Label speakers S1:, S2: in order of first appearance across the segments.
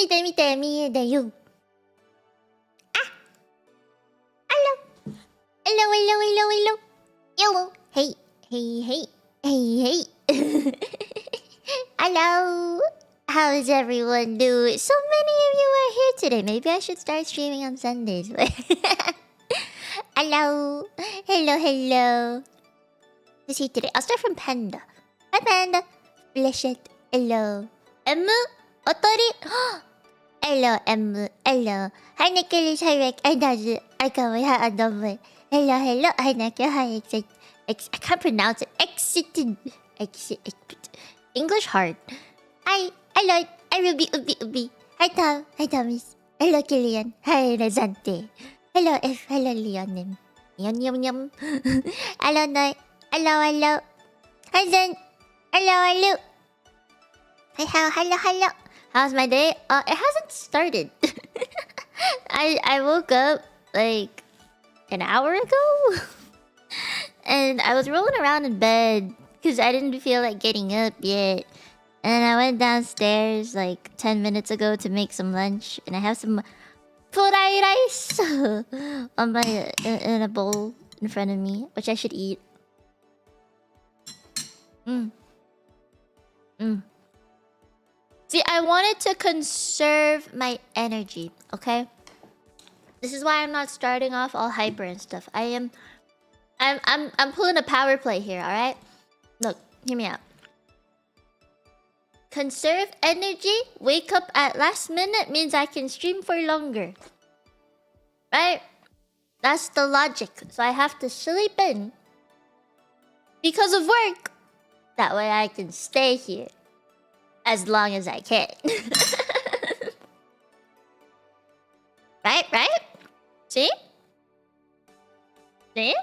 S1: 見てよ。Ah! Hello! Hello, hello, hello, hello! Hello! Hey, hey, hey, hey, hey! Hello! How is everyone doing? So many of you are here today. Maybe I should start streaming on Sundays. Hello! Hello, hello! Who's here today? I'll start from Panda. Hi, Panda! Blessed. Hello. Emma? Otori? Hello, Emma. Hello. Hi, Nicholas. Hi, Rick. Hi, Nazu. Hi, Kawa. Hi, Adome. Hello, hello. Hi, Nakia. Hi, I can't pronounce it. English hard. Hi, hello. Hi, Ruby, Ubi. Hi, Tom. Hi, Thomas. Hello, Killian. Hi, Rezante. Hello, F. Hello, Leonim. Yum, yum, yum. Hello, Noi. Hello, hello. Hi, Zen. Hello, hello. Hi, hello. How's my day? It hasn't started. I woke up like an hour ago. And I was rolling around in bed because I didn't feel like getting up yet. And I went downstairs like 10 minutes ago to make some lunch. And I have some fried rice on my in a bowl in front of me, which I should eat. See, I wanted to conserve my energy, okay? This is why I'm not starting off all hyper and stuff. I'm pulling a power play here, alright? Look, hear me out. Conserve energy, wake up at last minute means I can stream for longer. Right? That's the logic. So I have to sleep in because of work. That way I can stay here as long as I can. Right? See? See?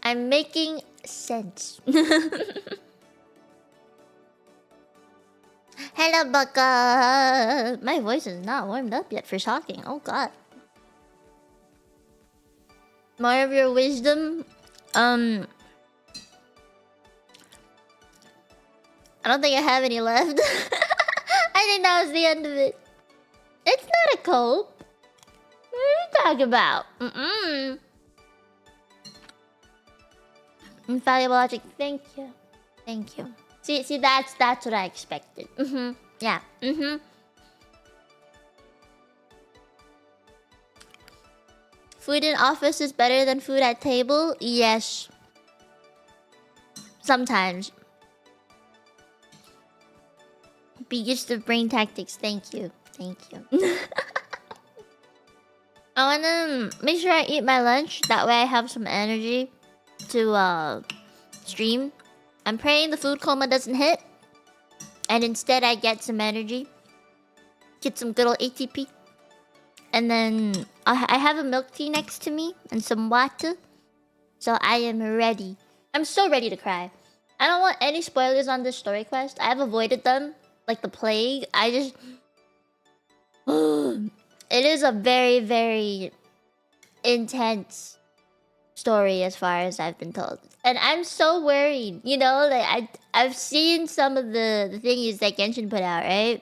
S1: I'm making sense. Hello, Baka. My voice is not warmed up yet for talking. Oh god. More of your wisdom. I don't think I have any left. I think that was the end of it. It's not a cold. What are you talking about? Infallible logic. Thank you. See, that's what I expected. Yeah. Food in office is better than food at table? Yes. Sometimes. Biggest of brain tactics. Thank you. I wanna make sure I eat my lunch. That way I have some energy to stream. I'm praying the food coma doesn't hit. And instead I get some energy. Get some good old ATP. And then I have a milk tea next to me. And some water. So I am ready. I'm so ready to cry. I don't want any spoilers on this story quest. I have avoided them like the plague. I just... It is a very, very intense story as far as I've been told. And I'm so worried, you know? Like, I've seen some of the thingies that Genshin put out, right?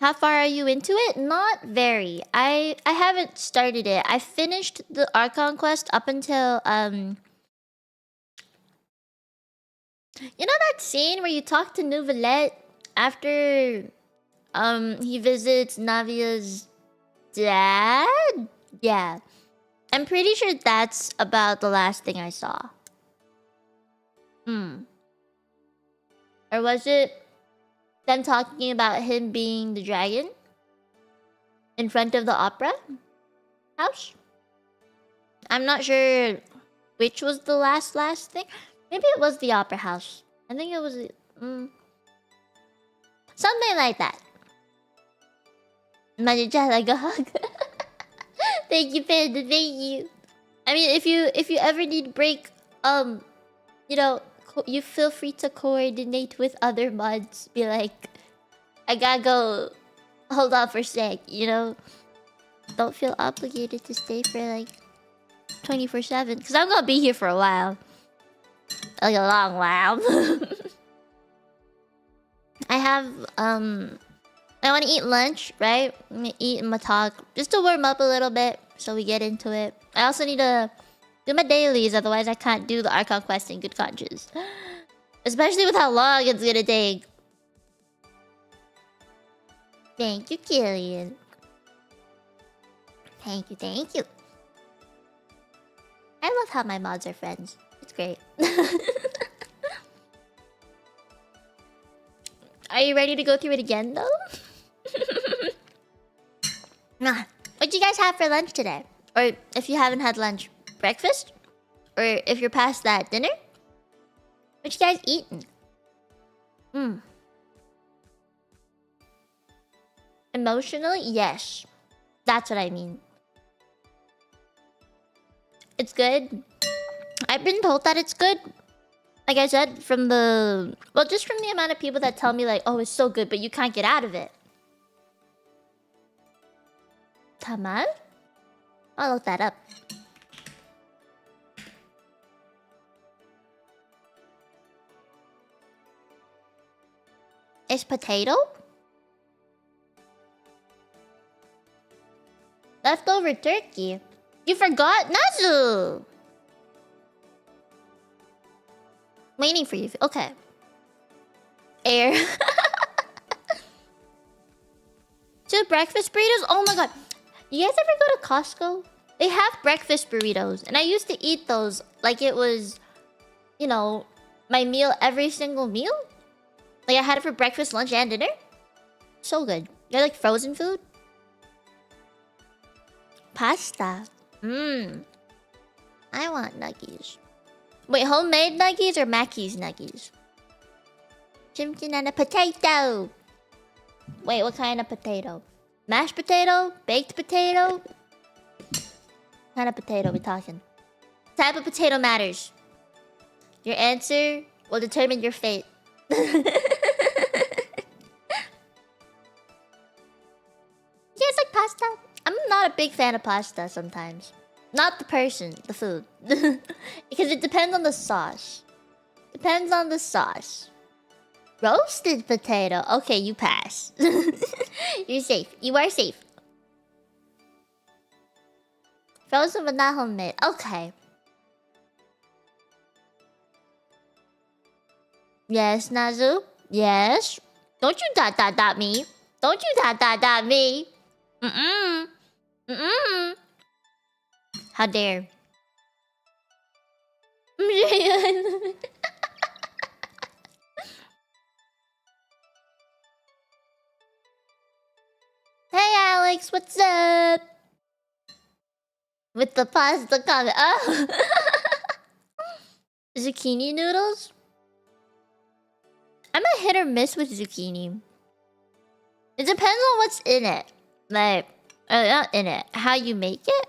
S1: How far are you into it? Not very. I haven't started it. I finished the Archon quest up until, You know that scene where you talk to Nouvellette after he visits Navia's dad? Yeah. I'm pretty sure that's about the last thing I saw. Or was it them talking about him being the dragon? In front of the opera house? I'm not sure which was the last thing. Maybe it was the opera house. I think it was... something like that. Majuja, like a hug. Thank you, Panda. Thank you. I mean, if you ever need break, you know, you feel free to coordinate with other mods. Be like, I gotta go. Hold on for a sec, you know. Don't feel obligated to stay for like 24/7, because I'm gonna be here for a while. Like a long while. I have I want to eat lunch, right? I'm gonna eat and talk just to warm up a little bit so we get into it. I also need to do my dailies, otherwise I can't do the archon quest in good conscience. Especially with how long it's gonna take. Thank you, Killian. Thank you, thank you. I love how my mods are friends. It's great. Are you ready to go through it again, though? Nah. What'd you guys have for lunch today? Or if you haven't had lunch, breakfast? Or if you're past that, dinner? What you guys eating? Emotionally? Yes. That's what I mean. It's good. I've been told that it's good. Like I said, from the... Well, just from the amount of people that tell me like, oh, it's so good, but you can't get out of it. Tamal? I'll look that up. Is potato? Leftover turkey? You forgot? Nazu! Waiting for you. Okay. Air. 2 breakfast burritos? Oh my god. You guys ever go to Costco? They have breakfast burritos. And I used to eat those like it was, you know, my meal every single meal. Like I had it for breakfast, lunch, and dinner. So good. They're like frozen food. Pasta. I want nuggies. Wait, homemade nuggies or Mackey's nuggies? Chicken and a potato. Wait, what kind of potato? Mashed potato? Baked potato? What kind of potato we talking? Type of potato matters. Your answer will determine your fate. You guys like pasta? I'm not a big fan of pasta sometimes. Not the person, the food. Because it depends on the sauce. Depends on the sauce. Roasted potato. Okay, you pass. You're safe. You are safe. Frozen but not homemade. Okay. Yes, Nazu? Yes? Don't you dot me. Don't you dot me. How dare. Hey Alex, what's up? With the pasta comment. Oh. Zucchini noodles? I'm a hit or miss with zucchini. It depends on what's in it. Like, not in it. How you make it?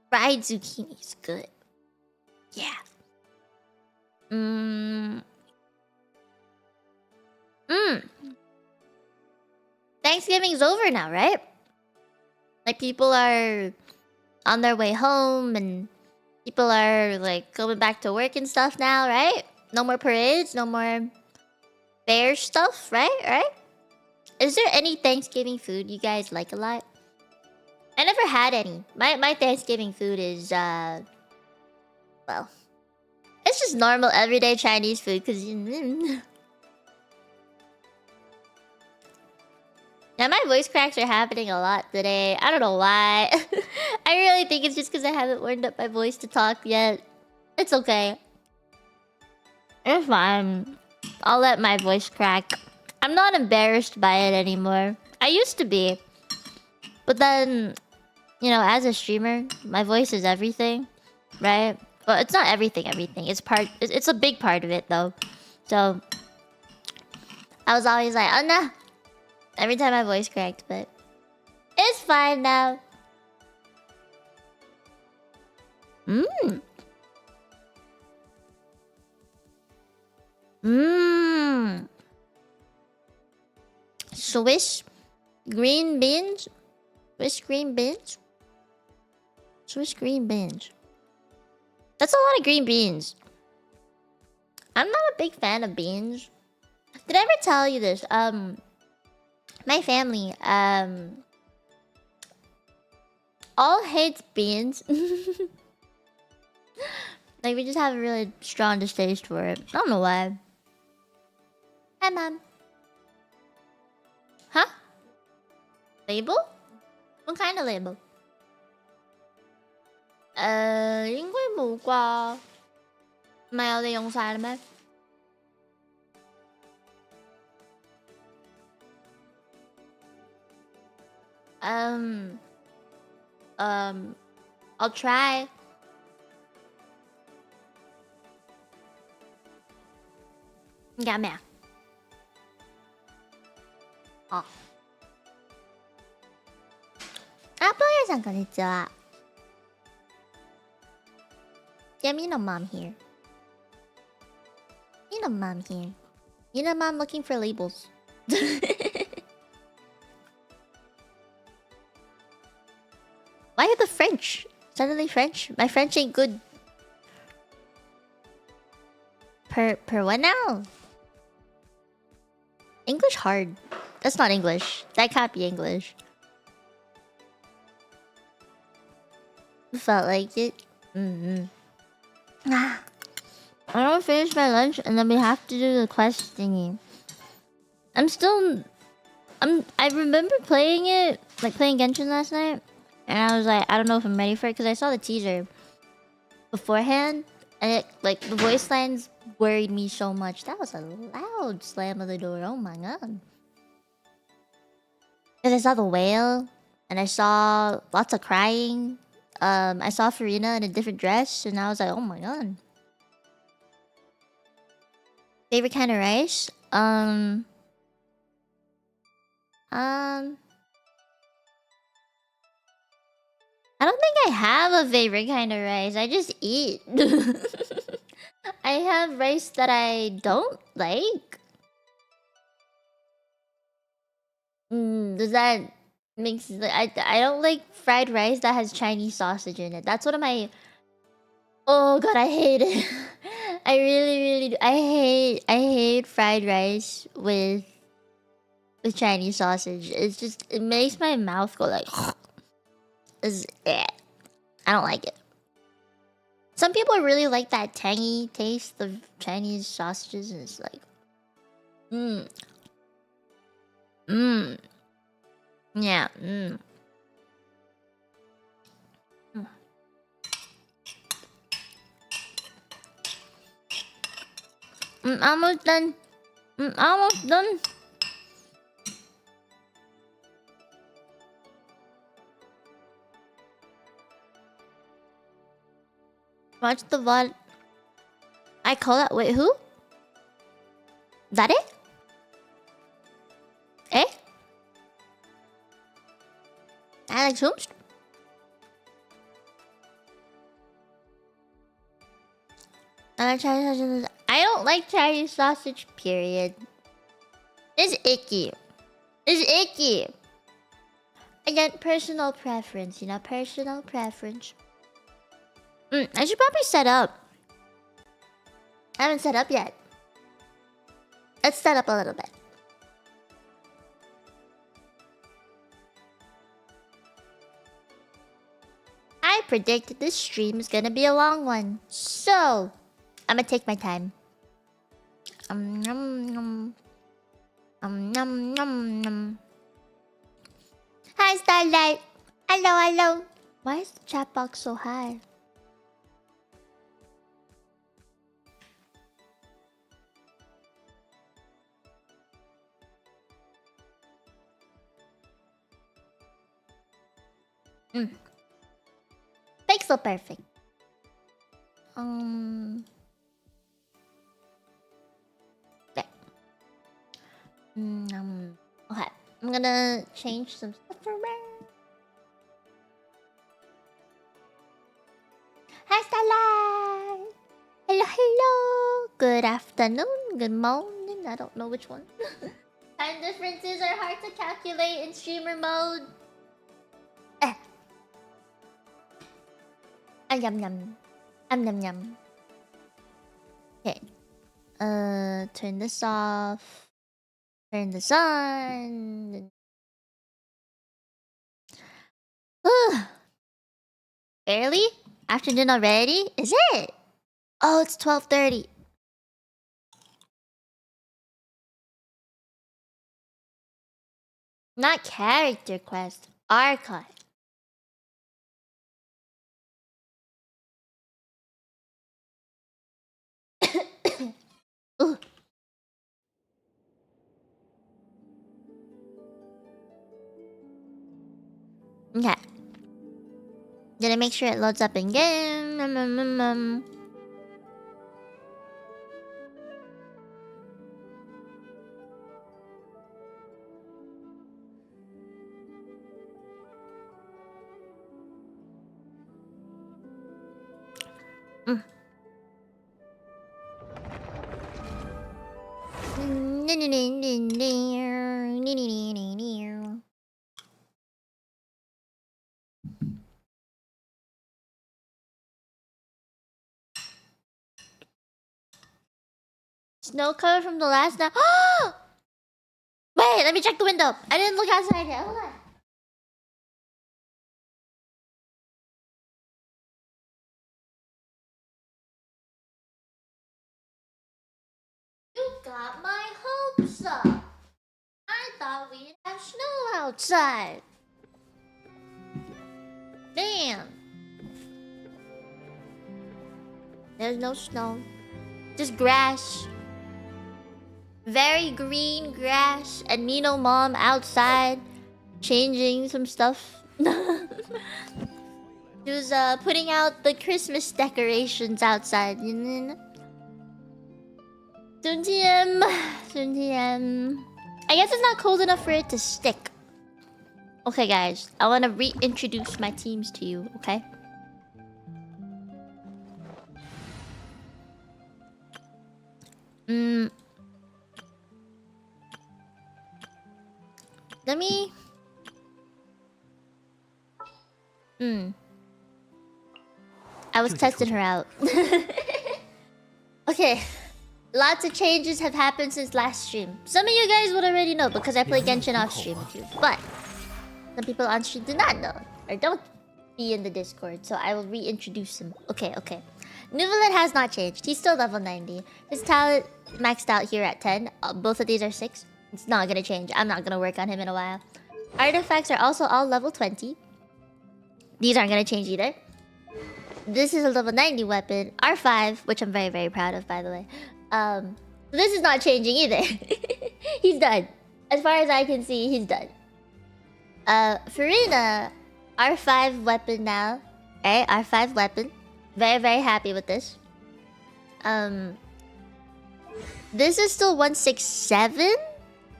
S1: Fried zucchini is good. Yeah. Thanksgiving's over now, right? Like, people are on their way home and people are, like, going back to work and stuff now, right? No more parades, no more fair stuff, right? Right? Is there any Thanksgiving food you guys like a lot? I never had any. My Thanksgiving food is, well... It's just normal, everyday Chinese food, because... Now, my voice cracks are happening a lot today. I don't know why. I really think it's just because I haven't warmed up my voice to talk yet. It's okay. It's fine. I'll let my voice crack. I'm not embarrassed by it anymore. I used to be. But then, you know, as a streamer, my voice is everything. Right? Well, it's not everything. It's a big part of it, though. So, I was always like, oh no. Every time my voice cracked, but it's fine now. Swiss green beans? Swiss green beans? Swiss green beans. That's a lot of green beans. I'm not a big fan of beans. Did I ever tell you this? My family, all hates beans. Like, we just have a really strong distaste for it. I don't know why. Hi, Mom. Huh? Label? What kind of label? 應該冇啩？唔係我哋用晒啦咩？ I'll try. Got me. Oh. Apple-san, konnichiwa. Yeah, Mino Mom here. Mino Mom here. Mino Mom looking for labels. Why are the French? Suddenly French? My French ain't good. Per what now? English hard. That's not English. That can't be English. Felt like it. I don't finish my lunch and then we have to do the quest thingy. I remember playing it, like playing Genshin last night. And I was like, I don't know if I'm ready for it because I saw the teaser beforehand. And it, like, the voice lines worried me so much. That was a loud slam of the door. Oh my god. Because I saw the whale. And I saw lots of crying. I saw Furina in a different dress. And I was like, oh my god. Favorite kind of rice? I don't think I have a favorite kind of rice. I just eat. I have rice that I don't like. Does that make sense? I don't like fried rice that has Chinese sausage in it. That's one of my... Oh god, I hate it. I really do. I hate fried rice with Chinese sausage. It's just... It makes my mouth go like... I don't like it. Some people really like that tangy taste of Chinese sausages, and it's like, yeah, almost done. Almost done. Watch the VOD. I call that. Wait, who? That it? Eh? Alex Holmes? I don't like Chinese sausage, period. It's icky. It's icky. Again, personal preference, you know? Personal preference. I should probably set up. I haven't set up yet. Let's set up a little bit. I predict this stream is gonna be a long one. So, I'm gonna take my time. Hi, Starlight. Hello. Why is the chat box so high? Pixel perfect. Okay. Okay. I'm gonna change some stuff around. Hi, Starlight. Hello. Good afternoon. Good morning. I don't know which one. Time differences are hard to calculate in streamer mode. Yum. Okay. Turn this off. Turn this on. Early? Afternoon already? Is it? Oh, it's 12:30. Not character quest. Archon. Ooh. Okay. Gonna make sure it loads up in game. Snow cover from the last night. Wait, let me check the window. I didn't look outside yet. Hold on. You got my hopes up. I thought we'd have snow outside. Damn. There's no snow. Just grass. Very green grass. And Mino mom outside changing some stuff. She was putting out the Christmas decorations outside. Soon TM. Soon TM. I guess it's not cold enough for it to stick. Okay, guys. I want to reintroduce my teams to you, okay? Let me... I was testing her out. Okay. Lots of changes have happened since last stream. Some of you guys would already know because I play Genshin off stream with you. But some people on stream do not know or don't be in the Discord. So I will reintroduce him. Okay. Nuvalet has not changed. He's still level 90. His talent maxed out here at 10. Both of these are 6. It's not gonna change. I'm not gonna work on him in a while. Artifacts are also all level 20. These aren't gonna change either. This is a level 90 weapon. R5, which I'm very, very proud of, by the way. This is not changing either. He's done. As far as I can see, he's done. Furina, R5 weapon now. Okay, R5 weapon. Very, very happy with this. This is still 167.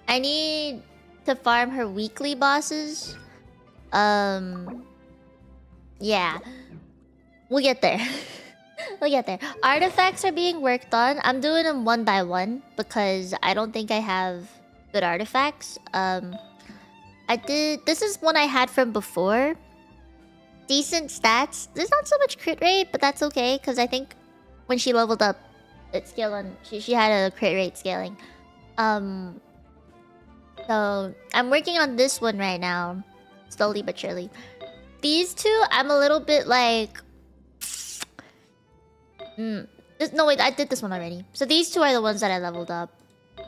S1: I need to farm her weekly bosses. Yeah. We'll get there. We'll get there. Artifacts are being worked on. I'm doing them one by one because I don't think I have good artifacts. This is one I had from before. Decent stats. There's not so much crit rate, but that's okay because I think when she leveled up, it scaled on. She had a crit rate scaling. So I'm working on this one right now, slowly but surely. These two, I'm a little bit like. No wait, I did this one already. So these two are the ones that I leveled up.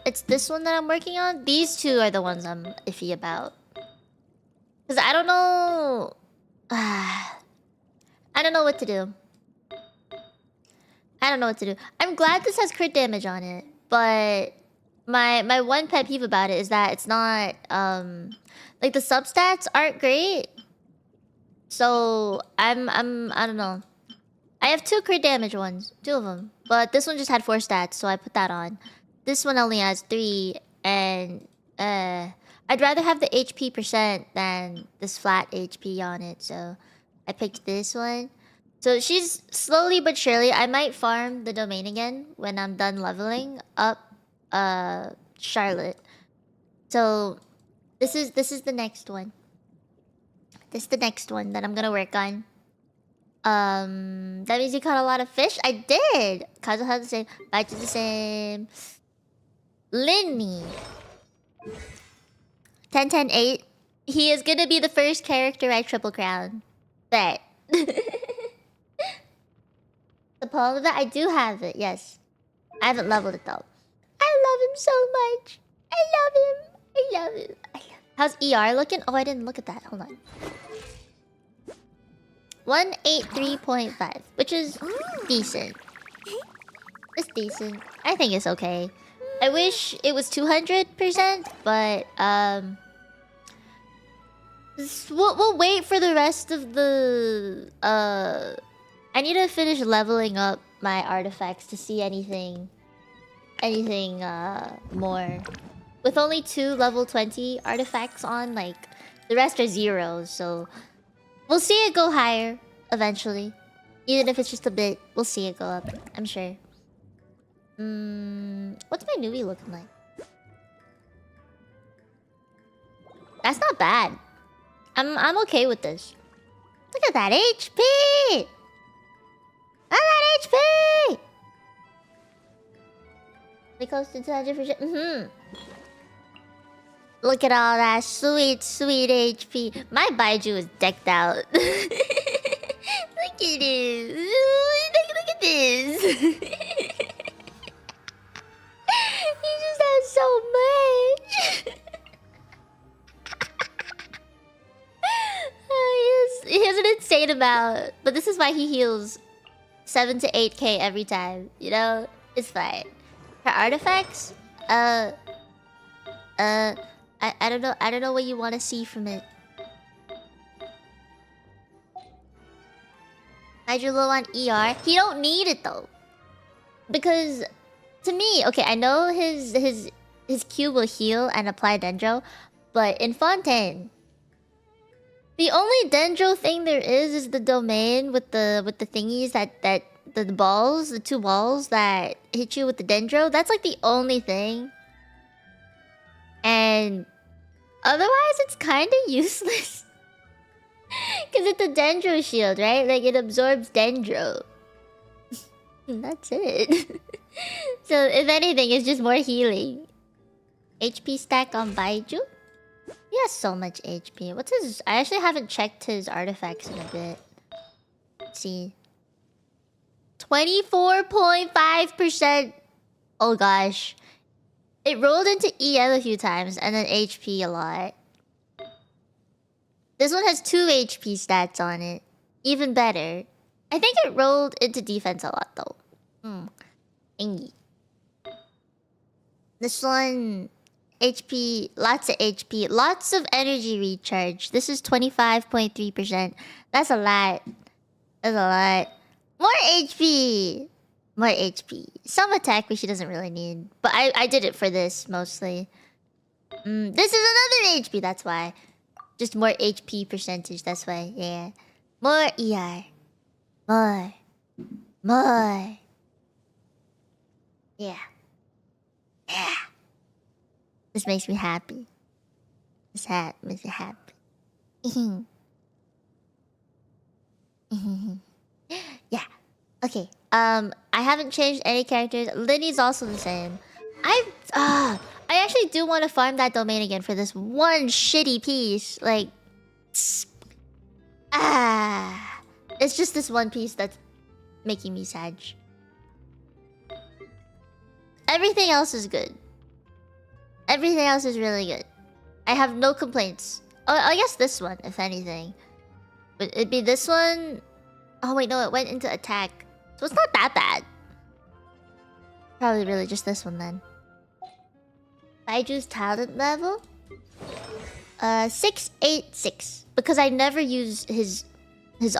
S1: It's this one that I'm working on. These two are the ones I'm iffy about. Because I don't know... I don't know what to do. I'm glad this has crit damage on it. But my one pet peeve about it is that it's not... like the substats aren't great. So I don't know. I have 2 crit damage ones. 2 of them. But this one just had 4 stats, so I put that on. This one only has 3. And I'd rather have the HP percent than this flat HP on it. So I picked this one. So she's slowly but surely. I might farm the domain again when I'm done leveling up Charlotte. So this is the next one. This is the next one that I'm gonna work on. That means you caught a lot of fish? I did! Kazu has the same. Baiju's the same. Linny. 10-10-8. He is gonna be the first character I triple crown. Bet. The poem of that? I do have it, yes. I haven't leveled it though. I love him so much. I love him. I love him. I love him. How's ER looking? Oh, I didn't look at that. Hold on. 183.5, which is decent. It's decent. I think it's okay. I wish it was 200%, but we'll wait for the rest of the I need to finish leveling up my artifacts to see anything more. With only 2 level 20 artifacts on, like the rest are zeros, so we'll see it go higher eventually. Even if it's just a bit, we'll see it go up, I'm sure. What's my newbie looking like? That's not bad. I'm okay with this. Look at that HP! Look at that HP! We close to 200%. Look at all that sweet, sweet HP. My Baiju is decked out. Look at this. Look at this. He just has so much. He has an insane amount. But this is why he heals 7 to 8k every time. You know? It's fine. Her artifacts? I don't know. I don't know what you want to see from it. I drew low on ER. He don't need it though. Because to me, okay, I know his Q will heal and apply Dendro, but in Fontaine, the only Dendro thing there is the domain with the thingies that the balls, the 2 balls that hit you with the Dendro. That's like the only thing. And otherwise, it's kind of useless. Because it's a Dendro shield, right? Like, it absorbs Dendro. That's it. So, if anything, it's just more healing. HP stack on Baiju? He has so much HP. What's his... I actually haven't checked his artifacts in a bit. Let's see. 24.5%. Oh gosh. It rolled into EL a few times and then HP a lot. This one has 2 HP stats on it. Even better. I think it rolled into defense a lot though. Ingy. This one... HP, lots of HP, lots of energy recharge. This is 25.3%. That's a lot. That's a lot. More HP! More HP. Some attack which she doesn't really need. But I did it for this, mostly. This is another HP, that's why. Just more HP percentage, that's why, yeah. More ER. More. More. Yeah. Yeah. This makes me happy. This makes me happy. Yeah. Okay. I haven't changed any characters. Linny's also the same. I actually do want to farm that domain again for this one shitty piece. Like, it's just this one piece that's making me sad. Everything else is good. Everything else is really good. I have no complaints. Oh, I guess this one, if anything. But it'd be this one. Oh wait, no, it went into attack. So it's not that bad. Probably really just this one then. Baiju's talent level? 686. Because I never use his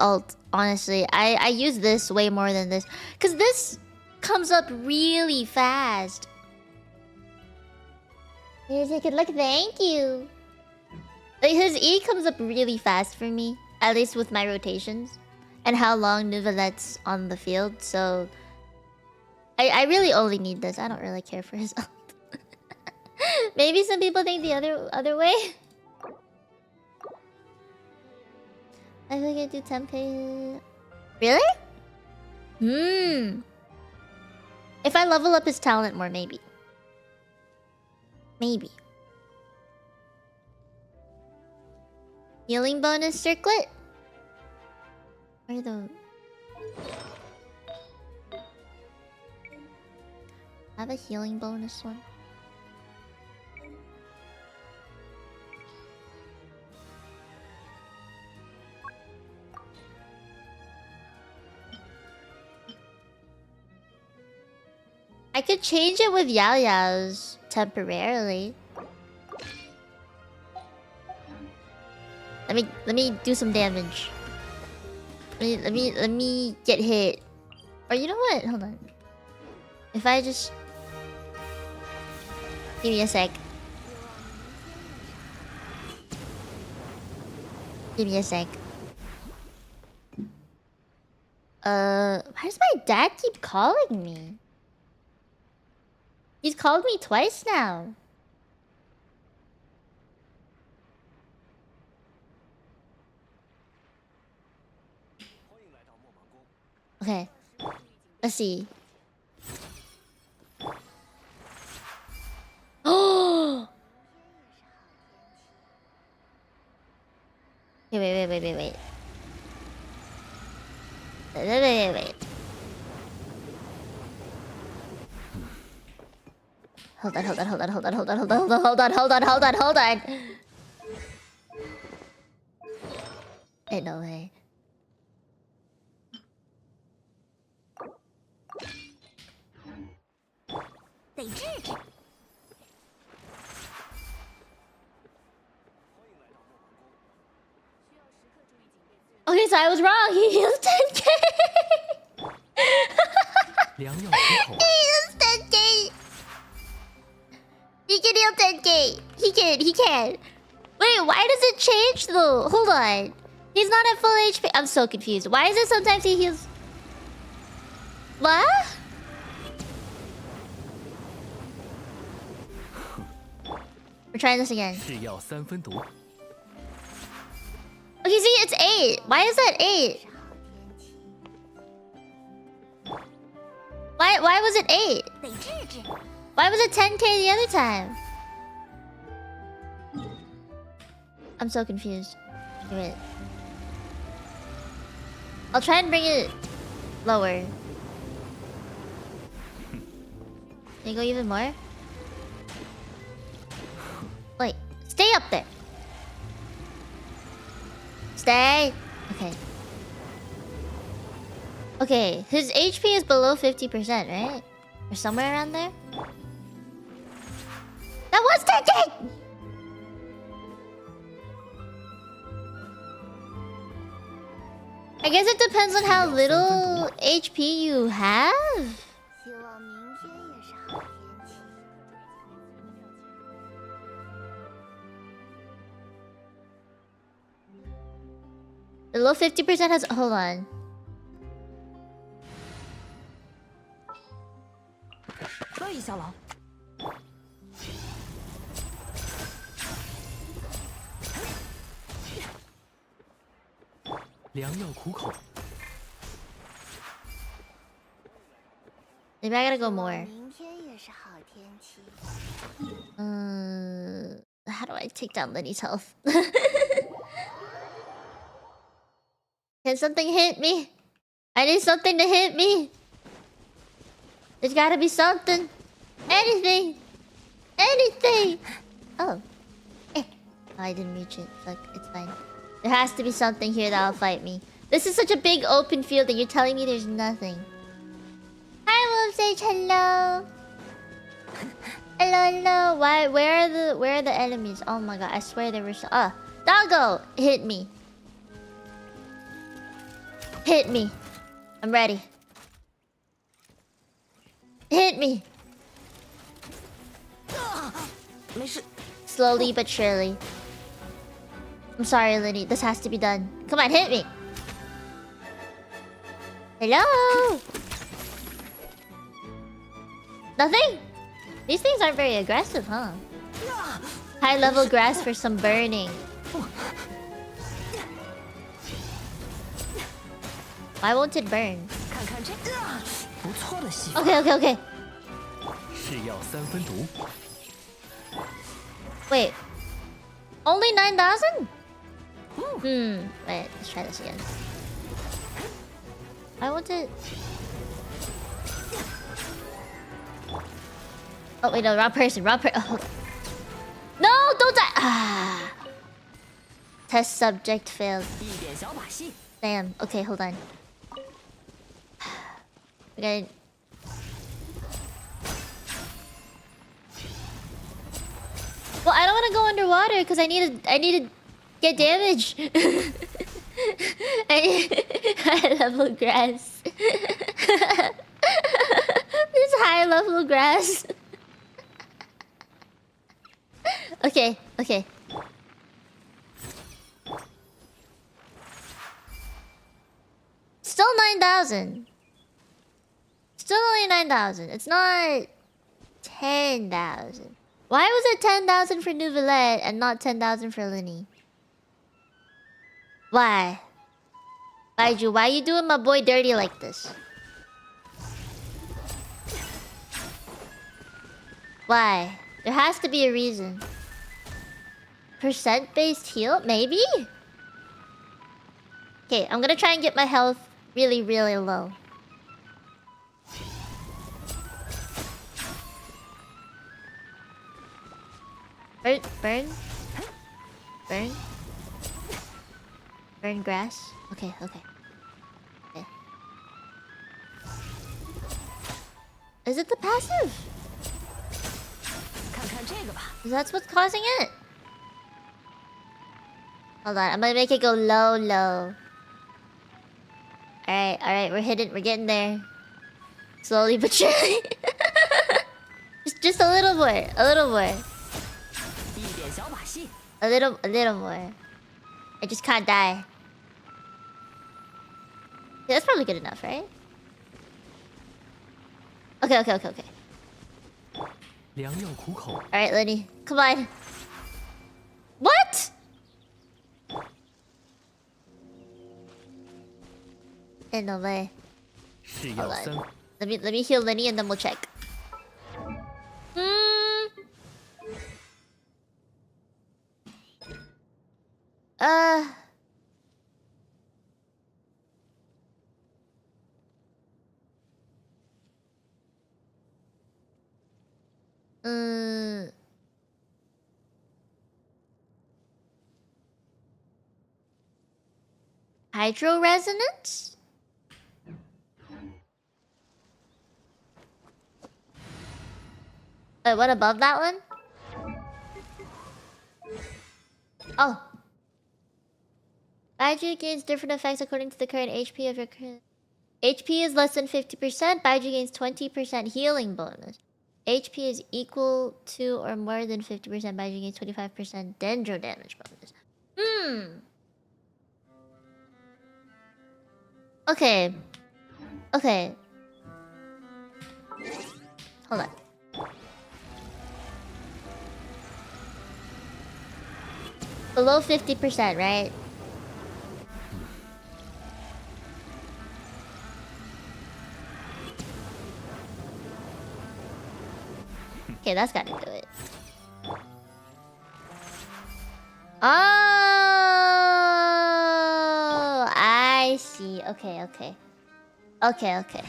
S1: ult, honestly. I use this way more than this. Because this comes up really fast. Here's a good look, thank you. Like, his E comes up really fast for me. At least with my rotations. And how long Nouvelette's on the field, so... I really only need this. I don't really care for his ult. Maybe some people think the other way. I think I do tempe. Really? Hmm. If I level up his talent more, maybe. Maybe. Healing bonus circlet? Where are the... I have a healing bonus one. I could change it with Yao Yao's temporarily. Let me do some damage. Let me get hit. Or you know what? Hold on. If I just give me a sec. Give me a sec. Why does my dad keep calling me? He's called me twice now. Okay. Let's see. Oh! Okay, wait. Wait. Hold on. Ain't no way. Okay, so I was wrong. He heals 10k. He heals 10k. He can heal 10k. He can. Wait, why does it change though? Hold on. He's not at full HP. I'm so confused. Why is it sometimes he heals? What? We're trying this again. Okay, see, it's 8. Why is that 8? Why was it 8? Why was it 10k the other time? I'm so confused. Wait. I'll try and bring it lower. Can you go even more? Wait, stay up there. Stay. Okay. Okay, his HP is below 50%, right? Or somewhere around there? That was 10k! I guess it depends on how little HP you have. Below 50% has... Hold on. Maybe I gotta go more. How do I take down Lenny's health? Can something hit me? I need something to hit me. There's gotta be something. Anything. Anything. Oh. Oh, I didn't reach it. Fuck, it's fine. There has to be something here that'll fight me. This is such a big open field and you're telling me there's nothing. Hi, Wolfsage. Hello. Hello. Why? Where are the enemies? Oh my god! I swear there were so. Doggo, hit me. Hit me. I'm ready. Hit me. Slowly but surely. I'm sorry, Lenny. This has to be done. Come on, hit me. Hello? Nothing? These things aren't very aggressive, huh? High level grass for some burning. Why won't it burn?
S2: 看看这个，不错的戏法。
S1: Okay, okay, okay.
S3: 是药3分毒。
S1: Wait. Only 9,000? Wait, let's try this again. Why won't it... Oh, wait, no, wrong person, wrong person. Oh. No, don't die! Ah. Test subject failed.
S2: 一点小把戏。
S1: Damn. Okay, hold on. Okay. Well, I don't want to go underwater because I need to get damage. I need high level grass. This high level grass. Okay, okay. Still 9,000. Still only 9,000. It's not 10,000. Why was it 10,000 for Nouvellette and not 10,000 for Linny? Why? Baiju, why you doing my boy dirty like this? Why? There has to be a reason. Percent-based heal? Maybe? Okay, I'm gonna try and get my health really, really low. Burn, burn, burn, burn grass. Okay, okay, okay. Is it the passive?
S2: 看看这个吧。
S1: Is that what's causing it? Hold on, I'm gonna make it go low, low. Alright, alright, we're hitting, we're getting there. Slowly but surely. just a little more, a little more.
S2: 一点小把戏。
S1: A little more. I just can't die. Yeah, that's probably good enough, right? Okay, okay, okay, okay.
S3: 良药苦口。
S1: Alright, Lenny. Come on. What? Ain't no way.
S3: 是药
S1: Hold
S3: 3
S1: on. Let me heal Lenny and then we'll check. Hydro resonance? Wait, what above that one? Oh. Baiju gains different effects according to the current HP of your current... HP is less than 50%. Baiju gains 20% healing bonus. HP is equal to or more than 50%. Baiju gains 25% dendro damage bonus. Okay. Okay. Hold on. Below 50%, right? Okay, that's gotta do it. Oh, I see. Okay, okay. Okay, okay.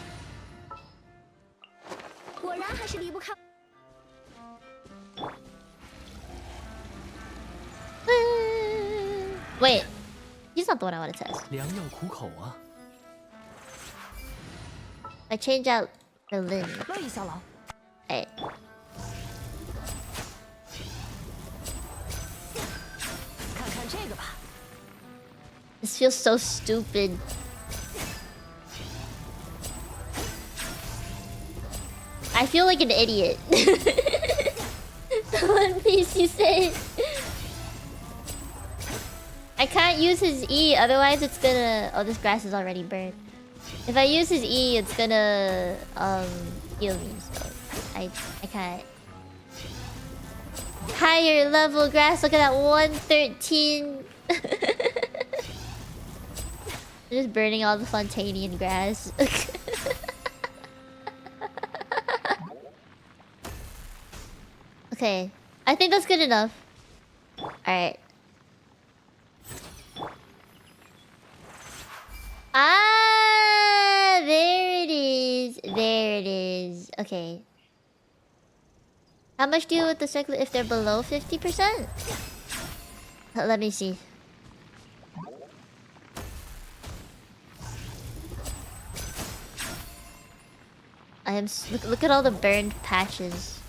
S2: 果然还是离不开。
S1: Wait, he's not the one I want to test.
S3: 良药苦口啊。
S1: I change out the Lin.
S2: 乐意效劳。
S1: Hey.
S2: 看看这个吧。
S1: This feels so stupid. I feel like an idiot. One piece you say. I can't use his E, otherwise it's gonna... Oh, this grass is already burnt. If I use his E, it's gonna heal me, so I can't. Higher level grass, look at that 113. Just burning all the Fontanian grass. Okay. I think that's good enough. Alright. Ah, there it is. There it is. Okay. How much do you with the circle if they're below 50%? Let me see. I am look at all the burned patches.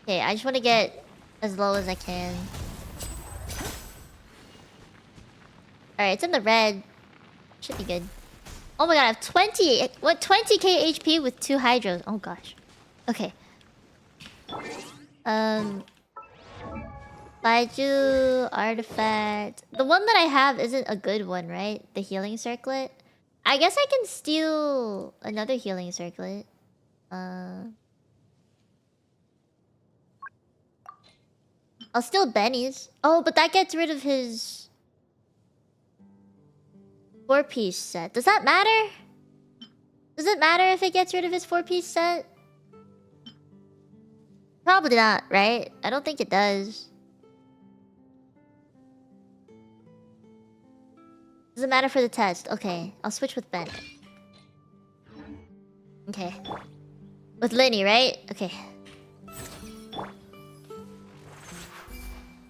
S1: Okay, I just want to get as low as I can. Alright, it's in the red. Should be good. Oh my god, I have 20k HP with 2 hydros. Oh gosh. Okay. Baiju artifact. The one that I have isn't a good one, right? The healing circlet. I guess I can steal another healing circlet. I'll steal Benny's. Oh, but that gets rid of his 4-piece set. Does that matter? Does it matter if it gets rid of his 4-piece set? Probably not, right? I don't think it does. Doesn't matter for the test. Okay, I'll switch with Ben. Okay. With Lenny, right? Okay.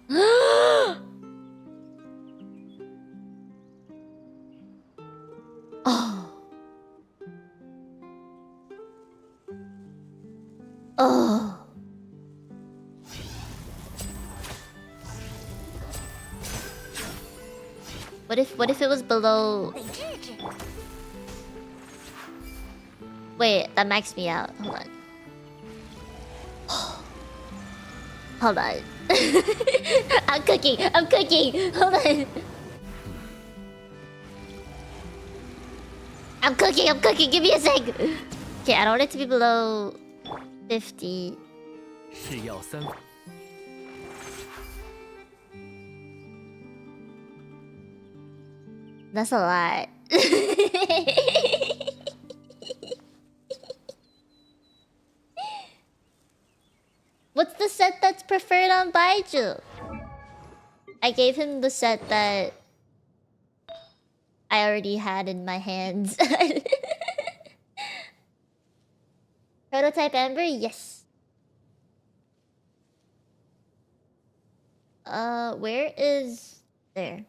S1: Oh. Oh. What if it was below? Wait, that maxed me out. Hold on. Hold on. I'm cooking. I'm cooking. Hold on. I'm cooking. I'm cooking. Give me a sec. Okay, I don't want it to be below 50.
S3: 是要3。
S1: That's a lot. What's the set that's preferred on Baiju? I gave him the set that I already had in my hands. Prototype Ember? Yes. Where is... There.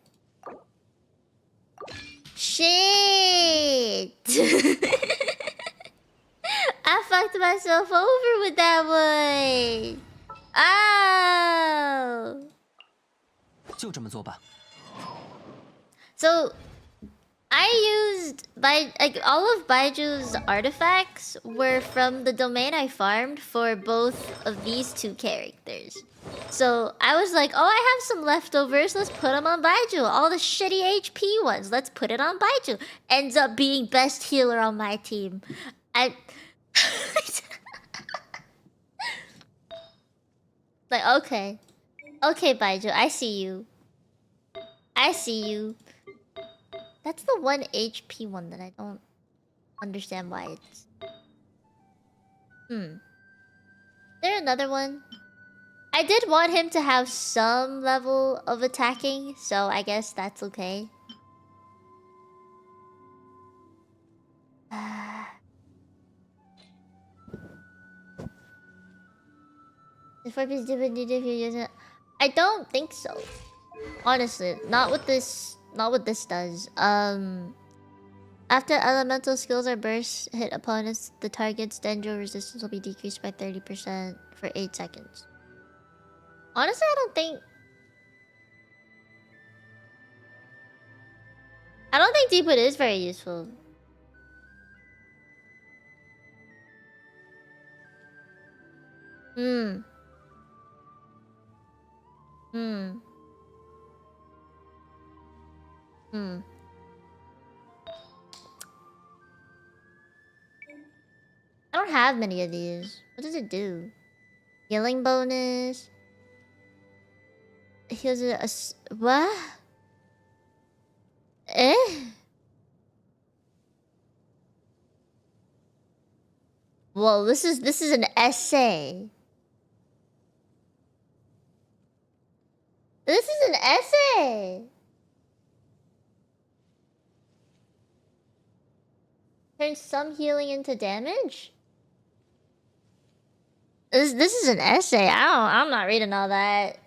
S1: Shit! I fucked myself over with that one! Ow!
S3: 就这么做吧。
S1: So, I used like all of Baiju's artifacts were from the domain I farmed for both of these 2 characters. So I was like, oh, I have some leftovers. Let's put them on Baiju. All the shitty HP ones. Let's put it on Baiju. Ends up being best healer on my team. Like, okay. Okay, Baiju. I see you. I see you. That's the 1 HP one that I don't understand why it's... Is there another one? I did want him to have some level of attacking, so I guess that's okay. The 4-piece dividend if you use it. I don't think so. Honestly, not what this does. After elemental skills or bursts hit opponents, the target's dendro resistance will be decreased by 30% for 8 seconds. Honestly, I don't think Deepwood is very useful. I don't have many of these. What does it do? Healing bonus. he was what? Eh? Well, this is an essay. This is an essay. Turn some healing into damage. This is an essay. I'm not reading all that.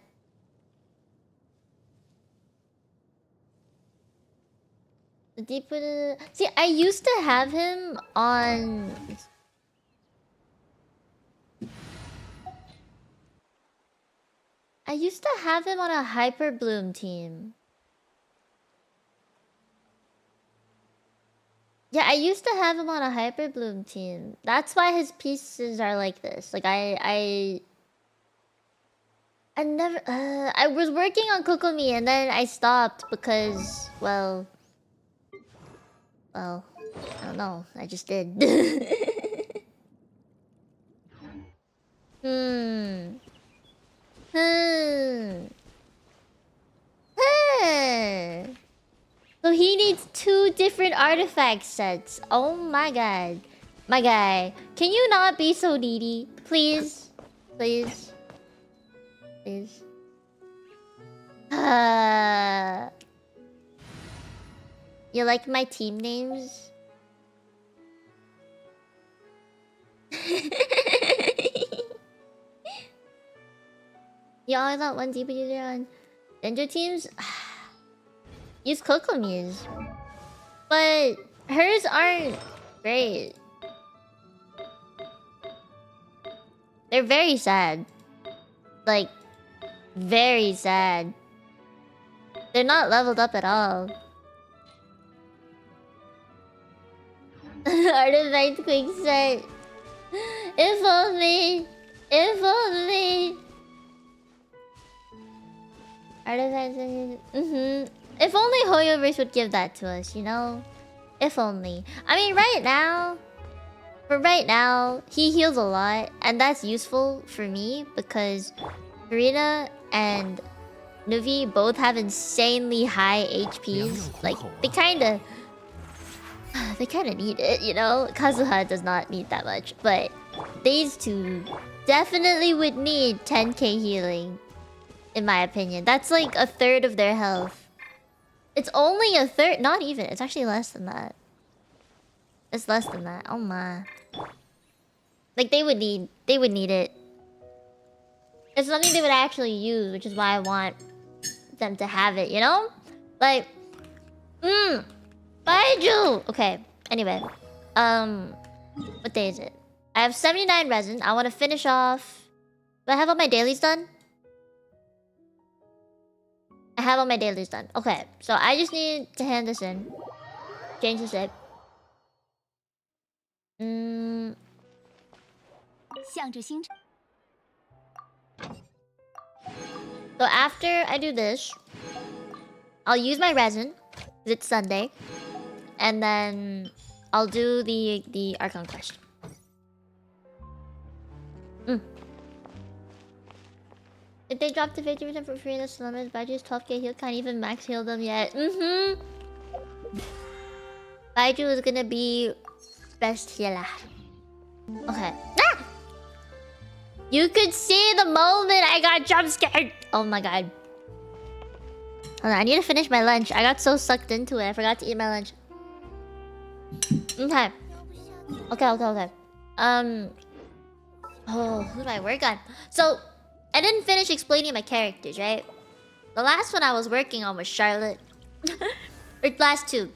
S1: The deeper see, I used to have him on. I used to have him on a Hyper Bloom team. Yeah, I used to have him on a Hyper Bloom team. That's why his pieces are like this. Like I never I was working on Kokomi and then I stopped because I don't know. I just did. Hmm. So he needs 2 different artifact sets. Oh my god. My guy, can you not be so needy? Please? Please? Please? You like my team names? You always want one deeper user on Ninja teams? Use Kokomi's. But hers aren't great. They're very sad. Like, very sad. They're not leveled up at all. Artifact quick set. If only. If only. Artifacts. If only Hoyoverse would give that to us, you know? If only. I mean, right now, he heals a lot, and that's useful for me because Furina and Nuvi both have insanely high HPs. Like, they kinda need it, you know? Kazuha does not need that much, but these two definitely would need 10k healing, in my opinion. That's like a third of their health. It's only a third, not even. It's actually less than that. It's less than that. Oh my. Like they would need it. It's something they would actually use, which is why I want them to have it, you know? Like, Baiju! Okay, anyway. What day is it? I have 79 resin. I want to finish off. Do I have all my dailies done? I have all my dailies done. Okay, so I just need to hand this in. Change the zip. So after I do this, I'll use my resin, because it's Sunday. And then I'll do the Archon quest. If they drop to 50% for free in the slummers, Baiju's 12k heal can't even max heal them yet. Baiju is gonna be best healer. Okay. Ah! You could see the moment I got jump scared. Oh my god. Hold on, I need to finish my lunch. I got so sucked into it, I forgot to eat my lunch. Okay. Okay. Oh, who do I work on? So, I didn't finish explaining my characters, right? The last one I was working on was Charlotte. Or last two.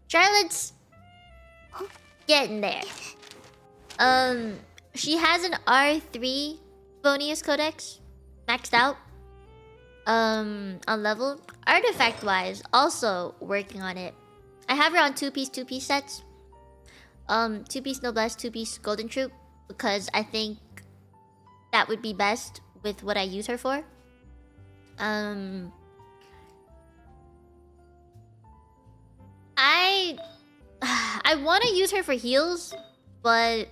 S1: Charlotte's getting there. She has an R3 Bonius Codex maxed out. On level. Artifact wise, also working on it. I have her on 2-piece sets. 2-piece Noblesse, 2-piece Golden Troop. Because I think that would be best with what I use her for. I want to use her for heals, but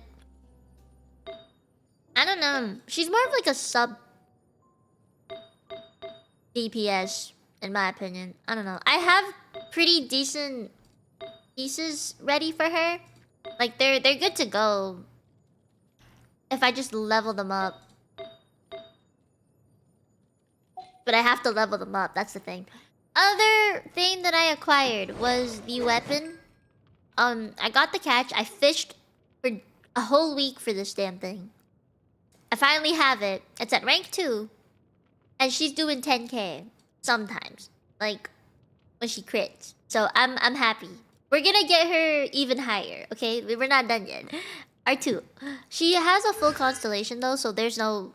S1: I don't know. She's more of like a sub. DPS, in my opinion. I don't know. I have pretty decent pieces ready for her. Like they're good to go. If I just level them up. But I have to level them up, that's the thing. Other thing that I acquired was the weapon. I got the catch. I fished for a whole week for this damn thing. I finally have it. It's at rank 2. And she's doing 10k sometimes. Like when she crits. So I'm happy. We're gonna get her even higher, okay? We're not done yet. R2. She has a full constellation though, so there's no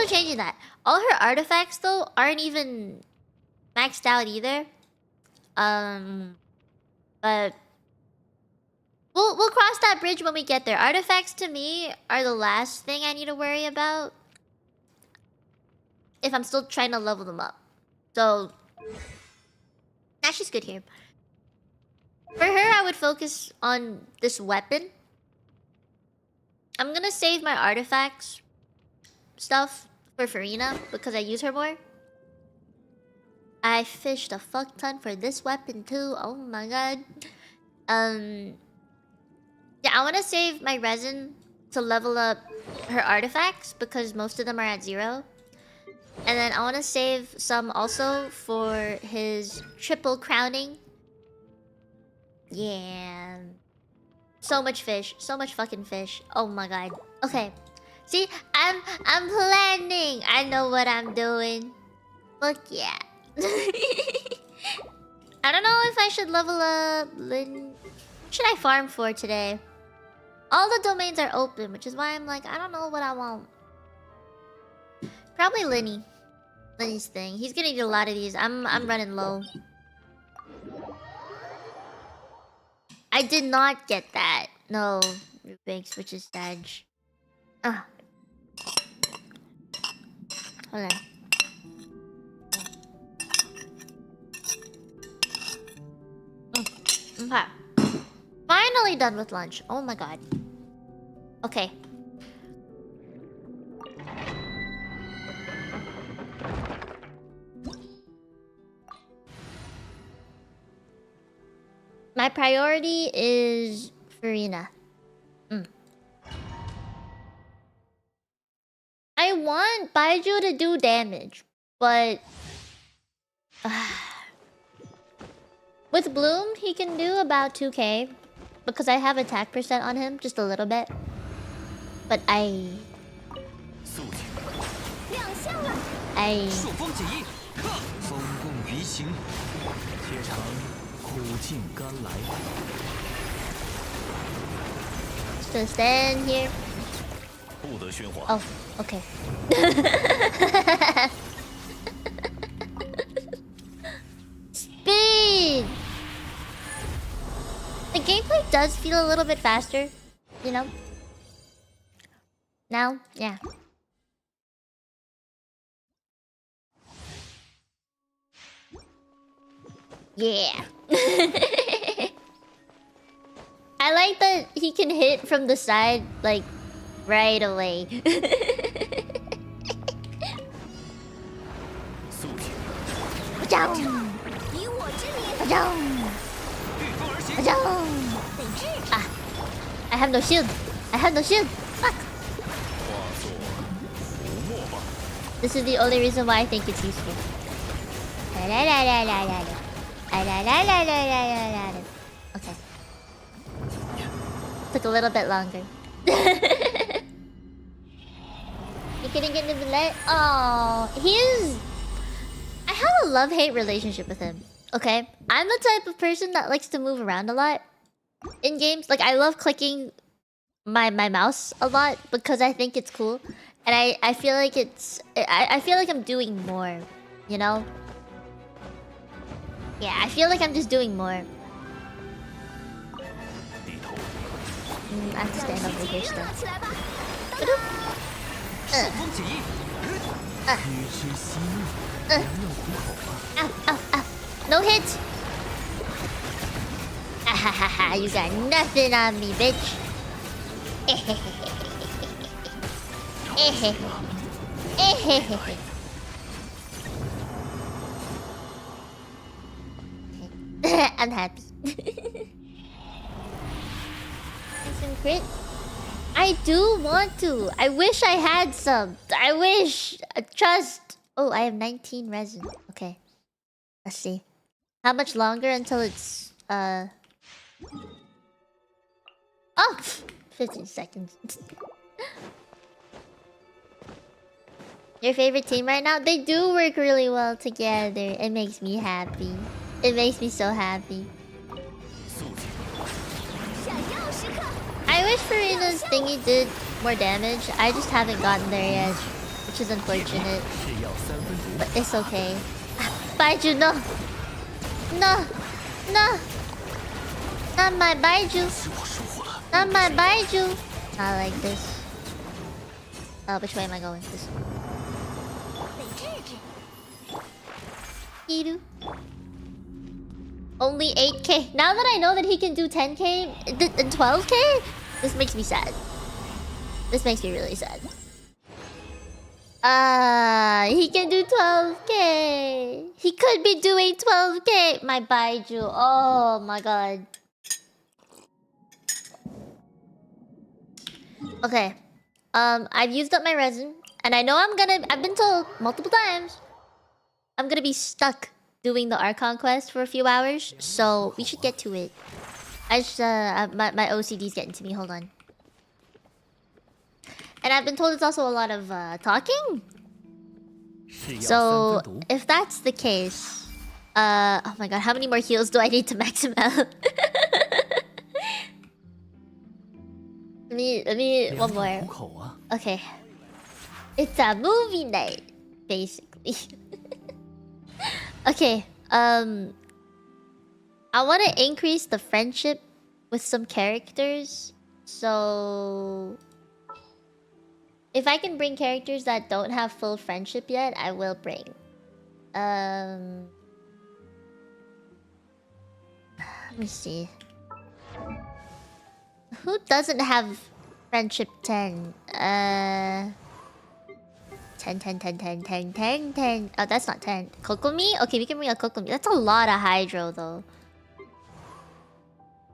S1: changing that. All her artifacts though aren't even maxed out either. But we'll cross that bridge when we get there. Artifacts to me are the last thing I need to worry about if I'm still trying to level them up. So nah, she's good here. For her, I would focus on this weapon. I'm gonna save my artifacts stuff for Furina because I use her more. I fished a fuck ton for this weapon too. Oh my god. Yeah, I want to save my resin to level up her artifacts because most of them are at 0. And then I want to save some also for his triple crowning. Yeah. So much fish. So much fucking fish. Oh my god. Okay. See, I'm planning. I know what I'm doing. Look, yeah. I don't know if I should level up Lin. What should I farm for today? All the domains are open, which is why I'm like, I don't know what I want. Probably Linny. Linny's thing. He's gonna need a lot of these. I'm running low. I did not get that. No, Rubik's, which is Sag. Ah. Hold on. Okay. Finally done with lunch. Oh my god. Okay. My priority is Furina. I want Baiju to do damage, but with Bloom, he can do about 2k because I have attack percent on him, just a little bit. But I
S3: 朔风起义，风共鱼行，且尝苦尽甘来。
S1: just stand here.
S3: 不得喧哗。
S1: Oh, okay. Speed! The gameplay does feel a little bit faster, you know? Now, yeah. Yeah. I like that he can hit from the side, like, right away.
S3: 速行，
S2: 以我之名，
S3: 御风而行。
S2: 得治。
S1: Ah, I have no shield. I have no shield. Fuck.
S3: 化作浮沫吧。
S1: This is the only reason why I think it's useful. Okay. Took a little bit longer. You couldn't get into the net? Oh, he is... I have a love-hate relationship with him. Okay? I'm the type of person that likes to move around a lot in games. Like, I love clicking my mouse a lot because I think it's cool. And I feel like it's... I feel like I'm doing more, you know? Yeah, I feel like I'm just doing more. I have to stand over here still.
S2: 热起来吧！
S3: 朔风起义，鱼之息怒，良药苦口吧。
S1: Ow, ow, ow. No hit! Ah ha ha ha, you got nothing on me, bitch. I'm happy. Some crit. I do want to. I wish I had some. I wish. Trust. Oh, I have 19 resin. Okay. Let's see. How much longer until it's Oh, 15 seconds. Your favorite team right now? They do work really well together. It makes me happy. It makes me so happy. I wish Furina's thingy did more damage. I just haven't gotten there yet, which is unfortunate. But it's okay. Baiju, no! No! No! Not my Baiju! Not my Baiju! Not like this. Oh, which way am I going? This way. Kiru. Only 8k. Now that I know that he can do 10k and 12k, this makes me sad. This makes me really sad. He can do 12k. He could be doing 12k. My Baiju. Oh my god. Okay. I've used up my resin, and I know I've been told multiple times I'm gonna be stuck doing the Archon quest for a few hours, so we should get to it. I just, my OCD's getting to me, hold on. And I've been told it's also a lot of, talking. So, if that's the case... oh my god, how many more heals do I need to max him out? Let me, one more. Okay. It's a movie night, basically. Okay, I want to increase the friendship with some characters. So... if I can bring characters that don't have full friendship yet, I will bring. Let me see. Who doesn't have friendship 10? 10, 10, 10, 10, 10, 10, 10. Oh, that's not 10. Kokomi? Okay, we can bring a Kokomi. That's a lot of Hydro, though.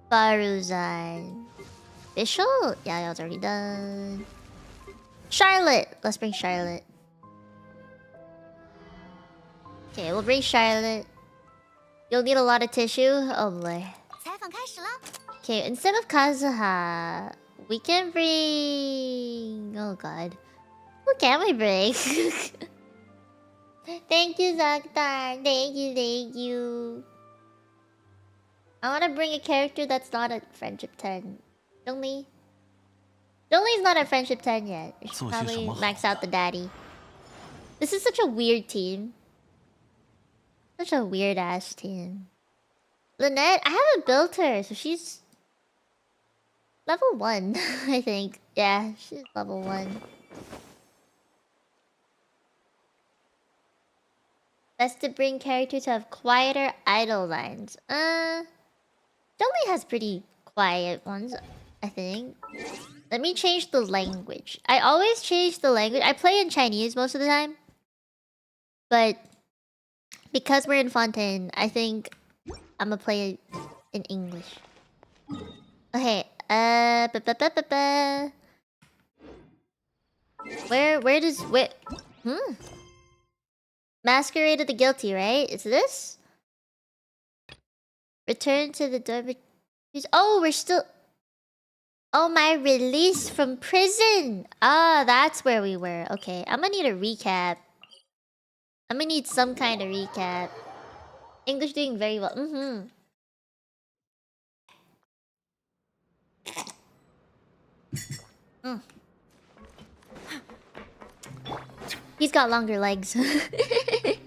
S1: Baruzan. Bishul? Yeah, that was already done. Charlotte! Let's bring Charlotte. Okay, we'll bring Charlotte. You'll need a lot of tissue? Oh boy. Okay, instead of Kazuha, we can bring... oh god. Who can we bring? Thank you, Zaktar. Thank you, thank you. I want to bring a character that's not at friendship 10. Zhongli. Zhongli's not at friendship 10 yet. We should probably max out the daddy. This is such a weird team. Such a weird ass team. Lynette, I haven't built her, so she's level 1, I think. Yeah, she's level 1. Best to bring characters to have quieter idle lines. Zhongli has pretty quiet ones, I think. Let me change the language. I always change the language. I play in Chinese most of the time. But because we're in Fontaine, I think I'm gonna play in English. Okay, where Masquerade of the Guilty, right? Is this? Return to the dormitories. Oh, we're still... oh, my release from prison! Ah, that's where we were. Okay, I'm gonna need a recap. I'm gonna need some kind of recap. English doing very well. He's got longer legs. Okay.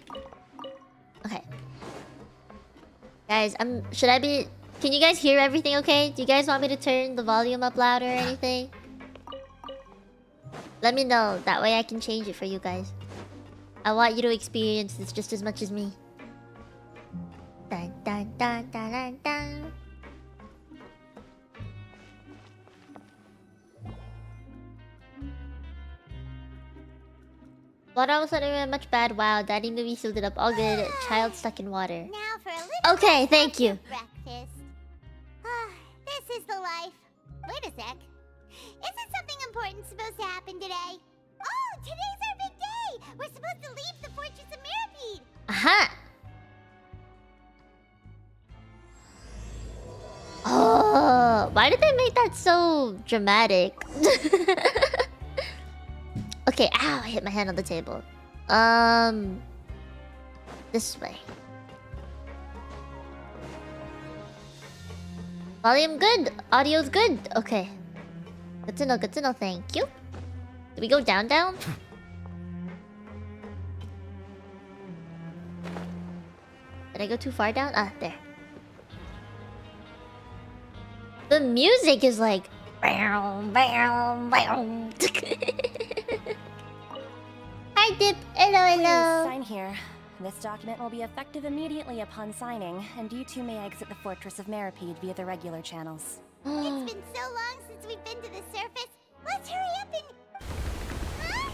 S1: Guys, should I be... can you guys hear everything okay? Do you guys want me to turn the volume up louder or anything? Let me know. That way I can change it for you guys. I want you to experience this just as much as me. Dun, dun, dun, dun, dun, dun. What all of a sudden went much bad? Wow, Daddy movie sealed it up. All good. Child stuck in water.
S2: Now for a little
S1: okay, thank you.
S2: breakfast. is the life. Wait a sec. Isn't something important supposed to happen today? Oh, today's our big day! We're supposed to leave the Fortress of Mirapede!
S1: Aha! Oh, why did they make that so dramatic? Okay, ow, I hit my hand on the table. This way. Volume good, audio's good. Okay. Good to know, thank you. Do we go down? Did I go too far down? Ah, there. The music is like... Hi, Dip. Hello.
S4: Please sign here. This document will be effective immediately upon signing, and you two may exit the Fortress of Mirapede via the regular channels.
S2: It's been so long since we've been to the surface. Let's hurry up and... Huh?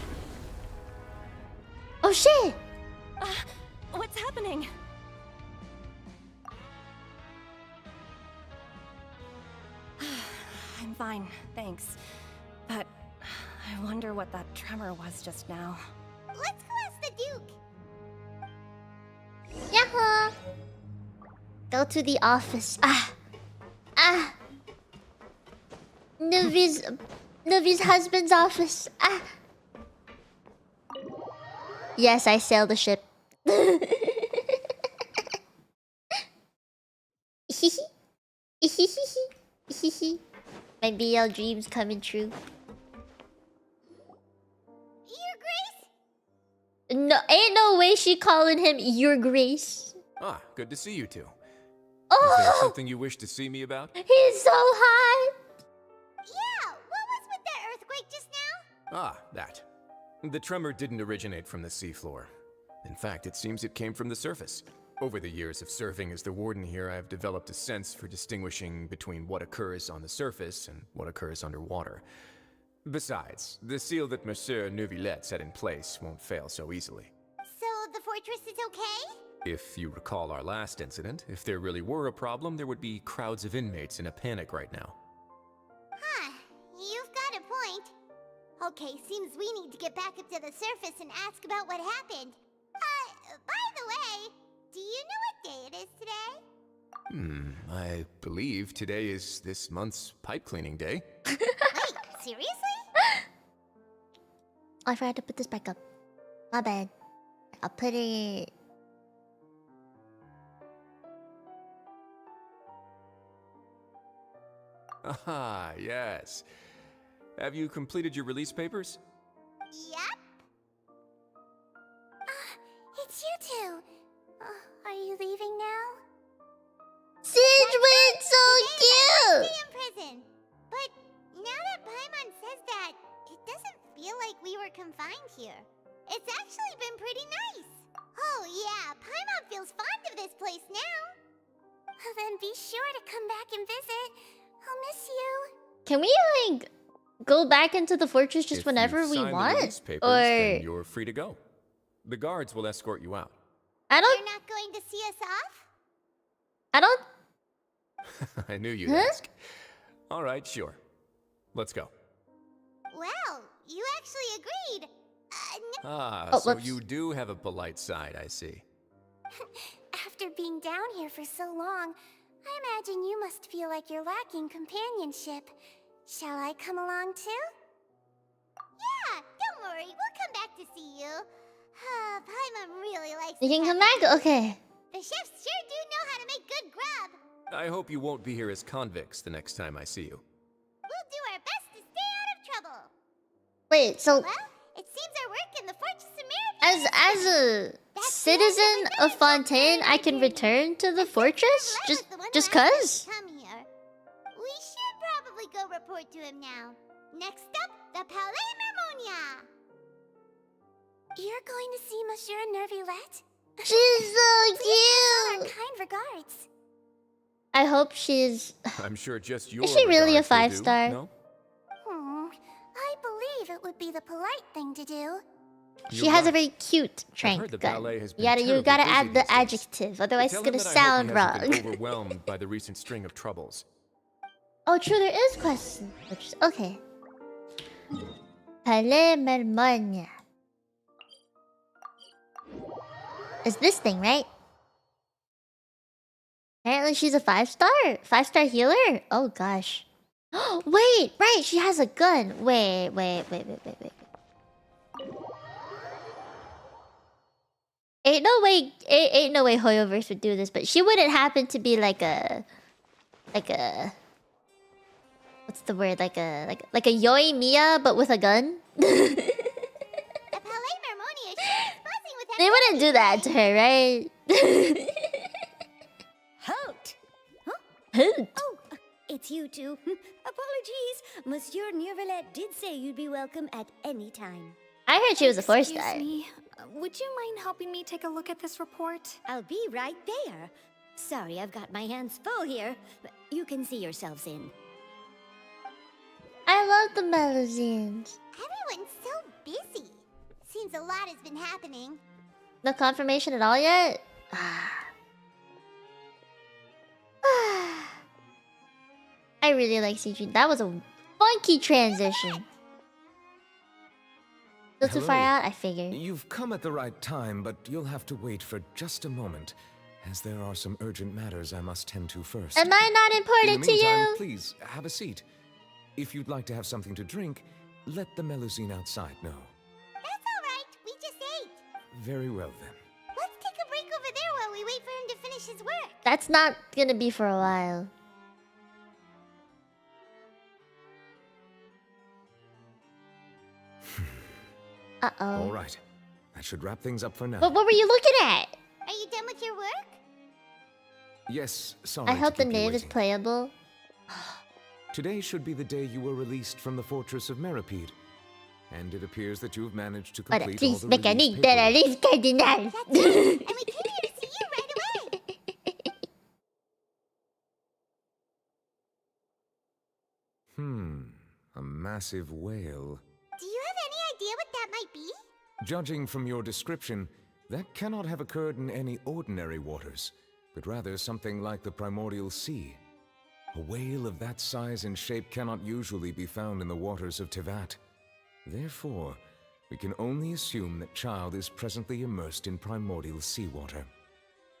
S1: Oh shit!
S4: What's happening? I'm fine, thanks. But I wonder what that tremor was just now.
S2: Let's go ask the Duke.
S1: Yahoo! Go to the office. Nuvi's husband's office. Yes, I sail the ship. My BL dreams coming true.
S2: Your Grace?
S1: No, ain't no way she calling him Your Grace.
S5: Ah, good to see you two. Is there
S1: Oh,
S5: something you wish to see me about?
S1: he's so high.
S2: Yeah, what was with that earthquake just now?
S5: Ah, that. The tremor didn't originate from the seafloor. In fact, it seems it came from the surface. Over the years of serving as the warden here, I have developed a sense for distinguishing between what occurs on the surface and what occurs underwater. Besides, the seal that Monsieur Neuvillette set in place won't fail so easily.
S2: So the fortress is okay?
S5: If you recall our last incident, if there really were a problem, there would be crowds of inmates in a panic right now.
S2: Huh, you've got a point. Okay, seems we need to get back up to the surface and ask about what happened. By the way, do you know what day it is today?
S5: I believe today is this month's pipe cleaning day.
S2: Wait, seriously?
S1: Oh, I forgot to put this back up. My bad. I'll put it...
S5: Ah, yes. Have you completed your release papers?
S2: Yep. It's you two. Are you leaving now?
S1: Singe went so cute!
S2: Stay in prison. But now that Paimon says that, it doesn't feel like we were confined here. It's actually been pretty nice. Oh yeah, Paimon feels fond of this place now. Then be sure to come back and visit. I'll miss you.
S1: Can we, like, go back into the fortress just
S5: If
S1: whenever
S5: you've
S1: we
S5: signed the
S1: want?
S5: release papers,
S1: Or...
S5: then you're free to go. The guards will escort you out.
S1: I
S2: You're
S1: don't...
S2: not going to see us off?
S1: I don't...
S5: I knew you'd
S1: Huh?
S5: ask. All right, sure. Let's go.
S2: Well, you actually agreed. No.
S5: Ah,
S1: Oh,
S5: so
S1: whoops.
S5: you do have a polite side, I see.
S2: After being down here for so long, I imagine you must feel like you're lacking companionship. Shall I come along too? Yeah, don't worry, we'll come back to see you. Paimon really likes
S1: You
S2: the
S1: can come
S2: cabin.
S1: back? Okay.
S2: The chefs sure do know how to make good grub.
S5: I hope you won't be here as convicts the next time I see you.
S2: We'll do our best to stay out of trouble.
S1: Wait, so...
S2: Well, it seems our work in the Fortress of Mirapede...
S1: As a citizen of Fontaine, I can return to the fortress? Just cuz?
S2: Come here. We should probably go report to him now. Next up, the Palais Mermonia. You're going to see Monsieur Neuvillette?
S1: She's so
S2: Our
S1: cute!
S2: kind regards.
S1: I hope she's...
S5: I'm sure just your
S1: she really a
S5: regards will do,
S1: 5-star?
S5: No?
S2: I believe it would be the polite thing to do.
S1: She
S5: You're
S1: has a
S5: right.
S1: very cute
S5: heard
S1: trank
S5: the
S1: gun.
S5: ballet has been
S1: You
S5: terribly
S1: gotta
S5: busy
S1: add
S5: these
S1: the
S5: days.
S1: adjective, otherwise
S5: Tell
S1: it's
S5: him
S1: gonna
S5: that I hope
S1: sound
S5: he hasn't
S1: wrong.
S5: been overwhelmed by the recent string of troubles.
S1: Oh, true, there is questions. Okay. Palemermonia. Is this thing, right? Apparently she's a 5-star? 5-star healer? Oh gosh. Wait, right, she has a gun. Wait. Ain't no way Hoyoverse would do this, but she wouldn't happen to be like a what's the word? Like a Yoi Mia but with a gun?
S2: The Palemermonia, she's buzzing with
S1: They wouldn't do that to her, right?
S6: Halt!
S1: Hoot.
S6: Oh, it's you two. Apologies. Monsieur Neuvillette did say you'd be welcome at any time.
S1: I heard she was a 4-star.
S7: Excuse me. Would you mind helping me take a look at this report?
S6: I'll be right there. Sorry, I've got my hands full here. You can see yourselves in.
S1: I love the magazines.
S2: Everyone's so busy. Seems a lot has been happening.
S1: No confirmation at all yet? I really like CG. That was a funky transition. Still too far
S8: Hello.
S1: out, I figured.
S8: You've come at the right time, but you'll have to wait for just a moment, as there are some urgent matters I must tend to first.
S1: Am I not
S8: In
S1: important
S8: the
S1: to
S8: meantime,
S1: you?
S8: please, have a seat. If you'd like to have something to drink, let the Melusine outside know.
S2: That's alright, we just ate.
S8: Very well, then.
S2: Let's take a break over there while we wait for him to finish his work.
S1: That's not gonna be for a while. Uh-oh.
S8: All right. That should wrap things up for now.
S1: What were you looking at?
S2: Are you done with your work?
S8: Yes, sorry
S1: I
S8: to
S1: hope the
S8: keep you
S1: name is
S8: waiting.
S1: playable.
S8: Today should be the day you were released from the fortress of Meripede. And it appears that you've managed to
S1: Ora,
S8: complete all
S1: please,
S8: the
S1: mechanique
S8: release
S1: de la
S8: paperwork.
S1: Leaf Cardinal.
S2: That's it, and we came here to see you right away.
S8: A massive whale.
S2: Do you have any idea what that might be?
S8: Judging from your description, that cannot have occurred in any ordinary waters, but rather something like the primordial sea. A whale of that size and shape cannot usually be found in the waters of Tevat. Therefore, we can only assume that Child is presently immersed in primordial seawater.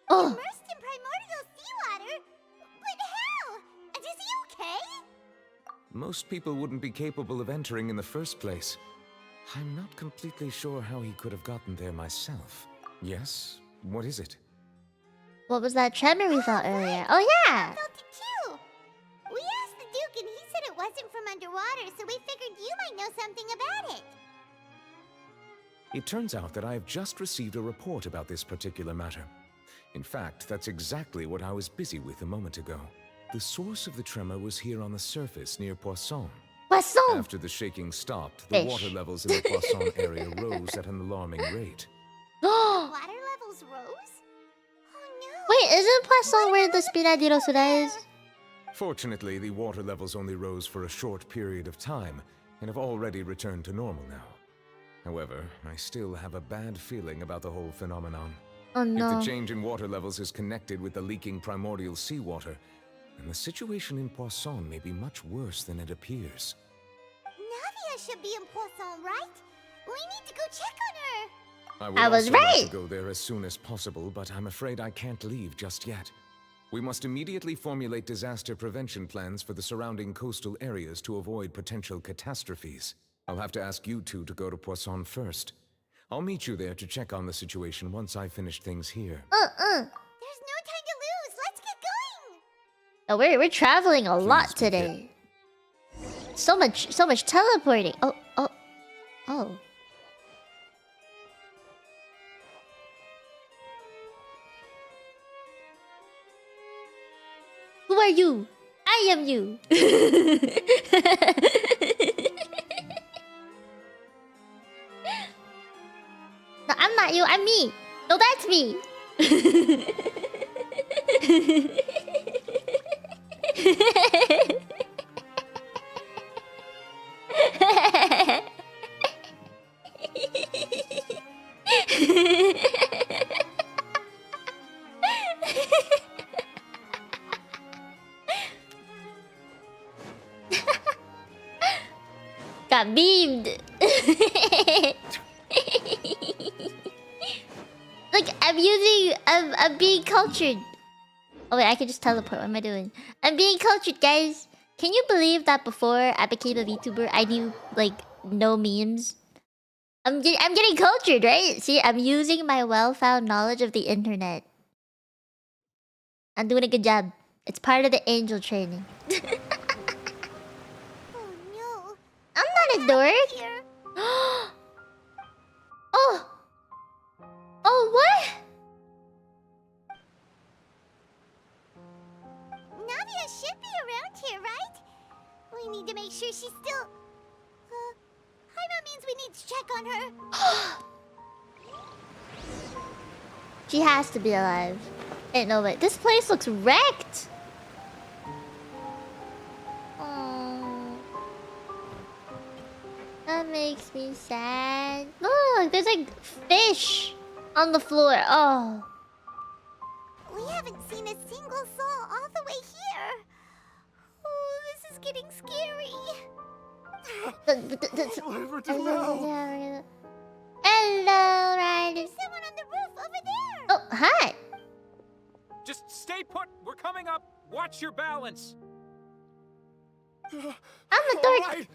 S1: Oh,
S2: Immersed in primordial seawater? But how? And is he okay?
S8: Most people wouldn't be capable of entering in the first place. I'm not completely sure how he could have gotten there myself. Yes? What is it?
S1: what was that tremor we felt earlier? Oh yeah!
S2: I felt it too. We asked the Duke and he said it wasn't from underwater, so we figured you might know something about it.
S8: It turns out that I have just received a report about this particular matter. In fact, that's exactly what I was busy with a moment ago. The source of the tremor was here on the surface near Poisson.
S1: Poisson!
S8: After the shaking stopped, the
S1: Fish.
S8: water levels in the Poisson area rose at an alarming rate.
S1: Wait,
S2: Water levels rose? Oh no.
S1: isn't Poisson where the Spinadero Sura is?
S8: Fortunately, the water levels only rose for a short period of time and have already returned to normal now. However, I still have a bad feeling about the whole phenomenon.
S1: Oh
S8: If
S1: no.
S8: the change in water levels is connected with the leaking primordial seawater, then the situation in Poisson may be much worse than it appears.
S2: Navia should be in Poisson, right? We need to go check on her.
S8: would
S1: I was
S8: also like
S1: right.
S8: to go there as soon as possible, but I'm afraid I can't leave just yet. We must immediately formulate disaster prevention plans for the surrounding coastal areas to avoid potential catastrophes. I'll have to ask you two to go to Poisson first. I'll meet you there to check on the situation once I've finished things here.
S2: There's no time to lose. Let's get going.
S1: Oh, we're traveling a lot
S8: Please be
S1: today. So much teleporting. Oh. Who are you? I am you. No, I'm not you. I'm me. No, that's me. got beamed. Like I'm being cultured. Oh wait, I can just teleport. What am I doing? I'm being cultured, guys. Can you believe that before I became a VTuber, I knew like no memes? I'm getting cultured, right? See, I'm using my well-found knowledge of the internet. I'm doing a good job. It's part of the angel training.
S2: Oh no.
S1: I'm not a dork.
S2: Here.
S1: Oh. Oh, what?
S2: Nadia should be around here, right? We need to make sure she's still... Paimon means we need to check on her.
S1: She has to be alive. Ain't no way. This place looks wrecked. Oh, that makes me sad. Look, there's like fish on the floor. Oh.
S2: We haven't seen a single soul all the way here. Oh, this is getting scary.
S1: Hello, Ryder.
S2: There's someone on the roof over there.
S1: Oh, hi.
S9: Just stay put. We're coming up. Watch your balance.
S1: I'm a dork.
S9: Right.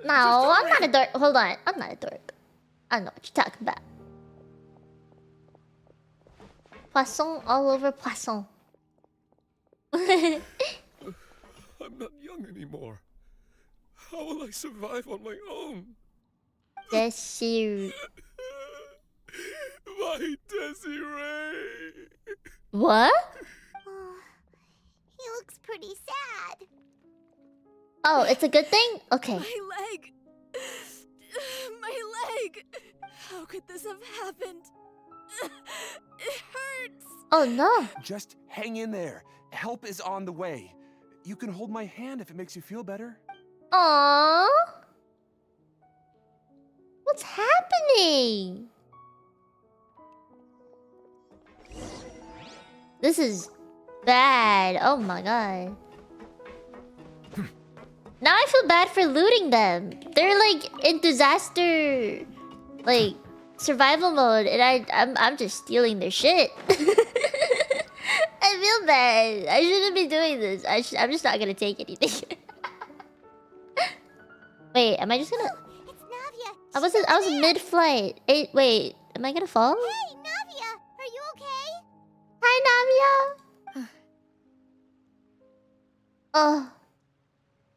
S1: No, I'm not a dork. Hold on. I'm not a dork. I know what you're talking about. Poisson all over poisson.
S8: I'm not young anymore. How will I survive on my own?
S1: Desiree.
S8: My Desiree.
S1: What?
S2: Oh, he looks pretty sad.
S1: Oh, it's a good thing? Okay.
S10: My leg! My leg! How could this have happened? It hurts!
S1: Oh no.
S11: Just hang in there. Help is on the way. You can hold my hand if it makes you feel better.
S1: Aww. What's happening? This is bad. Oh my god. Now I feel bad for looting them. They're like in disaster, like survival mode, and I'm just stealing their shit. I feel bad. I shouldn't be doing this. I'm just not gonna take anything. Wait, am I just gonna?
S2: It's Navia.
S1: I was mid-flight. Wait, am I gonna fall?
S2: Hey, Navia, are you okay?
S1: Hi, Navia. Oh.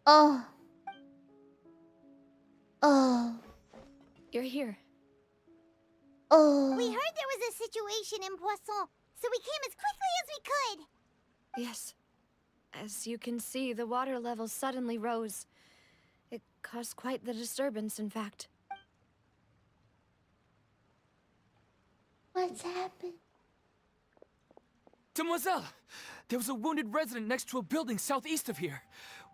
S1: Oh. Oh.
S10: You're here.
S1: Oh.
S2: We heard there was a situation in Poisson, so we came as quickly as we could.
S10: Yes. As you can see, the water level suddenly rose. It caused quite the disturbance, in fact.
S1: What's happened?
S3: Demoiselle! There was a wounded resident next to a building southeast of here.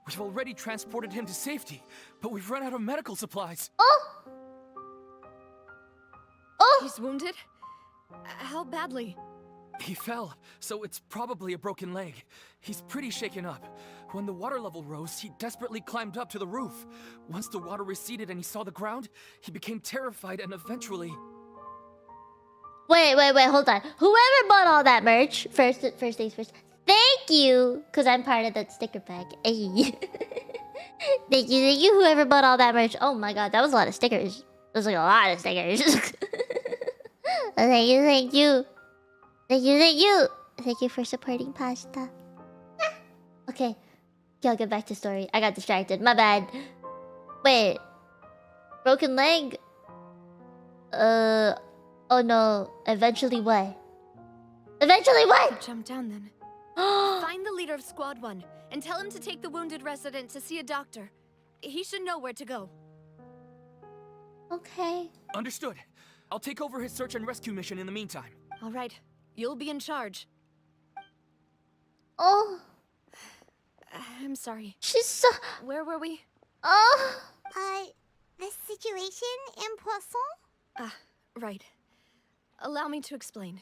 S3: We've already transported him to safety, but we've run out of medical supplies.
S1: Oh! Oh!
S10: He's wounded? How badly?
S3: He fell, so it's probably a broken leg. He's pretty shaken up. When the water level rose, he desperately climbed up to the roof. Once the water receded and he saw the ground, he became terrified and eventually...
S1: Wait, hold on. Whoever bought all that merch, first things first, thank you, because I'm part of that sticker pack. Hey. Thank you, whoever bought all that merch. Oh my god, that was a lot of stickers. That was like a lot of stickers. Thank you. Thank you for supporting pasta. Okay, I'll get back to story. I got distracted, my bad. Wait, broken leg? Oh no, eventually what?
S10: Jump down then. Find the leader of Squad 1 and tell him to take the wounded resident to see a doctor. He should know where to go.
S1: Okay.
S3: Understood. I'll take over his search and rescue mission in the meantime.
S10: All right, you'll be in charge.
S1: Oh.
S10: I'm sorry.
S1: She's so...
S10: Where were we?
S1: Oh.
S2: The situation in Poisson?
S10: Right. Allow me to explain.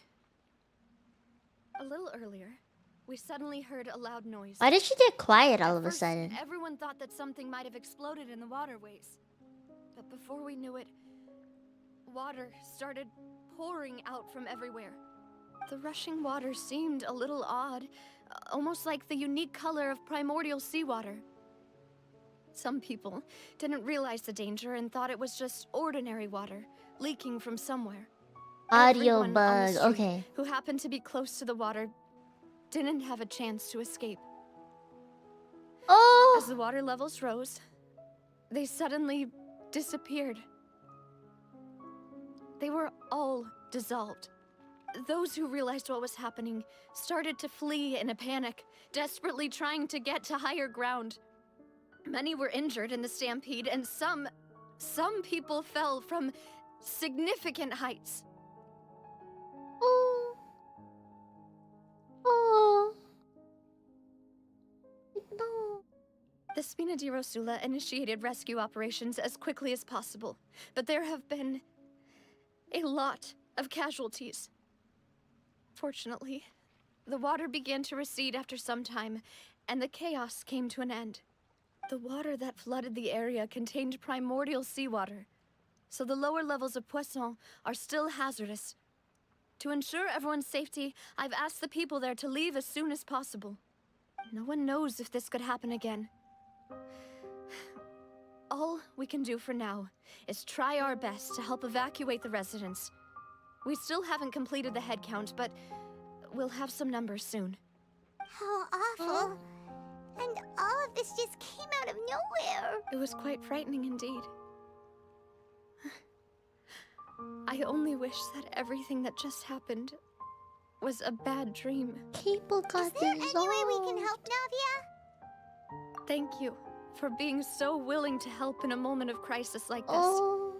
S10: A little earlier, we suddenly heard a loud noise.
S1: Why did she get quiet all of a
S10: First,
S1: sudden?
S10: everyone thought that something might have exploded in the waterways. But before we knew it, water started pouring out from everywhere. The rushing water seemed a little odd, almost like the unique color of primordial seawater. Some people didn't realize the danger and thought it was just ordinary water leaking from somewhere.
S1: Audio
S10: Everyone on the
S1: bug.
S10: street
S1: Okay.
S10: who happened to be close to the water didn't have a chance to escape.
S1: Oh.
S10: As the water levels rose, they suddenly disappeared. They were all dissolved. Those who realized what was happening started to flee in a panic, desperately trying to get to higher ground. Many were injured in the stampede, and some people fell from significant heights.
S1: Oh. Oh. No.
S10: The Spina di Rosula initiated rescue operations as quickly as possible, but there have been a lot of casualties. Fortunately, the water began to recede after some time, and the chaos came to an end. The water that flooded the area contained primordial seawater, so the lower levels of Poisson are still hazardous. To ensure everyone's safety, I've asked the people there to leave as soon as possible. No one knows if this could happen again. All we can do for now is try our best to help evacuate the residents. We still haven't completed the head count, but we'll have some numbers soon.
S2: How awful. And all of this just came out of nowhere.
S10: It was quite frightening indeed. I only wish that everything that just happened was a bad dream.
S1: People got
S2: Is there any way we can help, Navia?
S10: Thank you for being so willing to help in a moment of crisis like this.
S1: Oh.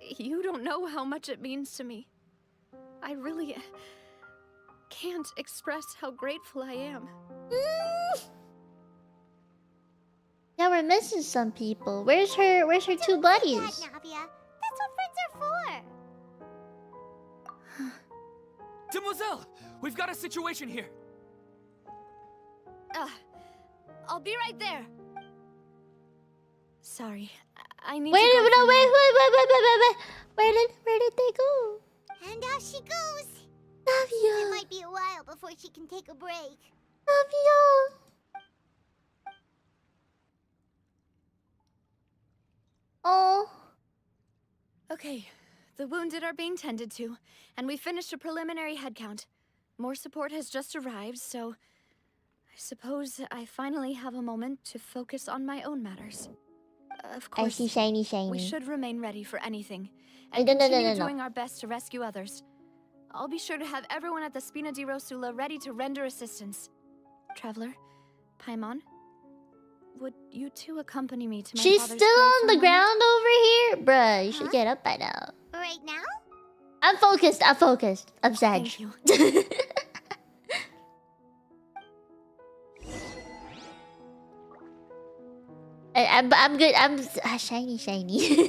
S10: You don't know how much it means to me. I really can't express how grateful I am.
S1: Yeah, we're missing some people. Where's her two buddies?
S2: Navia. That's what friends are for.
S3: Demoiselle, we've got a situation here.
S10: I'll be right there. Sorry, I need
S1: Wait,
S10: to go.
S1: no, wait. Where did they go?
S2: And out she goes.
S1: Navia.
S2: It might be a while before she can take a break.
S1: Navia. Oh.
S10: Okay, the wounded are being tended to, and we finished a preliminary head count. More support has just arrived, so I suppose I finally have a moment to focus on my own matters. Of
S1: I
S10: course,
S1: see shiny.
S10: we should remain ready for anything,
S1: No,
S10: and
S1: no,
S10: continue
S1: no.
S10: doing our best to rescue others. I'll be sure to have everyone at the Spina di Rosula ready to render assistance. Traveler, Paimon, would you two accompany me to my
S1: She's
S10: father's
S1: still
S10: grave
S1: on
S10: for
S1: the
S10: a moment?
S1: ground over here? Bruh, you should get up by now.
S2: Right now?
S1: I'm focused. I'm sad.
S10: Thank you.
S1: I'm good. I'm shiny. shiny.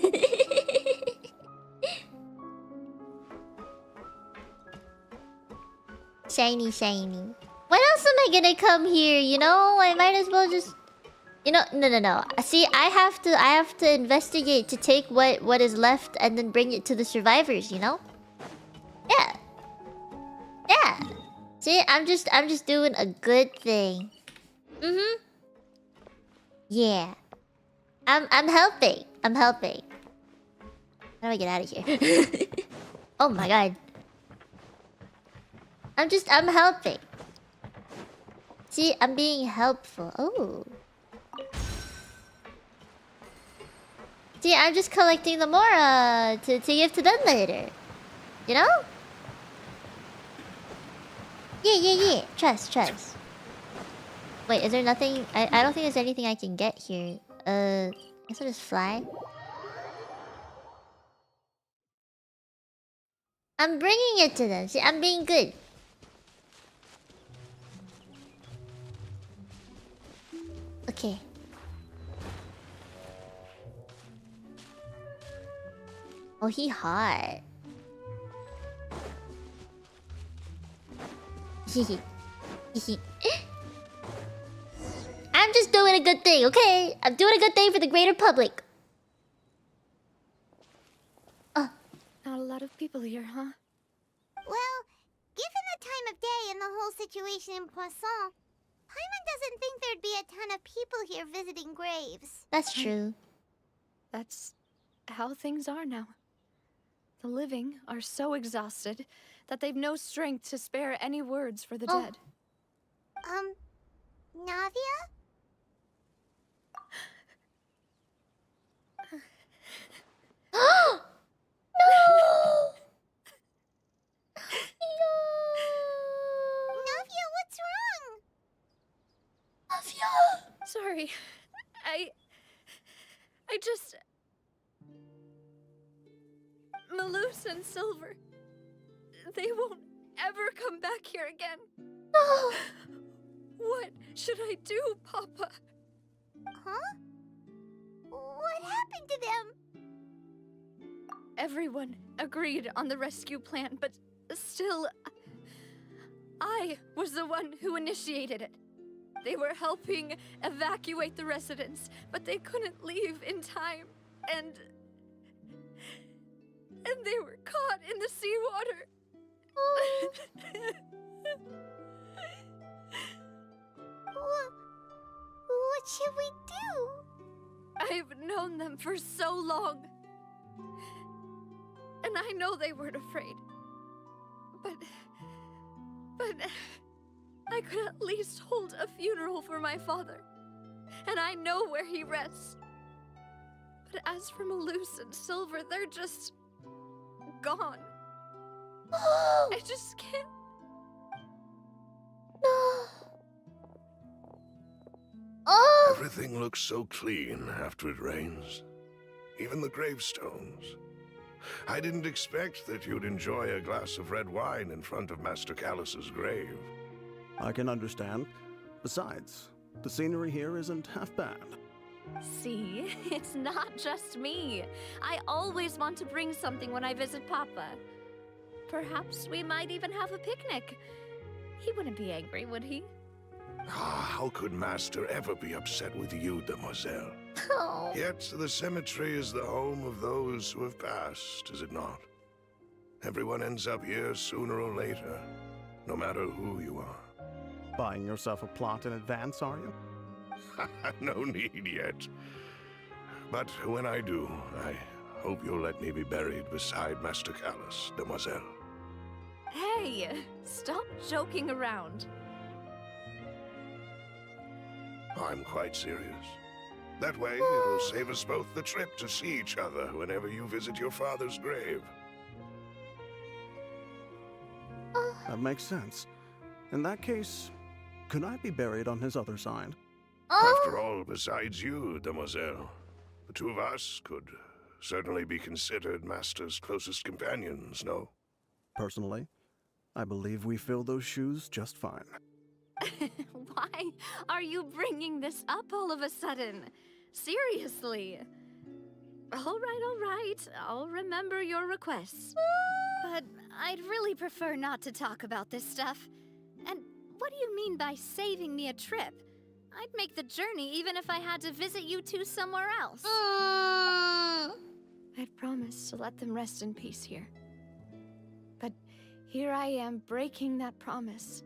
S1: What else am I gonna come here? You know, I might as well just. You know, no. See, I have to investigate to take what is left and then bring it to the survivors. You know? Yeah. See, I'm just doing a good thing. Yeah. I'm helping. How do I get out of here? Oh my god. I'm helping. See, I'm being helpful. Oh. See, I'm just collecting the Mora to give to them later. You know? Yeah. Trust. Wait, is there nothing? I don't think there's anything I can get here. Guess I'll just fly. I'm bringing it to them. See, I'm being good. Okay. Oh, he hot. I'm just doing a good thing, okay? I'm doing a good thing for the greater public.
S10: lot of people here, huh?
S2: Well, given the time of day and the whole situation in Poisson, Paimon doesn't think there'd be a ton of people here visiting graves.
S1: That's true.
S10: That's how things are now. The living are so exhausted that they've no strength to spare any words for the dead.
S2: Navia? Navia, what's wrong?
S10: Sorry. I just... Malus and Silver... They won't ever come back here again.
S1: No!
S10: What should I do, Papa?
S2: Huh? What happened to them?
S10: Everyone agreed on the rescue plan, but still... I was the one who initiated it. They were helping evacuate the residents, but they couldn't leave in time, and they were caught in the seawater.
S2: What should we do?
S10: I've known them for so long, and I know they weren't afraid. But I could at least hold a funeral for my father, and I know where he rests. But as for Malus and Silver, they're just gone. I just can't.
S1: No. Oh.
S12: Everything looks so clean after it rains. Even the gravestones. I didn't expect that you'd enjoy a glass of red wine in front of Master Callus's grave.
S13: I can understand. Besides, the scenery here isn't half bad.
S4: See, it's not just me. I always want to bring something when I visit Papa. Perhaps we might even have a picnic. He wouldn't be angry, would he?
S12: How could Master ever be upset with you, demoiselle?
S1: Oh.
S12: Yet the cemetery is the home of those who have passed, is it not? Everyone ends up here sooner or later, no matter who you are.
S13: Buying yourself a plot in advance, are you?
S12: No need yet. But when I do, I hope you'll let me be buried beside Master Callus, demoiselle.
S4: Hey, stop joking around.
S12: I'm quite serious. That way, it'll save us both the trip to see each other whenever you visit your father's grave.
S13: That makes sense. In that case, could I be buried on his other side?
S12: After all, besides you, demoiselle, the two of us could certainly be considered Master's closest companions, no?
S13: Personally, I believe we fill those shoes just fine.
S4: Why are you bringing this up all of a sudden? Seriously. All right. I'll remember your requests.
S6: But I'd really prefer not to talk about this stuff. And what do you mean by saving me a trip? I'd make the journey even if I had to visit you two somewhere else.
S10: I'd promised to let them rest in peace here. But here I am breaking that promise.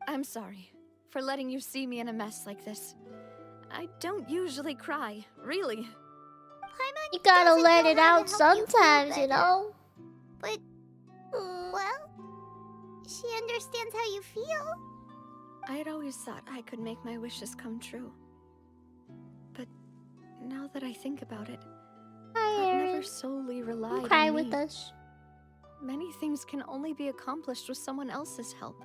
S10: I'm sorry for letting you see me in a mess like this. I don't usually cry, really.
S1: You gotta let it out sometimes, you know?
S2: But, well, she understands how you feel.
S10: I had always thought I could make my wishes come true. But now that I think about it, I've never solely relied on
S1: Cry
S10: me.
S1: with us.
S10: Many things can only be accomplished with someone else's help.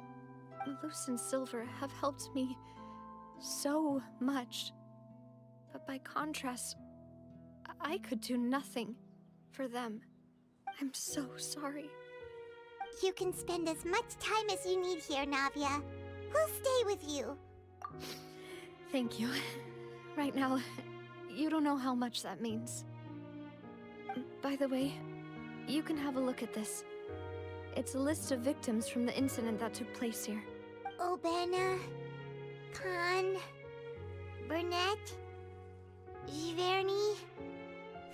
S10: Malus and Silver have helped me so much. But by contrast, I could do nothing for them. I'm so sorry.
S2: You can spend as much time as you need here, Navia. We'll stay with you.
S10: Thank you. Right now, you don't know how much that means. By the way, you can have a look at this. It's a list of victims from the incident that took place here.
S2: Obena, Khan, Burnett, Giverny,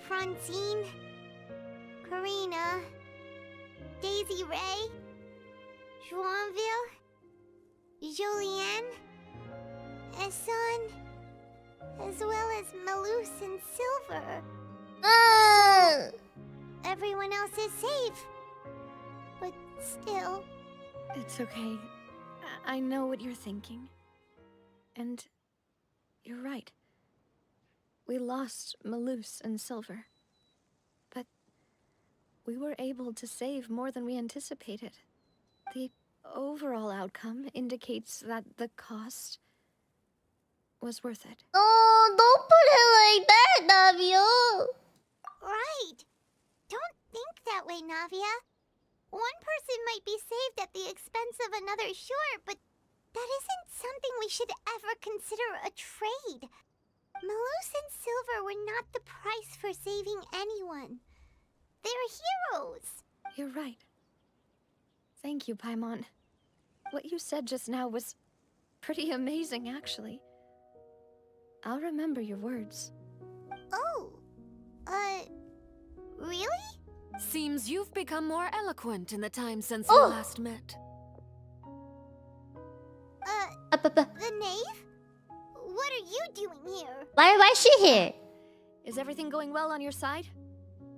S2: Francine, Karina, Daisy Ray, Joinville, Jolienne, Esson, as well as Malus and Silver. Everyone else is safe. But still...
S10: It's okay. I know what you're thinking. And you're right. We lost Malus and Silver. But we were able to save more than we anticipated. The overall outcome indicates that the cost was worth it.
S1: Oh, don't put it like that, Navia.
S2: Right. Don't think that way, Navia. One person might be saved at the expense of another, sure, but that isn't something we should ever consider a trade. Malus and Silver were not the price for saving anyone. They're heroes.
S10: You're right. Thank you, Paimon. What you said just now was pretty amazing, actually. I'll remember your words.
S2: Oh, really?
S14: Seems you've become more eloquent in the time since we last met.
S2: The knave? What are you doing here?
S1: Why is she here?
S10: Is everything going well on your side?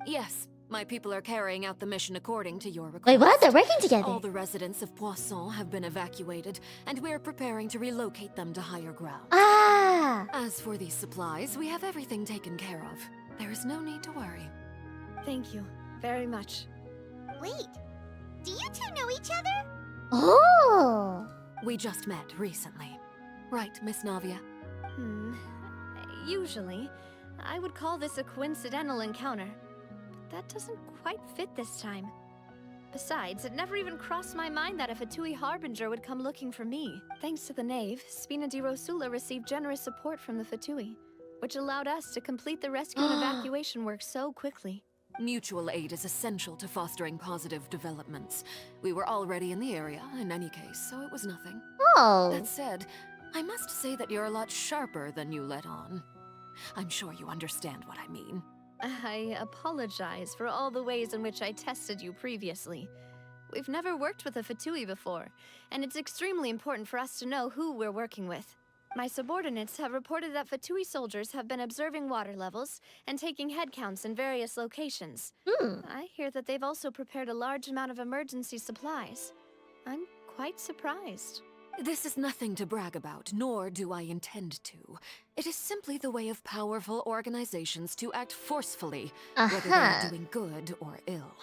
S14: Yes, my people are carrying out the mission according to your request.
S1: Wait, what? They're working together.
S14: All the residents of Poisson have been evacuated, and we're preparing to relocate them to higher ground.
S1: Ah!
S14: As for these supplies, we have everything taken care of. There is no need to worry.
S10: Thank you very much.
S2: Wait, do you two know each other?
S1: Oh!
S14: We just met recently. Right, Miss Navia?
S10: Usually, I would call this a coincidental encounter. But that doesn't quite fit this time. Besides, it never even crossed my mind that a Fatui Harbinger would come looking for me. Thanks to the Knave, Spina di Rosula received generous support from the Fatui, which allowed us to complete the rescue and evacuation work so quickly.
S14: Mutual aid is essential to fostering positive developments. We were already in the area, in any case, so it was nothing.
S1: Oh.
S14: That said, I must say that you're a lot sharper than you let on. I'm sure you understand what I mean.
S10: I apologize for all the ways in which I tested you previously. We've never worked with a Fatui before, and it's extremely important for us to know who we're working with. My subordinates have reported that Fatui soldiers have been observing water levels and taking head counts in various locations. I hear that they've also prepared a large amount of emergency supplies. I'm quite surprised.
S14: This is nothing to brag about, nor do I intend to. It is simply the way of powerful organizations to act forcefully, whether they're doing good or ill.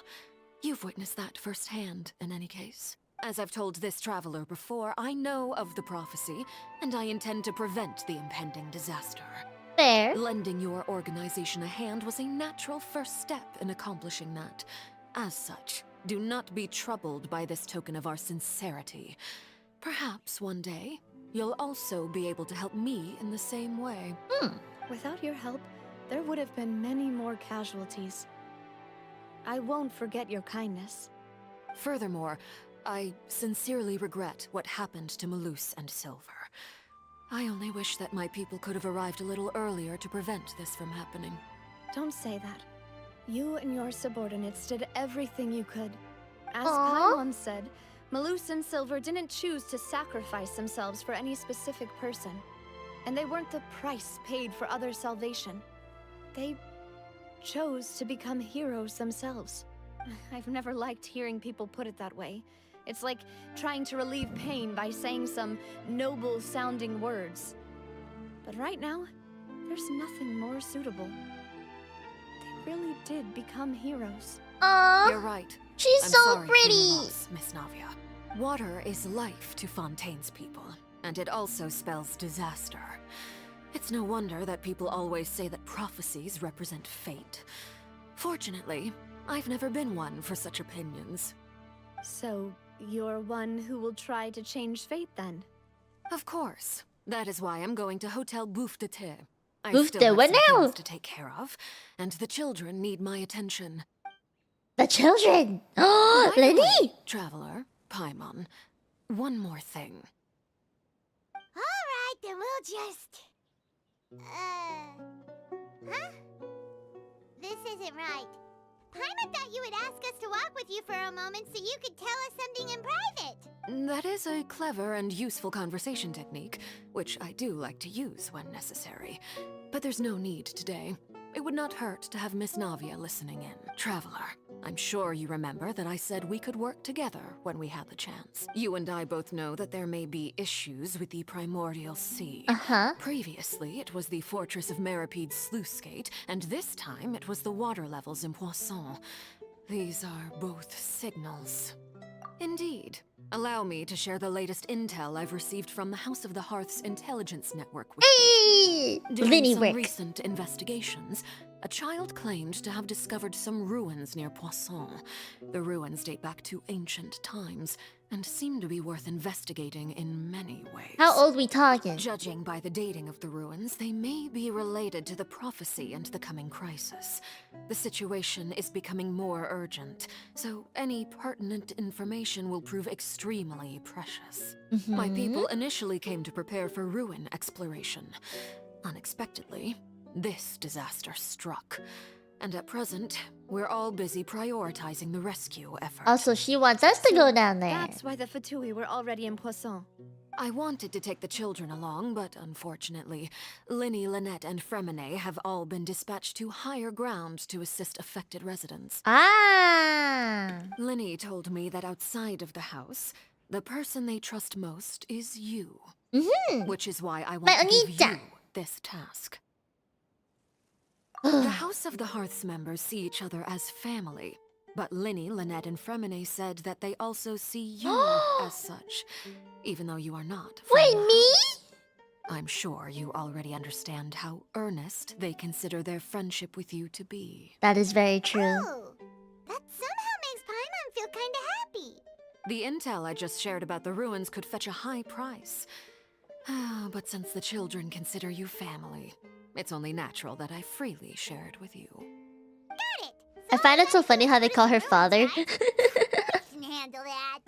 S14: You've witnessed that firsthand, in any case. As I've told this traveler before, I know of the prophecy, and I intend to prevent the impending disaster.
S1: Fair.
S14: Lending your organization a hand was a natural first step in accomplishing that. As such, do not be troubled by this token of our sincerity. Perhaps one day, you'll also be able to help me in the same way.
S10: Without your help, there would have been many more casualties. I won't forget your kindness.
S14: Furthermore, I sincerely regret what happened to Malus and Silver. I only wish that my people could have arrived a little earlier to prevent this from happening.
S10: Don't say that. You and your subordinates did everything you could. As Paimon said, Malus and Silver didn't choose to sacrifice themselves for any specific person. And they weren't the price paid for other salvation. They chose to become heroes themselves. I've never liked hearing people put it that way. It's like trying to relieve pain by saying some noble-sounding words. But right now, there's nothing more suitable. They really did become heroes.
S1: Aww.
S14: You're right.
S1: She's
S14: I'm
S1: so
S14: sorry
S1: pretty.
S14: For your loss, Miss Navia. Water is life to Fontaine's people, and it also spells disaster. It's no wonder that people always say that prophecies represent fate. Fortunately, I've never been one for such opinions.
S10: So, you're one who will try to change fate, then?
S14: Of course. That is why I'm going to Hotel Bouffe de Thé. I
S1: Bouffe
S14: still
S1: de
S14: have
S1: what
S14: some
S1: now?
S14: things to take care of, and the children need my attention.
S1: The children! Oh,
S14: By the way,
S1: Lenny!
S14: Traveler, Paimon, one more thing.
S2: Alright, then we'll just... Huh? This isn't right. Paimon thought you would ask us to walk with you for a moment so you could tell us something in private.
S14: That is a clever and useful conversation technique, which I do like to use when necessary. But there's no need today. It would not hurt to have Miss Navia listening in. Traveler, I'm sure you remember that I said we could work together when we had the chance. You and I both know that there may be issues with the Primordial Sea. Previously, it was the Fortress of Meripede's sluice gate, and this time it was the water levels in Poisson. These are both signals. Indeed. Allow me to share the latest intel I've received from the House of the Hearth's intelligence network with you. During some recent investigations, a child claimed to have discovered some ruins near Poisson. The ruins date back to ancient times and seem to be worth investigating in many ways.
S1: How old we talking?
S14: Judging by the dating of the ruins, they may be related to the prophecy and the coming crisis. The situation is becoming more urgent, so any pertinent information will prove extremely precious. My people initially came to prepare for ruin exploration. Unexpectedly, this disaster struck. And at present, we're all busy prioritizing the rescue effort.
S1: Also, she wants us to go down there.
S10: That's why the Fatui were already in Poisson.
S14: I wanted to take the children along, but unfortunately, Linny, Lynette, and Fremine have all been dispatched to higher ground to assist affected residents. Linny told me that outside of the house, the person they trust most is you. Which is why I want to give you this task. The House of the Hearth's members see each other as family, but Linny, Lynette, and Fremine said that they also see you as such, even though you are not.
S1: Wait, me?
S14: I'm sure you already understand how earnest they consider their friendship with you to be.
S1: That is very true.
S2: Oh, that somehow makes Paimon feel kinda happy.
S14: The intel I just shared about the ruins could fetch a high price. But since the children consider you family, it's only natural that I freely share it with you.
S2: Got it.
S1: I find it so funny how they call her father.
S2: I can handle that.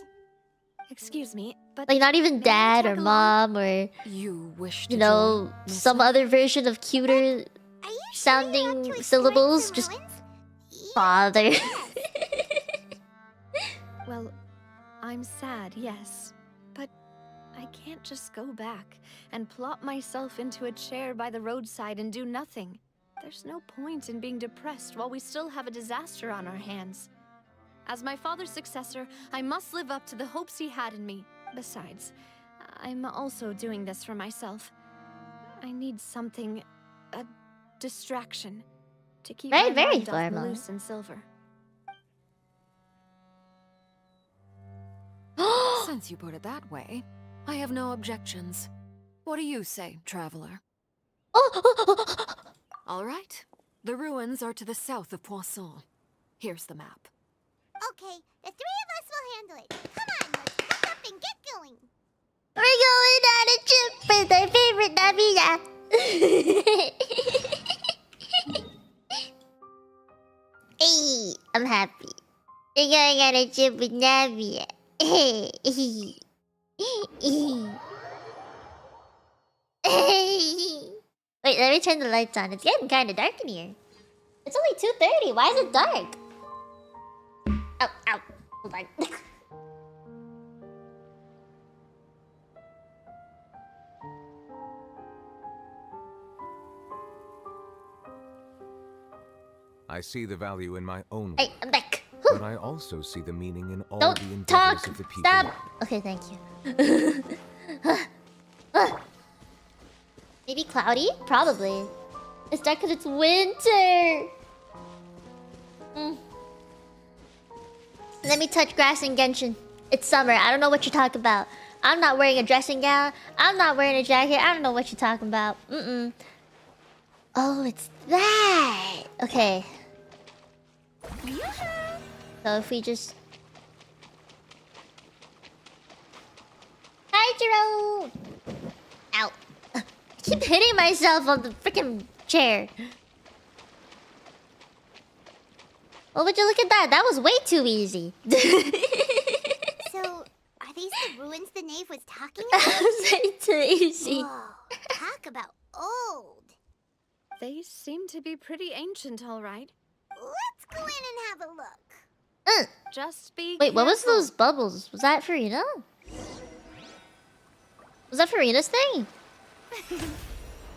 S10: Excuse me, but
S1: Like, not even dad or mom or,
S14: you wish to
S1: you know,
S14: join,
S1: some other version of cuter sounding syllables. Just father.
S10: Well, I'm sad, yes. But I can't just go back and plop myself into a chair by the roadside and do nothing. There's no point in being depressed while we still have a disaster on our hands. As my father's successor, I must live up to the hopes he had in me. Besides, I'm also doing this for myself. I need something, a distraction, to keep my mind off Malus and Silver.
S14: Since you put it that way, I have no objections. What do you say, traveler? All right. The ruins are to the south of Poisson. Here's the map.
S2: Okay, the three of us will handle it. Come on, let's pack up and get going.
S1: We're going on a trip with our favorite Navia. Hey, I'm happy. We're going on a trip with Navia. Wait, let me turn the lights on. It's getting kind of dark in here. It's only 2:30. Why is it dark? Ow, ow. Hold on.
S8: I see the value in my own
S1: Hey,
S8: work,
S1: I'm back.
S8: but I also see the meaning in all
S1: Don't
S8: the endeavors
S1: talk.
S8: of the people.
S1: Stop. Okay, thank you. Maybe cloudy? Probably. It's dark because it's winter. Let me touch grass in Genshin. It's summer. I don't know what you're talking about. I'm not wearing a dressing gown. I'm not wearing a jacket. I don't know what you're talking about. Oh, it's that. Okay. So if we just... Hi, Jerome! Ow. I keep hitting myself on the freaking chair. Oh, would you look at that? That was way too easy.
S2: So, are these the ruins the knave was talking about?
S1: That was way too easy.
S2: Whoa, talk about old.
S10: They seem to be pretty ancient, all right.
S2: Let's go in and have a look.
S4: Just be
S1: Wait, what was
S4: careful.
S1: those bubbles? Was that Furina? Was that Furina's thing?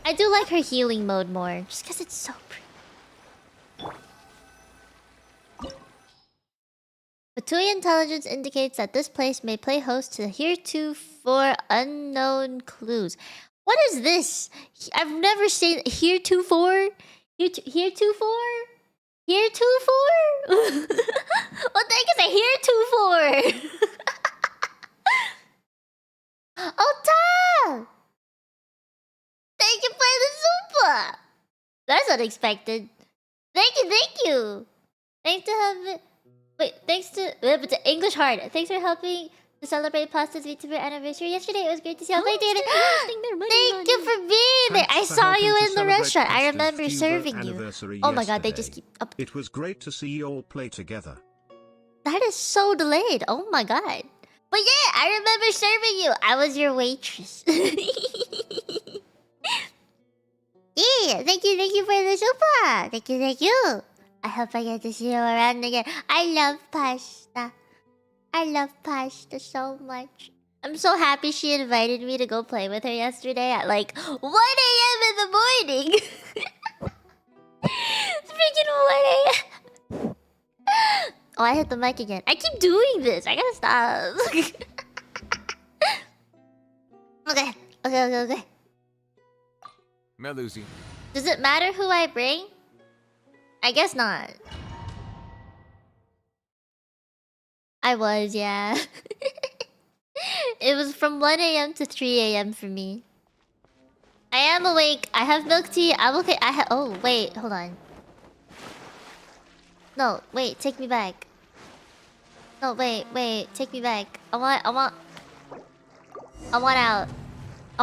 S1: I do like her healing mode more, just because it's so pretty. Batui intelligence indicates that this place may play host to heretofore unknown clues. What is this? I've never seen heretofore. Heretofore? Heretofore? What the heck is a heretofore? Oh, Tom! Thank you for the super! That's unexpected. Thank you! Thanks to have... Wait, thanks to English Hard. Thanks for helping to celebrate Pasta's VTuber anniversary yesterday. It was great to see how they did it. Thank you for being there. I saw you in the restaurant. I remember serving you. Oh my god, they just keep up.
S15: It was great to see you all play together.
S1: That is so delayed. Oh my god. But yeah, I remember serving you. I was your waitress. Yeah, thank you for the super. Thank you. I hope I get to see you around again. I love pasta. I love pasta so much. I'm so happy she invited me to go play with her yesterday at like 1 a.m. in the morning. It's freaking 1 a.m. Oh, I hit the mic again. I keep doing this. I gotta stop. Okay.
S5: Melusi.
S1: Does it matter who I bring? I guess not. I was, yeah. It was from 1 a.m. to 3 a.m. for me. I am awake. I have milk tea. I'm okay. Oh, wait. Hold on. No, wait. Take me back. No, wait. Take me back. I want out. I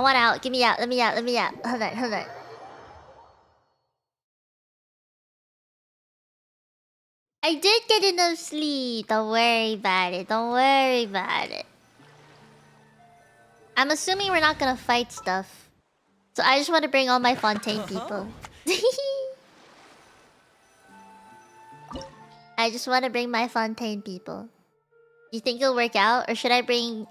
S1: want out. Get me out. Let me out. Hold on. I did get enough sleep. Don't worry about it. I'm assuming we're not gonna fight stuff. So I just want to bring all my Fontaine people. I just want to bring my Fontaine people. You think it'll work out? Or should I bring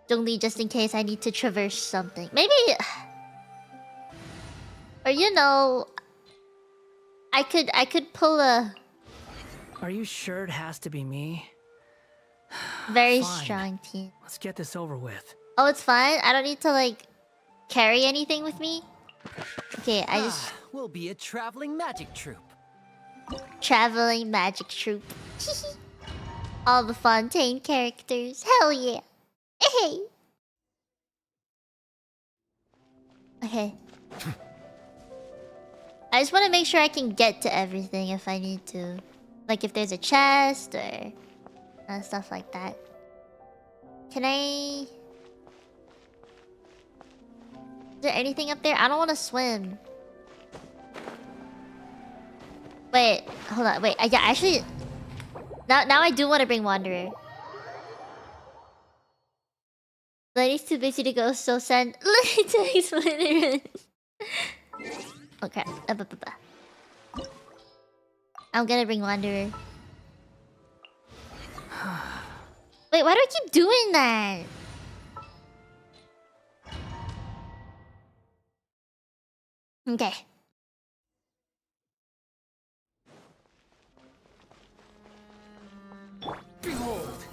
S1: Zhongli just in case I need to traverse something? Maybe... Or you know... I could pull a...
S16: Are you sure it has to be me?
S1: Very
S16: Fine.
S1: strong team.
S16: Let's get this over with.
S1: Oh, it's fine? I don't need to, like, carry anything with me? Okay, I just...
S16: We'll be a traveling magic troupe.
S1: Traveling magic troupe. All the Fontaine characters. Hell yeah. Hey. Okay. I just want to make sure I can get to everything if I need to. Like if there's a chest or stuff like that. Can I... Is there anything up there? I don't want to swim. Wait, hold on. Wait, yeah, actually... Now I do want to bring Wanderer. Lady's too busy to go, so send... Lady to explain. Okay. I'm gonna bring Wanderer. Wait, why do I keep doing that? Okay.
S16: Behold.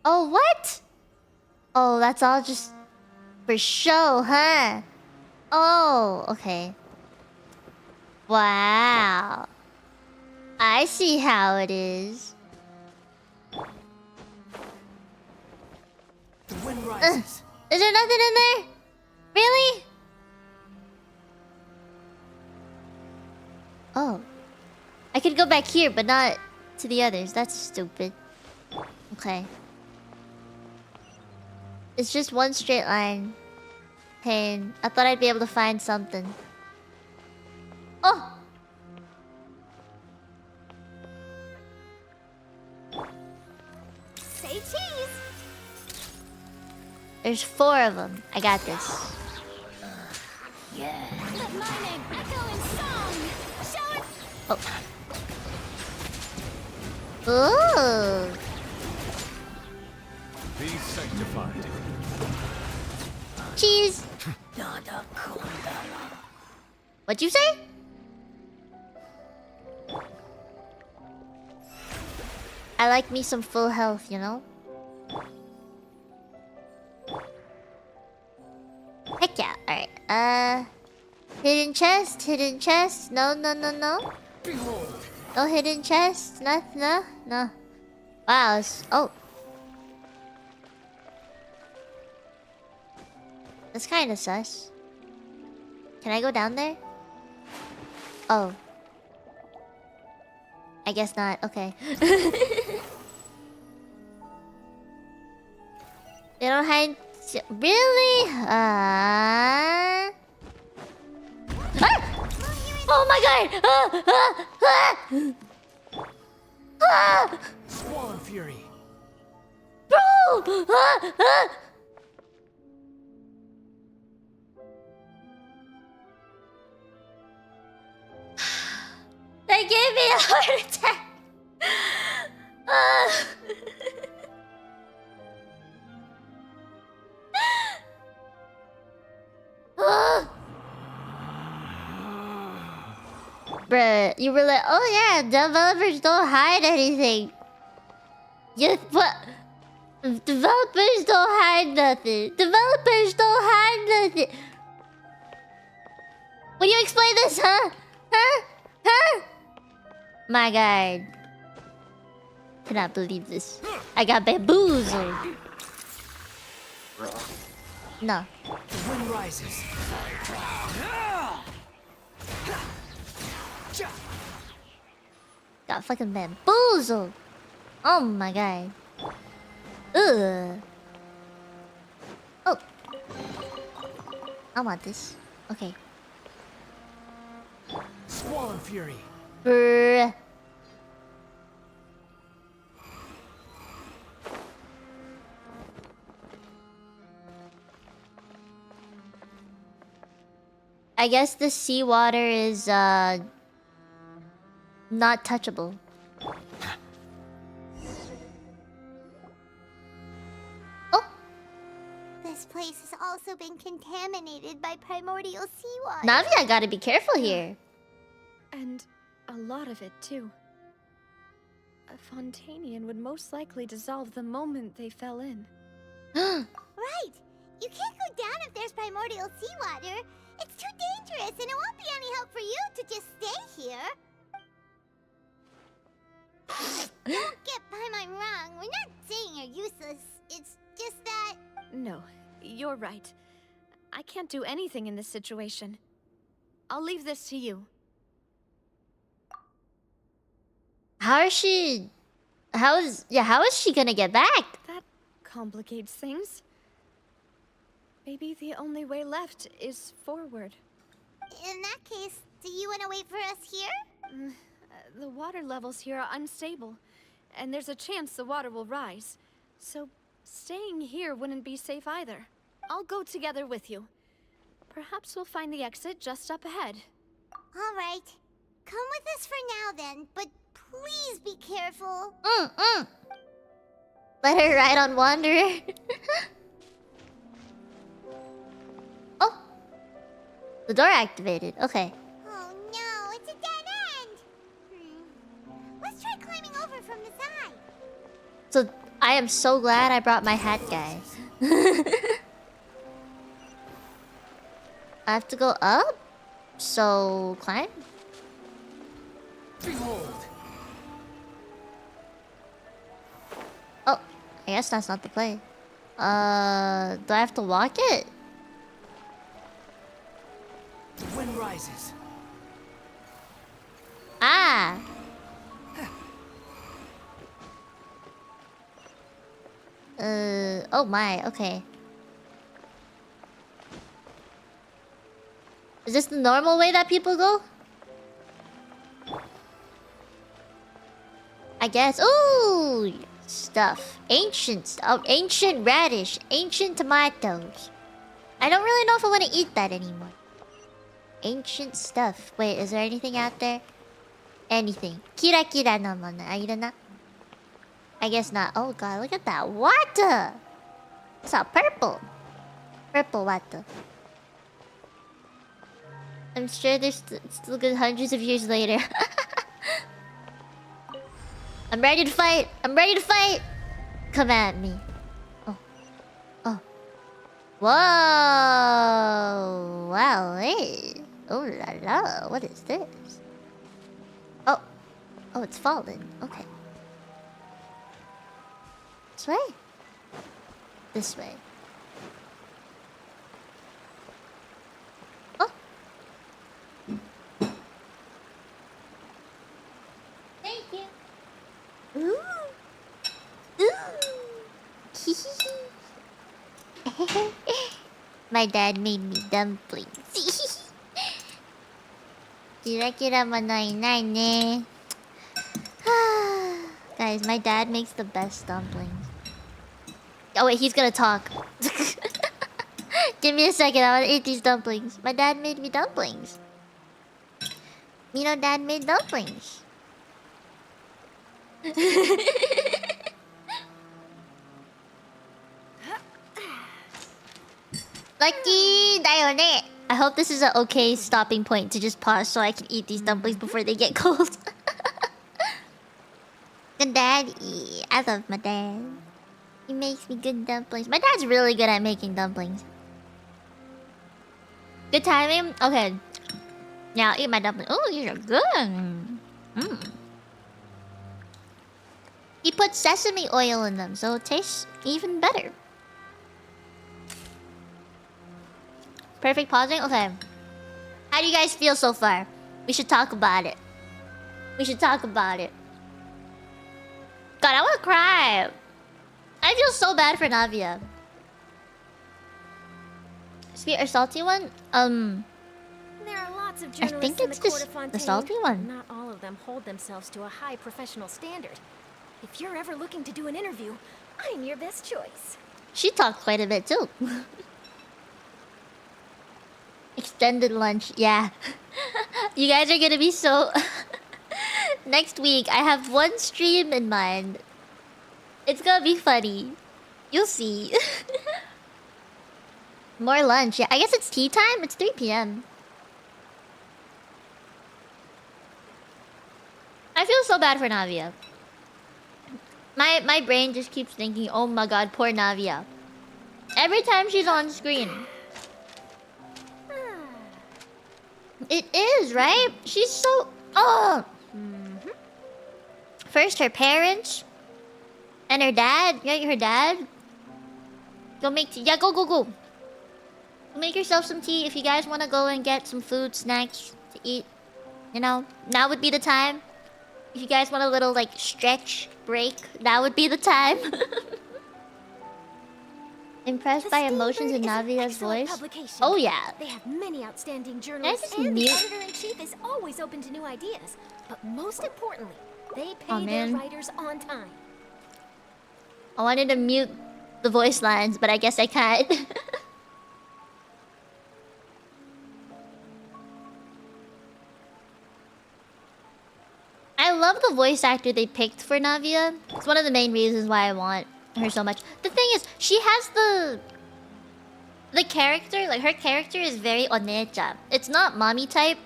S1: Oh, what? Oh, that's all just for show, huh? Oh, okay. Wow. I see how it is.
S16: The wind rises.
S1: Is there nothing in there? Really? Oh. I could go back here, but not to the others. That's stupid. Okay. It's just one straight line. Pain. I thought I'd be able to find something. Oh!
S2: Say cheese.
S1: There's 4 of them. I got this.
S2: Let my name echo in song.
S1: Ooh.
S8: Be sanctified.
S1: Cheese. What'd you say? I like me some full health, you know? Heck yeah. Alright. Hidden chest, hidden chest. No, no, no, no.
S16: Behold.
S1: No hidden chest. No, no, no. Wow. Oh. That's kind of sus. Can I go down there? Oh. I guess not. Okay. They don't hide. Really? Ah! Oh my god!
S16: Squall and fury.
S1: Bro! They gave me a heart attack. Bruh, you were like, oh yeah, developers don't hide anything. What? Developers don't hide nothing. Developers don't hide nothing. Will you explain this, huh? Huh? Huh? My god. Cannot believe this. I got bamboozled. No.
S16: The wind rises.
S1: Got fucking bamboozled. Oh my god. Ugh. Oh. I want this. Okay.
S16: Squall and fury.
S1: Brr. I guess the seawater is not touchable. Oh.
S2: This place has also been contaminated by primordial seawater.
S1: Navi, I gotta be careful here.
S10: And a lot of it, too. A Fontanian would most likely dissolve the moment they fell in.
S2: Right! You can't go down if there's primordial seawater. It's too dangerous, and it won't be any help for you to just stay here. Don't get Paimon wrong. We're not saying you're useless. It's just that...
S10: No, you're right. I can't do anything in this situation. I'll leave this to you.
S1: How is she... How is she gonna get back?
S10: That complicates things. Maybe the only way left is forward.
S2: In that case, do you want to wait for us here?
S10: The water levels here are unstable, and there's a chance the water will rise. So staying here wouldn't be safe either. I'll go together with you. Perhaps we'll find the exit just up ahead.
S2: All right. Come with us for now then, but please be careful.
S1: Let her ride on Wanderer. Oh. The door activated. Okay.
S2: Oh no, it's a dead end. Let's try climbing over from the side.
S1: So I am so glad I brought my hat, guys. I have to go up? So climb?
S16: Behold.
S1: Oh, I guess that's not the play. Do I have to walk it?
S16: The wind rises.
S1: Ah! Oh my, okay. Is this the normal way that people go? I guess. Ooh! Stuff. Ancient stuff. Ancient radish. Ancient tomatoes. I don't really know if I want to eat that anymore. Ancient stuff. Wait, is there anything out there? Anything. Kira kira no mono. Airuna? I guess not. Oh god, look at that water! It's all purple. Purple water. I'm sure there's still good hundreds of years later. I'm ready to fight! I'm ready to fight! Come at me. Oh. Oh. Whoa! Wow, hey. Oh la la, what is this? Oh. Oh, it's fallen. Okay. This way? This way. Oh. Thank you. Ooh. Ooh. My dad made me dumplings. Kira kira mono inai ne. Guys, my dad makes the best dumplings. Oh wait, he's gonna talk. Give me a second, I wanna eat these dumplings. My dad made me dumplings. Mino dad made dumplings. Lucky dayo ne. I hope this is an okay stopping point to just pause so I can eat these dumplings before they get cold. Good daddy. I love my dad. He makes me good dumplings. My dad's really good at making dumplings. Good timing? Okay. Now eat my dumplings. Oh, these are good. He put sesame oil in them, so it tastes even better. Perfect pausing? Okay. How do you guys feel so far? We should talk about it. We should talk about it. God, I wanna cry. I feel so bad for Navia. Sweet or salty one?
S17: There are lots of
S1: I
S17: journalists
S1: think
S17: in
S1: it's
S17: the court of
S1: the
S17: Fontaine.
S1: salty one.
S17: Not all of them hold themselves to a high professional standard. If you're ever looking to do an interview, I'm your best choice.
S1: She talked quite a bit too. Extended lunch, yeah. You guys are gonna be so... Next week, I have one stream in mind. It's gonna be funny. You'll see. More lunch, yeah. I guess it's tea time? It's 3 PM. I feel so bad for Navia. My brain just keeps thinking, oh my god, poor Navia. Every time she's on screen. It is, right? She's so... Oh! First her parents. And her dad. Yeah, her dad. Go make tea. Yeah, go. Go make yourself some tea if you guys want to go and get some food, snacks to eat. You know, now would be the time. If you guys want a little, like, stretch, break, that would be the time. Impressed by emotions in Navia's voice? Oh, yeah.
S17: They have many outstanding journalists, and the editor-in-chief is always open to new ideas. But most importantly, they pay their writers on time.
S1: I wanted to mute the voice lines, but I guess I can't. I love the voice actor they picked for Navia. It's one of the main reasons why I want her so much. The thing is, she has the character, like her character is very onecha. It's not mommy type.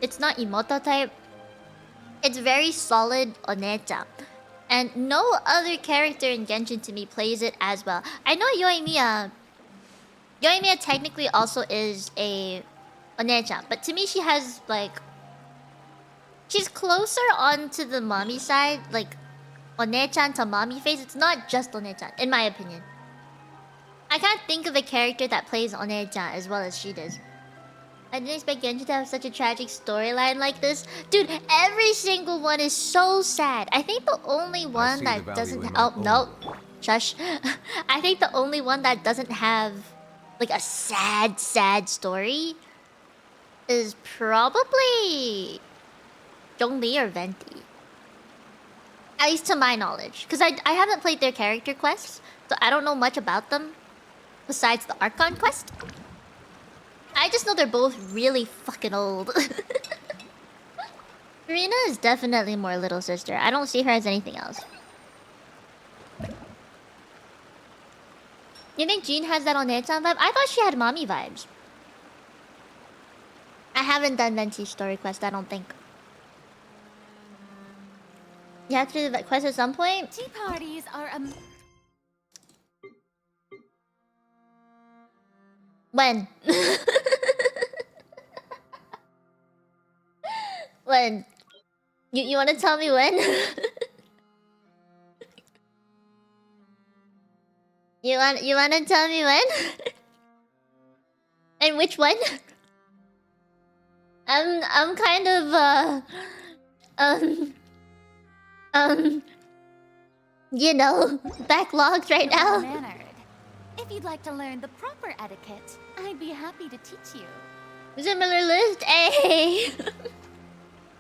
S1: It's not imoto type. It's very solid onecha. And no other character in Genshin to me plays it as well. I know Yoimiya technically also is a onecha, but to me she has like... She's closer onto the mommy side, like One-chan to mommy face. It's not just One-chan, in my opinion. I can't think of a character that plays One-chan as well as she does. I didn't expect Genshin to have such a tragic storyline like this. Dude, every single one is so sad. I think the only one that doesn't... Oh, no. Shush. I think the only one that doesn't have like a sad story is probably Zhongli or Venti. At least to my knowledge. Because I haven't played their character quests, so I don't know much about them besides the Archon quest. I just know they're both really fucking old. Furina is definitely more little sister. I don't see her as anything else. You think Jean has that on Haechan vibe? I thought she had mommy vibes. I haven't done Venti's story quest, I don't think. You have to do the quest at some point?
S17: Tea parties are
S1: When? When? You wanna tell me when? You wanna tell me when? And which one? I'm kind of you know, backlogged right now.
S17: mannered. If you'd like to learn the proper etiquette, I'd be happy to teach you.
S1: Similar list, hey.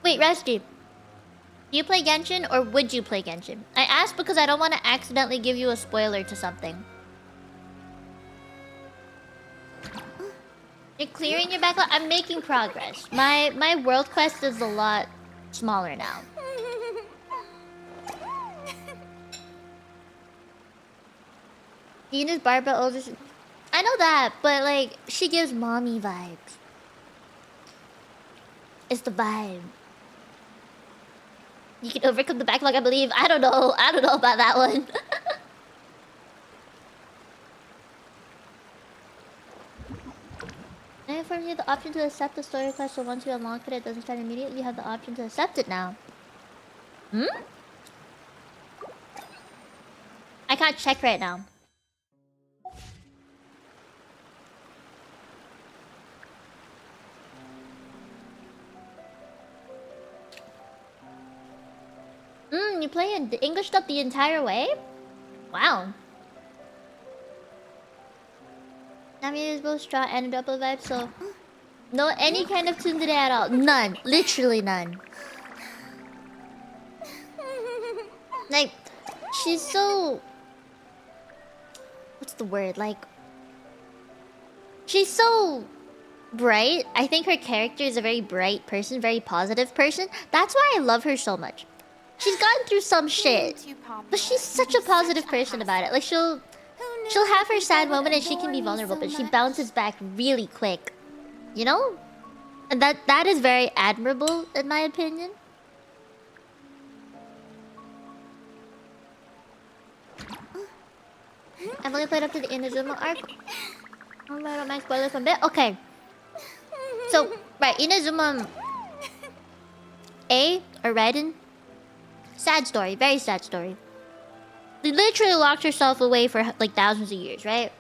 S1: Wait, Rusty. Do you play Genshin or would you play Genshin? I asked because I don't want to accidentally give you a spoiler to something. You're clearing your backlog? I'm making progress. My world quest is a lot smaller now. Dean is Barbara older. I know that, but like she gives mommy vibes. It's the vibe. You can overcome the backlog, I believe. I don't know. I don't know about that one. I informed you the option to accept the story request, so once you unlock it, it doesn't start immediately. You have the option to accept it now. Hmm? I can't check right now. You play in the English dub the entire way? Wow. I mean, it's both straw and double vibe, so no any kind of tsundere at all. None. Literally none. Like, she's so... What's the word? Like... She's so... bright. I think her character is a very bright person, very positive person. That's why I love her so much. She's gone through some shit, but she's such a positive person about it. Like, she'll have her sad moment and she can be vulnerable, but she bounces back really quick. You know? And that is very admirable, in my opinion. I've only played up to the Inazuma arc. Oh, I don't mind spoilers from bit. Okay. So, right, Inazuma A, or Raiden. Sad story, very sad story. She literally locked herself away for like thousands of years, right?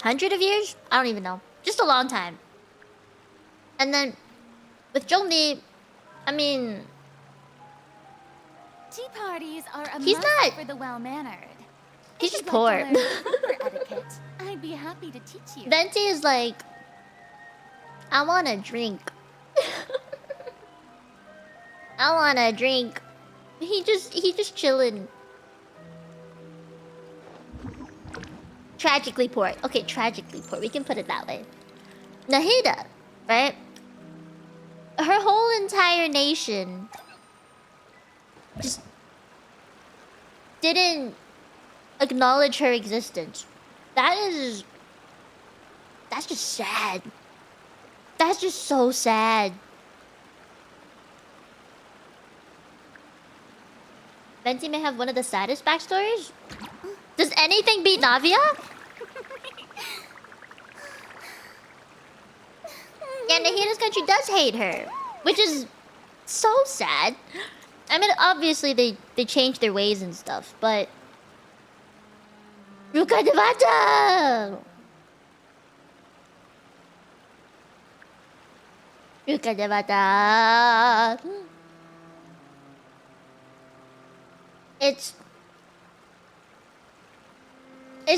S1: 100 of years? I don't even know. Just a long time. And then with Zhongli, I mean,
S17: tea parties are a
S1: he's
S17: must
S1: not
S17: for the well-mannered.
S1: He's just poor.
S17: Etiquette, I'd be happy to teach you.
S1: Venti is like, I want a drink. I want a drink. He just chilling. Tragically poor. Okay, tragically poor. We can put it that way. Nahida, right? Her whole entire nation just didn't acknowledge her existence. That's just sad. That's just so sad. Venti may have one of the saddest backstories. Does anything beat Navia? Yeah, Nahida's country does hate her, which is so sad. I mean, obviously they changed their ways and stuff, but Ruka Devata! Ruka Devata! It's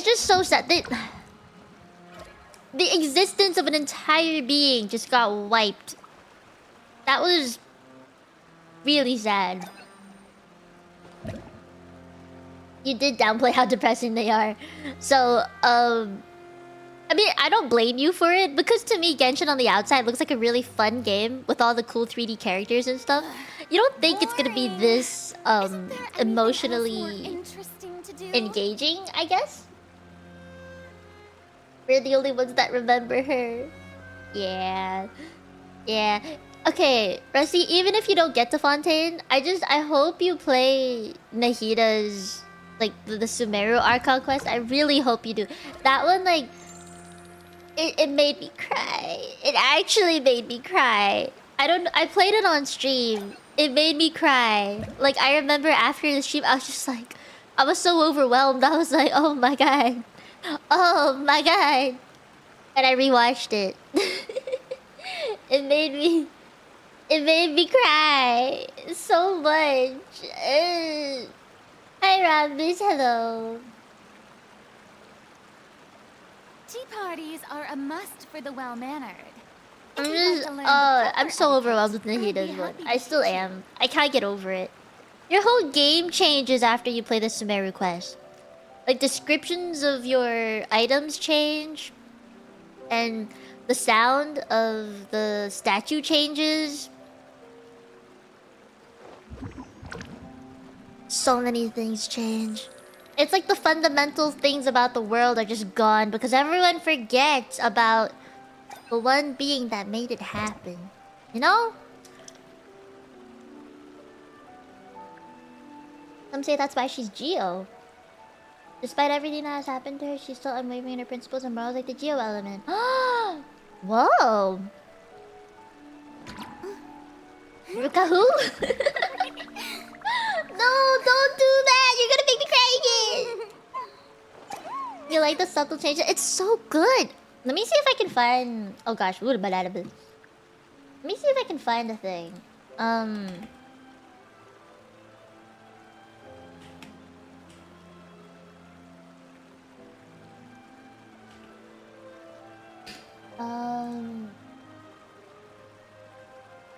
S1: just so sad. The existence of an entire being just got wiped. That was really sad. You did downplay how depressing they are. So, I mean, I don't blame you for it, because to me, Genshin on the outside looks like a really fun game with all the cool 3D characters and stuff. You don't think it's gonna be this emotionally engaging, I guess? We're the only ones that remember her. Yeah. Yeah. Okay, Rusty, even if you don't get to Fontaine, I hope you play Nahida's like the Sumeru Archon quest. I really hope you do. That one, like, it made me cry. It actually made me cry. I played it on stream. It made me cry. Like, I remember after the stream, I was just like, I was so overwhelmed. I was like, oh my god. Oh my god. And I rewatched it. It made me cry so much. Hi Rambus, hello.
S2: Tea parties are a must for the well-mannered.
S1: I'm so overwhelmed with Nahida's one. I still am. I can't get over it. Your whole game changes after you play the Sumeru quest. Like, descriptions of your items change. And the sound of the statue changes. So many things change. It's like the fundamental things about the world are just gone because everyone forgets about the one being that made it happen. You know? Some say that's why she's Geo. Despite everything that has happened to her, she's still unwavering in her principles and morals like the Geo element. Whoa! Ruka who? No, don't do that! You're gonna make me cry again! You like the subtle changes? It's so good! Let me see if I can find... Oh gosh, let me see if I can find a thing.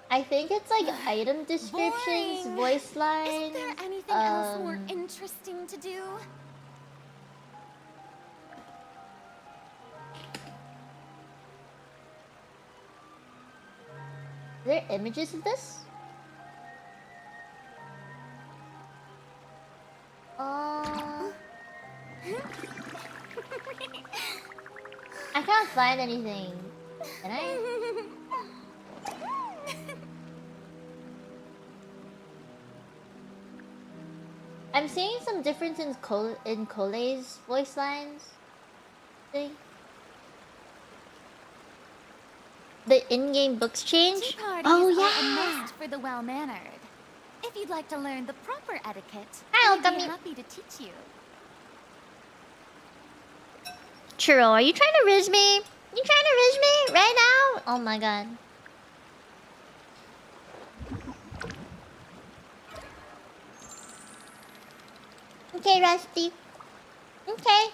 S1: I think it's like item descriptions, voice lines.
S2: Isn't there anything else more interesting to do?
S1: Are there images of this? I can't find anything. Can I? I'm seeing some difference in Cole's voice lines. Thing. The in-game books change? Oh yeah!
S2: A must for the well-mannered. If you'd like to learn the proper etiquette,
S1: I'll
S2: I'd be happy to teach you.
S1: Churro, are you trying to riz me? You trying to riz me right now? Oh my god. Okay, Rusty. Okay.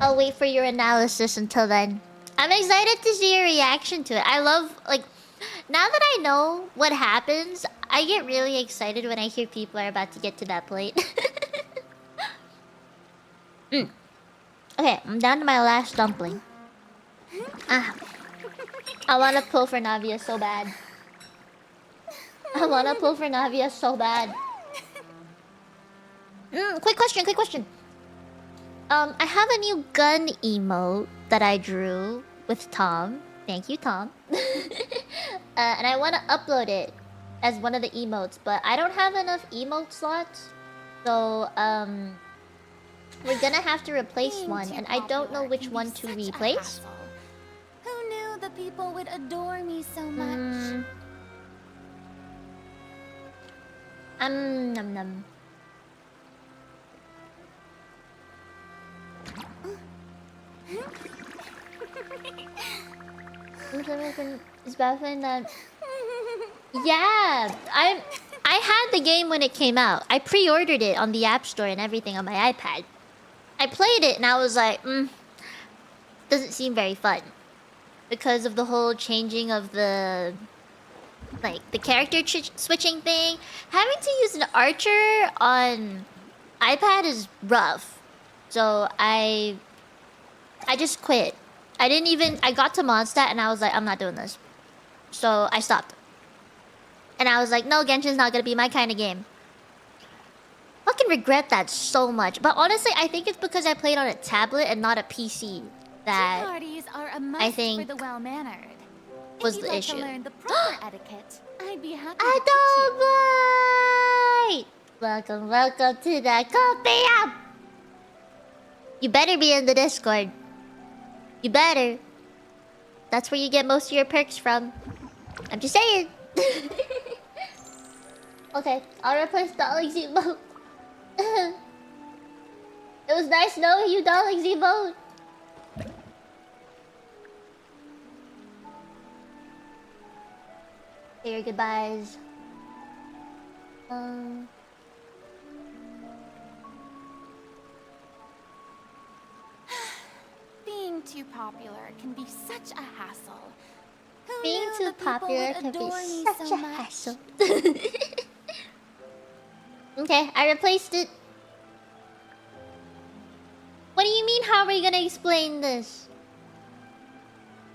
S1: I'll wait for your analysis until then. I'm excited to see your reaction to it. I love, like, now that I know what happens, I get really excited when I hear people are about to get to that point. Okay, I'm down to my last dumpling. I wanna pull for Navia so bad. I wanna pull for Navia so bad. Quick question. I have a new gun emote that I drew with Tom. Thank you, Tom. And I want to upload it as one of the emotes, but I don't have enough emote slots. So, we're gonna have to replace one, and I don't know which one to replace.
S2: Who knew the people would adore me so much?
S1: Num num. Is baffling that. Yeah, I had the game when it came out. I pre-ordered it on the App Store and everything on my iPad. I played it and I was like, doesn't seem very fun because of the whole changing of the the character switching thing. Having to use an archer on iPad is rough, so I just quit. I got to Mondstadt and I was like, I'm not doing this. So I stopped. And I was like, no, Genshin's not gonna be my kind of game. Fucking regret that so much. But honestly, I think it's because I played on a tablet and not a PC that
S2: parties are a must
S1: I think
S2: for the well-mannered.
S1: was
S2: if
S1: the
S2: you'd like
S1: issue.
S2: to learn the proper etiquette, I'd be happy to
S1: Adoboy! Welcome to the coffee up. You better be in the Discord. You better. That's where you get most of your perks from. I'm just saying. Okay, I'll replace Darling's emote. It was nice knowing you, Darling's emote. Say your goodbyes.
S2: Being too popular can be such a hassle. Who
S1: Being
S2: knew
S1: too
S2: the people
S1: popular
S2: would
S1: can be
S2: adore me
S1: such
S2: so
S1: a
S2: much?
S1: hassle. Okay, I replaced it. What do you mean, how are we gonna explain this?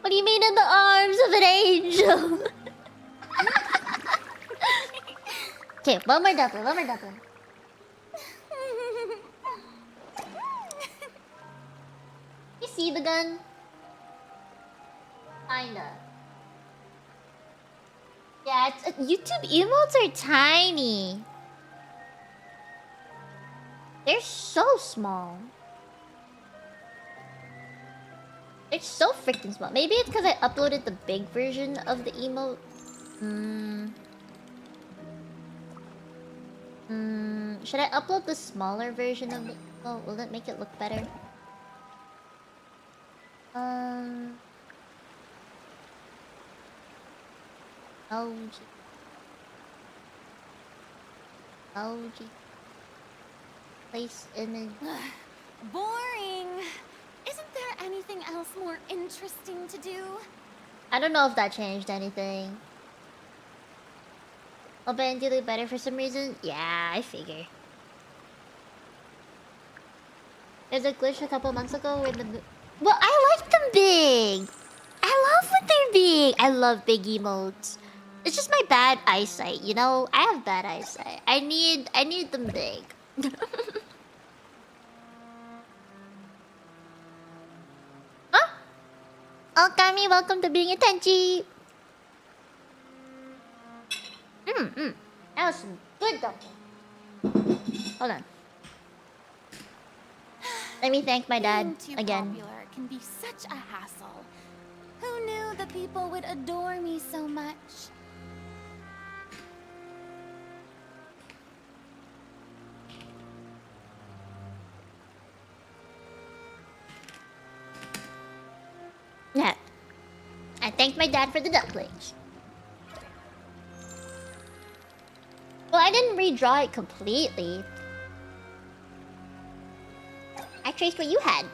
S1: What do you mean in the arms of an angel? Okay, one more dumpling, one more dumpling. You see the gun? Kinda. Yeah, YouTube emotes are tiny. They're so small. They're so freaking small. Maybe it's because I uploaded the big version of the emote. Should I upload the smaller version of the emote? Will it make it look better? Oh, gee. Oh, gee. Place image.
S2: Boring. Isn't there anything else more interesting to do?
S1: I don't know if that changed anything. Oh, but do look better for some reason? Yeah, I figure. There's a glitch a couple months ago where the... Well, I like them big! I love when they're big! I love big emotes. It's just my bad eyesight, you know? I have bad eyesight. I need them big. Huh? Oh, Kami, welcome to being a Tenchi! That was some good dumpling. Hold on. Let me thank my dad
S2: Being too
S1: again.
S2: popular can be such a hassle. Who knew the people would adore me so much?
S1: Yeah. I thanked my dad for the dumplings. Well, I didn't redraw it completely. I traced what you had.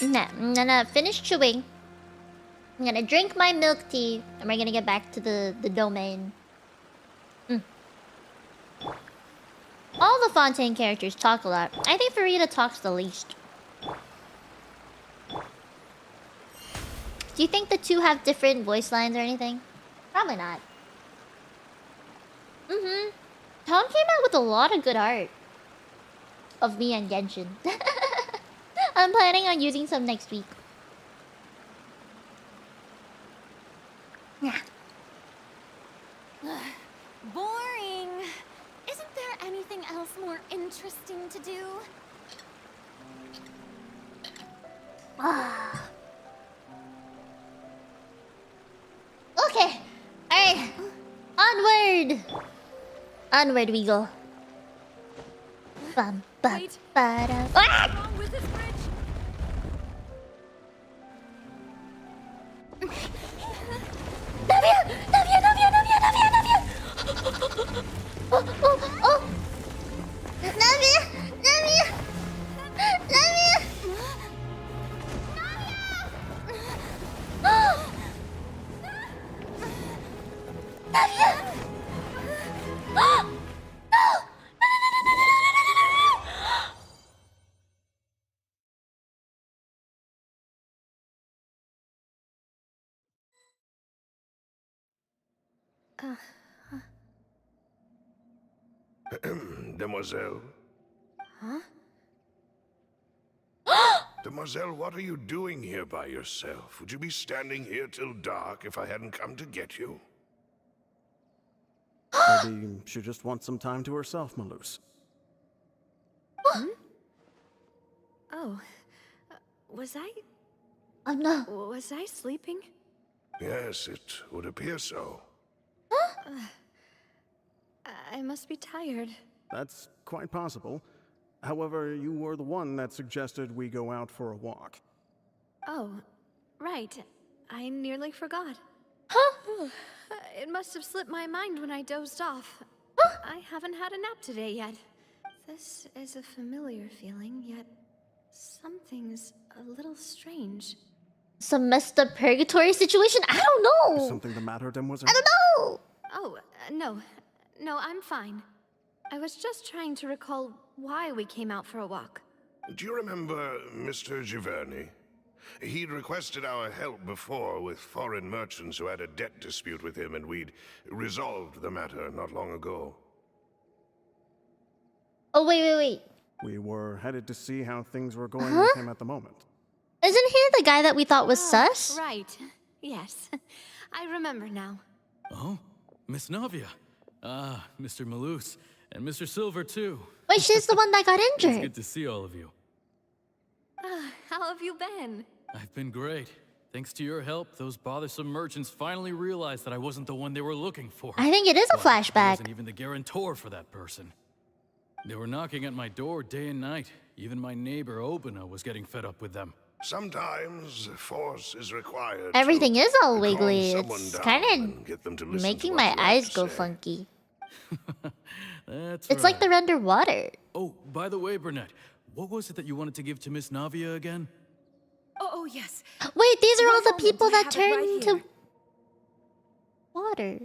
S1: Nah, I'm gonna finish chewing. I'm gonna drink my milk tea, and we're gonna get back to the domain. All the Fontaine characters talk a lot. I think Furina talks the least. Do you think the two have different voice lines or anything? Probably not. Tom came out with a lot of good art of me and Genshin. I'm planning on using some next week. Yeah.
S2: Boring. Isn't there anything else more interesting to do?
S1: Okay. Alright. Onward. Onward we go. Bum, bum,
S10: Wait.
S1: ba-da.
S10: What's wrong with this bridge?
S1: Navia! Navia! Navia! Navia! Navia! Navia! Oh! Navia! Navia! Navia! Navia! Navia!
S12: Demoiselle?
S10: Huh?
S12: Demoiselle, what are you doing here by yourself? Would you be standing here till dark if I hadn't come to get you?
S13: Maybe she just wants some time to herself, Maloose.
S10: Hmm? Oh. Was I?
S1: Oh no.
S10: Was I sleeping?
S12: Yes, it would appear so.
S10: I must be tired.
S13: That's quite possible. However, you were the one that suggested we go out for a walk.
S10: Oh, right. I nearly forgot.
S1: Huh?
S10: It must have slipped my mind when I dozed off. I haven't had a nap today yet. This is a familiar feeling, yet something's a little strange.
S1: Some messed up purgatory situation? I don't know.
S13: Is something the matter, Demoiselle?
S1: I don't know.
S10: Oh, no. No, I'm fine. I was just trying to recall why we came out for a walk.
S12: Do you remember Mr. Giverny? He'd requested our help before with foreign merchants who had a debt dispute with him, and we'd resolved the matter not long ago.
S1: Oh, wait.
S13: We were headed to see how things were going with him at the moment.
S1: Isn't he the guy that we thought was sus?
S10: Right. Yes. I remember now.
S3: Oh, Miss Navia. Ah, Mr. Maloose. And Mr. Silver, too.
S1: Wait, she's the one that got
S3: It's
S1: injured.
S3: good to see all of you.
S10: How have you been?
S3: I've been great. Thanks to your help, those bothersome merchants finally realized that I wasn't the one they were looking for.
S1: I think it is a
S3: Well, I
S1: flashback.
S3: wasn't even the guarantor for that person. They were knocking at my door day and night. Even my neighbor, Obina, was getting fed up with them.
S12: Sometimes force is required.
S1: Everything is all
S12: calm
S1: wiggly.
S12: someone
S1: It's
S12: down
S1: kind
S12: and get them to
S1: of
S12: listen to
S1: making
S12: what
S1: my
S12: you have
S1: eyes
S12: to
S1: go
S12: say.
S1: funky.
S3: That's
S1: It's like they're underwater.
S3: Oh, by the way, Burnett, what was it that you wanted to give to Miss Navia again?
S18: Oh, yes.
S1: Wait, these are all
S18: One
S1: the
S18: moment,
S1: people
S18: I
S1: that
S18: have it
S1: turn
S18: right
S1: into
S18: here.
S1: water.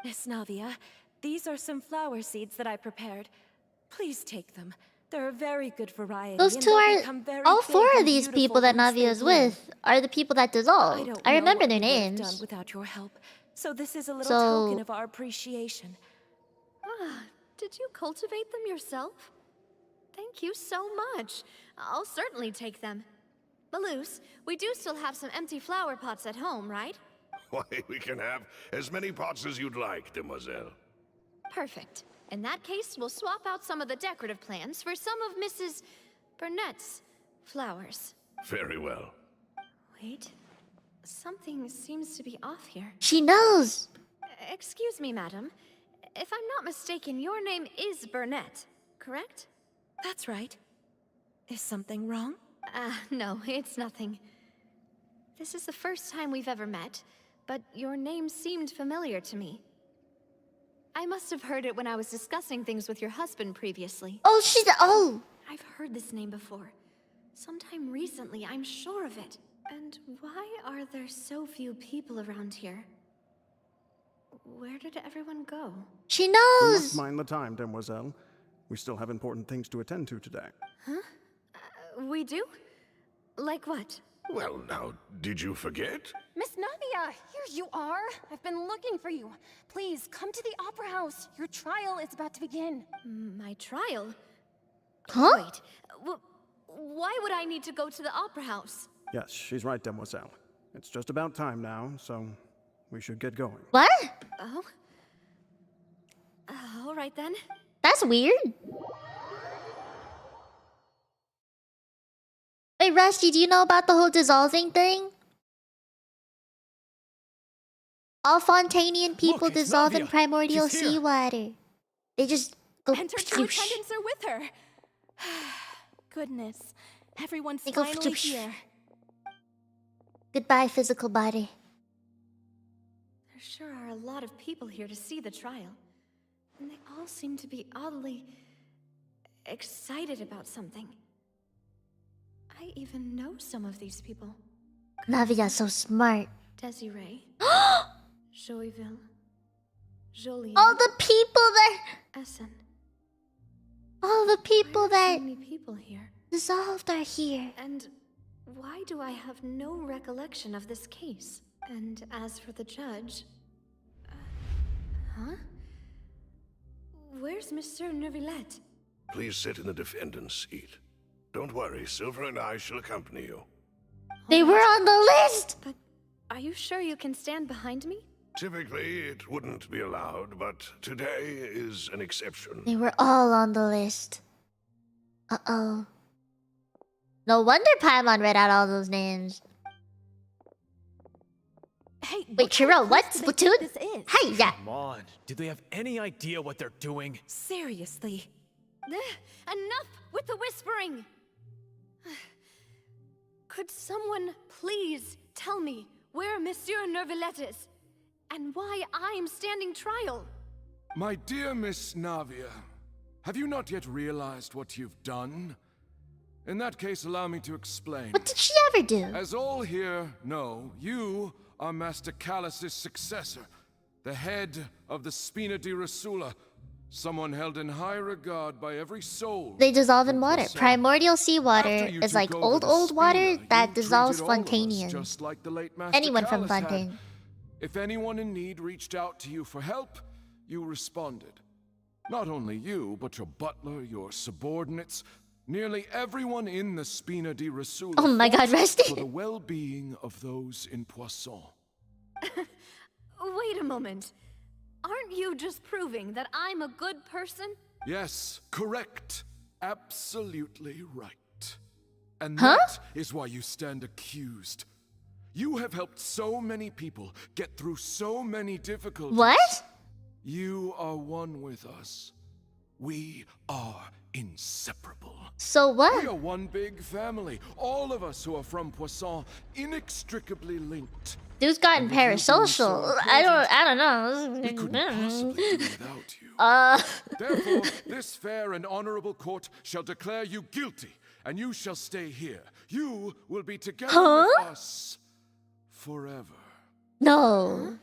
S18: Miss Navia, these are some flower seeds that I prepared. Please take them. They're a very good variety.
S1: Those
S18: and
S1: two
S18: they'll
S1: are
S18: become very
S1: all
S18: big
S1: four of
S18: and
S1: these
S18: beautiful
S1: people that
S18: once they
S1: Navia is
S18: bloom.
S1: with are the people that dissolved.
S18: don't
S1: I
S18: know
S1: remember
S18: what
S1: their
S18: we would have
S1: names.
S18: done without your help. So this is a little
S1: So-
S18: token of our appreciation.
S10: Did you cultivate them yourself? Thank you so much. I'll certainly take them. Maloose, we do still have some empty flower pots at home, right?
S12: Why, we can have as many pots as you'd like, Demoiselle.
S10: Perfect. In that case, we'll swap out some of the decorative plants for some of Mrs. Burnett's flowers.
S12: Very well.
S10: Wait. Something seems to be off here.
S1: She knows.
S10: Excuse me, madam. If I'm not mistaken, your name is Burnett, correct?
S18: That's right. Is something wrong?
S10: No, it's nothing. This is the first time we've ever met, but your name seemed familiar to me. I must have heard it when I was discussing things with your husband previously.
S1: Oh, she's
S10: I've heard this name before. Sometime recently, I'm sure of it. And why are there so few people around here? Where did everyone go?
S1: She
S13: We
S1: knows.
S13: must mind the time, Demoiselle. We still have important things to attend to today.
S10: Huh? We do? Like what?
S12: Well, now, did you forget?
S17: Miss Navia, here you are. I've been looking for you. Please, come to the Opera House. Your trial is about to begin.
S10: My trial?
S1: Huh?
S10: Wait, why would I need to go to the Opera House?
S13: Yes, she's right, Demoiselle. It's just about time now, so we should get going.
S1: What?
S10: Oh? All right then.
S1: That's weird. Wait, Rusty, do you know about the whole dissolving thing? All Fontanian people
S16: Look, it's
S1: dissolve in
S16: Navia.
S1: primordial
S16: She's here.
S1: seawater. They just go
S17: And her two
S1: pshoosh.
S17: attendants are with her. Goodness. Everyone's
S1: They go
S17: finally
S1: pshoosh.
S17: here.
S1: Goodbye, physical body.
S10: There sure are a lot of people here to see the trial. And they all seem to be oddly excited about something. I even know some of these people.
S1: Navia's so smart.
S10: Desiree. Joyville. Jolene.
S1: All the people that...
S10: Essen.
S1: All the people
S10: Why are
S1: that
S10: so many people here?
S1: dissolved are here.
S10: And why do I have no recollection of this case? And as for the judge... huh? where's Monsieur Neuvillette?
S12: Please sit in the defendant's seat. Don't worry, Silver and I shall accompany you.
S1: They were on the list!
S10: But are you sure you can stand behind me?
S12: Typically, it wouldn't be allowed, but today is an exception.
S1: They were all on the list. Uh-oh. No wonder Paimon read out all those names.
S10: Hey,
S1: wait, Chiro, what? Splatoon?
S18: This is.
S1: Hey, yeah.
S16: Come on. Do they have any idea what they're doing?
S18: Seriously.
S10: Enough with the whispering! Could someone please tell me where Monsieur Neuvillette is? And why I'm standing trial?
S19: My dear Miss Navia, have you not yet realized what you've done? In that case, allow me to explain.
S1: What did she ever do?
S19: As all here know, you are Master Callus's successor, the head of the Spina di Rasula, someone held in high regard by every soul.
S1: They dissolve in water. Primordial seawater is like old water that dissolves Fontainians.
S19: Just like the late Master
S1: Anyone from
S19: Callus had.
S1: Fontaine.
S19: If anyone in need reached out to you for help, you responded. Not only you, but your butler, your subordinates, nearly everyone in the Spina di Rasula.
S1: Oh my god, Rusty!
S19: For the well-being of those in Poisson.
S10: Wait a moment. Aren't you just proving that I'm a good person?
S19: Yes, correct. Absolutely right. And that is why you stand accused. You have helped so many people get through so many difficulties.
S1: What?
S19: You are one with us. We are inseparable.
S1: So what?
S19: We are one big family. All of us who are from Poisson, inextricably linked.
S1: Dude's gotten parasocial. I don't know.
S19: We couldn't possibly do without you. Therefore, this fair and honorable court shall declare you guilty, and you shall stay here. You will be together with us forever.
S1: No.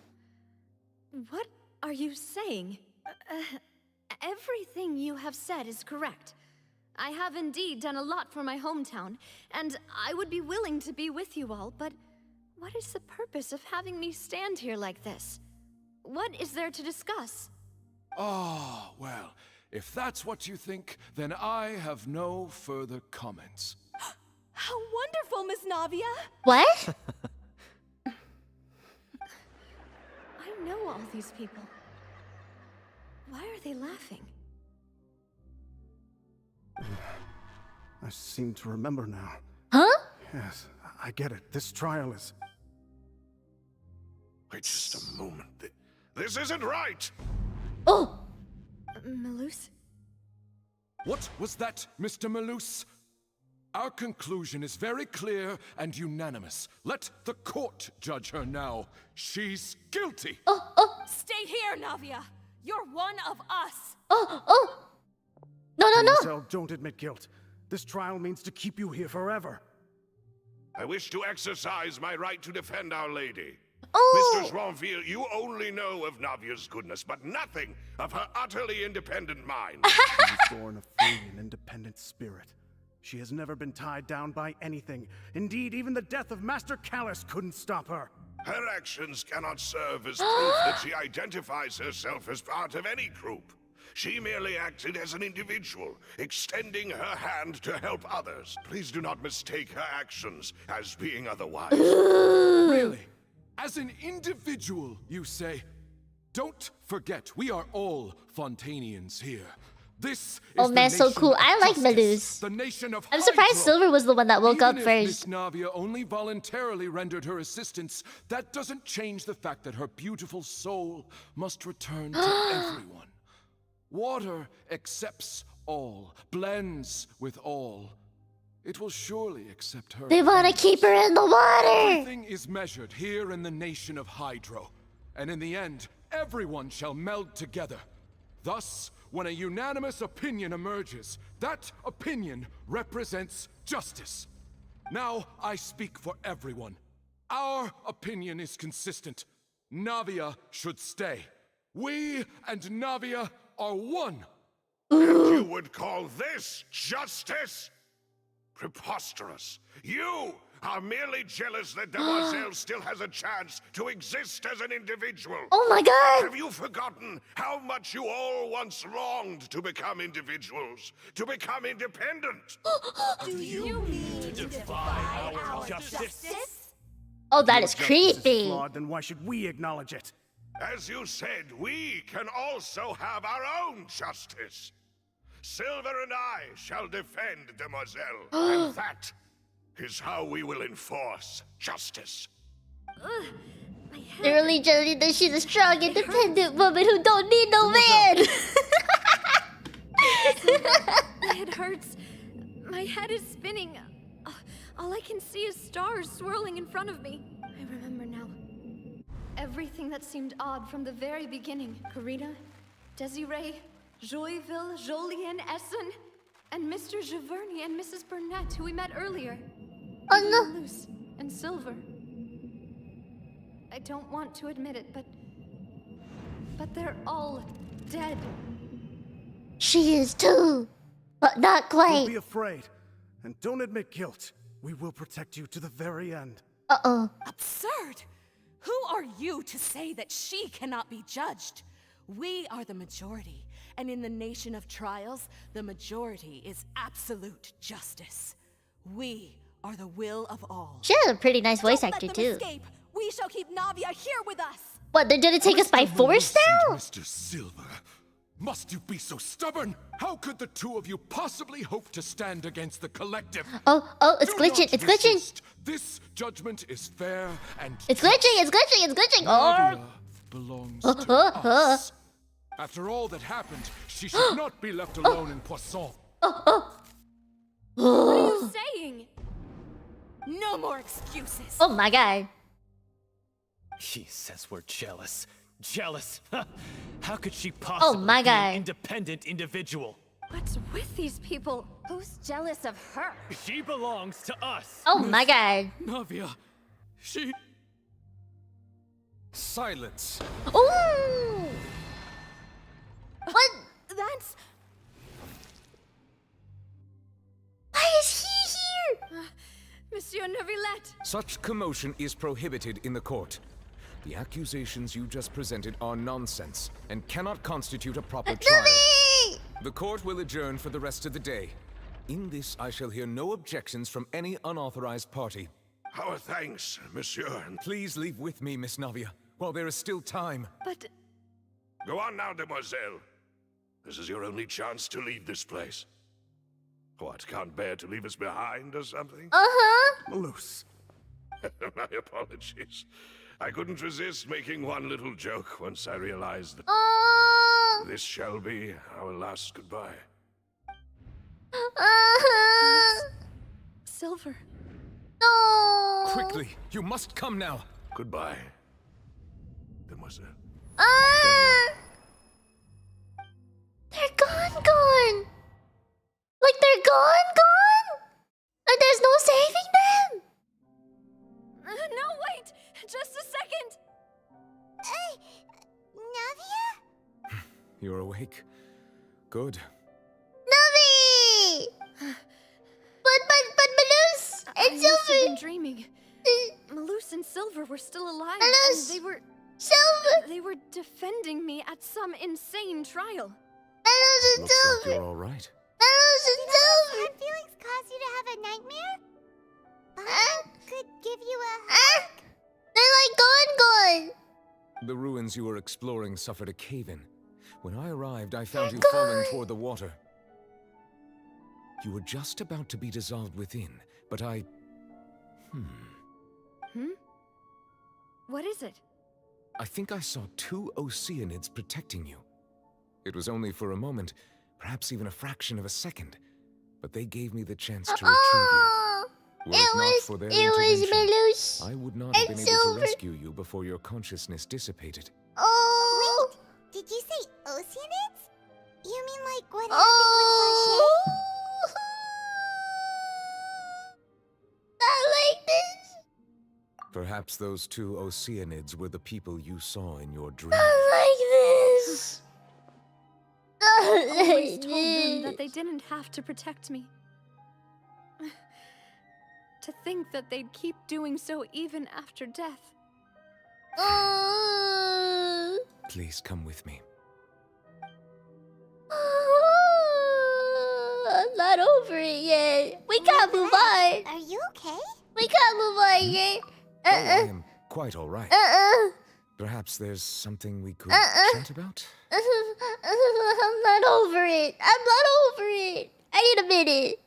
S10: What are you saying? Everything you have said is correct. I have indeed done a lot for my hometown, and I would be willing to be with you all, but what is the purpose of having me stand here like this? What is there to discuss?
S19: Ah, well, if that's what you think, then I have no further comments.
S18: How wonderful, Miss Navia!
S1: What?
S10: I know all these people. Why are they laughing?
S13: I seem to remember now.
S1: Huh?
S13: Yes, I get it. This trial is...
S12: Wait just a moment. This isn't right!
S1: Oh!
S10: Malus?
S19: What was that, Mr. Malus? Our conclusion is very clear and unanimous. Let the court judge her now. She's guilty!
S18: Stay here, Navia! You're one of us!
S1: No.
S13: Marcel, don't admit guilt. This trial means to keep you here forever.
S12: I wish to exercise my right to defend Our Lady.
S1: Oh.
S12: Mr. Joinville, you only know of Navia's goodness, but nothing of her utterly independent mind.
S13: She was born a free and independent spirit. She has never been tied down by anything. Indeed, even the death of Master Callus couldn't stop her.
S12: Her actions cannot serve as proof that she identifies herself as part of any group. She merely acted as an individual, extending her hand to help others. Please do not mistake her actions as being otherwise.
S19: Really? As an individual, you say? Don't forget, we are all Fontainians here. This is
S1: man, so cool. I like Malus.
S19: The nation of
S1: I'm surprised
S19: Hydro.
S1: Silver was the one that woke up
S19: Even if
S1: first.
S19: Miss Navia only voluntarily rendered her assistance, that doesn't change the fact that her beautiful soul must return to everyone. Water accepts all, blends with all. It will surely accept her.
S1: They want to keep her in the water!
S19: Everything is measured here in the nation of Hydro. And in the end, everyone shall meld together. Thus, when a unanimous opinion emerges, that opinion represents justice. Now I speak for everyone. Our opinion is consistent. Navia should stay. We and Navia are one.
S12: And you would call this justice? Preposterous. You are merely jealous that Demoiselle still has a chance to exist as an individual.
S1: Oh my god!
S12: Have you forgotten how much you all once longed to become individuals, to become independent?
S17: Do you mean to defy our justice?
S1: Oh, that is
S13: If justice
S1: creepy.
S13: flawed, then why should we acknowledge it?
S12: As you said, we can also have our own justice. Silver and I shall defend Demoiselle, and that is how we will enforce justice.
S1: They're really judging that she's a strong, independent woman who don't need no man.
S10: It hurts. My head is spinning. All I can see is stars swirling in front of me. I remember now. Everything that seemed odd from the very beginning. Karina, Desiree, Joyville, Jolien, Essen, and Mr. Giverny and Mrs. Burnett, who we met earlier.
S1: Oh no.
S10: Luce and Silver. I don't want to admit it, but they're all dead.
S1: She is too, but not
S13: Don't
S1: quite.
S13: be afraid, and don't admit guilt. We will protect you to the very end.
S1: Uh-oh.
S20: Absurd! Who are you to say that she cannot be judged? We are the majority, and in the nation of trials, the majority is absolute justice. We are the will of all.
S1: She has a pretty nice voice
S20: Don't
S1: actor
S20: let them
S1: too.
S20: escape. We shall keep Navia here with us.
S1: What, they're gonna take us by force now?
S19: Mr. Silver, must you be so stubborn? How could the two of you possibly hope to stand against the collective?
S1: Oh, it's
S19: Do
S1: glitching,
S19: not
S1: it's glitching.
S19: resist. This judgment is fair and
S1: It's glitching, it's glitching, it's glitching.
S19: Navia belongs to us. After all that happened, she should not be left alone in Poisson.
S10: What are you saying?
S20: No more excuses.
S1: Oh my god.
S16: He says we're jealous. Jealous? How could she possibly
S1: my
S16: be an
S1: God.
S16: independent individual?
S10: What's with these people?
S17: Who's jealous of her?
S16: She belongs to us.
S1: Oh my god.
S3: Navia, she...
S8: Silence.
S1: Ooh. What?
S20: That's...
S1: Why is he here?
S10: Monsieur Neuvillette.
S8: Such commotion is prohibited in the court. The accusations you just presented are nonsense and cannot constitute a proper trial. The court will adjourn for the rest of the day. In this, I shall hear no objections from any unauthorized party.
S12: Our thanks, monsieur.
S8: Please leave with me, Miss Navia, while there is still time.
S10: But...
S12: Go on now, demoiselle. This is your only chance to leave this place. What, can't bear to leave us behind or something?
S1: Uh-huh.
S13: Loose.
S12: My apologies. I couldn't resist making one little joke once I realized that this shall be our last goodbye.
S10: Silver.
S1: No.
S8: Quickly, you must come now.
S12: Goodbye, demoiselle.
S1: They're gone. Like they're gone? And there's no saving them?
S10: No, wait! Just a second!
S2: Navia?
S8: You're awake? Good.
S1: Navi! But Malus and
S10: I must have
S1: Silver.
S10: been dreaming. Malus and Silver were still alive.
S1: Malus!
S10: And they were...
S1: Silver!
S10: They were defending me at some insane trial.
S1: Malus and
S8: Looks like
S1: Silver.
S8: you're all right.
S1: Malus and Silver.
S2: Had feelings cause you to have a nightmare? Could give you a hug?
S1: They're like gone.
S8: The ruins you were exploring suffered a cave-in. When I arrived, I found you falling toward the water. You were just about to be dissolved within, but I...
S10: What is it?
S8: I think I saw 2 Oceanids protecting you. It was only for a moment, perhaps even a fraction of a second, but they gave me the chance to retrieve you. Were it not for their intervention,
S1: Malus.
S8: I would not have been able to rescue you before your consciousness dissipated.
S1: Oh.
S2: Wait, did you say Oceanids? You mean like what
S1: Oh. Not like this.
S8: Perhaps those 2 Oceanids were the people you saw in your dream.
S1: Not like this. Not
S10: Always
S1: like
S10: told them that
S1: this.
S10: they didn't have to protect me. To think that they'd keep doing so even after death.
S8: Please come with me.
S1: I'm not over it yet. We can't move on.
S2: Are you okay?
S1: We can't move on yet.
S8: Oh, I am quite all right. Perhaps there's something we could chat about?
S1: I'm not over it. I'm not over it. I need a minute.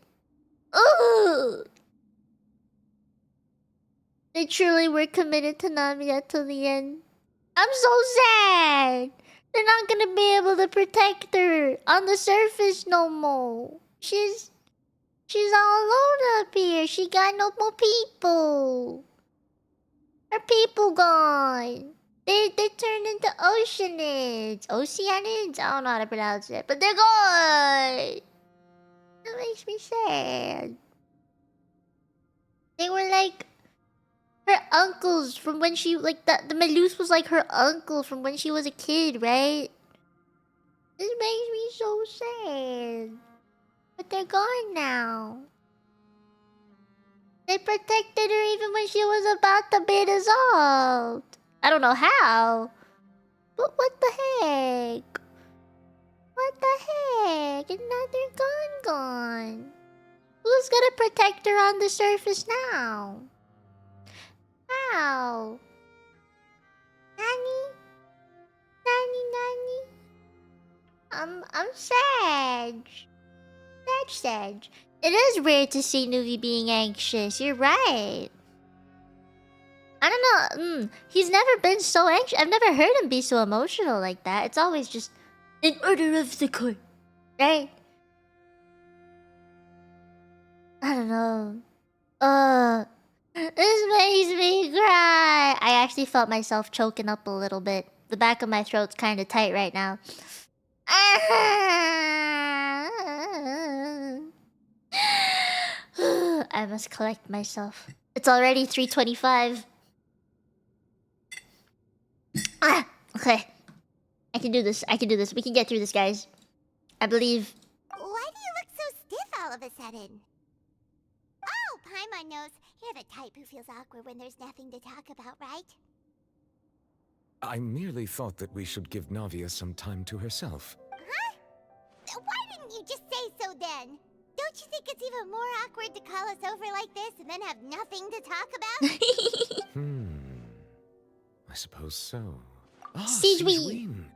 S1: Ooh. They truly were committed to Namiya till the end. I'm so sad. They're not gonna be able to protect her on the surface no more. She's all alone up here. She got no more people. Her people gone. They turned into oceanids. Oceanids? I don't know how to pronounce it, but they're gone. That makes me sad. They were like her uncles from when she like the Melus was like her uncle from when she was a kid, right? This makes me so sad. But they're gone now. They protected her even when she was about to be dissolved. I don't know how. But what the heck? What the heck? And now they're gone. Who's gonna protect her on the surface now? How? Nani? I'm sad. Sad. It is rare to see Nuvi being anxious. You're right. I don't know. He's never been so anxious. I've never heard him be so emotional like that. It's always just in order of the court, right? I don't know. This makes me cry. I actually felt myself choking up a little bit. The back of my throat's kind of tight right now. I must collect myself. It's already 3:25. Okay. I can do this. We can get through this, guys. I believe.
S2: Why do you look so stiff all of a sudden? Oh, Paimon knows. You're the type who feels awkward when there's nothing to talk about, right?
S8: I merely thought that we should give Navia some time to herself.
S2: Huh? Why didn't you just say so then? Don't you think it's even more awkward to call us over like this and then have nothing to talk about?
S8: I suppose so.
S1: Sigeween.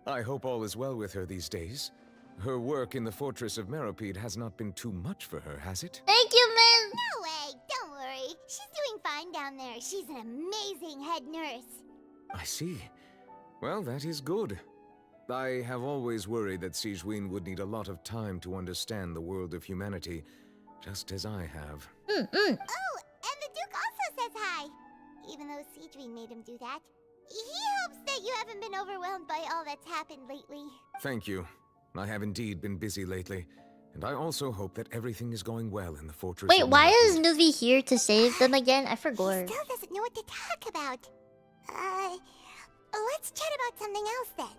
S8: I hope all is well with her these days. Her work in the fortress of Meropide has not been too much for her, has it?
S1: Thank you, man.
S2: No way. Don't worry. She's doing fine down there. She's an amazing head nurse.
S8: I see. Well, that is good. I have always worried that Sigeween would need a lot of time to understand the world of humanity, just as I have.
S2: Oh, and the Duke also says hi. Even though Sigeween made him do that. He hopes that you haven't been overwhelmed by all that's happened lately.
S8: Thank you. I have indeed been busy lately, and I also hope that everything is going well in the fortress.
S1: Wait, why is Nuvi here to save them again? I forgot.
S2: He still doesn't know what to talk about. Let's chat about something else then.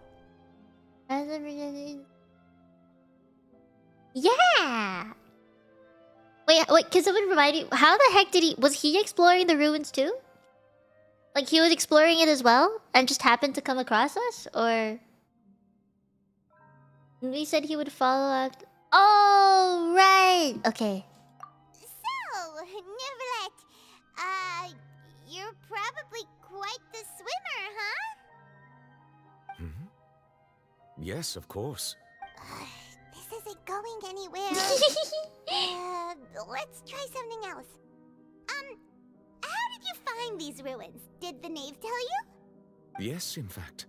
S1: Yeah. Wait, can someone remind me? How the heck was he exploring the ruins too? Like he was exploring it as well and just happened to come across us? Or we said he would follow up. Oh, right. Okay.
S2: So, Neverlet, you're probably quite the swimmer, huh?
S8: Yes, of course.
S2: This isn't going anywhere. Let's try something else. How did you find these ruins? Did the knave tell you?
S8: Yes, in fact.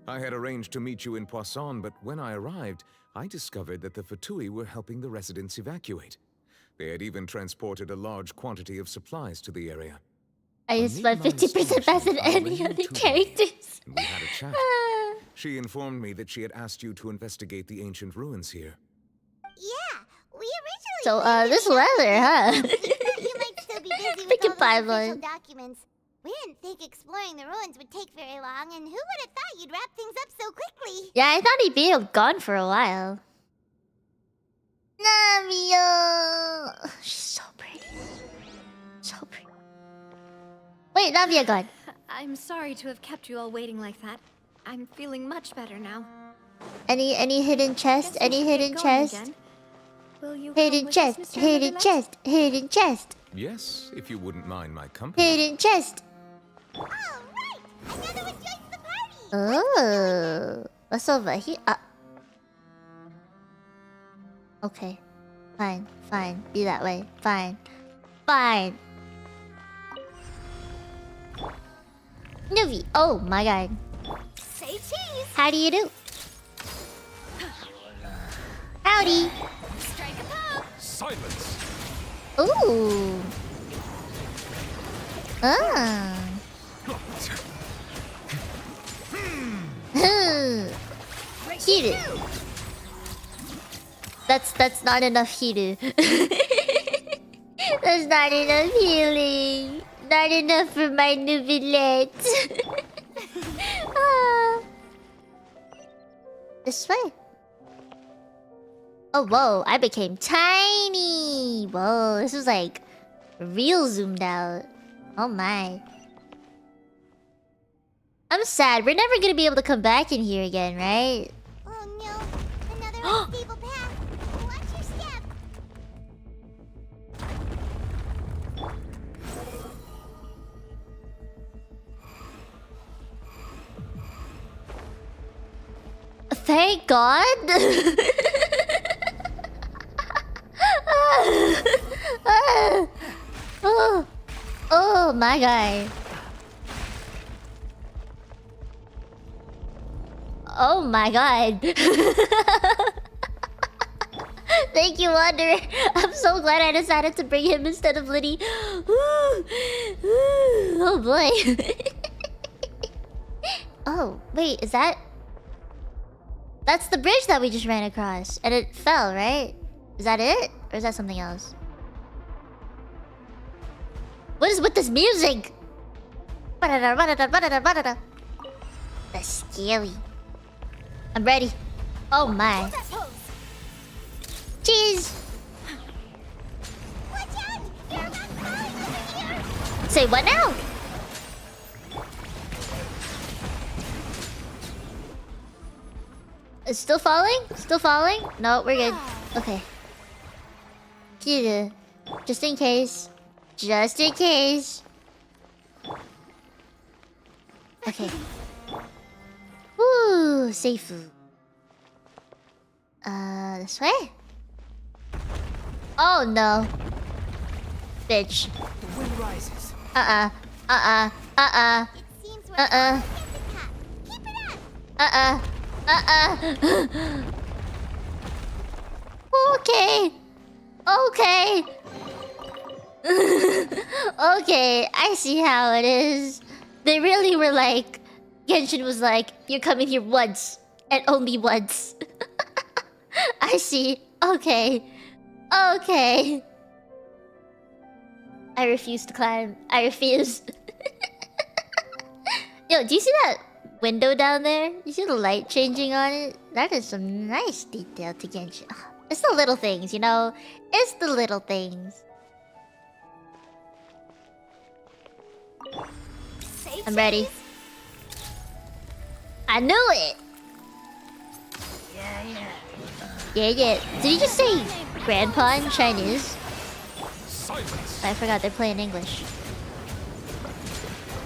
S8: I had arranged to meet you in Poisson, but when I arrived, I discovered that the Fatui were helping the residents evacuate. They had even transported a large quantity of supplies to the area.
S1: I used my 50% faster than any other characters.
S8: We had a chat. She informed me that she had asked you to investigate the ancient ruins here.
S2: Yeah, we originally.
S1: So, this weather, huh?
S2: You might still be busy with all those official documents. We didn't think exploring the ruins would take very long, and who would have thought you'd wrap things up so quickly?
S1: Yeah, I thought he'd be gone for a while. Namiya! She's so pretty. Wait, Navia gone.
S10: I'm sorry to have kept you all waiting like that. I'm feeling much better now.
S1: Any hidden chest? Any hidden chest? Hidden chest, hidden chest, hidden chest.
S8: Yes, if you wouldn't mind my company.
S1: Hidden chest. Oh, what's over here? Okay, fine, fine. Be that way. Fine, fine. Nuvi. Oh my god.
S2: Say cheese.
S1: How do you do? Howdy.
S2: Strike a pose.
S19: Silence.
S1: Ooh. Ah. Hiru. That's not enough Hiru. That's not enough healing. Not enough for my new billet. This way. Oh, whoa. I became tiny. Whoa, this was like real zoomed out. Oh my. I'm sad. We're never gonna be able to come back in here again, right?
S2: Oh no, another unstable path. Watch your step.
S1: Thank God. Oh my god. Oh my god. Thank you, Wanderer. I'm so glad I decided to bring him instead of Liddy. Oh boy. Oh, wait, is that... That's the bridge that we just ran across. And it fell, right? Is that it? Or is that something else? What is with this music? That's scary. I'm ready. Oh my. Cheese! Say what now? It's still falling? Still falling? No, we're good. Okay. Kira. Just in case. Just in case. Okay. Woo, safe. This way? Oh no. Bitch.
S16: The wind rises.
S1: Okay. Okay. Okay, I see how it is. They really were like... Genshin was like, you're coming here once. And only once. I see. Okay. Okay. I refuse to climb. I refuse. Yo, do you see that window down there? You see the light changing on it? That is some nice detail to Genshin. It's the little things, you know? It's the little things. I'm ready. I knew it! Yeah. Did you just say grandpa in Chinese? I forgot they're playing English.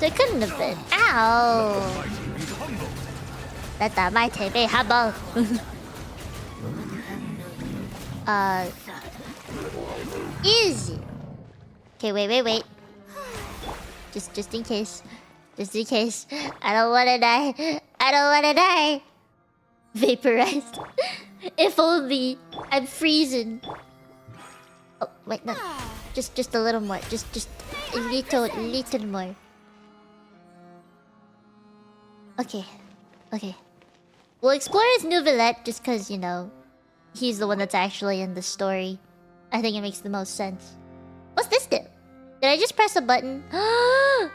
S1: They couldn't have been. Ow! Let that mighty be humble. Easy. Okay, wait. Just in case. Just in case. I don't wanna die. Vaporized. If only. I'm freezing. Oh, wait, no. Just a little more. Just a little more. Okay. We'll explore his nouvellette just cause, you know, he's the one that's actually in the story. I think it makes the most sense. What's this do? Did I just press a button? Oh.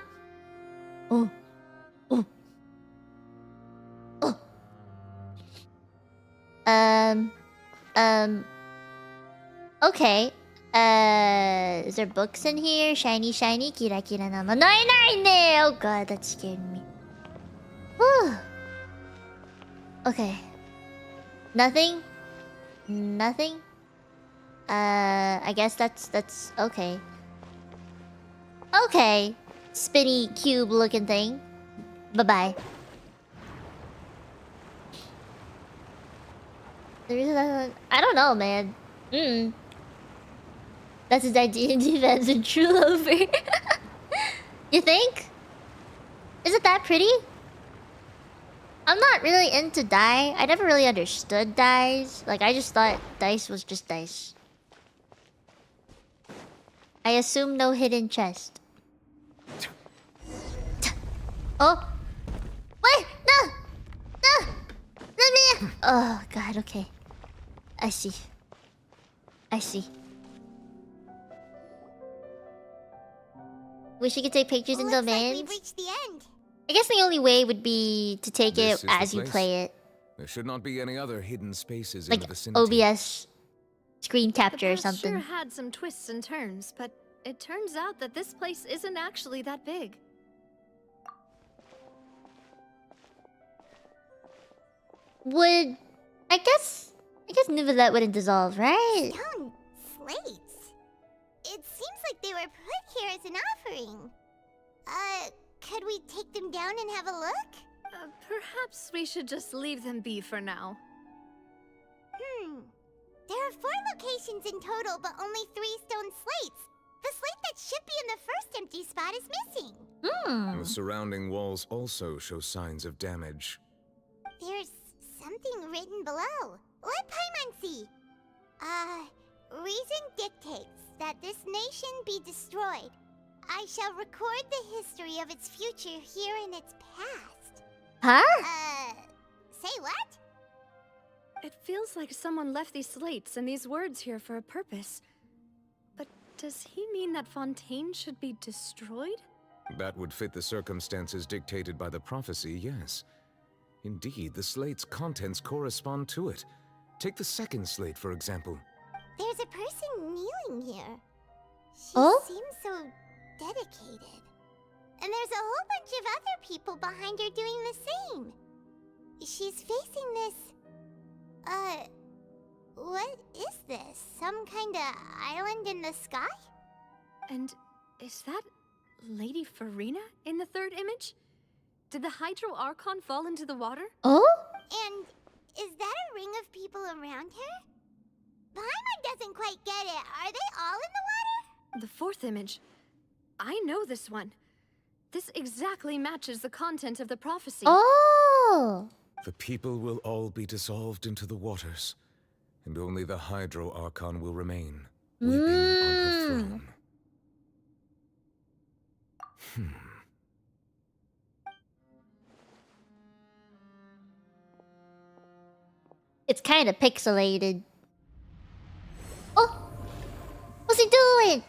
S1: Okay. Is there books in here? Shiny, shiny, kira, kira naman. Nine. Oh god, that scared me. Whew. Okay. Nothing? Nothing? I guess that's okay. Okay. Spinny cube looking thing. Bye-bye. I don't know, man. That's his D&D fans and true lover. You think? Is it that pretty? I'm not really into dye. I never really understood dyes. Like, I just thought dice was just dice. I assume no hidden chest. Oh! Wait! No! No! Let me... Oh, God, okay. I see. I see. Wish you could take pictures in domains.
S2: Like we've reached the end.
S1: I guess the only way would be to take it as you play it.
S8: There should not be any other hidden spaces
S1: like
S8: in the vicinity.
S1: OBS screen capture or something.
S10: Sure had some twists and turns, but it turns out that this place isn't actually that big.
S1: Would I guess Nivelette wouldn't dissolve, right?
S2: Stone slates. It seems like they were put here as an offering. Could we take them down and have a look?
S10: Perhaps we should just leave them be for now.
S2: There are 4 locations in total, but only 3 stone slates. The slate that should be in the first empty spot is missing.
S8: The surrounding walls also show signs of damage.
S2: There's something written below. Let Paimon see. Reason dictates that this nation be destroyed. I shall record the history of its future here in its past.
S1: Huh?
S2: Say what?
S10: It feels like someone left these slates and these words here for a purpose. But does he mean that Fontaine should be destroyed?
S8: That would fit the circumstances dictated by the prophecy, yes. Indeed, the slate's contents correspond to it. Take the second slate, for example.
S2: There's a person kneeling here. She
S1: Oh?
S2: seems so dedicated. And there's a whole bunch of other people behind her doing the same. She's facing this... what is this? Some kind of island in the sky?
S10: And is that Lady Furina in the third image? Did the Hydro Archon fall into the water?
S1: Oh?
S2: And is that a ring of people around her? Paimon doesn't quite get it. Are they all in the water?
S10: The fourth image. I know this one. This exactly matches the content of the prophecy.
S1: Oh!
S8: The people will all be dissolved into the waters, and only the Hydro Archon will remain, weeping on her throne.
S1: It's kind of pixelated. Oh! What's he doing?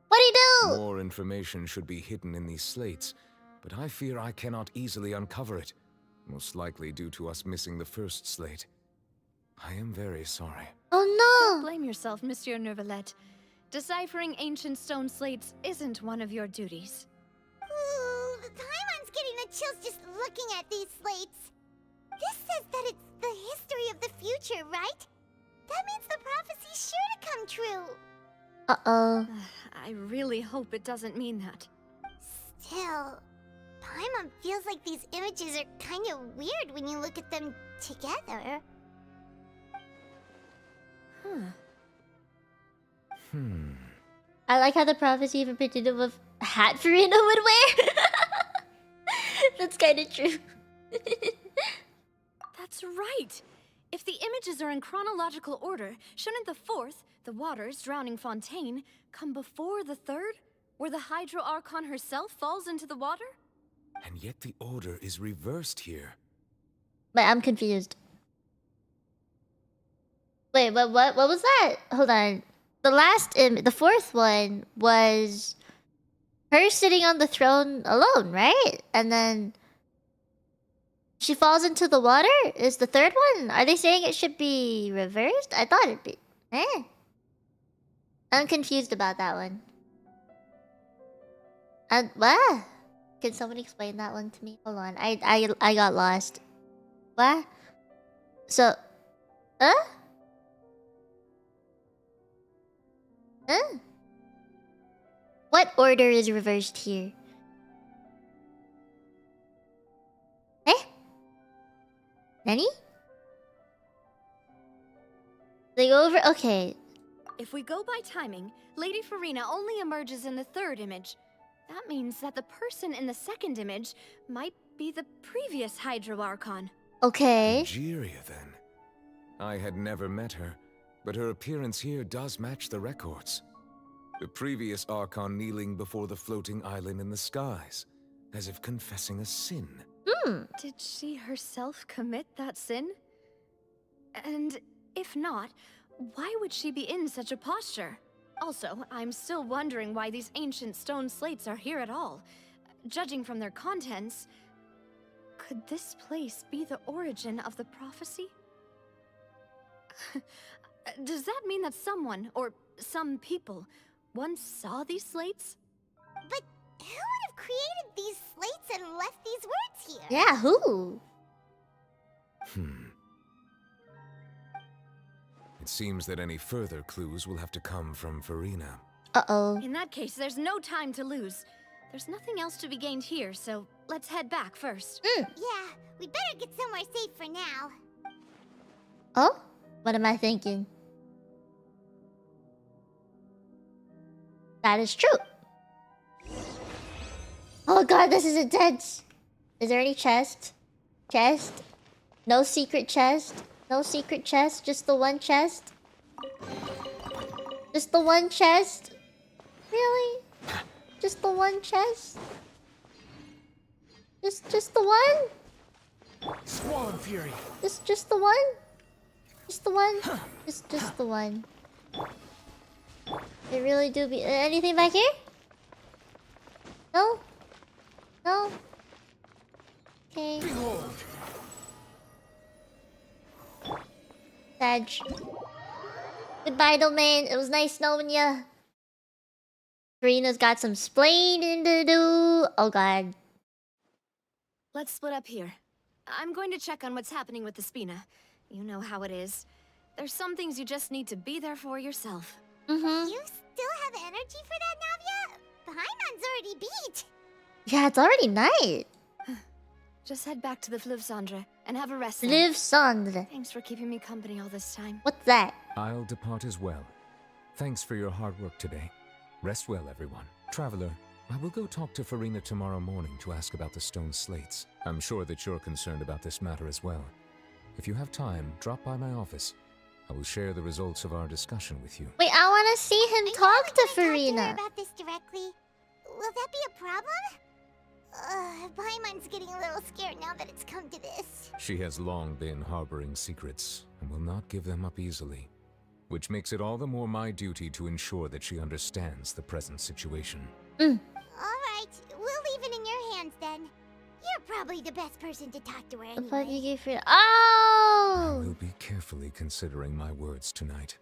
S1: What'd he do?
S8: More information should be hidden in these slates, but I fear I cannot easily uncover it, most likely due to us missing the first slate. I am very sorry.
S1: Oh
S10: Don't blame yourself, Monsieur Neuvillette. Deciphering ancient stone slates isn't one of your duties.
S2: Ooh, Paimon's getting the chills just looking at these slates. This says that it's the history of the future, right? That means the prophecy's sure to come true.
S1: Uh-oh.
S10: I really hope it doesn't mean that.
S2: Still, Paimon feels like these images are kind of weird when you look at them together.
S1: I like how the prophecy even predicted what a hat Furina would wear. That's kind of true.
S10: That's right! If the images are in chronological order, shouldn't the fourth, the waters drowning Fontaine, come before the third, where the Hydro Archon herself falls into the water?
S8: And yet the order is reversed here.
S1: But I'm confused. Wait, what was that? Hold on. The fourth one was her sitting on the throne alone, right? And then She falls into the water? Is the third one? Are they saying it should be reversed? I thought it'd be... I'm confused about that one. What? Can someone explain that one to me? Hold on. I got lost. What? So... Huh? What order is reversed here? Nani? They go over... Okay.
S4: If we go by timing, Lady Furina only emerges in the third image. That means that the person in the second image might be the previous Hydro Archon.
S1: Okay.
S8: Nigeria, then. I had never met her, but her appearance here does match the records. The previous Archon kneeling before the floating island in the skies, as if confessing a sin.
S4: Did she herself commit that sin? And if not, why would she be in such a posture? Also, I'm still wondering why these ancient stone slates are here at all. Judging from their contents, could this place be the origin of the prophecy? Does that mean that someone, or some people, once saw these slates?
S2: But who would have created these slates and left these words here?
S1: Yeah, who?
S8: It seems that any further clues will have to come from Furina.
S1: Uh-oh.
S4: In that case, there's no time to lose. There's nothing else to be gained here, so let's head back first.
S2: Yeah, we better get somewhere safe for now.
S1: Oh? What am I thinking? That is true. Oh god, this is intense. Is there any chest? Chest? No secret chest? No secret chest? Just the one chest? Just the one chest? Really? Just the one chest? Just the one?
S16: Squall Fury.
S1: Just the one? Just the one? Just the one. They really do be... anything back here? No? No? Okay. Sag. Goodbye, domain. It was nice knowing ya. Karina's got some splaining to do. Oh god.
S4: Let's split up here. I'm going to check on what's happening with the Spina. You know how it is. There's some things you just need to be there for yourself.
S2: You still have energy for that, Navia? Paimon's already beat.
S1: Yeah, it's already night.
S4: Just head back to the Fleuve Cendre and have a rest.
S1: Fleuve Cendre.
S4: Thanks for keeping me company all this time.
S1: What's that?
S8: I'll depart as well. Thanks for your hard work today. Rest well, everyone. Traveler, I will go talk to Furina tomorrow morning to ask about the stone slates. I'm sure that you're concerned about this matter as well. If you have time, drop by my office. I will share the results of our discussion with you.
S1: Wait, I want to see him talk to Furina.
S2: Talk to her about this directly. Will that be a problem? Paimon's getting a little scared now that it's come to this.
S8: She has long been harboring secrets and will not give them up easily, which makes it all the more my duty to ensure that she understands the present situation.
S2: Alright, we'll leave it in your hands then. You're probably the best person to talk to her anyway.
S1: The fuck you gave her... Oh!
S8: I will be carefully considering my words tonight.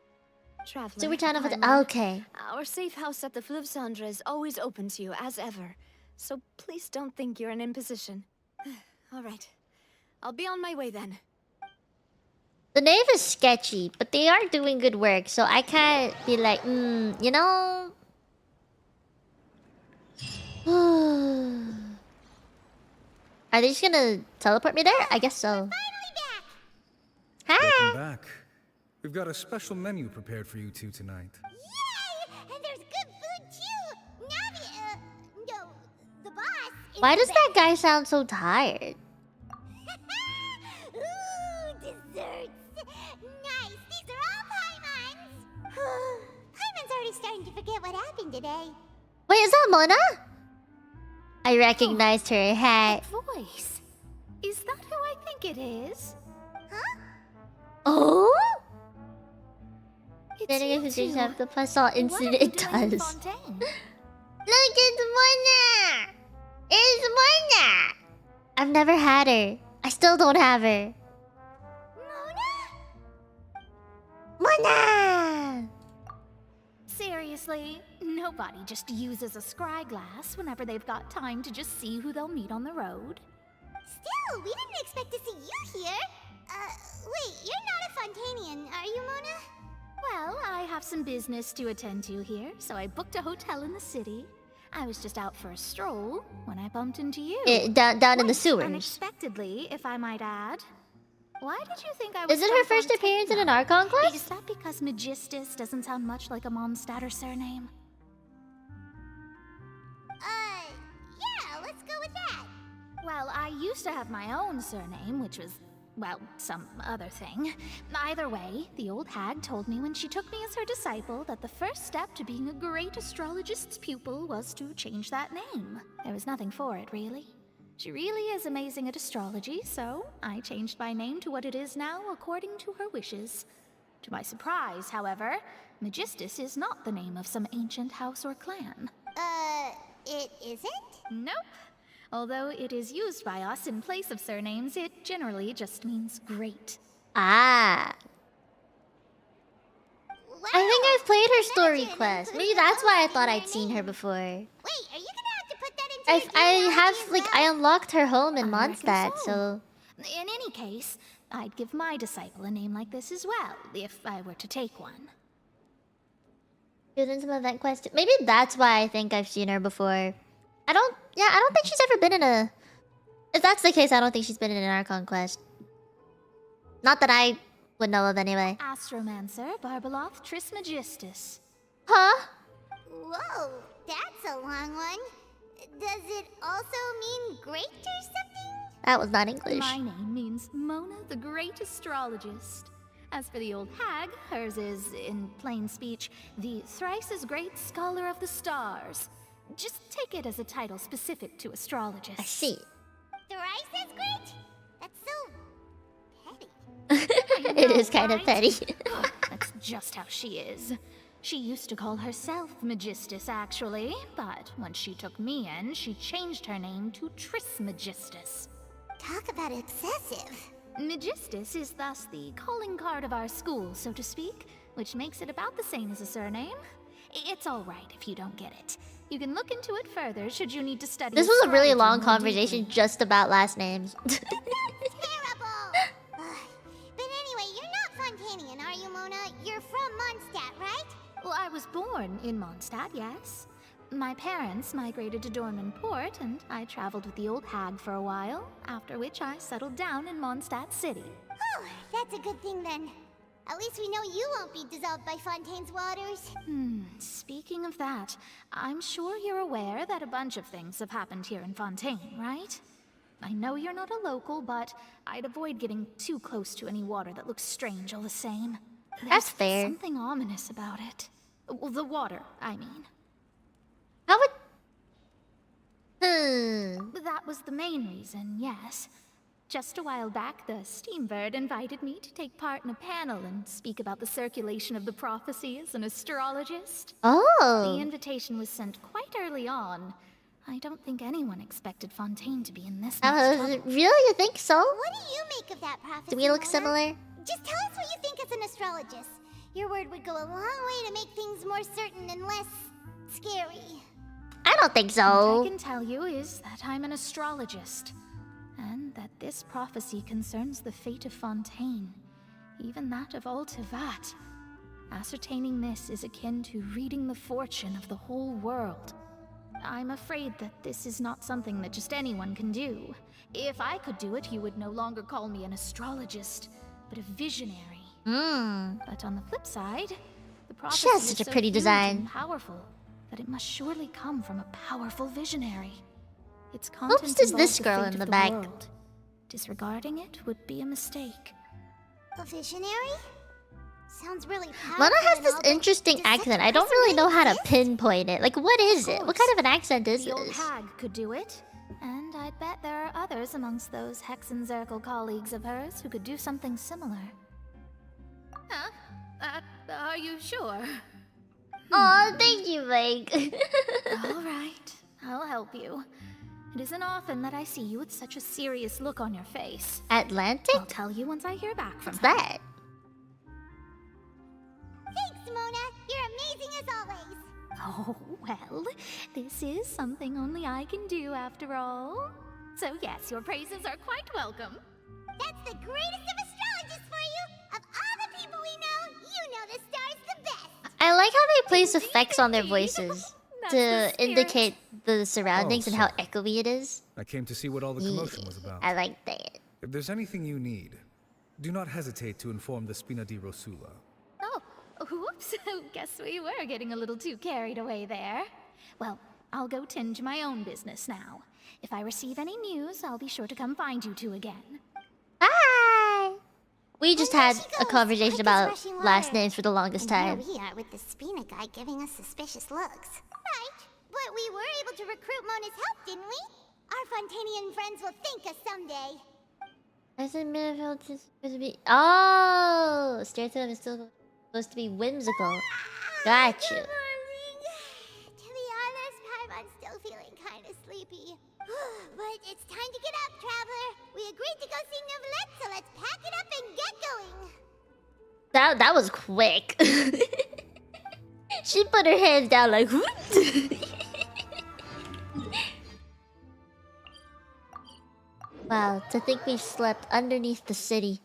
S4: Traveler,
S1: So we're trying to...
S4: Paimon,
S1: Okay.
S4: Our safe house at the Fleuve Cendre is always open to you, as ever. So please don't think you're an imposition. All right. I'll be on my way then.
S1: The name is sketchy, but they are doing good work, so I can't be like, you know... Are they just gonna teleport me there? I guess so.
S21: Welcome back. We've got a special menu prepared for you two tonight.
S2: Yay! And there's good food too! Navi, no, the boss is
S1: Why does
S2: the
S1: that guy sound so tired?
S2: Ooh, desserts! Nice! These are all Paimon's! Paimon's already starting to forget what happened today.
S1: Wait, is that Mona? I recognized her hat.
S6: Voice. Is that who I think it is?
S2: Huh?
S1: Oh?
S6: It's
S1: Then
S6: you
S1: if you
S6: two.
S1: have the Passant incident, it does.
S6: Fontaine?
S1: Look, it's Mona! It's Mona! I've never had her. I still don't have her. Mona!
S17: Seriously, nobody just uses a scry glass whenever they've got time to just see who they'll meet on the road.
S2: Still, we didn't expect to see you here. Wait, you're not a Fontanian, are you, Mona?
S17: Well, I have some business to attend to here, so I booked a hotel in the city. I was just out for a stroll when I bumped into you.
S1: Down in the sewers.
S17: Unexpectedly, if I might add. Why did you think I was
S1: Is it her first appearance in an Archon quest?
S17: Is that because Magistus doesn't sound much like a Mondstadt surname?
S2: Yeah, let's go with that.
S17: Well, I used to have my own surname, which was, well, some other thing. Either way, the old hag told me when she took me as her disciple that the first step to being a great astrologist's pupil was to change that name. There was nothing for it, really. She really is amazing at astrology, so I changed my name to what it is now according to her wishes. To my surprise, however, Magistus is not the name of some ancient house or clan.
S2: It isn't?
S17: Nope. Although it is used by us in place of surnames, it generally just means great.
S1: Ah.
S2: Wow.
S1: I think I've played her story quest. Maybe that's why I thought I'd seen her before.
S2: Wait, are you gonna have to put that into
S1: I unlocked her home in Mondstadt, so...
S17: In any case, I'd give my disciple a name like this as well, if I were to take one.
S1: She was in some event quest. Maybe that's why I think I've seen her before. I don't think she's ever been in a... If that's the case, I don't think she's been in an Archon quest. Not that I would know of anyway.
S17: Astromancer, Barbeloth, Trismegistus.
S1: Huh?
S2: Whoa, that's a long one. Does it also mean great or something?
S1: That was not English.
S17: My name means Mona the Great Astrologist. As for the old hag, hers is, in plain speech, the thrice-as-great Scholar of the Stars. Just take it as a title specific to astrologists.
S1: I see.
S2: Thrice as great? That's so petty.
S1: It is kind of petty.
S17: That's just how she is. She used to call herself Magistus, actually, but when she took me in, she changed her name to Trismegistus.
S2: Talk about excessive.
S17: Magistus is thus the calling card of our school, so to speak, which makes it about the same as a surname. It's all right if you don't get it. You can look into it further should you need to study.
S1: This was a really long conversation just about last names.
S2: Terrible! But anyway, you're not Fontanian, are you, Mona? You're from Mondstadt, right?
S17: Well, I was born in Mondstadt, yes. My parents migrated to Dorman Port, and I traveled with the old hag for a while, after which I settled down in Mondstadt City.
S2: Oh, that's a good thing then. At least we know you won't be dissolved by Fontaine's waters.
S17: Speaking of that, I'm sure you're aware that a bunch of things have happened here in Fontaine, right? I know you're not a local, but I'd avoid getting too close to any water that looks strange all the same.
S1: That's fair.
S17: Something ominous about it. Well, the water, I mean.
S1: How would...
S17: That was the main reason, yes. Just a while back, the Steambird invited me to take part in a panel and speak about the circulation of the prophecy as an astrologist.
S1: Oh.
S17: The invitation was sent quite early on. I don't think anyone expected Fontaine to be in this much trouble.
S1: Really? You think so?
S2: What do you make of that prophecy,
S1: Do we look
S2: Mona?
S1: similar?
S2: Just tell us what you think as an astrologist. Your word would go a long way to make things more certain and less scary.
S1: I don't think
S17: What
S1: so.
S17: I can tell you is that I'm an astrologist, and that this prophecy concerns the fate of Fontaine, even that of Ultivat. Ascertaining this is akin to reading the fortune of the whole world. I'm afraid that this is not something that just anyone can do. If I could do it, you would no longer call me an astrologist, but a visionary. But on the flip side, the prophecy
S1: She has
S17: is
S1: such a
S17: so
S1: pretty
S17: huge
S1: design.
S17: and powerful that it must surely come from a powerful visionary. Its
S1: Oops,
S17: contents
S1: there's
S17: involve
S1: this
S17: the
S1: girl
S17: fate
S1: in
S17: of
S1: the back.
S17: world. Disregarding it would be a mistake.
S2: A visionary? Sounds really powerful.
S1: Mona has
S2: and
S1: this
S2: all, but
S1: interesting
S2: does such
S1: accent.
S2: a
S1: I don't
S2: person
S1: really know how to
S2: exist?
S1: pinpoint it. Like, what is it? What kind of an accent is
S17: The old
S1: this?
S17: hag could do it, and I'd bet there are others amongst those Hexenzirkel colleagues of hers who could do something similar. Huh? Are you sure?
S1: Oh, thank you, Mike.
S17: All right, I'll help you. It isn't often that I see you with such a serious look on your face.
S1: Atlantic?
S17: I'll tell you once I hear back from
S1: What's
S17: her.
S1: that?
S2: Thanks, Mona. You're amazing as always.
S17: Oh, well, this is something only I can do after all. So yes, your praises are quite welcome.
S2: That's the greatest of astrologists for you. Of all the people we know, you know the star's the best.
S1: I like how they place effects on their voices to indicate the surroundings and how echoey it is.
S21: I came to see what all the commotion was about.
S1: I like that.
S21: If there's anything you need, do not hesitate to inform the Spina di Rosula.
S17: Oh, whoops. Guess we were getting a little too carried away there. Well, I'll go tend to my own business now. If I receive any news, I'll be sure to come find you two again.
S1: Bye! We just had a conversation about last names for the longest time.
S2: Here we are with the Spina guy giving us suspicious looks. Right, but we were able to recruit Mona's help, didn't we? Our Fontanian friends will thank us someday.
S1: I said Minowlive is supposed to be... Oh! Stereotype is still supposed to be whimsical. Got you.
S2: To be honest, Paimon's still feeling kind of sleepy. But it's time to get up, traveler. We agreed to go see Neuvillette, so let's pack it up and get going.
S1: That was quick. She put her hands down like... Wow, to think we slept underneath the city.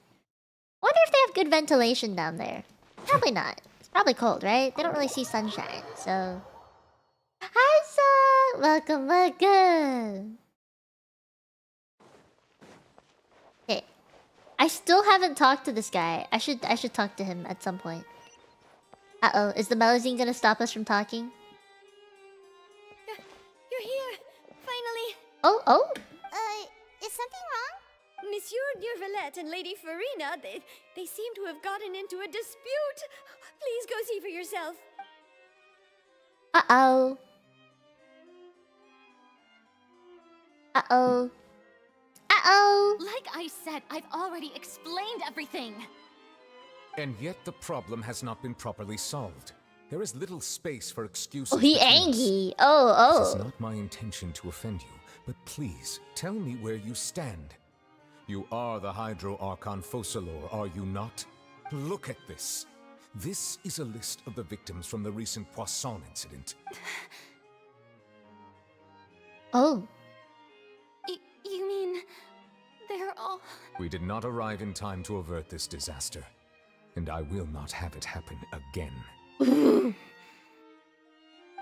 S1: Wonder if they have good ventilation down there. Probably not. It's probably cold, right? They don't really see sunshine, so... Hi, Song! Welcome, welcome! Okay. I still haven't talked to this guy. I should talk to him at some point. Uh-oh, is the Melazine gonna stop us from talking?
S6: You're here, finally.
S1: Oh?
S2: Is something wrong?
S6: Monsieur Neuvillette and Lady Furina, they seem to have gotten into a dispute. Please go see for yourself.
S1: Uh-oh. Uh-oh. Uh-oh!
S7: Like I said, I've already explained everything.
S8: And yet the problem has not been properly solved. There is little space for excuses.
S1: Oh, he
S8: between us.
S1: angry. Oh.
S8: It is not my intention to offend you, but please, tell me where you stand. You are the Hydro Archon Focalor, are you not? Look at this. This is a list of the victims from the recent Poisson incident.
S1: Oh.
S7: You mean... they're all...
S8: We did not arrive in time to avert this disaster. And I will not have it happen again.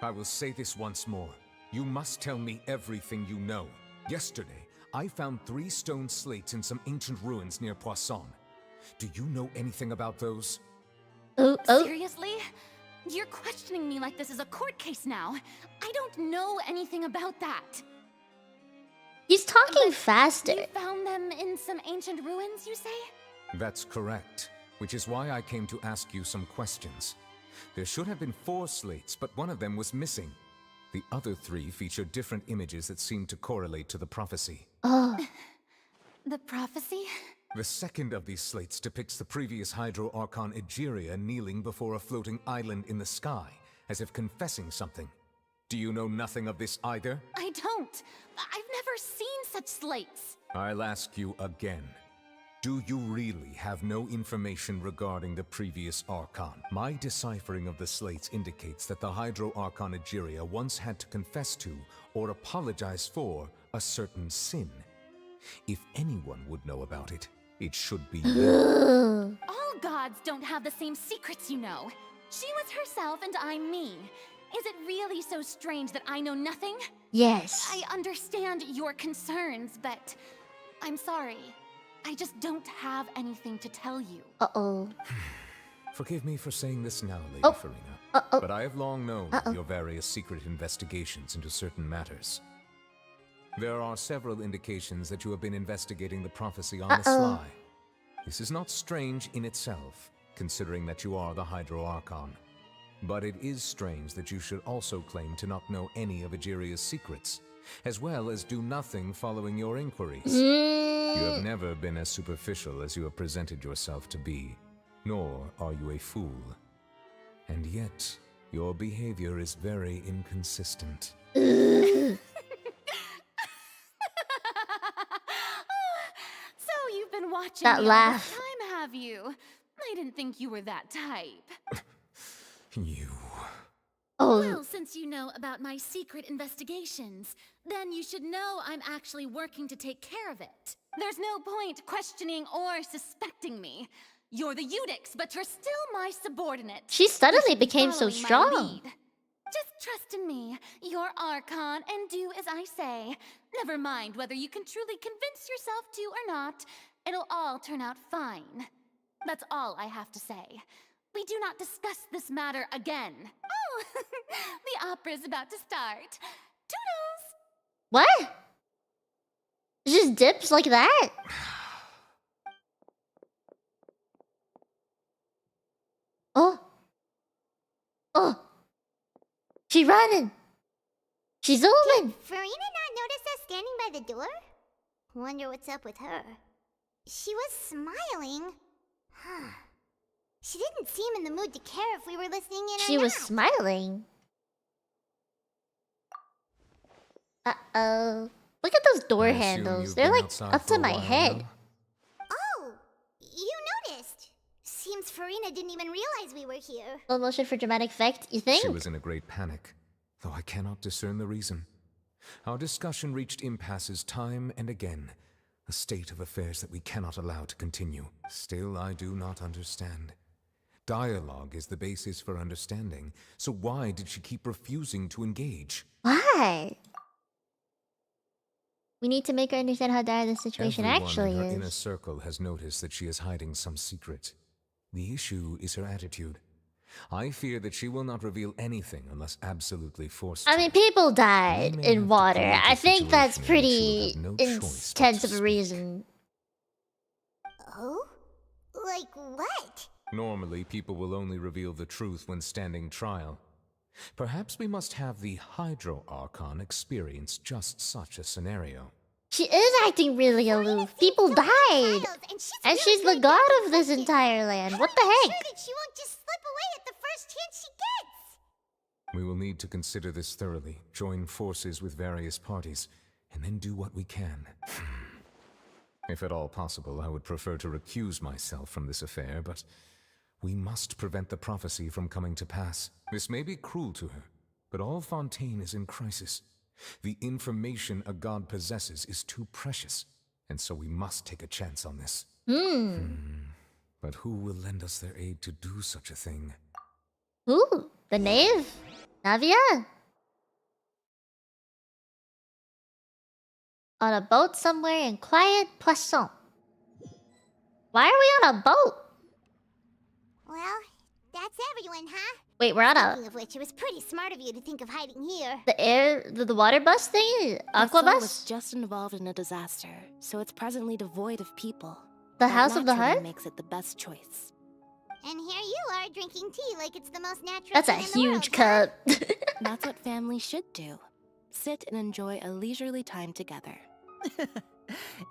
S8: I will say this once more. You must tell me everything you know. Yesterday, I found 3 stone slates in some ancient ruins near Poisson. Do you know anything about those?
S7: Seriously? You're questioning me like this is a court case now. I don't know anything about that.
S1: He's talking faster.
S7: You found them in some ancient ruins, you say?
S8: That's correct. Which is why I came to ask you some questions. There should have been 4 slates, but one of them was missing. The other 3 featured different images that seemed to correlate to the prophecy.
S1: Oh.
S7: The prophecy?
S8: The second of these slates depicts the previous Hydro Archon Egeria kneeling before a floating island in the sky, as if confessing something. Do you know nothing of this either?
S7: I don't. I've never seen such slates.
S8: I'll ask you again. Do you really have no information regarding the previous Archon? My deciphering of the slates indicates that the Hydro Archon Egeria once had to confess to, or apologize for, a certain sin. If anyone would know about it, it should be you.
S7: All gods don't have the same secrets, you know. She was herself and I'm me. Is it really so strange that I know nothing?
S1: Yes.
S7: I understand your concerns, but I'm sorry. I just don't have anything to tell you.
S1: Uh-oh.
S8: Forgive me for saying this now, Lady Furina, but I have long known of your various secret investigations into certain matters. There are several indications that you have been investigating the prophecy on the sly. This is not strange in itself, considering that you are the Hydro Archon. But it is strange that you should also claim to not know any of Egeria's secrets, as well as do nothing following your inquiries. You have never been as superficial as you have presented yourself to be, nor are you a fool. And yet, your behavior is very inconsistent.
S7: been watching
S1: That
S7: me
S1: laugh.
S7: all the time, have you? I didn't think you were that type.
S8: You.
S1: Oh.
S17: Well, since you know about my secret investigations, then you should know I'm actually working to take care of it.
S7: There's no point questioning or suspecting me. You're the Eudix, but you're still my subordinate.
S1: She suddenly became so
S7: Following my
S1: strong.
S7: lead. Just trust in me. You're Archon, and do as I say. Never mind whether you can truly convince yourself to or not. It'll all turn out fine. That's all I have to say. We do not discuss this matter again. Oh, the opera's about to start. Toodles!
S1: What? It just dips like that? Oh. Oh. She running. She's zooming.
S2: Did Furina not notice us standing by the door? Wonder what's up with her. She was smiling. Huh. She didn't seem in the mood to care if we were listening in or
S1: She was
S2: not.
S1: smiling. Uh-oh. Look at those door
S8: I assume
S1: handles.
S8: you've
S1: They're
S8: been
S1: like
S8: outside
S1: up
S8: for
S1: to
S8: a
S1: my
S8: while
S1: head.
S8: now.
S2: Oh, you noticed. Seems Furina didn't even realize we were here.
S1: Slow motion for dramatic effect, you think?
S8: She was in a great panic, though I cannot discern the reason. Our discussion reached impasses time and again, a state of affairs that we cannot allow to continue. Still, I do not understand. Dialogue is the basis for understanding, so why did she keep refusing to engage?
S1: Why? We need to make her understand how dire the situation
S8: Everyone
S1: actually
S8: in her inner
S1: is.
S8: circle has noticed that she is hiding some secret. The issue is her attitude. I fear that she will not reveal anything unless absolutely forced to.
S1: I mean, people died
S8: may have
S1: in
S8: to
S1: water.
S8: create a
S1: I think that's
S8: situation in which she will
S1: pretty
S8: have no choice but
S1: intense
S8: to
S1: of a
S8: speak.
S1: reason.
S2: Oh? Like what?
S8: Normally, people will only reveal the truth when standing trial. Perhaps we must have the Hydro Archon experience just such a scenario.
S1: She is acting really aloof. People died. And she's the god of this entire land. What the heck?
S2: Sure that she won't just slip away at the first chance she gets.
S8: We will need to consider this thoroughly, join forces with various parties, and then do what we can. If at all possible, I would prefer to recuse myself from this affair, but we must prevent the prophecy from coming to pass. This may be cruel to her, but all Fontaine is in crisis. The information a god possesses is too precious, and so we must take a chance on this. But who will lend us their aid to do such a thing?
S1: Who? The knave? Navia? On a boat somewhere in quiet Poisson. Why are we on a boat?
S2: Well, that's everyone, huh?
S1: Wait, we're on
S2: Speaking
S1: a...
S2: of which, it was pretty smart of you to think of hiding here.
S1: The water bus thing? Aqua
S9: Vessel was
S1: bus?
S9: just involved in a disaster, so it's presently devoid of people.
S1: The
S9: That
S1: House of the
S9: naturally
S1: Heart?
S9: makes it the best choice.
S2: And here you are drinking tea like it's the most natural
S1: That's a
S2: thing in the world,
S1: huge
S2: huh?
S1: cup.
S9: That's what families should do. Sit and enjoy a leisurely time together.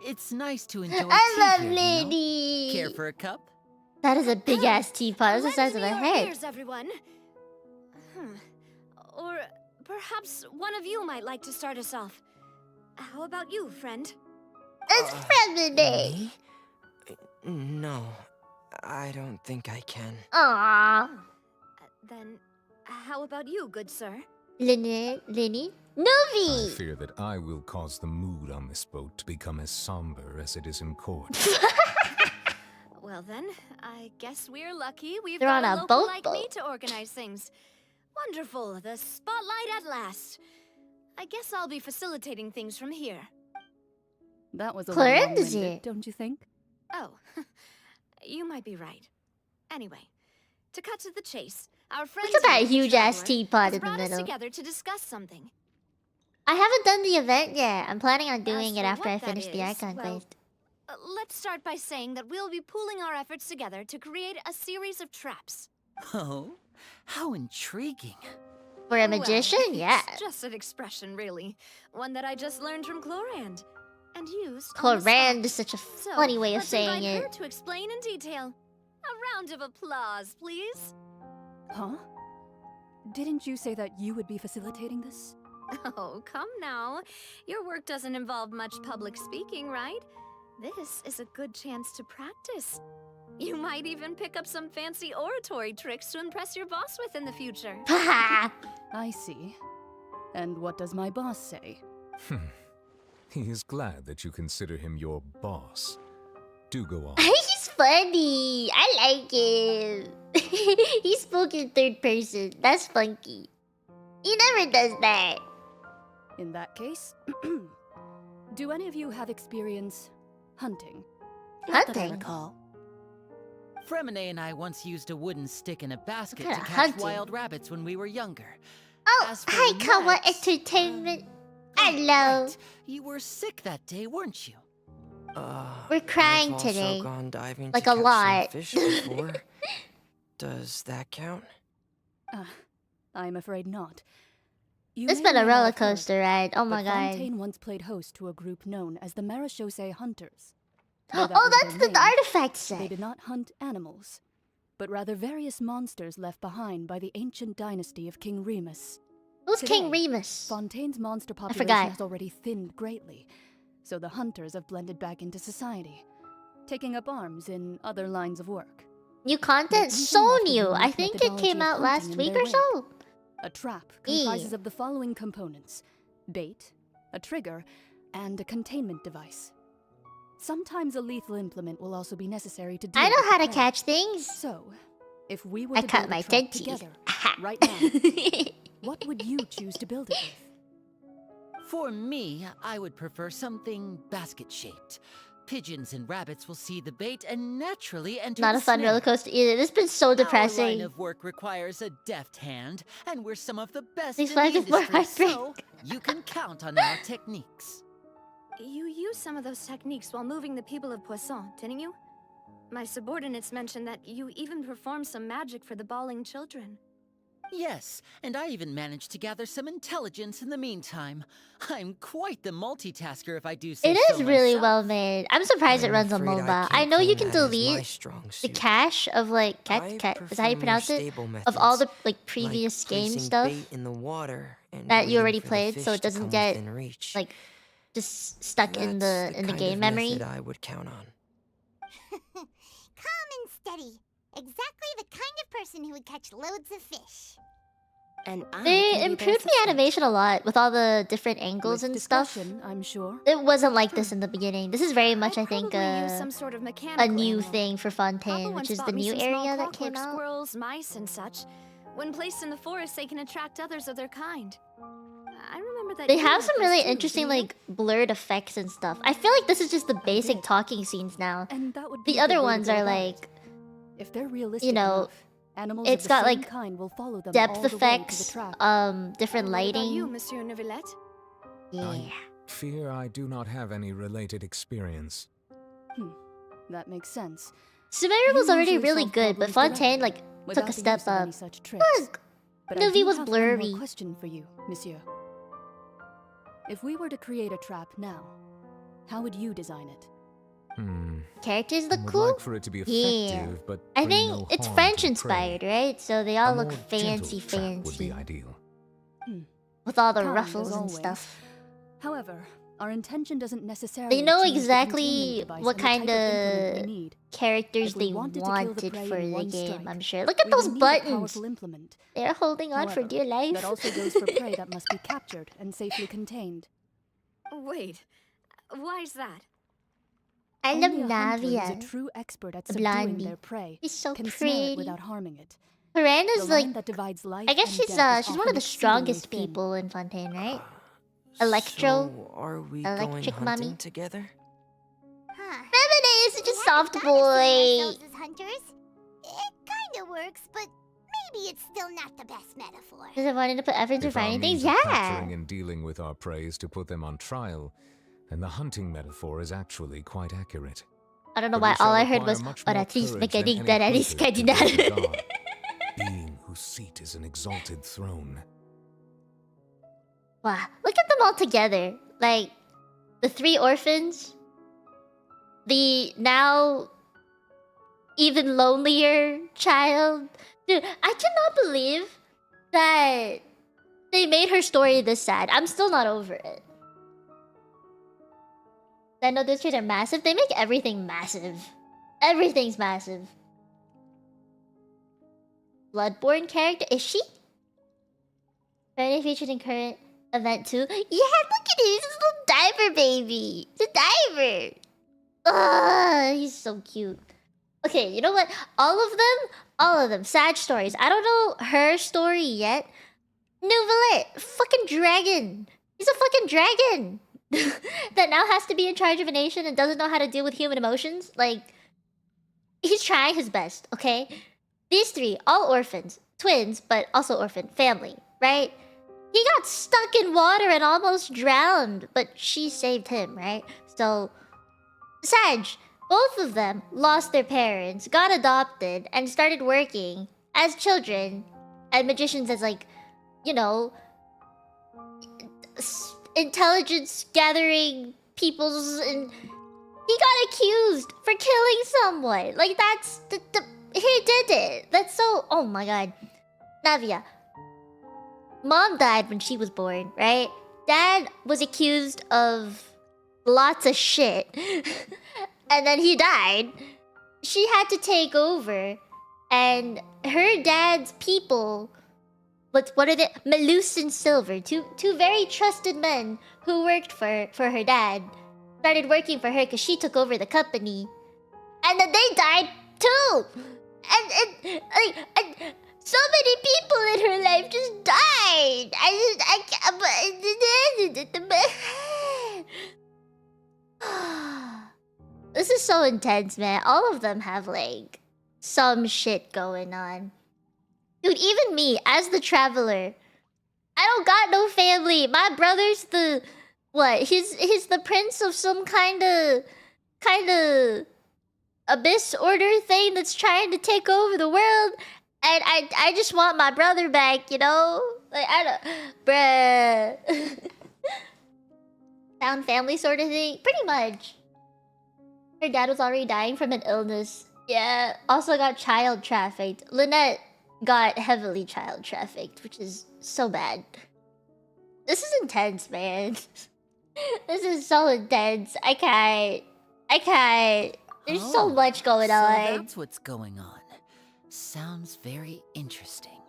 S22: It's nice to enjoy
S1: I
S22: tea
S1: love
S22: here, you know?
S1: Lady.
S22: Care for a cup?
S1: That is a big ass teapot. It's the size of a head.
S4: Here's everyone. Or perhaps one of you might like to start us off. How about you, friend?
S1: It's friendly day.
S23: No, I don't think I can.
S1: Aww.
S4: Then, how about you, good sir?
S1: Lenny?
S8: I
S1: Novi!
S8: fear that I will cause the mood on this boat to become as somber as it is in court.
S4: Well then, I guess we're lucky we've
S1: They're
S4: got
S1: on
S4: a
S1: a
S4: local
S1: boat
S4: like me to organize things. Wonderful, the spotlight at last. I guess I'll be facilitating things from here.
S24: That was a
S1: Clarence
S24: little
S1: is
S24: long-winded,
S1: here.
S24: don't you think?
S4: Oh, you might be right. Anyway, to cut to the chase, our friend
S1: Look at that
S4: here, the
S1: huge ass
S4: traveler,
S1: teapot
S4: has
S1: in the
S4: brought us
S1: middle.
S4: together to discuss something.
S1: I haven't done the event yet. I'm planning on doing
S4: As
S1: it
S4: for
S1: after I
S4: what that
S1: finish the
S4: is,
S1: icon
S4: well,
S1: quest.
S4: Let's start by saying that we'll be pooling our efforts together to create a series of traps.
S22: Oh, how intriguing.
S1: For a magician?
S4: Well,
S1: Yeah.
S4: It's just an expression, really. One that I just learned from Chlorand. And used on the
S1: Chlorand
S4: spot.
S1: is such a
S4: So,
S1: funny way of
S4: let's
S1: saying
S4: invite her
S1: it.
S4: to explain in detail. A round of applause, please.
S24: Huh? Didn't you say that you would be facilitating this?
S4: Oh, come now. Your work doesn't involve much public speaking, right? This is a good chance to practice. You might even pick up some fancy oratory tricks to impress your boss with in the future.
S24: I see. And what does my boss say?
S8: He is glad that you consider him your boss. Do go on.
S1: He's funny. I like him. He spoke in third person. That's funky. He never does that.
S24: In that case, do any of you have experience hunting?
S9: Not that I recall. Fremine and I once used a wooden stick in a basket to catch wild rabbits when we were younger.
S1: Oh, hi, Kawa Entertainment. Hello.
S9: Right. You were sick that day, weren't you?
S1: We're crying
S23: I've
S1: today.
S23: Also gone diving
S1: like
S23: to
S1: a
S23: catch
S1: lot.
S23: Some fish before. Does that count?
S24: I'm afraid not. You
S1: It's
S24: may
S1: been
S24: or
S1: a
S24: may not
S1: roller
S24: have heard,
S1: coaster ride. Oh my
S24: but
S1: god.
S24: Fontaine once played host to a group known as the Marechaussee Hunters. Though that
S1: Oh,
S24: was
S1: that's
S24: their
S1: the
S24: name,
S1: artifact set.
S24: They did not hunt animals, but rather various monsters left behind by the ancient dynasty of King Remus.
S1: Who's
S24: Today,
S1: King Remus?
S24: Fontaine's monster population
S1: forgot.
S24: has already thinned greatly, so the hunters have blended back into society, taking up arms in other lines of work.
S1: New content?
S24: Using
S1: So
S24: off the
S1: new. I
S24: unique
S1: think it
S24: methodology
S1: came
S24: of
S1: out
S24: hunting
S1: last
S24: in
S1: week
S24: their
S1: or
S24: wake.
S1: so.
S24: A trap comprises of the following components: bait, a trigger, and a containment device. Sometimes a lethal implement will also be necessary to deal
S1: I know
S24: with
S1: how
S24: the
S1: to
S24: prey.
S1: catch things.
S24: So, if we were
S1: I
S24: to
S1: cut
S24: build
S1: my
S24: a trap
S1: dead teeth.
S24: together, right now, what would you choose to build it with?
S9: For me, I would prefer something basket-shaped. Pigeons and rabbits will see the bait and naturally enter
S1: Not
S9: the
S1: a fun
S9: snare.
S1: roller coaster either. This has been so
S9: Our line
S1: depressing.
S9: of work requires a deft hand, and we're some of the best
S1: These
S9: in the
S1: flags are more
S9: industry, so
S1: heartbreak.
S9: you can count on our techniques.
S4: You used some of those techniques while moving the people of Poisson, didn't you? My subordinates mentioned that you even performed some magic for the bawling children.
S9: Yes, and I even managed to gather some intelligence in the meantime. I'm quite the multitasker if I do say
S1: It
S9: so
S1: is really
S9: myself.
S1: well made. I'm surprised it runs on
S23: afraid I
S1: mobile. I
S23: can't
S1: know you
S23: claim
S1: can
S23: that as my
S1: delete
S23: strong
S1: the
S23: suit.
S1: cache of like
S23: I
S1: is that how you
S23: prefer
S1: pronounce
S23: more
S1: it?
S23: stable
S1: Of all the
S23: methods,
S1: like previous
S23: like
S1: game
S23: placing
S1: stuff
S23: bait in the water and
S1: that you
S23: waiting
S1: already
S23: for the
S1: played, so
S23: fish
S1: it
S23: to
S1: doesn't
S23: come
S1: get
S23: within reach.
S1: like just stuck in
S23: That's
S1: the
S23: kind
S1: game
S23: of
S1: memory.
S23: method I would count on.
S2: Calm and steady. Exactly the kind of person who would catch loads of fish.
S9: And
S1: They improved the animation a lot with all the different angles
S24: With
S1: and stuff.
S24: discretion, I'm sure.
S1: It wasn't like this in the beginning. This is very much, I think,
S4: Probably use
S1: a
S4: some sort of mechanical
S1: new
S4: animal.
S1: thing for Fontaine,
S4: Papa
S1: which
S4: once
S1: is the
S4: bought me
S1: new
S4: some small
S1: area that came
S4: clockwork
S1: out.
S4: squirrels, mice, and such. When placed in the forest, they can attract others of their kind. I remember that
S1: They
S4: you
S1: have
S4: had
S1: some
S4: those
S1: really
S4: too,
S1: interesting,
S4: didn't you?
S1: like, blurred effects and stuff. I feel like this is just the basic talking scenes now.
S24: And that would be
S1: The
S24: a
S1: other
S24: good way to
S1: ones
S24: go
S1: are
S24: about it.
S1: like,
S24: If they're realistic
S1: you know,
S24: enough, animals
S1: it's
S24: of the
S1: got
S24: same
S1: like
S24: kind will follow them all
S1: depth
S24: the way to the
S1: effects,
S24: trap.
S1: different
S4: What about
S1: lighting.
S4: you, Monsieur Neuvillette?
S1: Yeah.
S8: I fear I do not have any related experience.
S24: That makes sense.
S1: Sumeru
S24: You
S1: was already
S24: usually
S1: really
S24: solve
S1: good, but
S24: problems
S1: Fontaine,
S24: directly,
S1: like,
S24: without
S1: took a
S24: the
S1: step
S24: use of any
S1: up.
S24: such tricks.
S1: Look!
S24: But I
S1: Nuvi
S24: do
S1: was
S24: have one
S1: blurry.
S24: more question for you, Monsieur. If we were to create a trap now, how would you design it?
S1: Characters
S8: I
S1: look
S8: would
S1: cool?
S8: like for it to be effective, but
S1: I
S8: bring
S1: think
S8: no
S1: it's
S8: harm
S1: French
S8: to the
S1: inspired,
S8: prey.
S1: right? So they all
S8: A
S1: look
S8: more
S1: fancy,
S8: gentle trap would be
S1: fancy.
S8: ideal.
S1: With all the
S24: Kind, as
S1: ruffles and
S24: always.
S1: stuff.
S24: However, our intention doesn't necessarily
S1: They know
S24: change the
S1: exactly
S24: containment device
S1: what
S24: and the type
S1: kind
S24: implement we
S1: of
S24: need.
S1: characters
S24: If we
S1: they
S24: wanted to kill the
S1: wanted
S24: prey
S1: for
S24: in
S1: the
S24: one
S1: game,
S24: strike,
S1: I'm sure. Look at
S24: we
S1: those
S24: would need a
S1: buttons!
S24: powerful implement.
S1: They're holding on for
S24: However,
S1: dear life.
S24: that also goes for prey that must be captured and safely contained.
S4: Wait, why is that?
S1: I love
S24: Only a hunter who is a
S1: Navia.
S24: true expert at
S1: the
S24: subduing
S1: blondie.
S24: their prey
S1: She's so
S24: can snare
S1: pretty.
S24: it without harming it.
S1: Piranha's
S24: The line
S1: like,
S24: that divides life
S1: I guess
S24: and
S1: she's
S24: death is
S1: she's one of
S24: often
S1: the strongest
S24: exceedingly thin.
S1: people in Fontaine, right? Electro,
S23: So, are we
S1: electric
S23: going hunting
S1: mommy.
S23: together?
S1: Feminine is such a soft
S2: Ourselves
S1: boy.
S2: as hunters. It kinda works, but maybe it's still not the best metaphor.
S1: Does it wanted to put effort into
S8: If our
S1: finding things?
S8: means of
S1: Yeah.
S8: capturing and dealing with our prey is to put them on trial, then the hunting metaphor is actually quite accurate.
S1: I don't know
S8: But
S1: why
S8: we shall
S1: all I heard
S8: require
S1: was
S8: much more
S1: Oratrice
S8: courage
S1: mechanique
S8: than
S1: that
S8: any
S1: Alice
S8: hunter can do as a
S1: Cardinal.
S8: god, being whose seat is an exalted throne.
S1: Wow, look at them all together. Like, the three orphans, the now even lonelier child. Dude, I cannot believe that they made her story this sad. I'm still not over it. I know those trees are massive. They make everything massive. Everything's massive. Bloodborne character? Is she? Very featured in current event too. Yeah, look at it. It's a little diver baby. It's a diver. Ugh, he's so cute. Okay, you know what? All of them. Sad stories. I don't know her story yet. Nouvelle, fucking dragon. He's a fucking dragon that now has to be in charge of a nation and doesn't know how to deal with human emotions. Like, he's trying his best, okay? These three, all orphans, twins, but also orphan family, right? He got stuck in water and almost drowned, but she saved him, right? So, Sag, both of them lost their parents, got adopted, and started working as children and magicians as, like, you know, intelligence gathering peoples, and he got accused for killing someone. Like, that's he did it. That's so, oh my god. Navia, mom died when she was born, right? Dad was accused of lots of shit. And then he died. She had to take over. And her dad's people, what are they? Malus and Silver, two very trusted men who worked for her dad, started working for her because she took over the company. And then they died too. And so many people in her life just died. This is so intense, man. All of them have, like, some shit going on. Dude, even me, as the traveler, I don't got no family. My brother's the... What? He's the prince of some kind of abyss order thing that's trying to take over the world. And I just want my brother back, you know? Like, I don't... Bruh. Found family sort of thing? Pretty much. Her dad was already dying from an illness. Yeah, also got child trafficked. Lynette got heavily child trafficked, which is so bad. This is intense, man. This is so intense. I can't. There's so much going on.
S22: So that's what's going on. Sounds very interesting.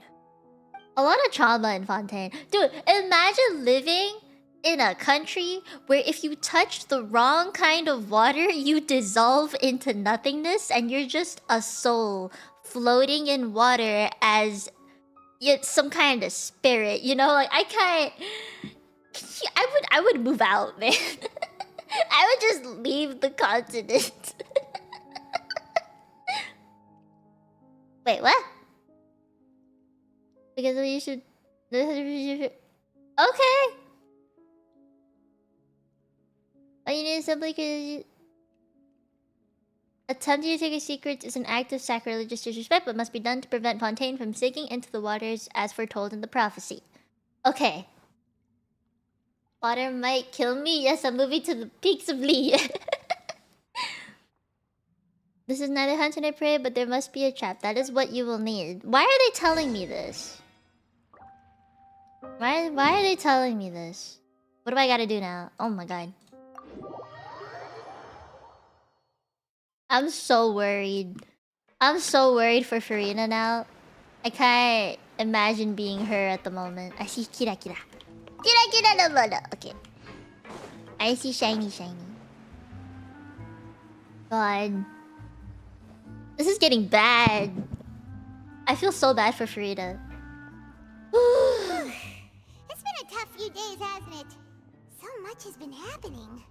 S1: A lot of trauma in Fontaine. Dude, imagine living in a country where if you touch the wrong kind of water, you dissolve into nothingness and you're just a soul floating in water as it's some kind of spirit, you know? Like, I can't... I would move out, man. I would just leave the continent. Wait, what? Because you should... Okay. All you need is simply because attempting to take a secret is an act of sacrilegious disrespect, but must be done to prevent Fontaine from sinking into the waters as foretold in the prophecy. Okay. Water might kill me. Yes, I'm moving to the peaks of Lee. This is neither hunt nor prey, but there must be a trap. That is what you will need. Why are they telling me this? Why are they telling me this? What do I gotta do now? Oh my god. I'm so worried. I'm so worried for Furina now. I can't imagine being her at the moment. I see Kira Kira. Kira Kira no mono. Okay. I see shiny shiny. God. This is getting bad. I feel so bad for Furina.
S2: It's been a tough few days, hasn't it? So much has been happening.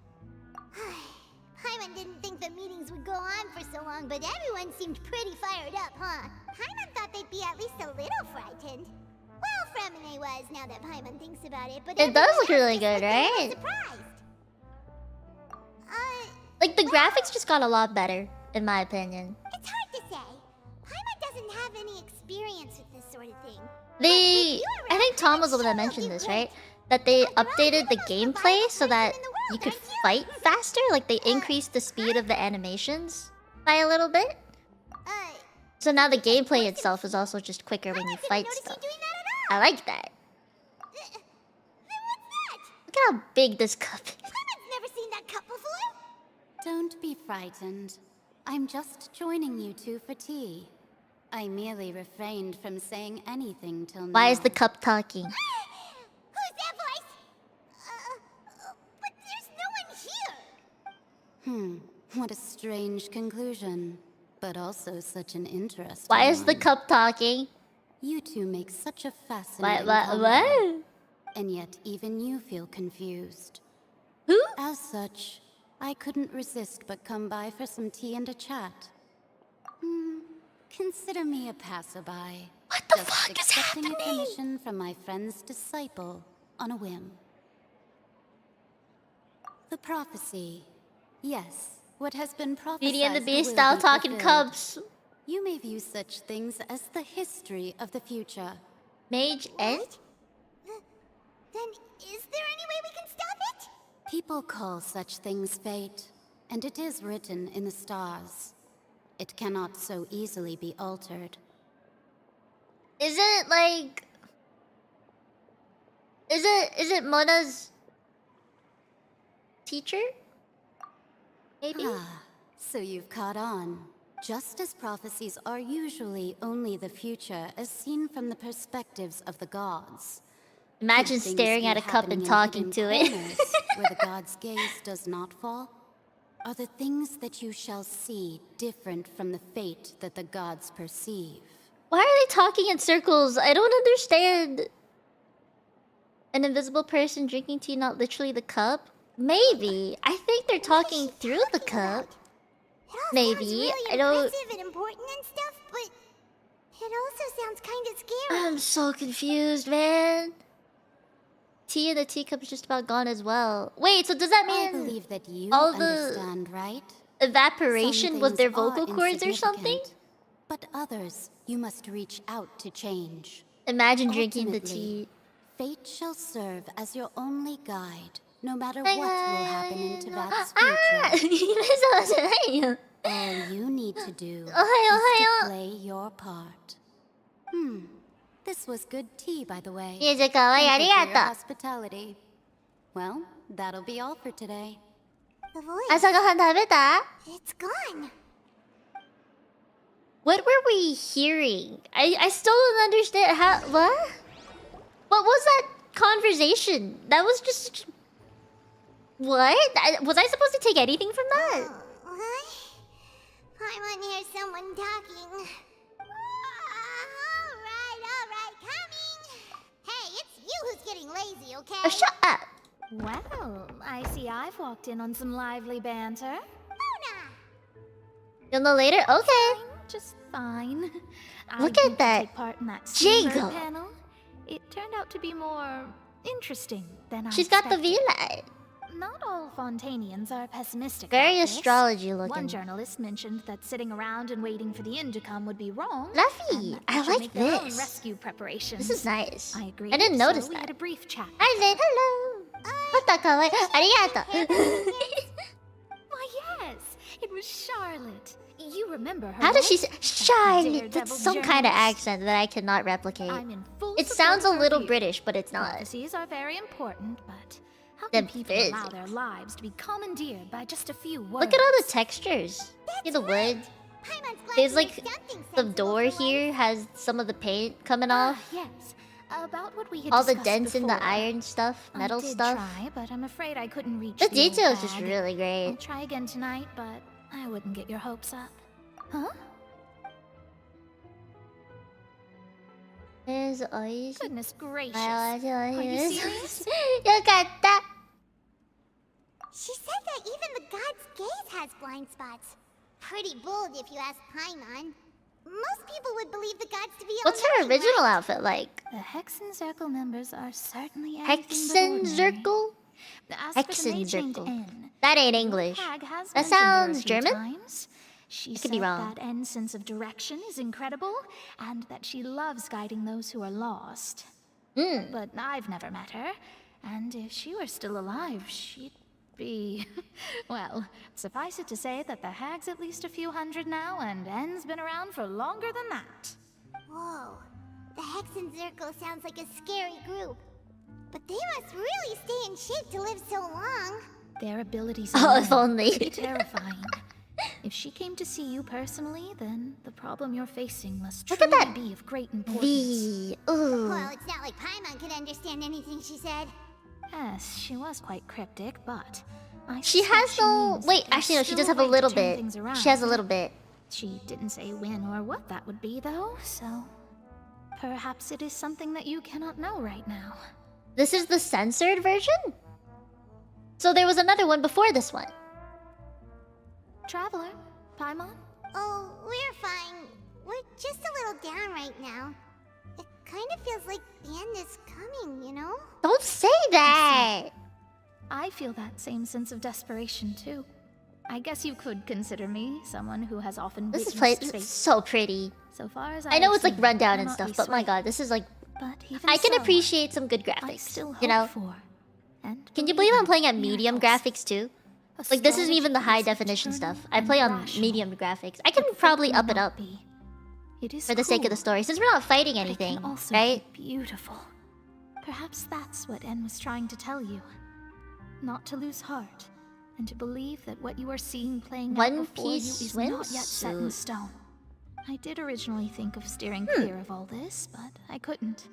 S2: Paimon didn't think the meetings would go on for so long, but everyone seemed pretty fired up, huh? Paimon thought they'd be at least a little frightened. Well, Fremine was, now that Paimon thinks about it, but
S1: it does look really good, right? Like, the graphics just got a lot better, in my opinion.
S2: It's hard to say. Paimon doesn't have any experience with this sort of thing.
S1: I think Tom was the one that mentioned this, right? That they updated the gameplay so that you could fight faster. Like, they increased the speed of the animations by a little bit. So now the gameplay itself is also just quicker when you fight stuff. I like that. Look at how big this cup is.
S2: Paimon's never seen that cup before.
S5: Don't be frightened. I'm just joining you two for tea. I merely refrained from saying anything till now.
S1: Why is the cup talking?
S2: Who's that voice? But there's no one here.
S5: What a strange conclusion. But also such an interesting
S1: Why is the
S5: one.
S1: cup talking?
S5: You two make such a fascinating
S1: What?
S5: combo. And yet even you feel confused.
S1: Who?
S5: As such, I couldn't resist but come by for some tea and a chat. Consider me a passerby.
S1: What the
S5: just
S1: fuck is
S5: accepting
S1: happening?
S5: a commission from my friend's disciple on a whim. The prophecy. Yes, what has been prophesied.
S1: Beauty and the Beast
S5: will
S1: style
S5: be
S1: talking
S5: fulfilled.
S1: cups.
S5: You may view such things as the history of the future.
S1: Mage End?
S2: Then is there any way we can stop it?
S5: People call such things fate, and it is written in the stars. It cannot so easily be altered.
S1: Is it like... Is it Mona's teacher? Maybe?
S5: So you've caught on. Just as prophecies are usually only the future as seen from the perspectives of the gods.
S1: Imagine
S5: Could things
S1: staring
S5: be
S1: at a cup
S5: happening
S1: and
S5: in
S1: talking
S5: hidden
S1: to it.
S5: corners where the god's gaze does not fall? Are the things that you shall see different from the fate that the gods perceive?
S1: Why are they talking in circles? I don't understand. An invisible person drinking tea, not literally the cup? Maybe. I think they're talking through the cup. Maybe.
S2: Really
S1: I don't...
S2: impressive and important and stuff, but it also sounds kind of scary.
S1: I'm so confused, man. Tea in the teacup is just about gone as well. Wait, so does that mean
S5: I believe that you
S1: all the
S5: understand, right?
S1: evaporation
S5: Some
S1: was their
S5: things are
S1: vocal cords or something?
S5: insignificant, But others you must reach out to change.
S1: Imagine drinking the
S5: Ultimately,
S1: tea.
S5: Fate shall serve as your only guide, no matter what will happen in Tibet's future. All you need to do is to play your part. This was good tea, by the way.
S1: Yes, kawaii,
S5: Thank you for your
S1: arigato.
S5: hospitality. Well, that'll be all for today.
S2: The voice.
S1: 朝ごはん食べた?
S2: It's gone.
S1: What were we hearing? I still don't understand how... What? What was that conversation? That was just... What? Was I supposed to take anything from that?
S2: What? I want to hear someone talking. Alright, coming. Hey, it's you who's getting lazy, okay?
S1: Oh, shut up.
S17: Well, I see I've walked in on some lively banter.
S1: You'll know later? Okay.
S17: Just fine.
S1: Look
S17: I
S1: at that.
S17: Take part in that
S1: Jingle.
S17: Steamboat panel. It turned out to be more interesting than I
S1: She's got the
S17: expected.
S1: V-Light.
S17: Not all Fontanians are pessimistic.
S1: Very
S17: about this.
S1: astrology looking.
S17: One journalist mentioned that sitting around and waiting for the inn to come would be wrong.
S1: Fluffy,
S17: and that
S1: I
S17: they should
S1: like
S17: make their own
S1: this.
S17: rescue preparations.
S1: This is nice.
S17: I agree.
S1: I didn't notice
S17: We
S1: that.
S17: had a brief chat.
S1: I said hello. Hotta kawaii. Arigato.
S17: Why, yes, it was Charlotte. You remember her?
S1: How does she
S17: right?
S1: say
S17: That
S1: Charlotte?
S17: daredevil
S1: That's some kind of
S17: journalist.
S1: accent that I cannot replicate.
S17: I'm in full
S1: It
S17: support
S1: sounds a
S17: of her
S1: little
S17: view.
S1: British, but it's not.
S17: Prophecies are very important, but how
S1: The
S17: can people
S1: biz-
S17: allow their lives to be commandeered by just a few words?
S1: Look at all the textures. See the wood? There's like the door here has some of the paint coming off.
S17: Yes, about what we had
S1: All the
S17: discussed
S1: dents in the
S17: before.
S1: iron stuff, metal
S17: I did
S1: stuff.
S17: try, but I'm afraid I couldn't reach
S1: The
S17: old
S1: detail is just
S17: hag.
S1: really
S17: I'll
S1: great.
S17: try again tonight, but I wouldn't get your hopes up. Huh? Goodness gracious. Are you serious?
S1: よかった。
S2: She said that even the god's gaze has blind spots. Pretty bold if you ask Paimon. Most people would believe the gods to be
S1: What's her
S2: all-knowing,
S1: original
S2: right?
S1: outfit like?
S17: The Hexen Circle members are certainly anything but
S1: Hexen
S17: ordinary.
S1: Circle?
S17: As for the
S1: Hexen
S17: mage named
S1: Circle.
S17: N,
S1: That ain't
S17: the
S1: English.
S17: hag has
S1: That
S17: mentioned her a
S1: sounds
S17: few
S1: German?
S17: times. She
S1: I could
S17: said
S1: be wrong.
S17: that N's sense of direction is incredible, and that she loves guiding those who are lost. But I've never met her, and if she were still alive, she'd be... well, suffice it to say that the hag's at least a few hundred now, and N's been around for longer than that.
S2: Whoa. The Hexen Circle sounds like a scary group. But they must really stay in shape to live so long.
S17: Their abilities
S1: Oh, if
S17: alone
S1: only.
S17: could be terrifying. If she came to see you personally, then the problem you're facing must
S1: Look at
S17: truly
S1: that
S17: be of great importance.
S1: V. Ooh.
S2: Well, it's not like Paimon could understand anything she said.
S17: Yes, she was quite cryptic, but
S1: She has no. Wait, actually, no. She does have a little bit. She has a little bit.
S17: She didn't say when or what that would be, though, so perhaps it is something that you cannot know right now.
S1: This is the censored version? So there was another one before this one.
S17: Traveler, Paimon?
S2: Oh, we're fine. We're just a little down right now. It kind of feels like the end is coming, you know?
S1: Don't say that!
S17: I feel that same sense of desperation, too. I guess you could consider me someone who has often
S1: This is
S17: witnessed
S1: this
S17: fate.
S1: is so pretty.
S17: So far as
S1: I know
S17: have
S1: it's like
S17: seen,
S1: rundown and
S17: cannot
S1: stuff,
S17: be
S1: but my
S17: swayed.
S1: god, this is like.
S17: But even
S1: I can
S17: so,
S1: appreciate some good
S17: I
S1: graphics.
S17: still
S1: You know?
S17: hope for and
S1: Can you believe I'm playing at medium
S17: miracles.
S1: graphics too? Like this isn't even the high definition stuff. I play on medium graphics. I can probably up it up
S17: It is
S1: for the sake of the story, since we're not fighting anything,
S17: also
S1: right?
S17: Beautiful. Perhaps that's what En was trying to tell you. Not to lose heart, and to believe that what you are seeing playing out
S1: One
S17: before you
S1: Piece
S17: is not yet set in
S1: swimsuit.
S17: stone. I did originally think of steering clear of all this, but I couldn't.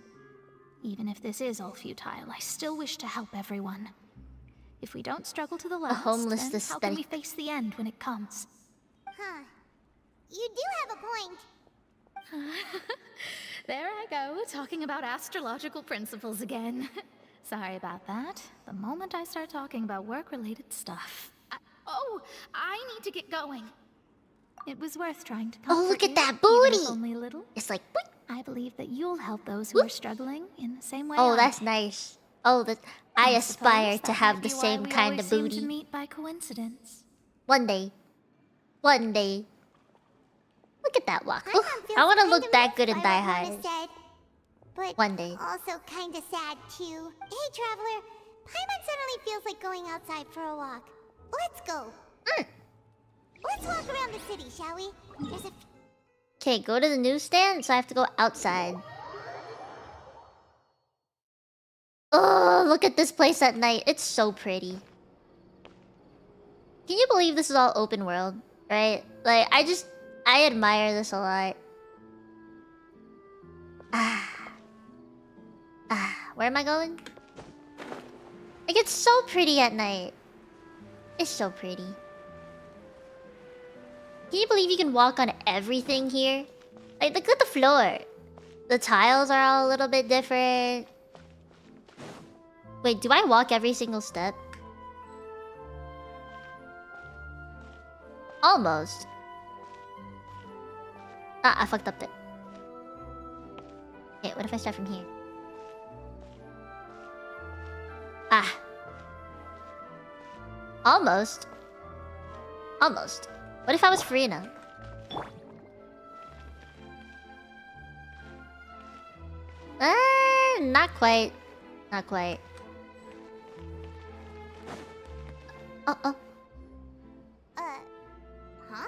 S17: Even if this is all futile, I still wish to help everyone. If we don't struggle to the last,
S1: homeless
S17: then how can we
S1: aesthetic.
S17: face the end when it comes?
S2: Huh. You do have a point.
S17: There I go, talking about astrological principles again. Sorry about that. The moment I start talking about work-related stuff. I need to get going. It was worth trying to comfort
S1: Oh, look at
S17: you,
S1: that
S17: even if
S1: booty!
S17: only a little.
S1: It's like.
S17: I believe that you'll help those who are struggling in the same way.
S1: Oh,
S17: I
S1: that's
S17: did.
S1: nice. Oh, that I aspire
S17: suppose
S1: to
S17: that
S1: have
S17: might
S1: the
S17: be why
S1: same
S17: we
S1: kind
S17: always
S1: of
S17: seem
S1: booty.
S17: to meet by coincidence.
S1: One day. One day. Look at that walk.
S2: Paimon
S1: Oof,
S2: feels
S1: I want to
S2: kinda
S1: look that
S2: moved
S1: good in
S2: by
S1: Die
S2: what
S1: Hard.
S2: Mona said, but
S1: One day.
S2: also kind of sad too. Hey, traveler. Paimon suddenly feels like going outside for a walk. Let's go. Let's walk around the city, shall we? There's a
S1: Okay, go to the newsstand, so I have to go outside. Oh, look at this place at night. It's so pretty. Can you believe this is all open world, right? Like, I admire this a lot. Where am I going? Like, it's so pretty at night. It's so pretty. Can you believe you can walk on everything here? Like, look at the floor. The tiles are all a little bit different. Wait, do I walk every single step? Almost. Ah, I fucked up it. Okay, what if I start from here? Ah. Almost. Almost. What if I was Furina? Not quite. Not quite. Oh.
S2: Huh?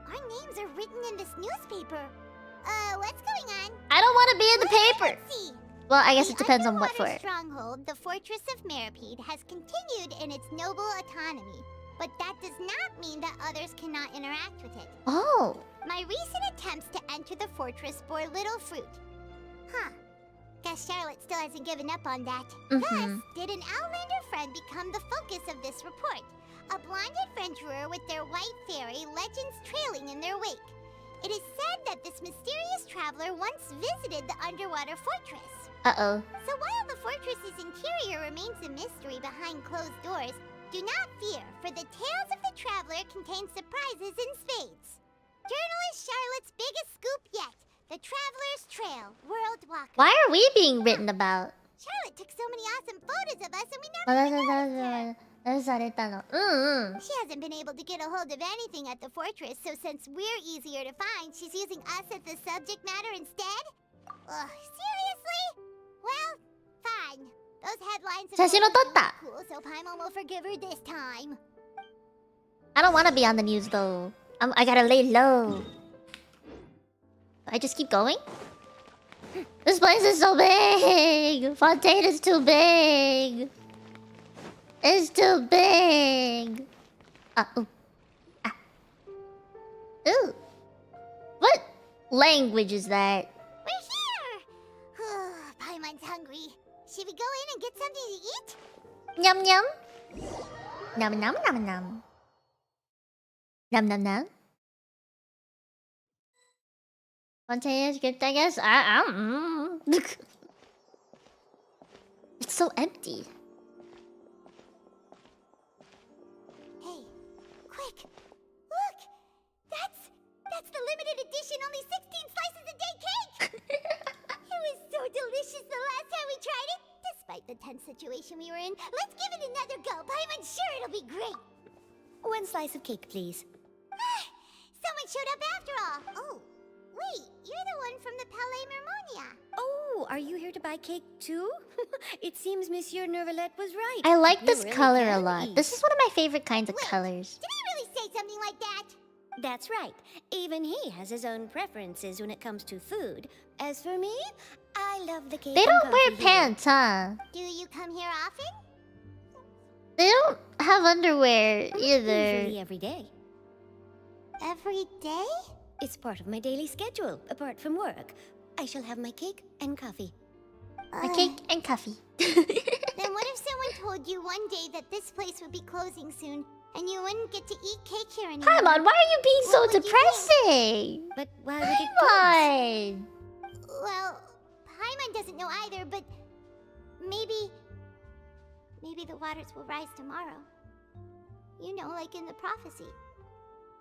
S2: Our names are written in this newspaper. What's going on?
S1: I don't want to be in the paper.
S2: Let's see.
S1: Well, I guess it depends on what for.
S2: The stronghold, the fortress of Meripede, has continued in its noble autonomy. But that does not mean that others cannot interact with it.
S1: Oh.
S2: My recent attempts to enter the fortress bore little fruit. Huh. Guess Charlotte still hasn't given up on that. Thus, did an Outlander friend become the focus of this report? A blonde adventurer with their white fairy, legends trailing in their wake. It is said that this mysterious traveler once visited the underwater fortress.
S1: Uh-oh.
S2: So while the fortress's interior remains a mystery behind closed doors, do not fear, for the tales of the traveler contain surprises in spades. Journalist Charlotte's biggest scoop yet, the Traveler's Trail, World Walker.
S1: Why are we being written about?
S2: Charlotte took so many awesome photos of us and we never noticed her. She hasn't been able to get a hold of anything at the fortress, so since we're easier to find, she's using us as the subject matter instead? Ugh, seriously? Well, fine. Those headlines have
S1: 写真を撮った。
S2: cool, so Paimon will forgive her this time.
S1: I don't want to be on the news though. I gotta lay low. I just keep going? This place is so big! Fontaine is too big! It's too big. Ooh. Ah. Ooh. What language is that?
S2: We're here! Paimon's hungry. Should we go in and get something to eat?
S1: Yum yum. Nom nom nom nom. Nom nom nom. Spontaneous gift, I guess. It's so empty.
S2: Hey, quick! Look! That's the limited edition only 16 slices a day cake! It was so delicious the last time we tried it! Despite the tense situation we were in, let's give it another go. Paimon's sure it'll be great!
S11: One slice of cake, please.
S2: Someone showed up after all! Oh, wait, you're the one from the Palais Mermonia.
S11: Oh, are you here to buy cake too? It seems Monsieur Nervalette was right.
S1: I like
S11: You
S1: this
S11: really
S1: color a
S11: can
S1: lot.
S11: eat.
S1: This is one of my favorite kinds of colors.
S2: Did he really say something like that?
S11: That's right. Even he has his own preferences when it comes to food. As for me, I love the cake.
S1: They
S11: and
S1: don't wear
S11: coffee here.
S1: pants, huh?
S2: Do you come here often?
S1: They don't have underwear either.
S11: Usually every day.
S2: Every day?
S11: It's part of my daily schedule, apart from work. I shall have my cake and coffee.
S1: My cake and coffee.
S2: Then what if someone told you one day that this place would be closing soon, and you wouldn't get to eat cake here anymore?
S1: Paimon, why are you being so
S2: What would you
S1: depressing?
S11: But why would it
S1: Paimon!
S2: Well, Paimon doesn't know either, but maybe the waters will rise tomorrow. You know, like in the prophecy.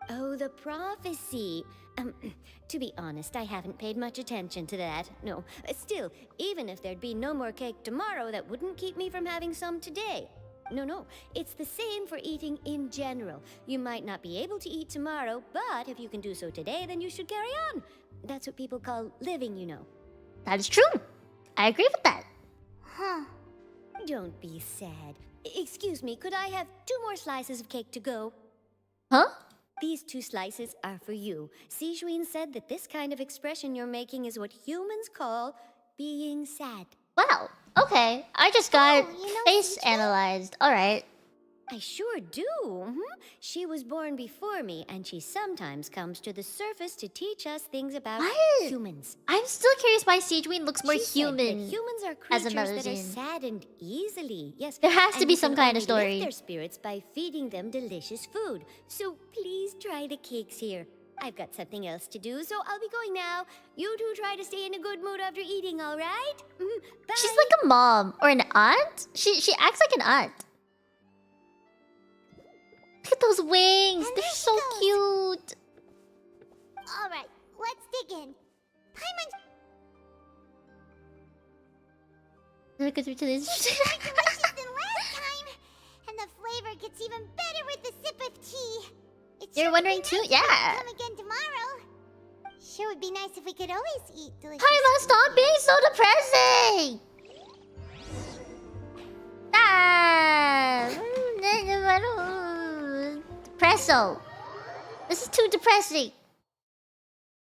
S11: Oh, the prophecy. To be honest, I haven't paid much attention to that. No, still, even if there'd be no more cake tomorrow, that wouldn't keep me from having some today. No, it's the same for eating in general. You might not be able to eat tomorrow, but if you can do so today, then you should carry on. That's what people call living, you know.
S1: That is true. I agree with that.
S2: Huh.
S11: Don't be sad. Excuse me, could I have 2 more slices of cake to go?
S1: Huh?
S11: These 2 slices are for you. Sijuin said that this kind of expression you're making is what humans call being sad.
S1: Wow. Okay. I just got face analyzed. Alright.
S11: I sure do. She was born before me, and she sometimes comes to the surface to teach us things about humans.
S1: I'm still curious why Sijuin looks more
S11: She said that
S1: human
S11: humans are
S1: as a
S11: creatures that are
S1: Melusine.
S11: saddened easily. Yes,
S1: There has to
S11: and
S1: be
S11: you
S1: some
S11: can
S1: kind of
S11: only lift
S1: story.
S11: their spirits by feeding them delicious food. So please try the cakes here. I've got something else to do, so I'll be going now. You two try to stay in a good mood after eating, all right? Bye.
S1: She's like a mom or an aunt. She acts like an aunt. Look at those wings. They're so cute.
S2: Alright, let's dig in. Paimon's
S1: Look at today's.
S2: more delicious than last time, and the flavor gets even better with a sip of tea.
S1: You're wondering too? Yeah.
S2: Come again tomorrow. Sure would be nice if we could always eat delicious.
S1: Paimon, stop being so depressing. Depresso. This is too depressing.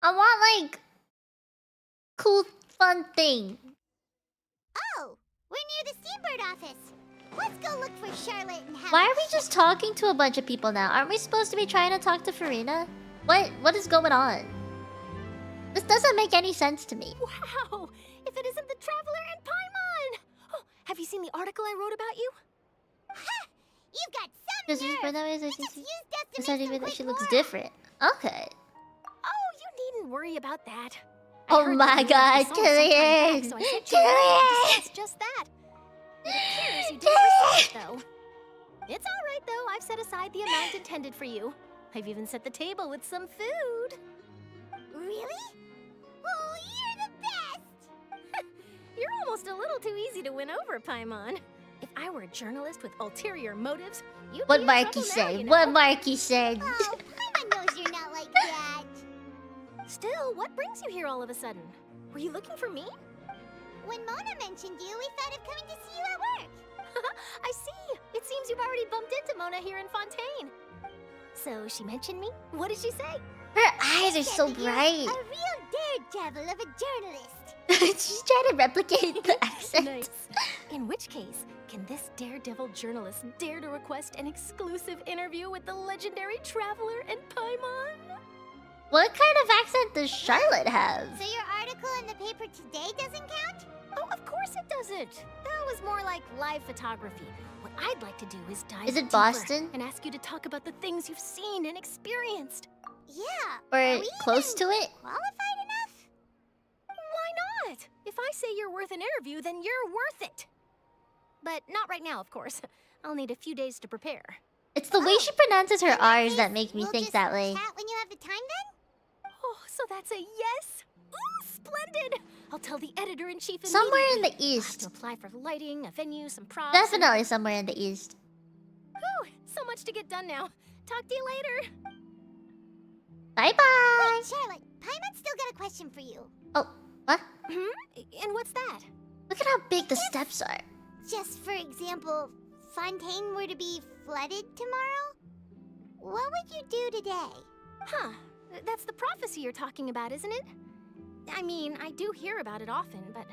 S1: I want like cool, fun thing.
S2: Oh, we're near the Steambird office. Let's go look for Charlotte and have
S1: Why
S2: a
S1: are we just talking to a bunch of people now? Aren't we supposed to be trying to talk to Furina? What is going on? This doesn't make any sense to me.
S6: Wow! If it isn't the Traveler and Paimon! Oh, have you seen the article I wrote about you?
S2: Ha! You've got some
S1: This is
S2: nerve.
S1: for that
S2: We just used us to
S1: decided
S2: make some
S1: that she
S2: quick
S1: looks
S2: work.
S1: different. Okay.
S6: Oh, you needn't worry about that.
S1: Oh my god, Killian!
S6: So I sent you
S1: Killian!
S6: to discuss just that. It appears you didn't receive it, though. It's all right, though. I've set aside the amount intended for you. I've even set the table with some food.
S2: Really? Oh, you're the best!
S6: You're almost a little too easy to win over, Paimon. If I were a journalist with ulterior motives, you'd
S1: What
S6: be in
S1: Marky
S6: trouble now,
S1: said?
S6: you know.
S1: What Marky said?
S2: Oh, Paimon knows you're not like that.
S6: Still, what brings you here all of a sudden? Were you looking for me?
S2: When Mona mentioned you, we thought of coming to see you at work.
S6: I see. It seems you've already bumped into Mona here in Fontaine. So she mentioned me? What did she say?
S1: Her eyes are so
S2: Said that you're
S1: bright.
S2: a real daredevil of a journalist.
S1: She's trying to replicate the accent.
S3: Nice. In which case, can this daredevil journalist dare to request an exclusive interview with the legendary traveler and Paimon?
S1: What kind of accent does Charlotte have?
S2: So your article in the paper today doesn't count?
S3: Oh, of course it doesn't. That was more like live photography. What I'd like to do is dive
S1: Is it
S3: deeper
S1: Boston?
S3: and ask you to talk about the things you've seen and experienced.
S2: Yeah.
S1: Or close to it?
S2: Qualified enough?
S3: Why not? If I say you're worth an interview, then you're worth it. But not right now, of course. I'll need a few days to prepare.
S1: It's the way she pronounces her R's that make me think that way.
S2: Chat when you have the time then?
S3: Oh, so that's a yes? Ooh, splendid! I'll tell the editor-in-chief
S1: Somewhere in the
S3: immediately. I'll have
S1: east.
S3: to apply for lighting, a venue, some props.
S1: Definitely somewhere in the east.
S3: Whew, so much to get done now. Talk to you later.
S1: Bye-bye.
S2: Wait, Charlotte, Paimon's still got a question for you.
S1: Oh, what?
S3: And what's that?
S1: Look at how big the steps are.
S2: Just for example, Fontaine were to be flooded tomorrow? What would you do today?
S3: Huh. That's the prophecy you're talking about, isn't it? I mean, I do hear about it often, but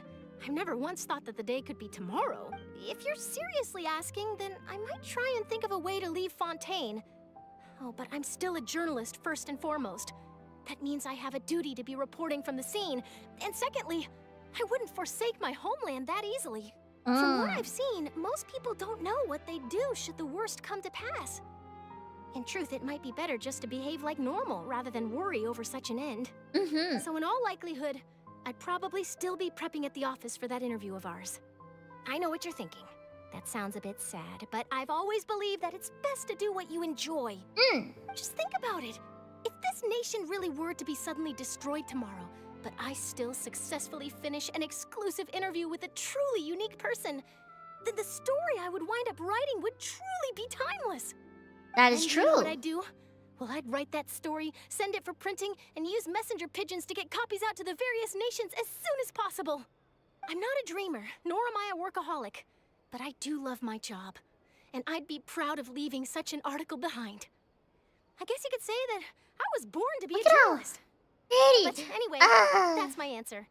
S3: I've never once thought that the day could be tomorrow. If you're seriously asking, then I might try and think of a way to leave Fontaine. Oh, but I'm still a journalist first and foremost. That means I have a duty to be reporting from the scene. And secondly, I wouldn't forsake my homeland that easily. From what I've seen, most people don't know what they'd do should the worst come to pass. In truth, it might be better just to behave like normal rather than worry over such an end. So in all likelihood, I'd probably still be prepping at the office for that interview of ours. I know what you're thinking. That sounds a bit sad, but I've always believed that it's best to do what you enjoy. Just think about it. If this nation really were to be suddenly destroyed tomorrow, but I still successfully finish an exclusive interview with a truly unique person, then the story I would wind up writing would truly be timeless.
S1: That is
S3: And
S1: true.
S3: You know what I'd do? Well, I'd write that story, send it for printing, and use messenger pigeons to get copies out to the various nations as soon as possible. I'm not a dreamer, nor am I a workaholic, but I do love my job, and I'd be proud of leaving such an article behind. I guess you could say that I was born to be a journalist. But anyway, that's my answer.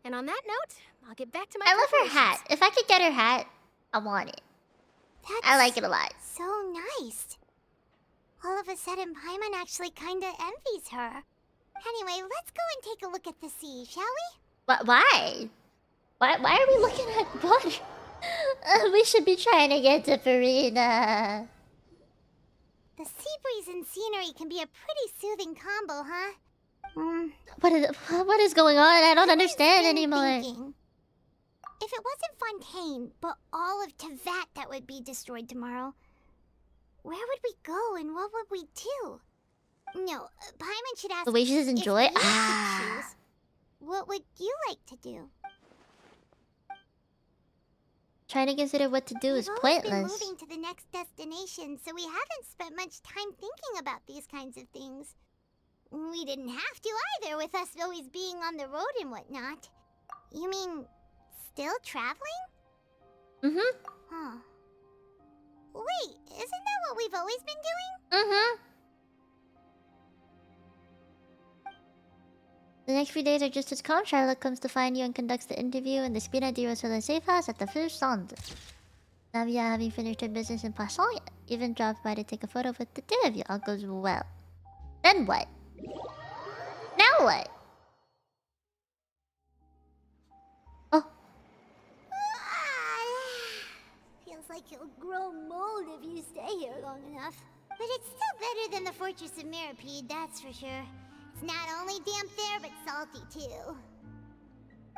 S3: And on that note, I'll get back to my
S1: I love her
S3: preparations.
S1: hat. If I could get her hat, I want it. I like it a lot.
S2: So nice. All of a sudden, Paimon actually kinda envies her. Anyway, let's go and take a look at the sea, shall we?
S1: Why? Why are we looking at water? We should be trying to get to Furina.
S2: The sea breeze and scenery can be a pretty soothing combo, huh?
S1: What is going on? I don't understand anymore.
S2: Thinking, if it wasn't Fontaine, but all of Tevat that would be destroyed tomorrow, where would we go and what would we do? No, Paimon should ask.
S1: The way she says enjoy?
S2: If you could choose, what would you like to do?
S1: Trying to consider what to do is
S2: We've always been
S1: pointless.
S2: moving to the next destination, so we haven't spent much time thinking about these kinds of things. We didn't have to either, with us always being on the road and whatnot. You mean, still traveling? Huh. Wait, isn't that what we've always been doing?
S1: The next few days are just as calm. Charlotte comes to find you and conducts the interview in the Spina di Rosula safe house at the first Sand. Navia, having finished her business in passant, even dropped by to take a photo with the two of you. All goes well. Then what? Now what?
S2: Feels like you'll grow mold if you stay here long enough. But it's still better than the Fortress of Mirapede, that's for sure. It's not only damp there, but salty too.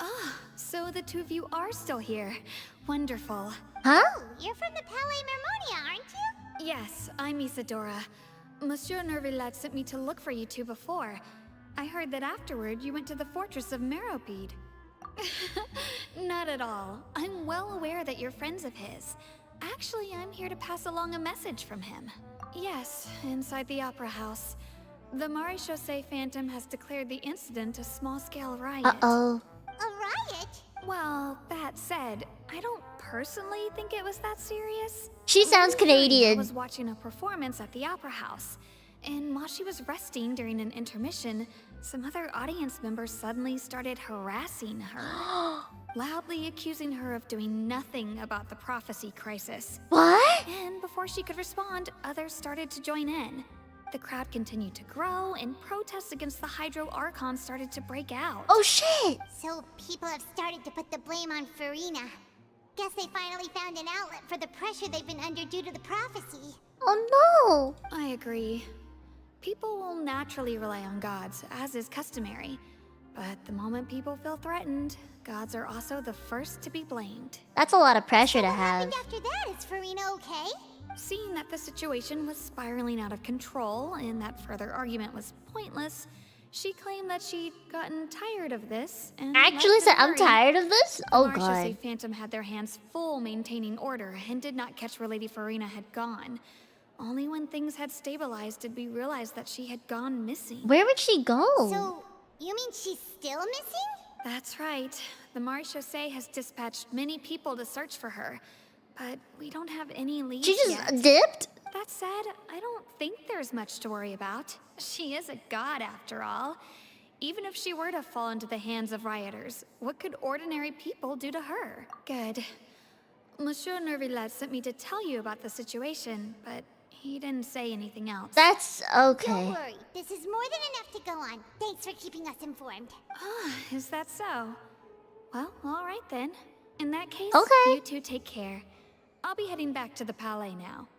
S6: Ah, so the two of you are still here. Wonderful.
S1: Huh?
S2: Oh, you're from the Palais Mermonia, aren't you?
S6: Yes, I'm Isadora. Monsieur Nervillat sent me to look for you two before. I heard that afterward you went to the Fortress of Meropede. Not at all. I'm well aware that you're friends of his. Actually, I'm here to pass along a message from him. Yes, inside the Opera House. The Maréchaussée Phantom has declared the incident a small-scale riot.
S1: Uh-oh.
S2: A riot?
S6: Well, that said, I don't personally think it was that serious.
S1: She sounds
S6: I
S1: Canadian.
S6: was watching a performance at the Opera House. And while she was resting during an intermission, some other audience members suddenly started harassing her, loudly accusing her of doing nothing about the prophecy crisis.
S1: What?
S6: And before she could respond, others started to join in. The crowd continued to grow, and protests against the Hydro Archon started to break out.
S1: Oh shit!
S2: So people have started to put the blame on Furina. Guess they finally found an outlet for the pressure they've been under due to the prophecy.
S1: Oh no!
S6: I agree. People will naturally rely on gods, as is customary. But the moment people feel threatened, gods are also the first to be blamed.
S1: That's a lot of pressure to have.
S2: After that, is Furina okay?
S6: Seeing that the situation was spiraling out of control and that further argument was pointless, she claimed that she'd gotten tired of this and
S1: Actually said, I'm tired of this? Oh
S6: Marcia
S1: god.
S6: say Phantom had their hands full maintaining order and did not catch where Lady Furina had gone. Only when things had stabilized did we realize that she had gone missing.
S1: Where would she go?
S2: So, you mean she's still missing?
S6: That's right. The Marechaussee has dispatched many people to search for her, but we don't have any leads
S1: She just
S6: yet.
S1: dipped?
S6: That said, I don't think there's much to worry about. She is a god after all. Even if she were to fall into the hands of rioters, what could ordinary people do to her? Good. Monsieur Nervillet sent me to tell you about the situation, but he didn't say anything else.
S1: That's okay.
S2: Don't worry. This is more than enough to go on. Thanks for keeping us informed.
S6: Ah, is that so? Well, all right then. In that case,
S1: okay.
S6: You two take care. I'll be heading back to the palais now.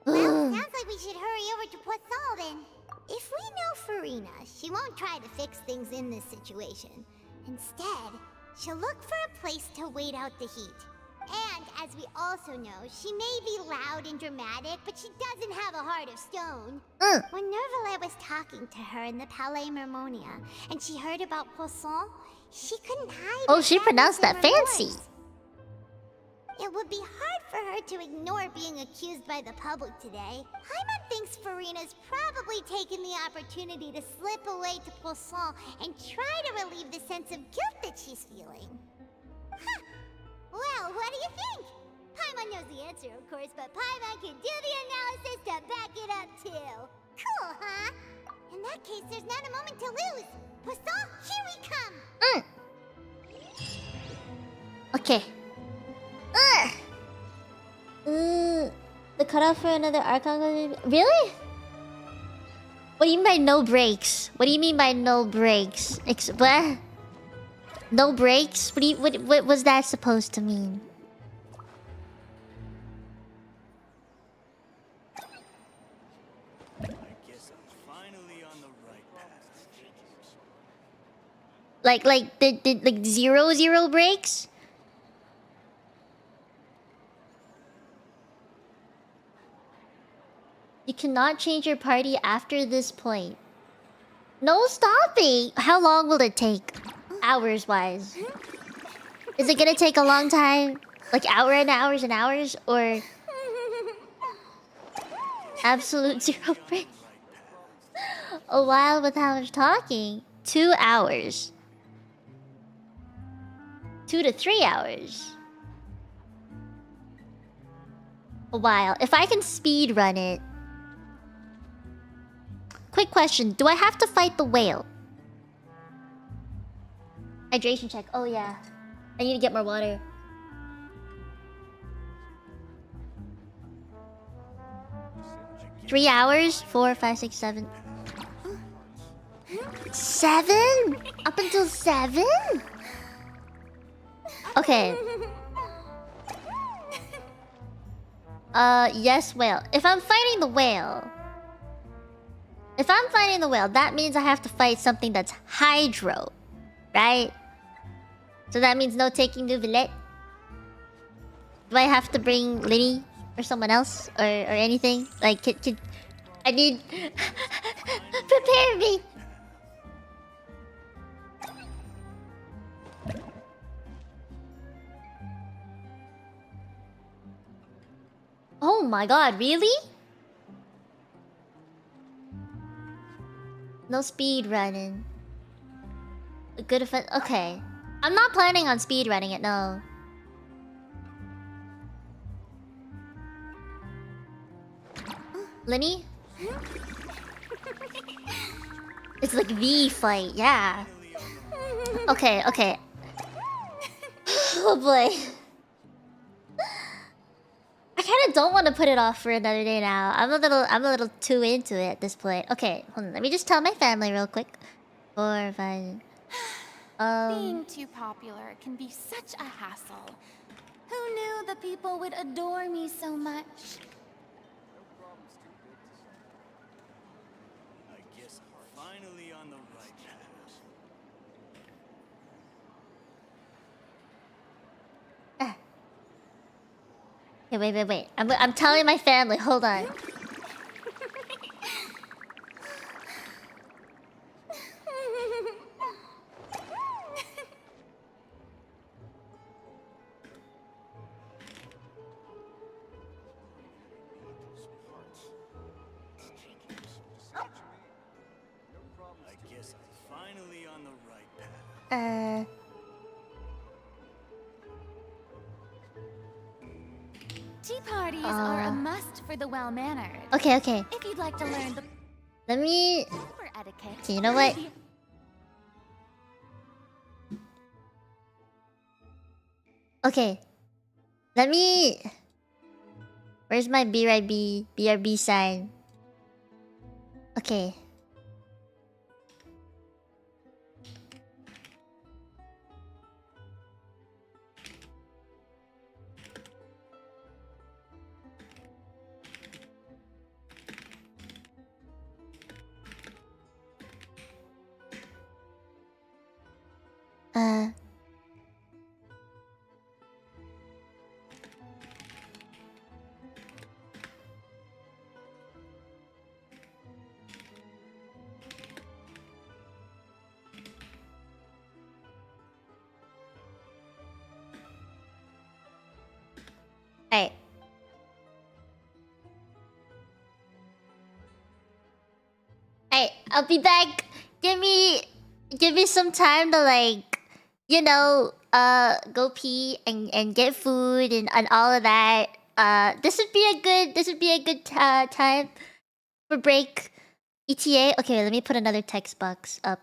S2: Well, sounds like we should hurry over to Poisson then. If we know Furina, she won't try to fix things in this situation. Instead, she'll look for a place to wait out the heat. And, as we also know, she may be loud and dramatic, but she doesn't have a heart of stone. When Nervillet was talking to her in the Palais Mermonia, and she heard about Poisson, she couldn't hide
S1: Oh,
S2: her
S1: she
S2: sadness
S1: pronounced
S2: and
S1: that fancy.
S2: remorse. It would be hard for her to ignore being accused by the public today. Paimon thinks Furina's probably taken the opportunity to slip away to Poisson and try to relieve the sense of guilt that she's feeling. Huh. Well, what do you think? Paimon knows the answer, of course, but Paimon can do the analysis to back it up, too. Cool, huh? In that case, there's not a moment to lose. Poisson, here we come!
S1: Okay. The cutoff for another Archon. Really? What do you mean by no breaks? What do you mean by no breaks? What? No breaks? What was that supposed to mean?
S16: I guess I'm finally on the right path.
S1: Like zero breaks? You cannot change your party after this point. No stopping! How long will it take? Hours-wise. Is it gonna take a long time? Like hours and hours? Or... absolute zero breaks? A while without talking. 2 hours. 2 to 3 hours. A while. If I can speed run it... Quick question. Do I have to fight the whale? Hydration check. Oh yeah. I need to get more water. Three hours? 4, 5, 6, 7. 7? Up until 7? Okay. Yes, whale. If I'm fighting the whale... that means I have to fight something that's hydro. Right? So that means no taking Neuvillette. Do I have to bring Linny or someone else or anything? Like, I need... prepare me! Oh my god, really? No speed running. Good if okay. I'm not planning on speed running it, no. Lenny? It's like the fight, yeah. Okay, okay. Oh boy. I kinda don't want to put it off for another day now. I'm a little too into it at this point. Okay, hold on. Let me just tell my family real quick. 4, 5.
S7: Being too popular can be such a hassle. Who knew the people would adore me so much?
S14: I guess I'm finally on the right path.
S1: Okay, wait. I'm telling my family. Hold on.
S14: I guess I'm finally on the right path.
S7: Tea parties are a must for the well-mannered.
S1: Okay.
S7: If you'd like to learn the
S1: Let me...
S7: proper etiquette...
S1: Okay, you know what? Okay. Let me... Where's my BRB sign? Okay. Alright. Alright, I'll be back. Give me some time to like, you know, go pee and get food and all of that. This would be a good time for break. ETA. Okay, let me put another text box up.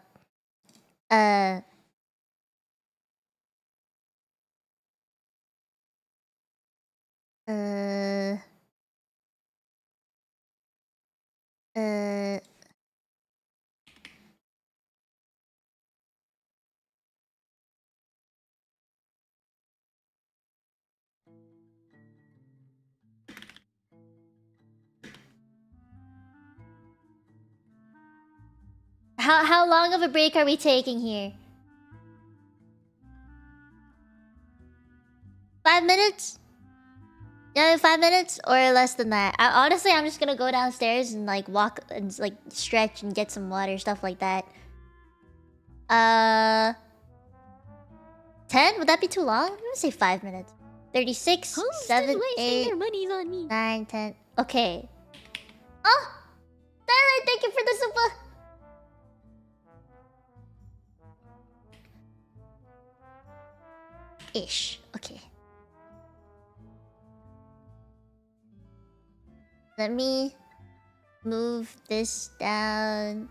S1: How long of a break are we taking here? 5 minutes? Yeah, 5 minutes or less than that. Honestly, I'm just gonna go downstairs and like walk and like stretch and get some water, stuff like that. 10? Would that be too long? I'm gonna say 5 minutes. 36, 7, 8, 9, 10. Okay. Oh! Starlight, thank you for the super! Ish. Okay. Let me move this down.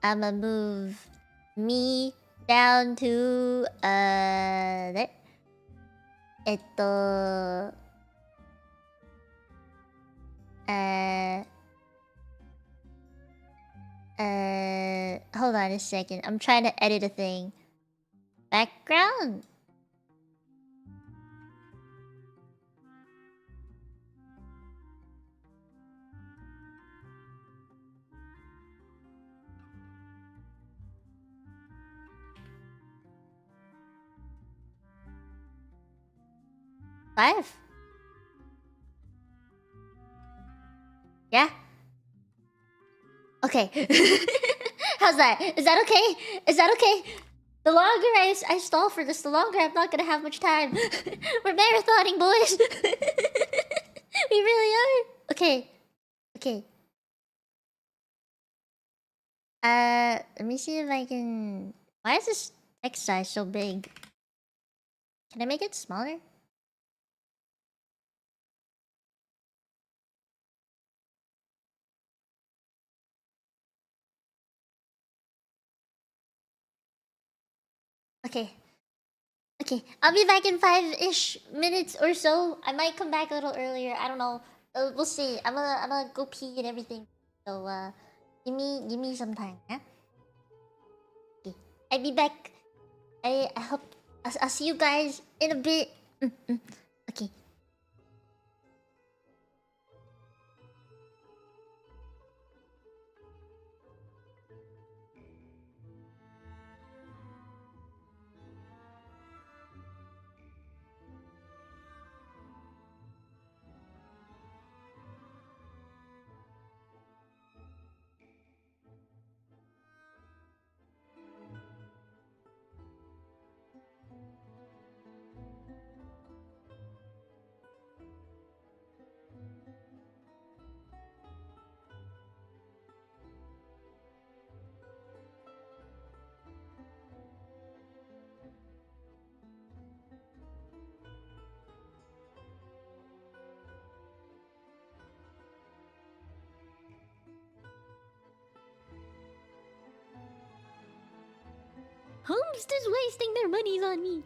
S1: I'ma move me down to there. Hold on a second. I'm trying to edit a thing. Background. Five. Yeah. Okay. How's that? Is that okay? Is that okay? The longer I stall for this, the longer I'm not gonna have much time. We're marathoning, boys. We really are. Okay. Okay. Let me see if I can... Why is this text size so big? Can I make it smaller? Okay. Okay, I'll be back in 5-ish minutes or so. I might come back a little earlier. I don't know. We'll see. I'm gonna go pee and everything. So give me some time, yeah? Okay. I'll be back. I hope I'll see you guys in a bit. Okay.
S11: Holmes is wasting their monies on me.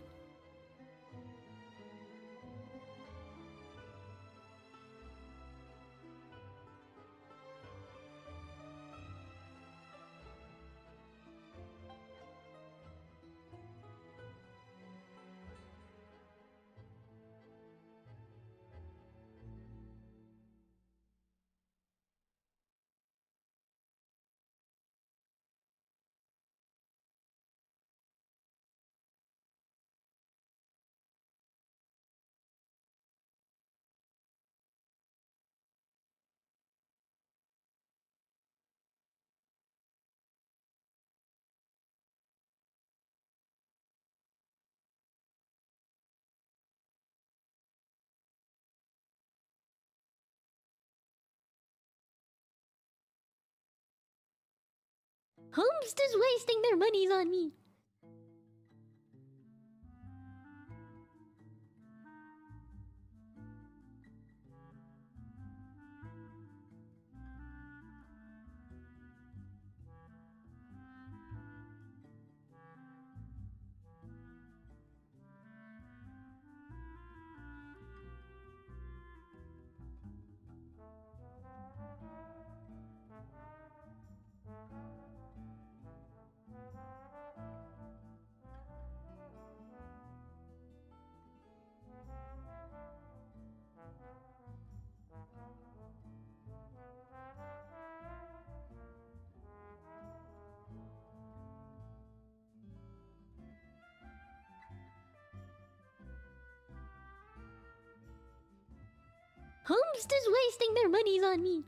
S11: Holmes is wasting their monies on me. Holmes is wasting their monies on me.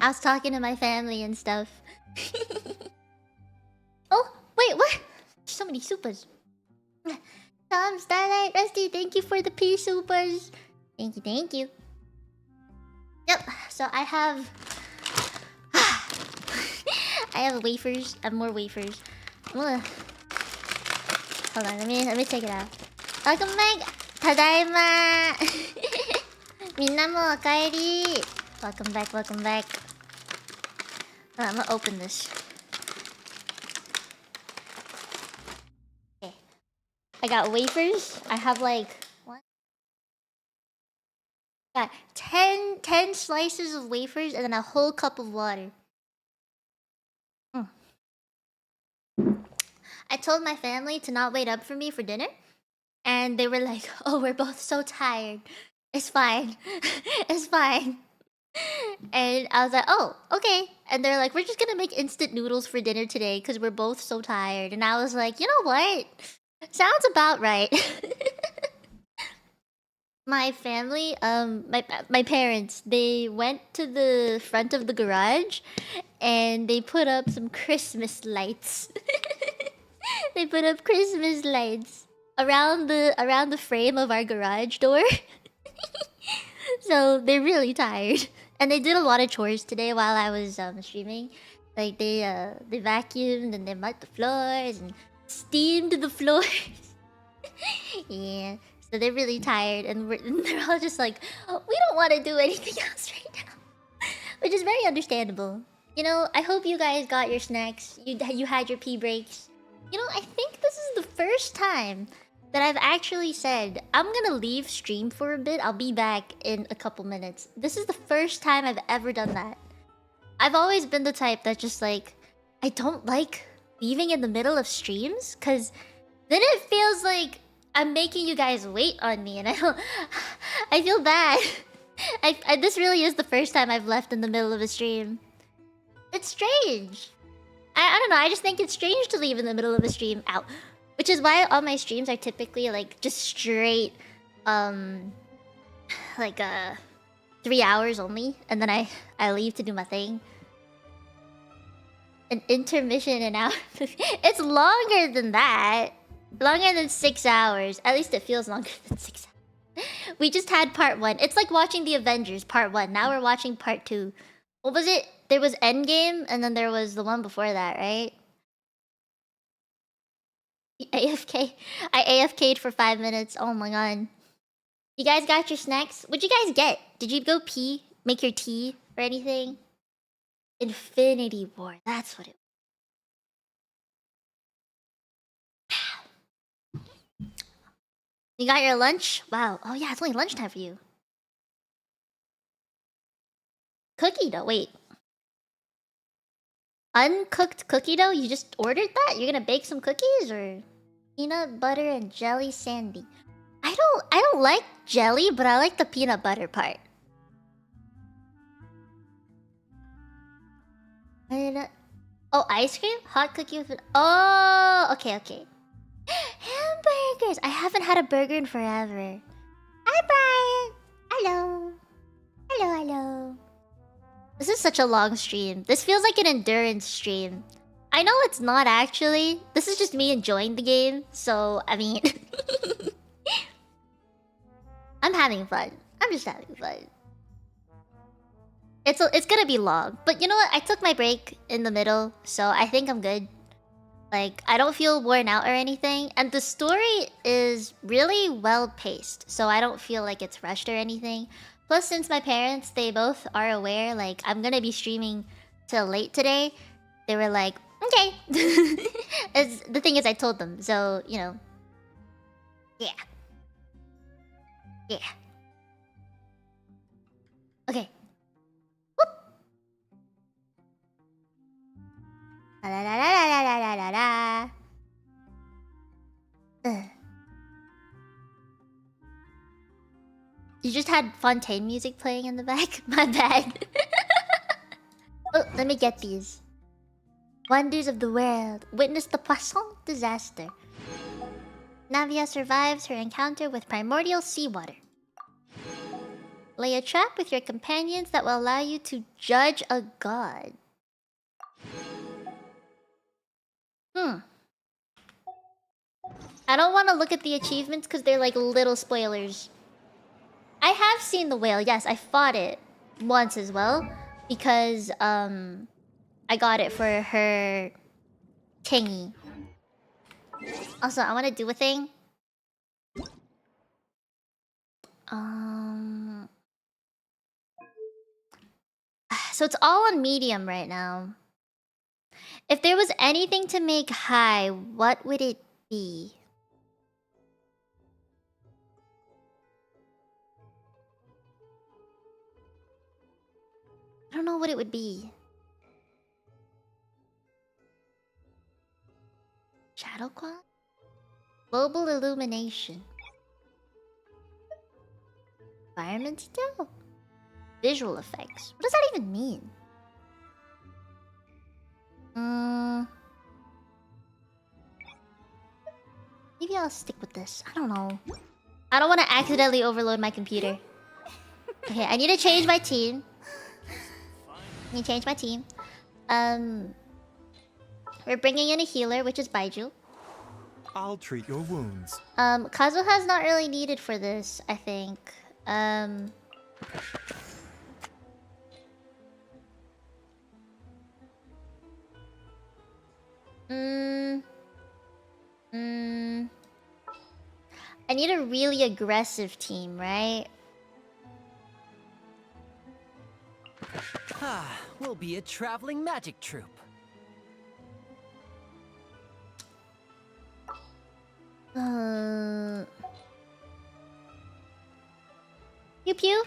S1: I was talking to my family and stuff. Oh, wait, what? So many supers. Tom, Starlight, Rusty, thank you for the P supers. Thank you, thank you. Yep, so I have... I have wafers. I have more wafers. Hold on, let me take it out. Welcome back! Tadaima! Minna mo okaeri! Welcome back, welcome back. I'm gonna open this. Okay. I got wafers. I have like... What? Got 10 slices of wafers and then a whole cup of water. I told my family to not wait up for me for dinner. And they were like, oh, we're both so tired. It's fine. It's fine. And I was like, oh, okay. And they're like, we're just gonna make instant noodles for dinner today because we're both so tired. And I was like, you know what? Sounds about right. My family, my parents, they went to the front of the garage and they put up some Christmas lights. They put up Christmas lights around the frame of our garage door. So they're really tired. And they did a lot of chores today while I was streaming. Like they vacuumed and they mopped the floors and steamed the floors. Yeah. So they're really tired and they're all just like, oh, we don't want to do anything else right now. Which is very understandable. You know, I hope you guys got your snacks. You had your pee breaks. You know, I think this is the first time that I've actually said, I'm gonna leave stream for a bit. I'll be back in a couple minutes. This is the first time I've ever done that. I've always been the type that just like, I don't like leaving in the middle of streams because then it feels like I'm making you guys wait on me and I feel bad. This really is the first time I've left in the middle of a stream. It's strange. I don't know, I just think it's strange to leave in the middle of a stream. Ow. Which is why all my streams are typically like just straight, like 3 hours only, and then I leave to do my thing. An intermission an hour. It's longer than that. Longer than 6 hours. At least it feels longer than 6 hours. We just had part 1. It's like watching the Avengers part 1. Now we're watching part 2. What was it? There was Endgame, and then there was the one before that, right? AFK. I AFK'd for 5 minutes. Oh my god. You guys got your snacks? What'd you guys get? Did you go pee? Make your tea or anything? Infinity War. That's what it was. You got your lunch? Wow. Oh yeah, it's only lunchtime for you. Cookie dough. Wait. Uncooked cookie dough? You just ordered that? You're gonna bake some cookies or peanut butter and jelly sandy? I don't like jelly, but I like the peanut butter part. Oh, ice cream? Hot cookie with... Oh, okay, okay. Hamburgers! I haven't had a burger in forever. Hi, Brian! Hello. Hello, hello. This is such a long stream. This feels like an endurance stream. I know it's not actually. This is just me enjoying the game. So, I mean... I'm having fun. I'm just having fun. It's gonna be long. But you know what? I took my break in the middle. So I think I'm good. Like, I don't feel worn out or anything. And the story is really well paced. So I don't feel like it's rushed or anything. Plus, since my parents, they both are aware, like, I'm gonna be streaming till late today. They were like, okay. The thing is, I told them. So, you know. Yeah. Yeah. Okay. Whoop. La la la la la la la la la. You just had Fontaine music playing in the back? My bad. Oh, let me get these. Wonders of the world. Witness the Poisson disaster. Navia survives her encounter with primordial seawater. Lay a trap with your companions that will allow you to judge a god. I don't want to look at the achievements because they're like little spoilers. I have seen the whale. Yes, I fought it once as well because I got it for her thingy. Also, I want to do a thing. So it's all on medium right now. If there was anything to make high, what would it be? I don't know what it would be. Shadow quality? Global illumination. Environment still? Visual effects. What does that even mean? Maybe I'll stick with this. I don't know. I don't want to accidentally overload my computer. Okay, I need to change my team. I need to change my team. We're bringing in a healer, which is Baiju.
S13: I'll treat your wounds.
S1: Kazuha's not really needed for this, I think. I need a really aggressive team, right?
S9: We'll be a traveling magic troupe.
S1: Pew pew.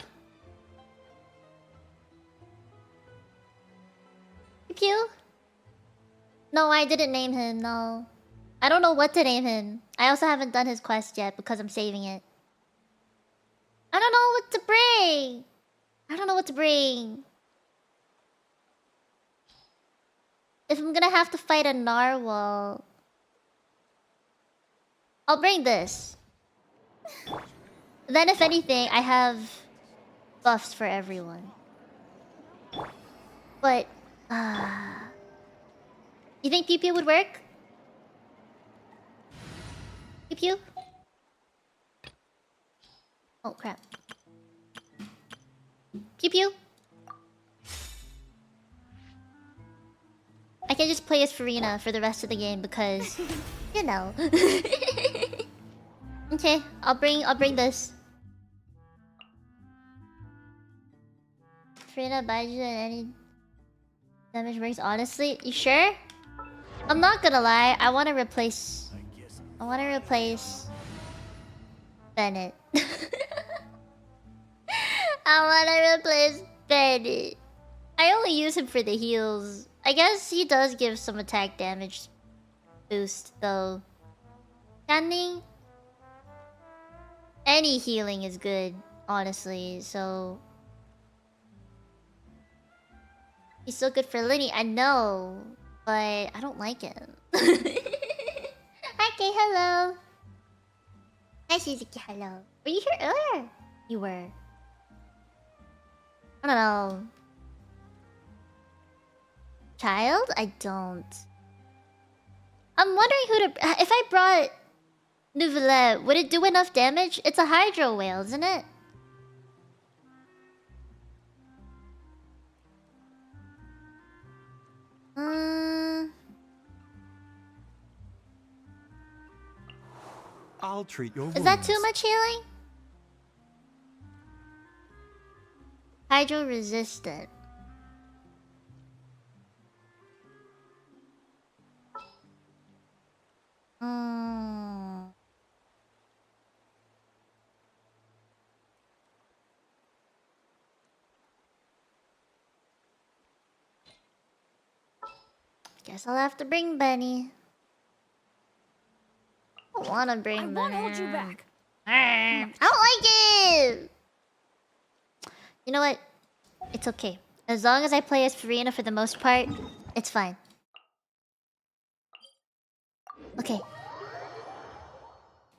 S1: Pew pew. No, I didn't name him, no. I don't know what to name him. I also haven't done his quest yet because I'm saving it. I don't know what to bring. I don't know what to bring. If I'm gonna have to fight a narwhal, I'll bring this. Then if anything, I have buffs for everyone. But, you think Pew Pew would work? Pew Pew? Oh crap. Pew Pew? I can just play as Furina for the rest of the game because, you know. Okay, I'll bring this. Furina, Baiju, and any damage works. Honestly, you sure? I'm not gonna lie. I want to replace Bennett. I want to replace Bennett. I only use him for the heals. I guess he does give some attack damage boost though. Standing. Any healing is good, honestly, so... He's so good for Linny, I know, but I don't like him. Okay, hello. Hi, Shizuki, hello. Were you here earlier? You were. I don't know. Child? I don't. I'm wondering who to... If I brought Nouvelle, would it do enough damage? It's a hydro whale, isn't it?
S13: I'll treat your wounds.
S1: Is that too much healing? Hydro resistant. Guess I'll have to bring Benny. I don't wanna bring Benny.
S10: I won't hold you back.
S1: I don't like it! You know what? It's okay. As long as I play as Furina for the most part, it's fine. Okay.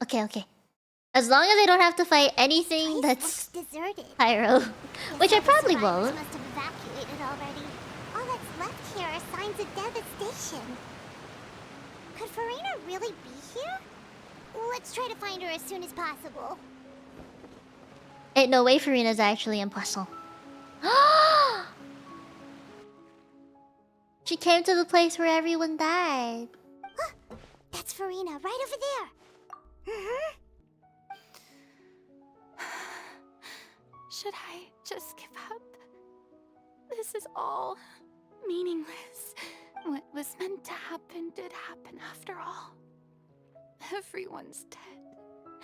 S1: Okay. As long as I don't have to fight anything that's
S2: deserted.
S1: pyro, which I probably won't.
S2: Must have evacuated already. All that's left here are signs of devastation. Could Furina really be here? Let's try to find her as soon as possible.
S1: Ain't no way Furina's actually impossible. She came to the place where everyone died.
S2: That's Furina, right over there.
S7: Should I just give up? This is all meaningless. What was meant to happen did happen after all. Everyone's dead.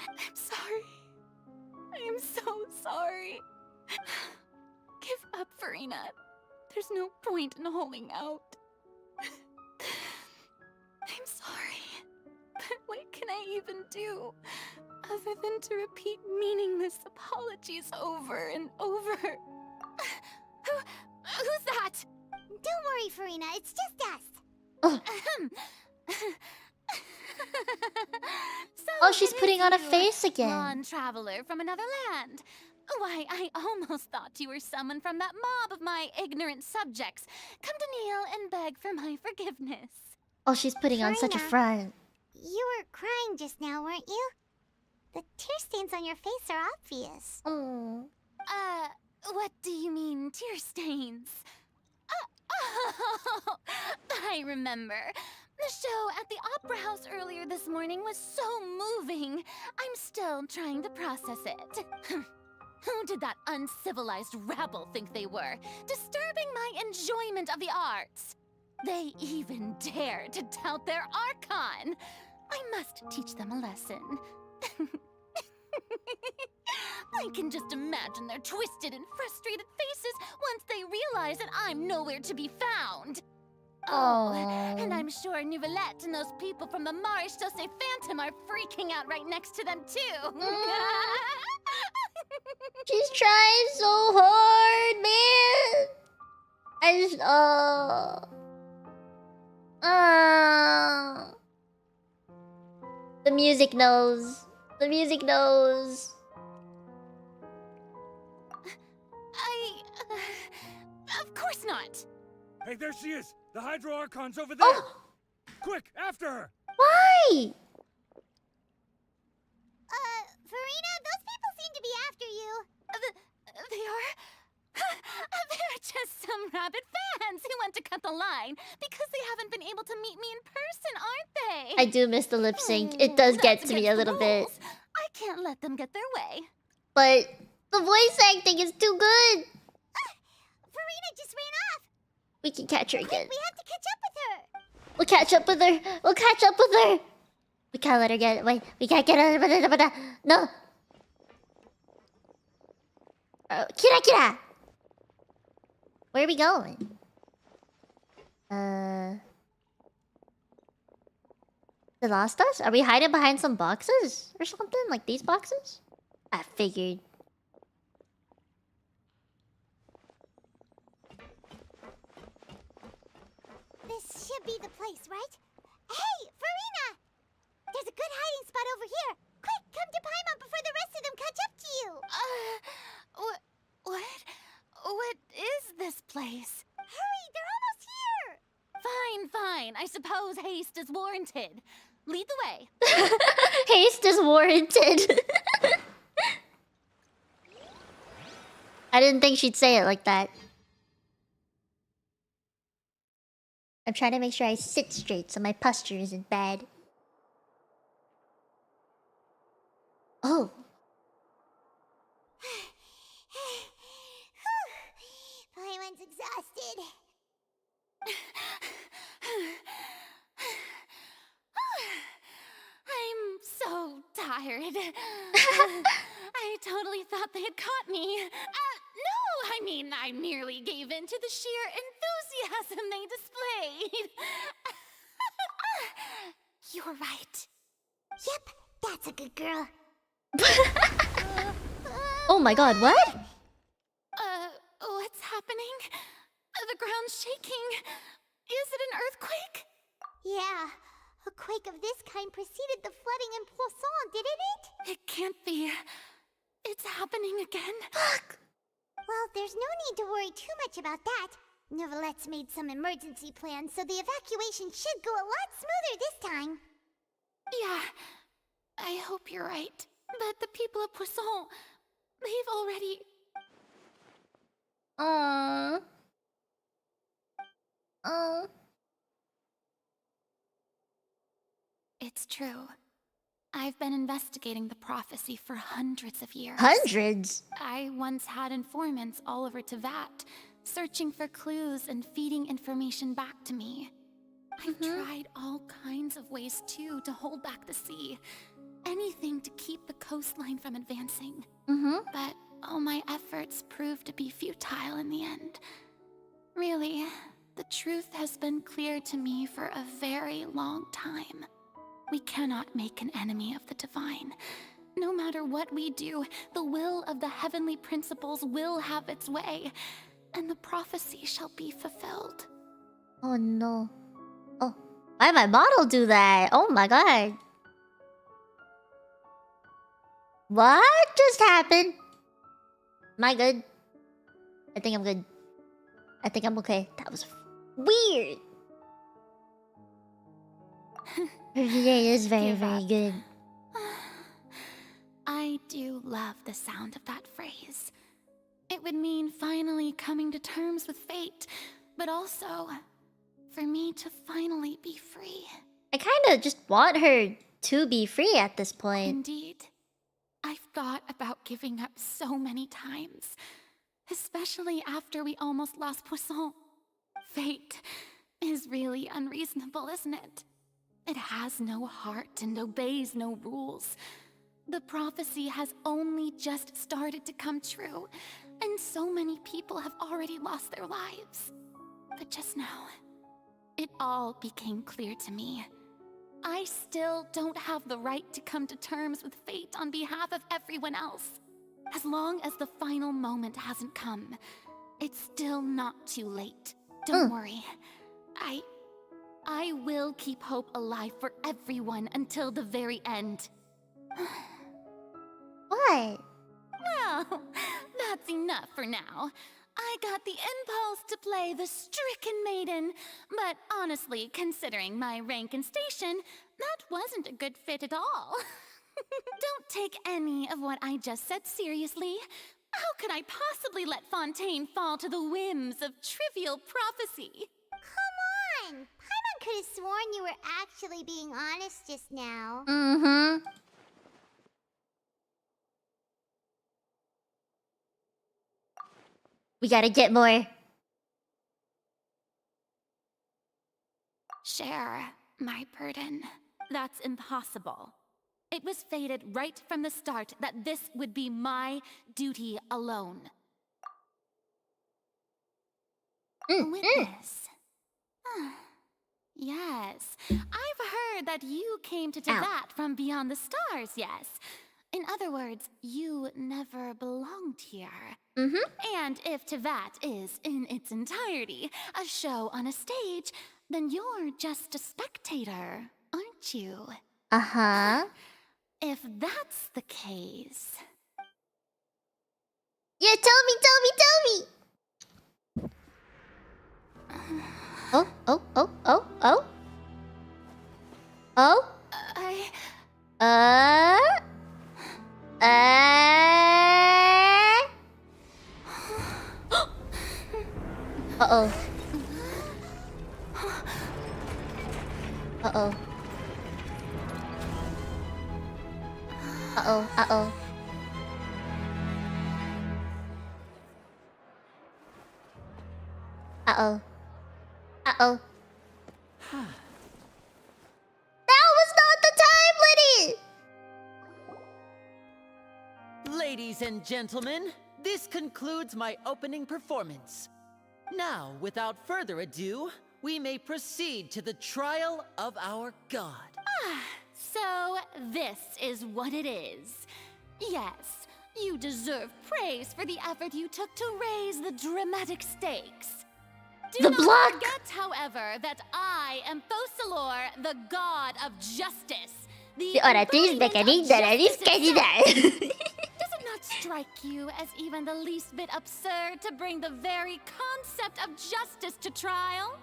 S7: I'm sorry. I am so sorry. Give up, Furina. There's no point in holding out. I'm sorry. But what can I even do other than to repeat meaningless apologies over and over? Who's that?
S2: Don't worry, Furina. It's just us.
S1: Oh, she's putting on a face again.
S7: Non-traveler from another land. Why, I almost thought you were someone from that mob of my ignorant subjects. Come to kneel and beg for my forgiveness.
S1: Oh, she's putting on such a front.
S2: You were crying just now, weren't you? The tear stains on your face are obvious.
S1: Oh.
S7: What do you mean, tear stains? I remember. The show at the Opera House earlier this morning was so moving. I'm still trying to process it. Who did that uncivilized rabble think they were? Disturbing my enjoyment of the arts. They even dare to tout their archon. I must teach them a lesson. I can just imagine their twisted and frustrated faces once they realize that I'm nowhere to be found. Oh, and I'm sure Nouvellette and those people from the Marish Chaussee Phantom are freaking out right next to them too.
S1: She's trying so hard, man. I just the music knows. The music knows.
S7: Of course not.
S14: Hey, there she is. The Hydro Archon's over there. Oh. Quick, after her.
S1: Why?
S2: Furina, those people seem to be after you.
S7: They are? They're just some rabid fans who want to cut the line because they haven't been able to meet me in person, aren't they?
S1: I do miss the lip sync. It does get to me a little bit.
S7: I can't let them get their way.
S1: But the voice acting is too good.
S2: Furina just ran off.
S1: We can catch her again.
S2: We have to catch up with her.
S1: We'll catch up with her. We'll catch up with her. We can't let her get. Wait, we can't get her. No. Kira, Kira. Where are we going? They lost us? Are we hiding behind some boxes or something? Like these boxes? I figured.
S2: This should be the place, right? Hey, Furina! There's a good hiding spot over here. Quick, come to Paimon before the rest of them catch up to you.
S7: What? What is this place?
S2: Hurry, they're almost here.
S7: Fine. I suppose haste is warranted. Lead the way.
S1: Haste is warranted. I didn't think she'd say it like that. I'm trying to make sure I sit straight so my posture isn't bad. Oh.
S2: Paimon's exhausted.
S7: I'm so tired. I totally thought they had caught me. No, I mean, I merely gave in to the sheer enthusiasm they displayed.
S2: You're right. Yep, that's a good girl.
S1: Oh my god, what?
S7: What's happening? The ground's shaking. Is it an earthquake?
S2: Yeah. A quake of this kind preceded the flooding in Poisson, didn't it?
S7: It can't be. It's happening again.
S2: Fuck! Well, there's no need to worry too much about that. Neverlette's made some emergency plans, so the evacuation should go a lot smoother this time.
S7: Yeah, I hope you're right. But the people of Poisson, they've already... It's true. I've been investigating the prophecy for hundreds of years.
S1: Hundreds?
S7: I once had informants all over Tevat, searching for clues and feeding information back to me. I've tried all kinds of ways, too, to hold back the sea. Anything to keep the coastline from advancing. But all my efforts proved to be futile in the end. Really, the truth has been clear to me for a very long time. We cannot make an enemy of the divine. No matter what we do, the will of the heavenly principles will have its way, and the prophecy shall be fulfilled.
S1: Oh no. Oh, why did my model do that? Oh my god. What just happened? Am I good? I think I'm good. I think I'm okay. That was weird. It is very, very good.
S7: I do love the sound of that phrase. It would mean finally coming to terms with fate, but also for me to finally be free.
S1: I kinda just want her to be free at this point.
S7: Indeed. I've thought about giving up so many times, especially after we almost lost Poisson. Fate is really unreasonable, isn't it? It has no heart and obeys no rules. The prophecy has only just started to come true, and so many people have already lost their lives. But just now, it all became clear to me. I still don't have the right to come to terms with fate on behalf of everyone else. As long as the final moment hasn't come, it's still not too late. Don't worry. I will keep hope alive for everyone until the very end.
S1: What?
S7: Well, that's enough for now. I got the impulse to play the stricken maiden, but honestly, considering my rank and station, that wasn't a good fit at all. Don't take any of what I just said seriously. How could I possibly let Fontaine fall to the whims of trivial prophecy?
S2: Come on! Paimon could have sworn you were actually being honest just now.
S1: We gotta get more.
S7: Share my burden. That's impossible. It was fated right from the start that this would be my duty alone. Witness. Yes, I've heard that you came to Tevat from beyond the stars, yes. In other words, you never belonged here. And if Tevat is, in its entirety, a show on a stage, then you're just a spectator, aren't you? If that's the case...
S1: Yeah, tell me! Oh. Uh-oh. That was not the time, Liddy!
S9: Ladies and gentlemen, this concludes my opening performance. Now, without further ado, we may proceed to the trial of our god.
S7: So, this is what it is. Yes, you deserve praise for the effort you took to raise the dramatic stakes.
S1: The
S7: not
S1: block!
S7: forget, however, that I am Fosalor, the god of justice. The
S1: oratriz
S7: embodiment of
S1: mecánica de la
S7: justice
S1: discapacidad.
S7: itself. Does it not strike you as even the least bit absurd to bring the very concept of justice to trial?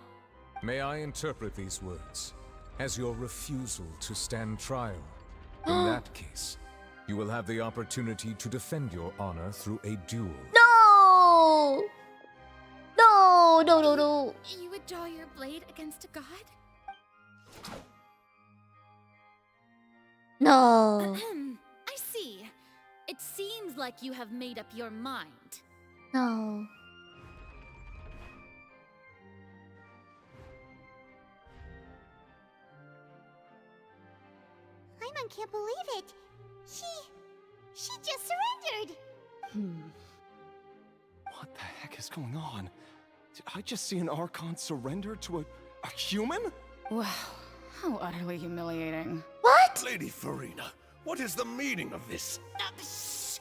S8: May I interpret these words as your refusal to stand trial? In that case, you will have the opportunity to defend your honor through a duel.
S1: No! No, no, no, no.
S7: You would draw your blade against a god?
S1: No.
S7: I see. It seems like you have made up your mind.
S1: No.
S2: Paimon can't believe it. She just surrendered.
S19: What the heck is going on? Did I just see an Archon surrender to a human?
S12: Wow, how utterly humiliating.
S1: What?
S15: Lady Furina, what is the meaning of this?
S7: Shh.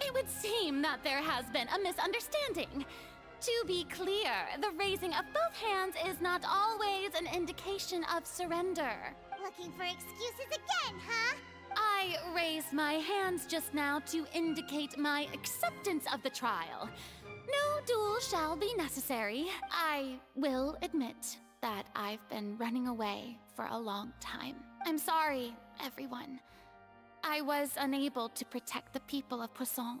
S7: It would seem that there has been a misunderstanding. To be clear, the raising of both hands is not always an indication of surrender.
S2: Looking for excuses again, huh?
S7: I raised my hands just now to indicate my acceptance of the trial. No duel shall be necessary. I will admit that I've been running away for a long time. I'm sorry, everyone. I was unable to protect the people of Poisson.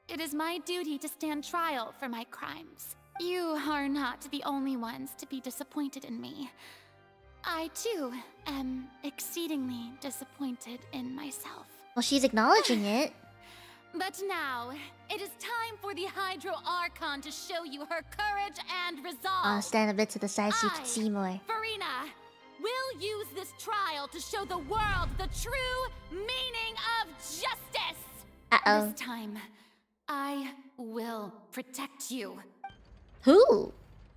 S7: It is my duty to stand trial for my crimes. You are not the only ones to be disappointed in me. I, too, am exceedingly disappointed in myself.
S1: Well, she's acknowledging it.
S7: But now, it is time for the Hydro Archon to show you her courage and resolve.
S1: I'll stand a bit to the side so you can see more.
S7: Furina, will use this trial to show the world the true meaning of justice.
S1: Uh-oh.
S7: This time, I will protect you.
S1: Who?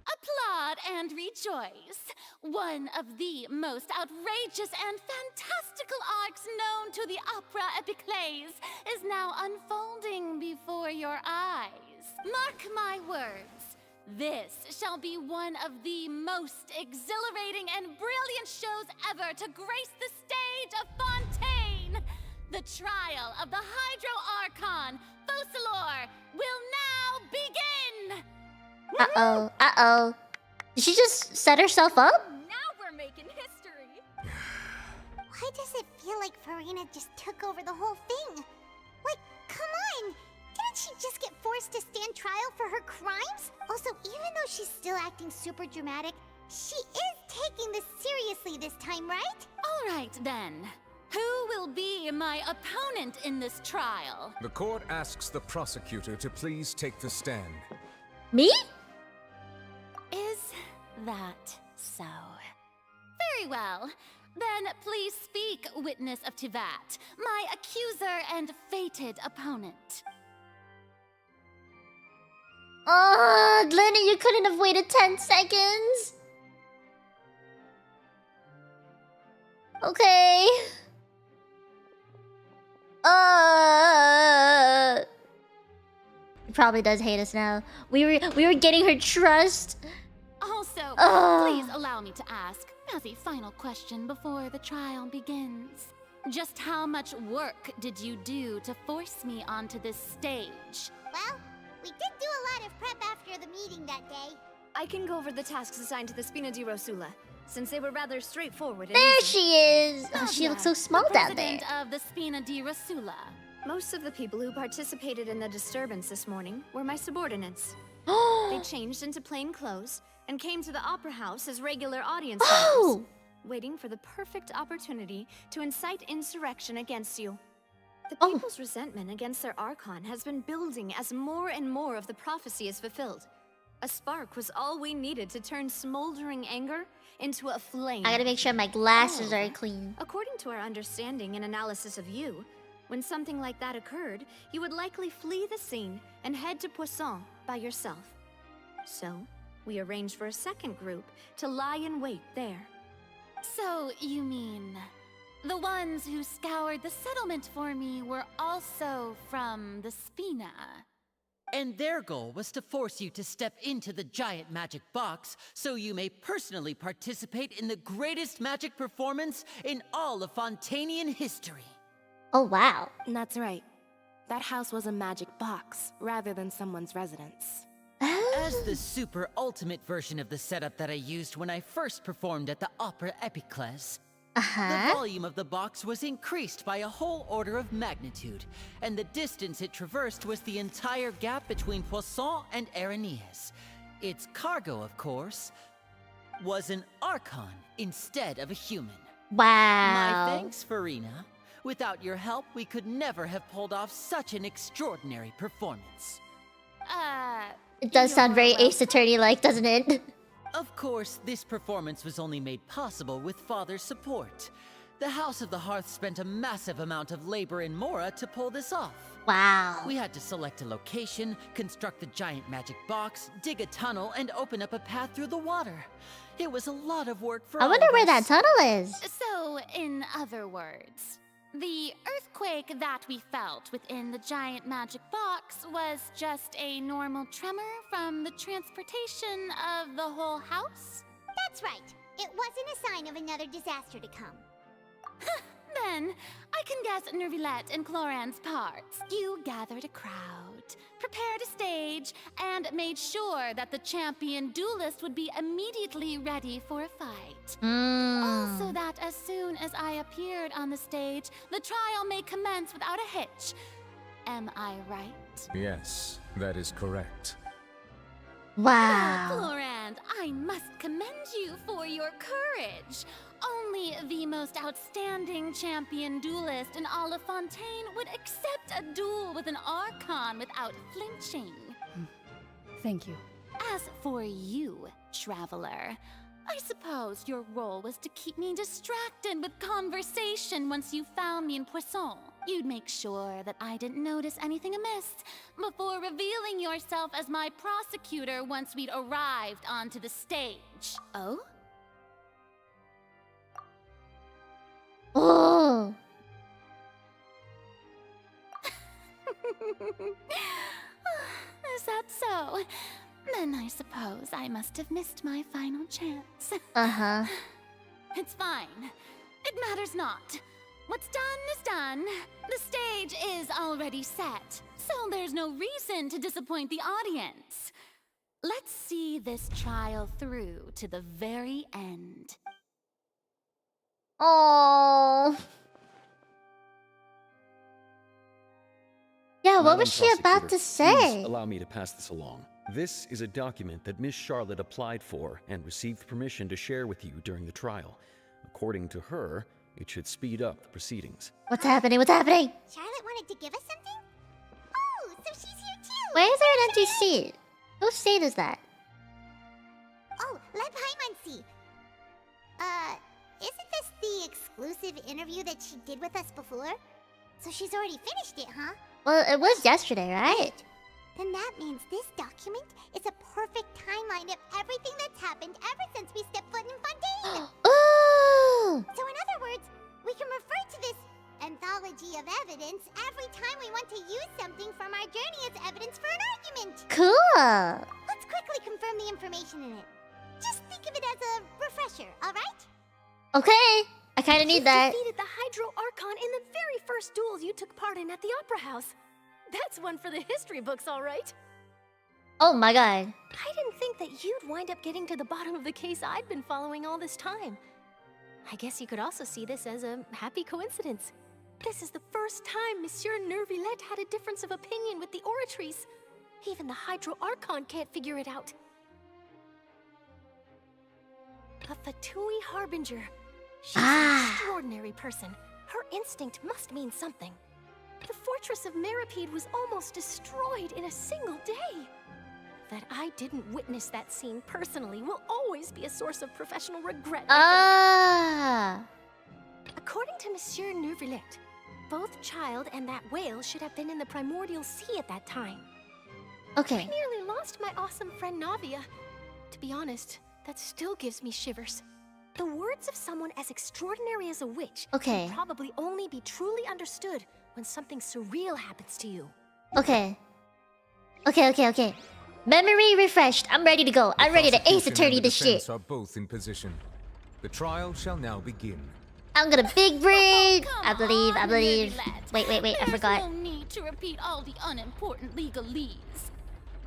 S7: Applaud and rejoice. One of the most outrageous and fantastical arcs known to the opera epiclese is now unfolding before your eyes. Mark my words. This shall be one of the most exhilarating and brilliant shows ever to grace the stage of Fontaine. The trial of the Hydro Archon, Fosalor, will now begin!
S1: Uh-oh. Uh-oh. Did she just set herself up?
S3: Now we're making history.
S2: Why does it feel like Furina just took over the whole thing? Like, come on! Didn't she just get forced to stand trial for her crimes? Also, even though she's still acting super dramatic, she is taking this seriously this time, right?
S7: All right, then. Who will be my opponent in this trial?
S8: The court asks the prosecutor to please take the stand.
S1: Me?
S7: Is that so? Very well. Then please speak, witness of Tivat, my accuser and fated opponent.
S1: Oh, Lenny, you couldn't have waited 10 seconds. Okay. He probably does hate us now. We were getting her trust.
S7: Also, please allow me to ask, as a final question before the trial begins. Just how much work did you do to force me onto this stage?
S2: Well, we did do a lot of prep after the meeting that day.
S10: I can go over the tasks assigned to the Spina di Rosula, since they were rather straightforward.
S1: There she is! Oh, she looks so small down there.
S7: President of the Spina di Rosula.
S10: Most of the people who participated in the disturbance this morning were my subordinates. They changed into plain clothes and came to the Opera House as regular audience members, waiting for the perfect opportunity to incite insurrection against you. The people's resentment against their Archon has been building as more and more of the prophecy is fulfilled. A spark was all we needed to turn smoldering anger into a flame.
S1: I gotta make sure my glasses are clean.
S10: According to our understanding and analysis of you, when something like that occurred, you would likely flee the scene and head to Poisson by yourself. So, we arranged for a second group to lie in wait there.
S7: So, you mean the ones who scoured the settlement for me were also from the Spina?
S9: And their goal was to force you to step into the giant magic box so you may personally participate in the greatest magic performance in all of Fontanian history.
S1: Oh, wow.
S4: That's right. That house was a magic box rather than someone's residence.
S9: As the super ultimate version of the setup that I used when I first performed at the Opera Epiclese, the volume of the box was increased by a whole order of magnitude, and the distance it traversed was the entire gap between Poisson and Araneas. Its cargo, of course, was an archon instead of a human.
S1: Wow.
S9: My thanks, Furina. Without your help, we could never have pulled off such an extraordinary performance.
S1: It does sound very Ace Attorney-like, doesn't it?
S9: Of course, this performance was only made possible with Father's support. The House of the Hearth spent a massive amount of labor in Mora to pull this off.
S1: Wow.
S9: We had to select a location, construct the giant magic box, dig a tunnel, and open up a path through the water. It was a lot of work for
S1: I wonder where that tunnel is.
S7: So, in other words, the earthquake that we felt within the giant magic box was just a normal tremor from the transportation of the whole house?
S2: That's right. It wasn't a sign of another disaster to come.
S7: Then, I can guess Nervilette and Cloran's parts. You gathered a crowd, prepared a stage, and made sure that the champion duelist would be immediately ready for a fight. Also that as soon as I appeared on the stage, the trial may commence without a hitch. Am I right?
S8: Yes, that is correct.
S1: Wow.
S7: Clorand, I must commend you for your courage. Only the most outstanding champion duelist in all of Fontaine would accept a duel with an archon without flinching.
S24: Thank you.
S7: As for you, traveler, I suppose your role was to keep me distracted with conversation once you found me in Poisson. You'd make sure that I didn't notice anything amiss before revealing yourself as my prosecutor once we'd arrived onto the stage.
S11: Oh?
S1: Oh.
S7: Is that so? Then I suppose I must have missed my final chance.
S1: Uh-huh.
S7: It's fine. It matters not. What's done is done. The stage is already set, so there's no reason to disappoint the audience. Let's see this trial through to the very end.
S1: Oh. Yeah, what
S18: Madam
S1: was she about to
S18: Prosecutor,
S1: say?
S18: Please allow me to pass this along. This is a document that Miss Charlotte applied for and received permission to share with you during the trial. According to her, it should speed up the proceedings.
S1: What's happening? What's happening?
S2: Charlotte wanted to give us something? Oh, so she's here too!
S1: Why is there an empty seat? Whose seat is that?
S2: Oh, let Paimon see. Isn't this the exclusive interview that she did with us before? So she's already finished it, huh?
S1: Well, it was yesterday, right?
S2: Then that means this document is a perfect timeline of everything that's happened ever since we stepped foot in Fontaine.
S1: Ooh!
S2: So in other words, we can refer to this anthology of evidence every time we want to use something from our journey as evidence for an argument.
S1: Cool!
S2: Let's quickly confirm the information in it. Just think of it as a refresher, alright?
S1: Okay, I kind of need that.
S3: You defeated the Hydro Archon in the very first duels you took part in at the Opera House. That's one for the history books, all right.
S1: Oh my god.
S3: I didn't think that you'd wind up getting to the bottom of the case I'd been following all this time. I guess you could also see this as a happy coincidence. This is the first time Monsieur Nervilette had a difference of opinion with the oratories. Even the Hydro Archon can't figure it out. A Fatui Harbinger. She's an extraordinary person. Her instinct must mean something. The fortress of Meripede was almost destroyed in a single day. That I didn't witness that scene personally will always be a source of professional regret. According to Monsieur Nervilette, both Child and that whale should have been in the primordial sea at that time.
S1: Okay.
S3: I nearly lost my awesome friend Navia. To be honest, that still gives me shivers. The words of someone as extraordinary as a witch can probably only be truly understood when something surreal happens to you.
S1: Okay. Okay. Memory refreshed. I'm ready to go. I'm ready to ace attorney this shit.
S8: Are both in position. The trial shall now begin.
S1: I'm gonna big brain. I believe. Wait, I forgot.
S7: No need to repeat all the unimportant legalese.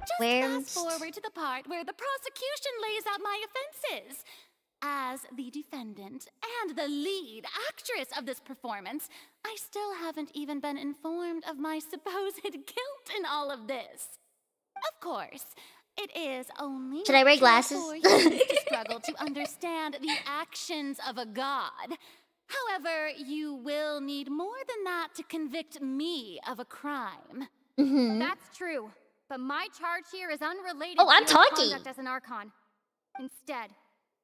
S7: Just
S1: Where's...
S7: fast forward to the part where the prosecution lays out my offenses. As the defendant and the lead actress of this performance, I still haven't even been informed of my supposed guilt in all of this. Of course, it is only...
S1: Should I wear glasses?
S7: ...for you to struggle to understand the actions of a god. However, you will need more than that to convict me of a crime.
S20: That's true, but my charge here is unrelated
S1: Oh, I'm
S20: to your
S1: talking.
S20: conduct as an archon. Instead,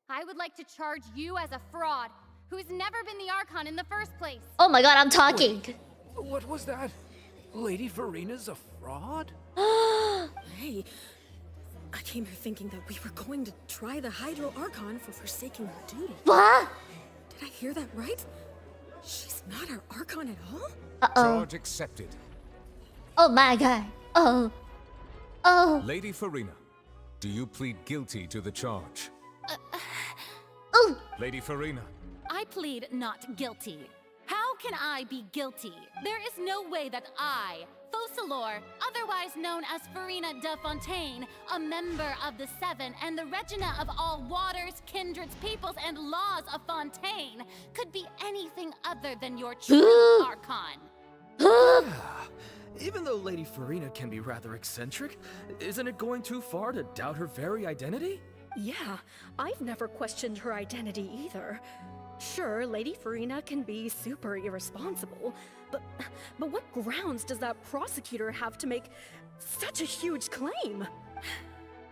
S20: I would like to charge you as a fraud who's never been the archon in the first place.
S1: Oh my god, I'm talking.
S21: Wait, what was that? Lady Furina's a fraud?
S22: Hey, I came here thinking that we were going to try the Hydro Archon for forsaking her duty.
S1: What?
S22: Did I hear that right? She's not our Archon at all?
S8: Charge accepted.
S1: Oh my god. Oh.
S8: Lady Furina, do you plead guilty to the charge? Lady Furina.
S7: I plead not guilty. How can I be guilty? There is no way that I, Focalor, otherwise known as Furina de Fontaine, a member of the Seven and the Regina of all waters, kindreds, peoples, and laws of Fontaine, could be anything other than your true Archon.
S21: Even though Lady Furina can be rather eccentric, isn't it going too far to doubt her very identity?
S22: Yeah, I've never questioned her identity either. Sure, Lady Furina can be super irresponsible, but what grounds does that prosecutor have to make such a huge claim?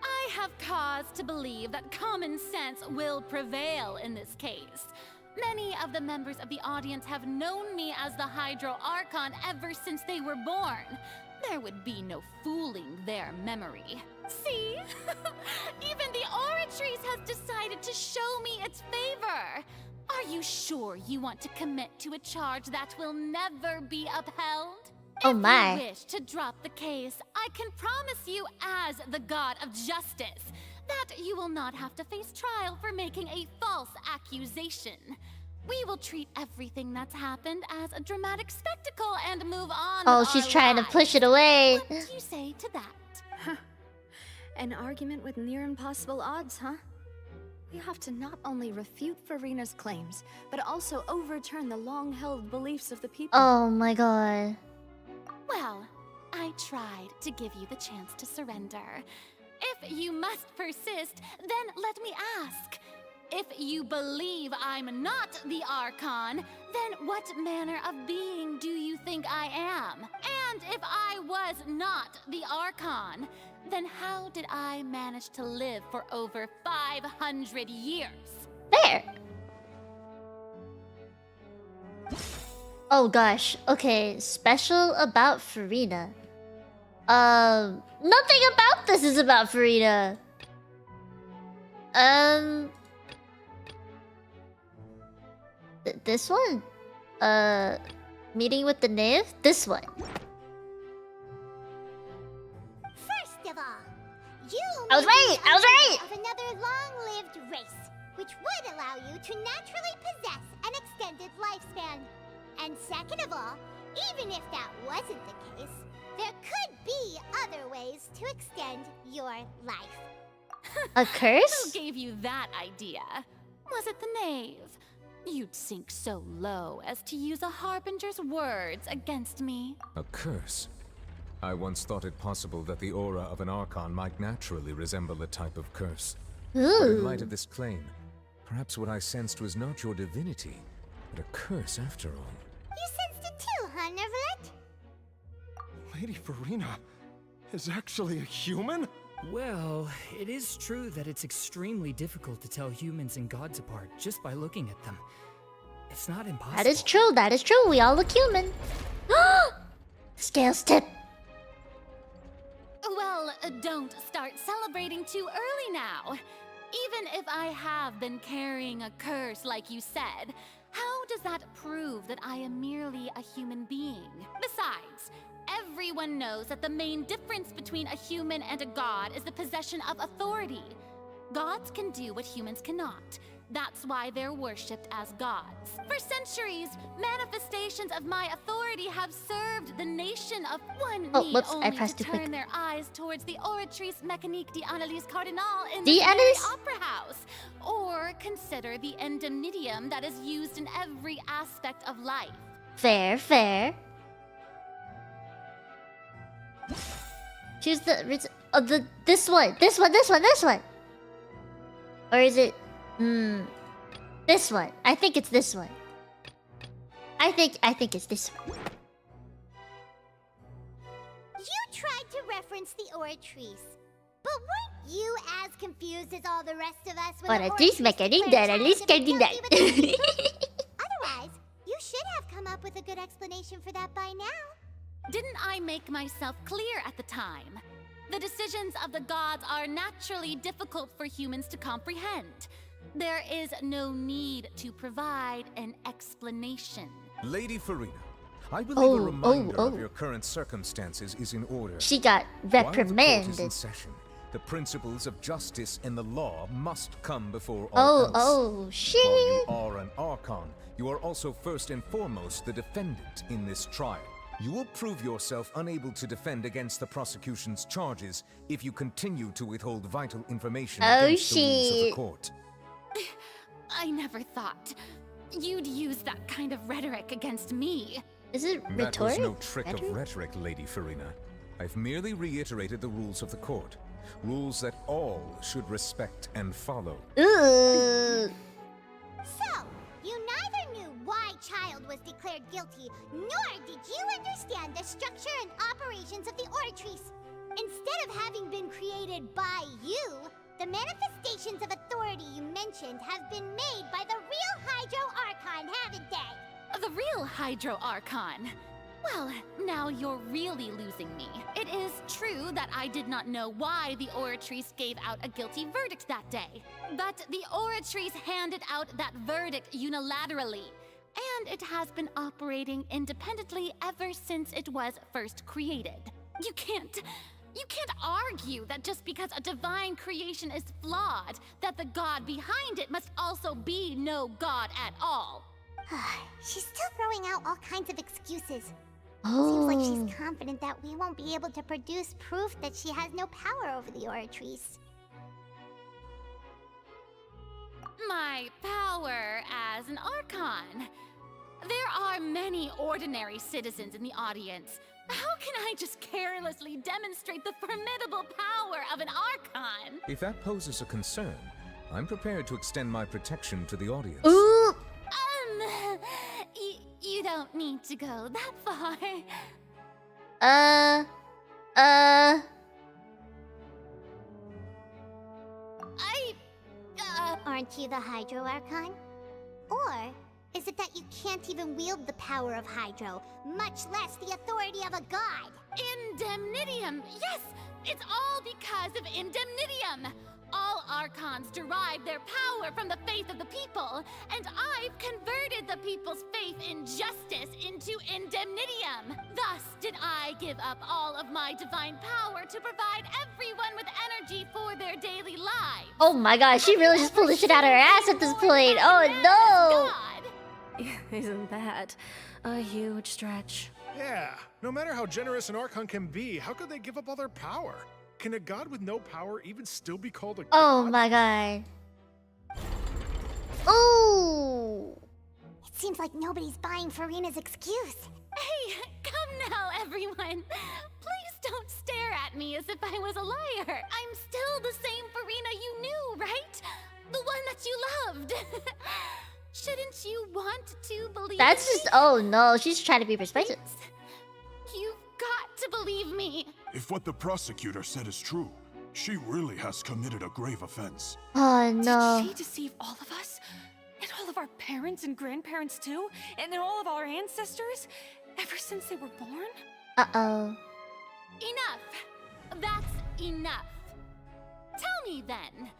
S7: I have cause to believe that common sense will prevail in this case. Many of the members of the audience have known me as the Hydro Archon ever since they were born. There would be no fooling their memory. See? Even the Oratrice has decided to show me its favor. Are you sure you want to commit to a charge that will never be upheld?
S1: Oh my.
S7: If you wish to drop the case, I can promise you as the god of justice that you will not have to face trial for making a false accusation. We will treat everything that's happened as a dramatic spectacle and move on.
S1: Oh, she's trying to push it away.
S7: What do you say to that?
S10: An argument with near impossible odds, huh? We have to not only refute Furina's claims, but also overturn the long-held beliefs of the people.
S1: Oh my god.
S7: Well, I tried to give you the chance to surrender. If you must persist, then let me ask. If you believe I'm not the Archon, then what manner of being do you think I am? And if I was not the Archon, then how did I manage to live for over 500 years?
S1: There. Oh gosh. Okay, special about Furina. Nothing about this is about Furina. This one? Meeting with the Knave? This one.
S2: First of all, you
S1: I was right! I was right!
S2: of another long-lived race, which would allow you to naturally possess an extended lifespan. And second of all, even if that wasn't the case, there could be other ways to extend your life.
S1: A curse?
S7: Who gave you that idea? Was it the Knave? You'd sink so low as to use a Harbinger's words against me.
S8: A curse? I once thought it possible that the aura of an Archon might naturally resemble a type of curse. But in light of this claim, perhaps what I sensed was not your divinity, but a curse after all.
S2: You sensed it too, huh, Nervalet?
S13: Lady Furina is actually a human?
S23: Well, it is true that it's extremely difficult to tell humans and gods apart just by looking at them. It's not impossible.
S1: That is true, that is true. We all look human. Scales tip.
S7: Well, don't start celebrating too early now. Even if I have been carrying a curse like you said, how does that prove that I am merely a human being? Besides,
S20: Everyone knows that the main difference between a human and a god is the possession of authority. Gods can do what humans cannot. That's why they're worshipped as gods. For centuries, manifestations of my authority have served the nation of one need only to turn their eyes towards the Oratrice Mécanique d'Analyse Cardinal in the Opera House, or consider the indemnitium that is used in every aspect of life.
S1: Fair, fair. Choose this one. Or is it this one? I think it's this one. I think it's this one.
S2: You tried to reference the Oratrice, but weren't you as confused as all the rest of us when the
S1: Oratrice Mécanique d'Analyse Cardinal.
S2: Otherwise, you should have come up with a good explanation for that by now.
S20: Didn't I make myself clear at the time? The decisions of the gods are naturally difficult for humans to comprehend. There is no need to provide an explanation.
S8: Lady Furina, I believe a reminder of your current circumstances is in order.
S1: She got
S8: While the court is
S1: reprimanded.
S8: in session, the principles of justice and the law must come before all else.
S1: Oh, shit.
S8: While you are an archon, you are also first and foremost the defendant in this trial. You will prove yourself unable to defend against the prosecution's charges if you continue to withhold vital information against the rules of the court.
S20: I never thought you'd use that kind of rhetoric against me.
S1: Is it
S8: That was no trick of rhetoric, Lady Furina. I've merely reiterated the rules of the court. Rules that all should respect and follow.
S1: Ooh.
S2: So, you neither knew why Child was declared guilty, nor did you understand the structure and operations of the Oratrice. Instead of having been created by you, the manifestations of authority you mentioned have been made by the real Hydro Archon, haven't they?
S20: The real Hydro Archon? Well, now you're really losing me. It is true that I did not know why the Oratrice gave out a guilty verdict that day. But the Oratrice handed out that verdict unilaterally. And it has been operating independently ever since it was first created. You can't argue that just because a divine creation is flawed, that the god behind it must also be no god at all.
S2: She's still throwing out all kinds of excuses. Seems like she's confident that we won't be able to produce proof that she has no power over the Oratrice.
S20: My power as an Archon. There are many ordinary citizens in the audience. How can I just carelessly demonstrate the formidable power of an Archon?
S8: If that poses a concern, I'm prepared to extend my protection to the audience.
S1: Ooh.
S20: You don't need to go that far.
S2: Aren't you the Hydro Archon? Or is it that you can't even wield the power of Hydro, much less the authority of a god?
S20: Indemnitium! Yes! It's all because of Indemnitium! All Archons derive their power from the faith of the people, and I've converted the people's faith in justice into Indemnitium. Thus did I give up all of my divine power to provide everyone with energy for their daily lives.
S1: Oh my god, she really just pulled the shit out of her ass at this point. Oh no!
S10: Isn't that a huge stretch?
S13: Yeah, no matter how generous an Archon can be, how could they give up all their power? Can a god with no power even still be called a god?
S1: Oh my god. Ooh!
S2: It seems like nobody's buying Furina's excuse.
S20: Hey, come now, everyone. Please don't stare at me as if I was a liar. I'm still the same Furina you knew, right? The one that you loved. Shouldn't you want to believe
S1: That's just, oh no, she's trying to be persuasive.
S20: You've got to believe me.
S15: If what the prosecutor said is true, she really has committed a grave offense.
S1: Oh no.
S10: Did she deceive all of us? And all of our parents and grandparents too? And then all of our ancestors? Ever since they were born?
S1: Uh-oh.
S20: Enough. That's enough. Tell me then,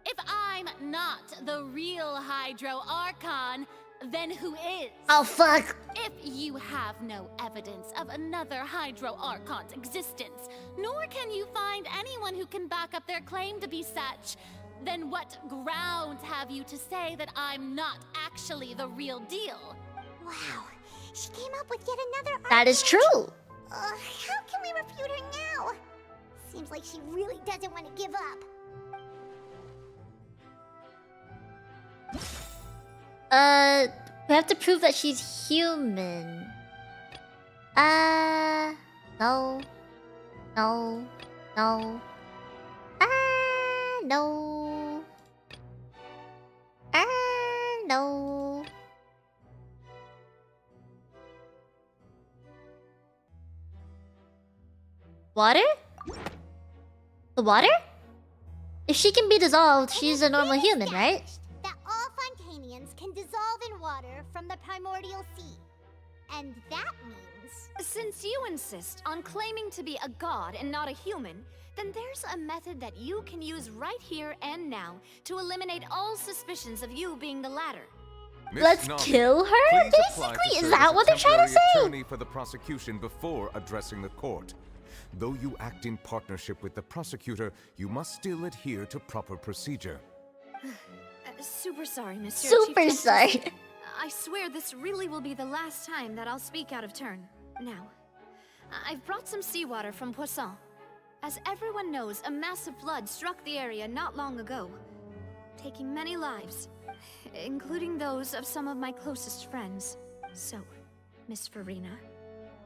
S20: if I'm not the real Hydro Archon, then who is?
S1: Oh, fuck!
S20: If you have no evidence of another Hydro Archon's existence, nor can you find anyone who can back up their claim to be such, then what grounds have you to say that I'm not actually the real deal?
S2: Wow, she came up with yet another
S1: That is true.
S2: How can we refute her now? Seems like she really doesn't want to give up.
S1: We have to prove that she's human. No. No. No. No. No. Water? The water? If she can be dissolved, she's a normal human, right?
S2: That all Fontanians can dissolve in water from the primordial sea. And that means...
S10: Since you insist on claiming to be a god and not a human, then there's a method that you can use right here and now to eliminate all suspicions of you being the latter.
S1: Let's kill her, basically? Is that what they're trying to say?
S8: Attorney for the prosecution before addressing the court. Though you act in partnership with the prosecutor, you must still adhere to proper procedure.
S10: Super sorry, Mr.
S1: Super
S10: Chief
S1: sorry.
S10: Justice. I swear this really will be the last time that I'll speak out of turn. Now, I've brought some seawater from Poisson. As everyone knows, a massive flood struck the area not long ago, taking many lives, including those of some of my closest friends. So, Miss Furina,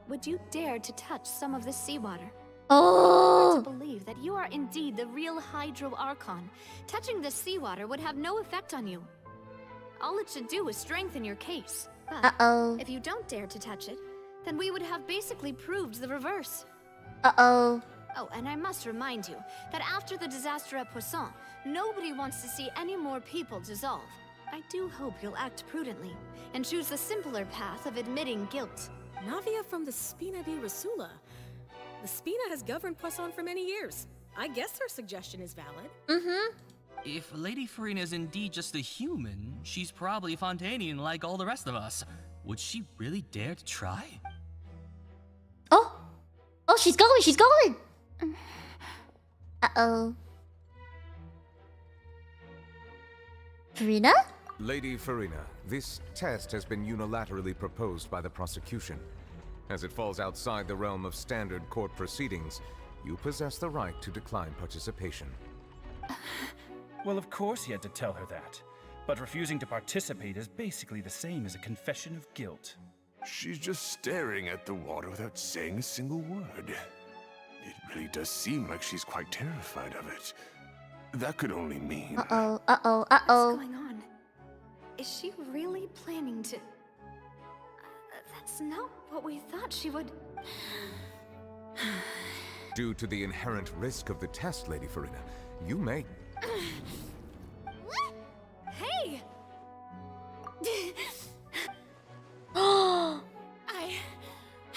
S10: would you dare to touch some of this seawater?
S1: Oh!
S10: To believe that you are indeed the real Hydro Archon, touching this seawater would have no effect on you. All it should do is strengthen your case. But if you don't dare to touch it, then we would have basically proved the reverse. Oh, and I must remind you that after the disaster at Poisson, nobody wants to see any more people dissolve. I do hope you'll act prudently and choose the simpler path of admitting guilt.
S5: Navia from the Spina di Rosula. The Spina has governed Poisson for many years. I guess her suggestion is valid.
S6: If Lady Furina is indeed just a human, she's probably Fontanian like all the rest of us. Would she really dare to try?
S1: Oh, she's going, she's going! Furina?
S8: Lady Furina, this test has been unilaterally proposed by the prosecution. As it falls outside the realm of standard court proceedings, you possess the right to decline participation.
S16: Well, of course he had to tell her that. But refusing to participate is basically the same as a confession of guilt.
S15: She's just staring at the water without saying a single word. It really does seem like she's quite terrified of it. That could only mean...
S10: What's going on? Is she really planning to... That's not what we thought she would...
S8: Due to the inherent risk of the test, Lady Furina, you may...
S10: Hey!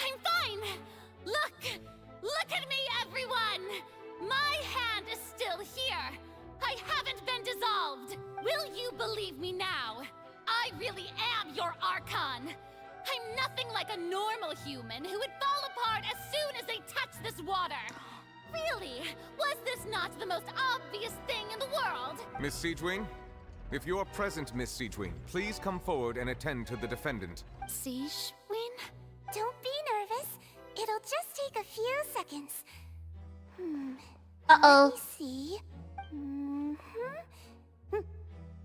S20: I'm fine! Look at me, everyone! My hand is still here! I haven't been dissolved! Will you believe me now? I really am your Archon! I'm nothing like a normal human who would fall apart as soon as they touch this water! Really? Was this not the most obvious thing in the world?
S8: Miss Siegewing? If you are present, Miss Siegewing, please come forward and attend to the defendant.
S2: Siegewing? Don't be nervous. It'll just take a few seconds. Let me see.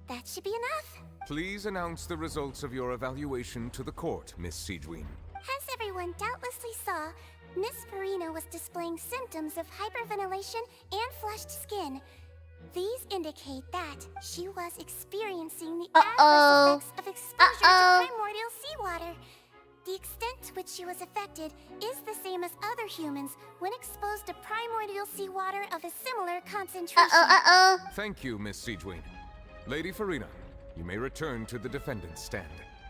S2: That should be enough.
S8: Please announce the results of your evaluation to the court, Miss Siegewing.
S2: As everyone doubtlessly saw, Miss Furina was displaying symptoms of hyperventilation and flushed skin. These indicate that she was experiencing the adverse effects of exposure to primordial seawater. The extent to which she was affected is the same as other humans when exposed to primordial seawater of a similar concentration.
S8: Thank you, Miss Siegewing. Lady Furina, you may return to the defendant's stand.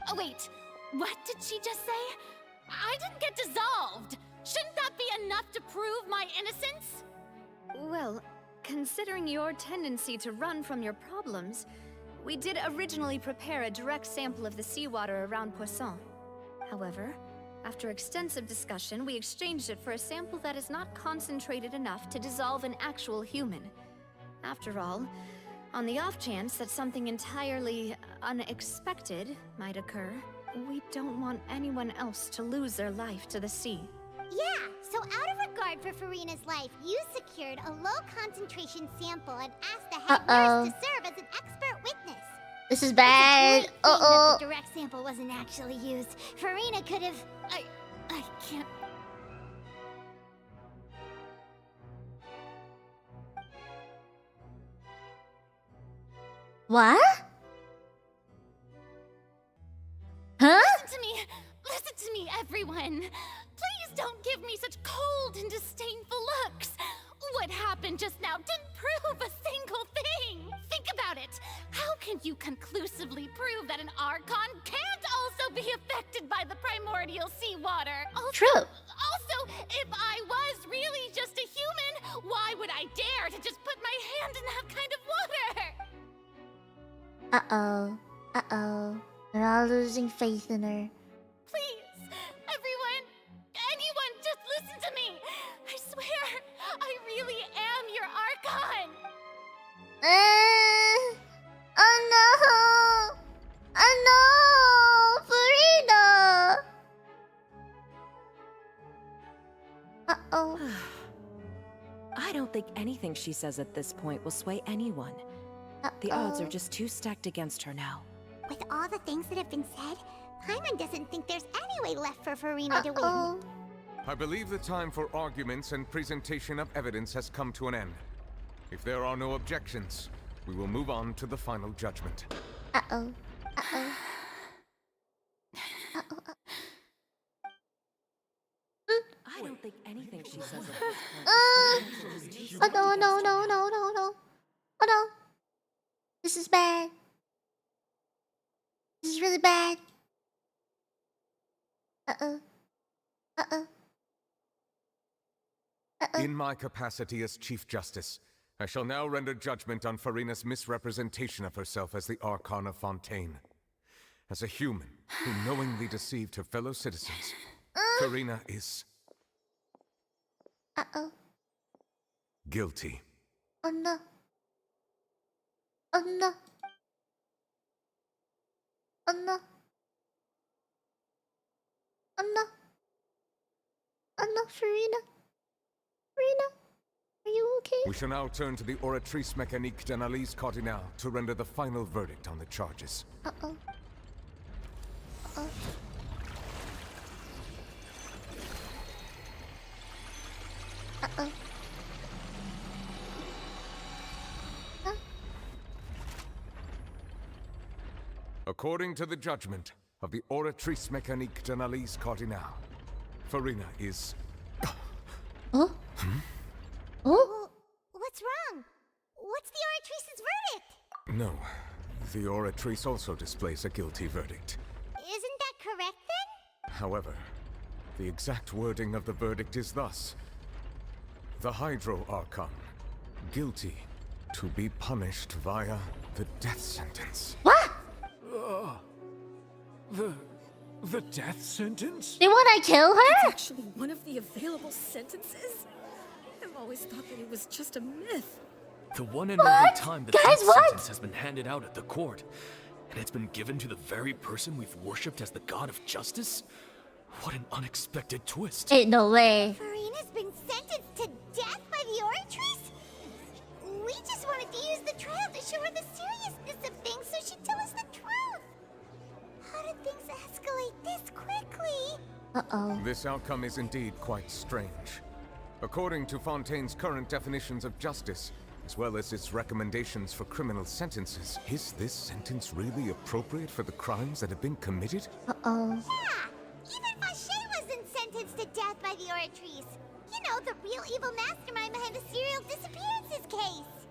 S20: Oh, wait. What did she just say? I didn't get dissolved. Shouldn't that be enough to prove my innocence?
S10: Well, considering your tendency to run from your problems, We did originally prepare a direct sample of the seawater around Poisson. However, after extensive discussion, we exchanged it for a sample that is not concentrated enough to dissolve an actual human. After all, on the off chance that something entirely unexpected might occur, we don't want anyone else to lose their life to the sea.
S2: Yeah, so out of regard for Furina's life, you secured a low-concentration sample and asked the head nurse to serve as an expert witness.
S1: This is bad.
S2: It's a great thing that the direct sample wasn't actually used. Furina could have... I can't...
S1: What? Huh?
S20: Listen to me, everyone. Please don't give me such cold and disdainful looks. What happened just now didn't prove a single thing. Think about it. How can you conclusively prove that an archon can't also be affected by the primordial seawater?
S1: True.
S20: Also, if I was really just a human, why would I dare to just put my hand in that kind of water?
S1: Uh-oh. Uh-oh. They're all losing faith in her.
S20: Please, everyone, anyone, just listen to me. I swear, I really am your archon.
S1: Oh no! Oh no! Furina! Uh-oh.
S12: I don't think anything she says at this point will sway anyone. The odds are just too stacked against her now.
S2: With all the things that have been said, Paimon doesn't think there's any way left for Furina to win.
S8: I believe the time for arguments and presentation of evidence has come to an end. If there are no objections, we will move on to the final judgment.
S1: Uh-oh. Uh-oh.
S12: I don't think anything she says at this point.
S1: Oh no, no, no, no, no, no. Oh no. This is bad. This is really bad. Uh-oh. Uh-oh. Uh-oh.
S8: In my capacity as Chief Justice, I shall now render judgment on Furina's misrepresentation of herself as the Archon of Fontaine. As a human who knowingly deceived her fellow citizens, Furina is...
S1: Uh-oh.
S8: guilty.
S1: Oh no. Oh no. Oh no. Oh no. Oh no, Furina. Furina, are you okay?
S8: We shall now turn to the Oratrice Mécanique d'Analyse Cardinale to render the final verdict on the charges.
S1: Uh-oh. Uh-oh. Uh-oh.
S8: According to the judgment of the Oratrice Mécanique d'Analyse Cardinale, Furina is...
S1: Oh? Oh?
S2: What's wrong? What's the Oratrice's verdict?
S8: No. The Oratrice also displays a guilty verdict.
S2: Isn't that correct then?
S8: However, the exact wording of the verdict is thus. The Hydro Archon, guilty to be punished via the death sentence.
S1: What?
S14: The death sentence?
S1: They want to kill her?
S5: It's actually one of the available sentences? I've always thought that it was just a myth.
S21: The one and only time the death sentence has been handed out at the court, and it's been given to the very person we've worshipped as the god of justice? What an unexpected twist.
S1: Ain't no way.
S2: Furina's been sentenced to death by the Oratrice? We just wanted to use the trial to show her the seriousness of things so she'd tell us the truth. How did things escalate this quickly?
S1: Uh-oh.
S8: This outcome is indeed quite strange. According to Fontaine's current definitions of justice, as well as its recommendations for criminal sentences, is this sentence really appropriate for the crimes that have been committed?
S1: Uh-oh.
S2: Yeah! Even Vache wasn't sentenced to death by the Oratrice. You know, the real evil mastermind behind the serial disappearances case.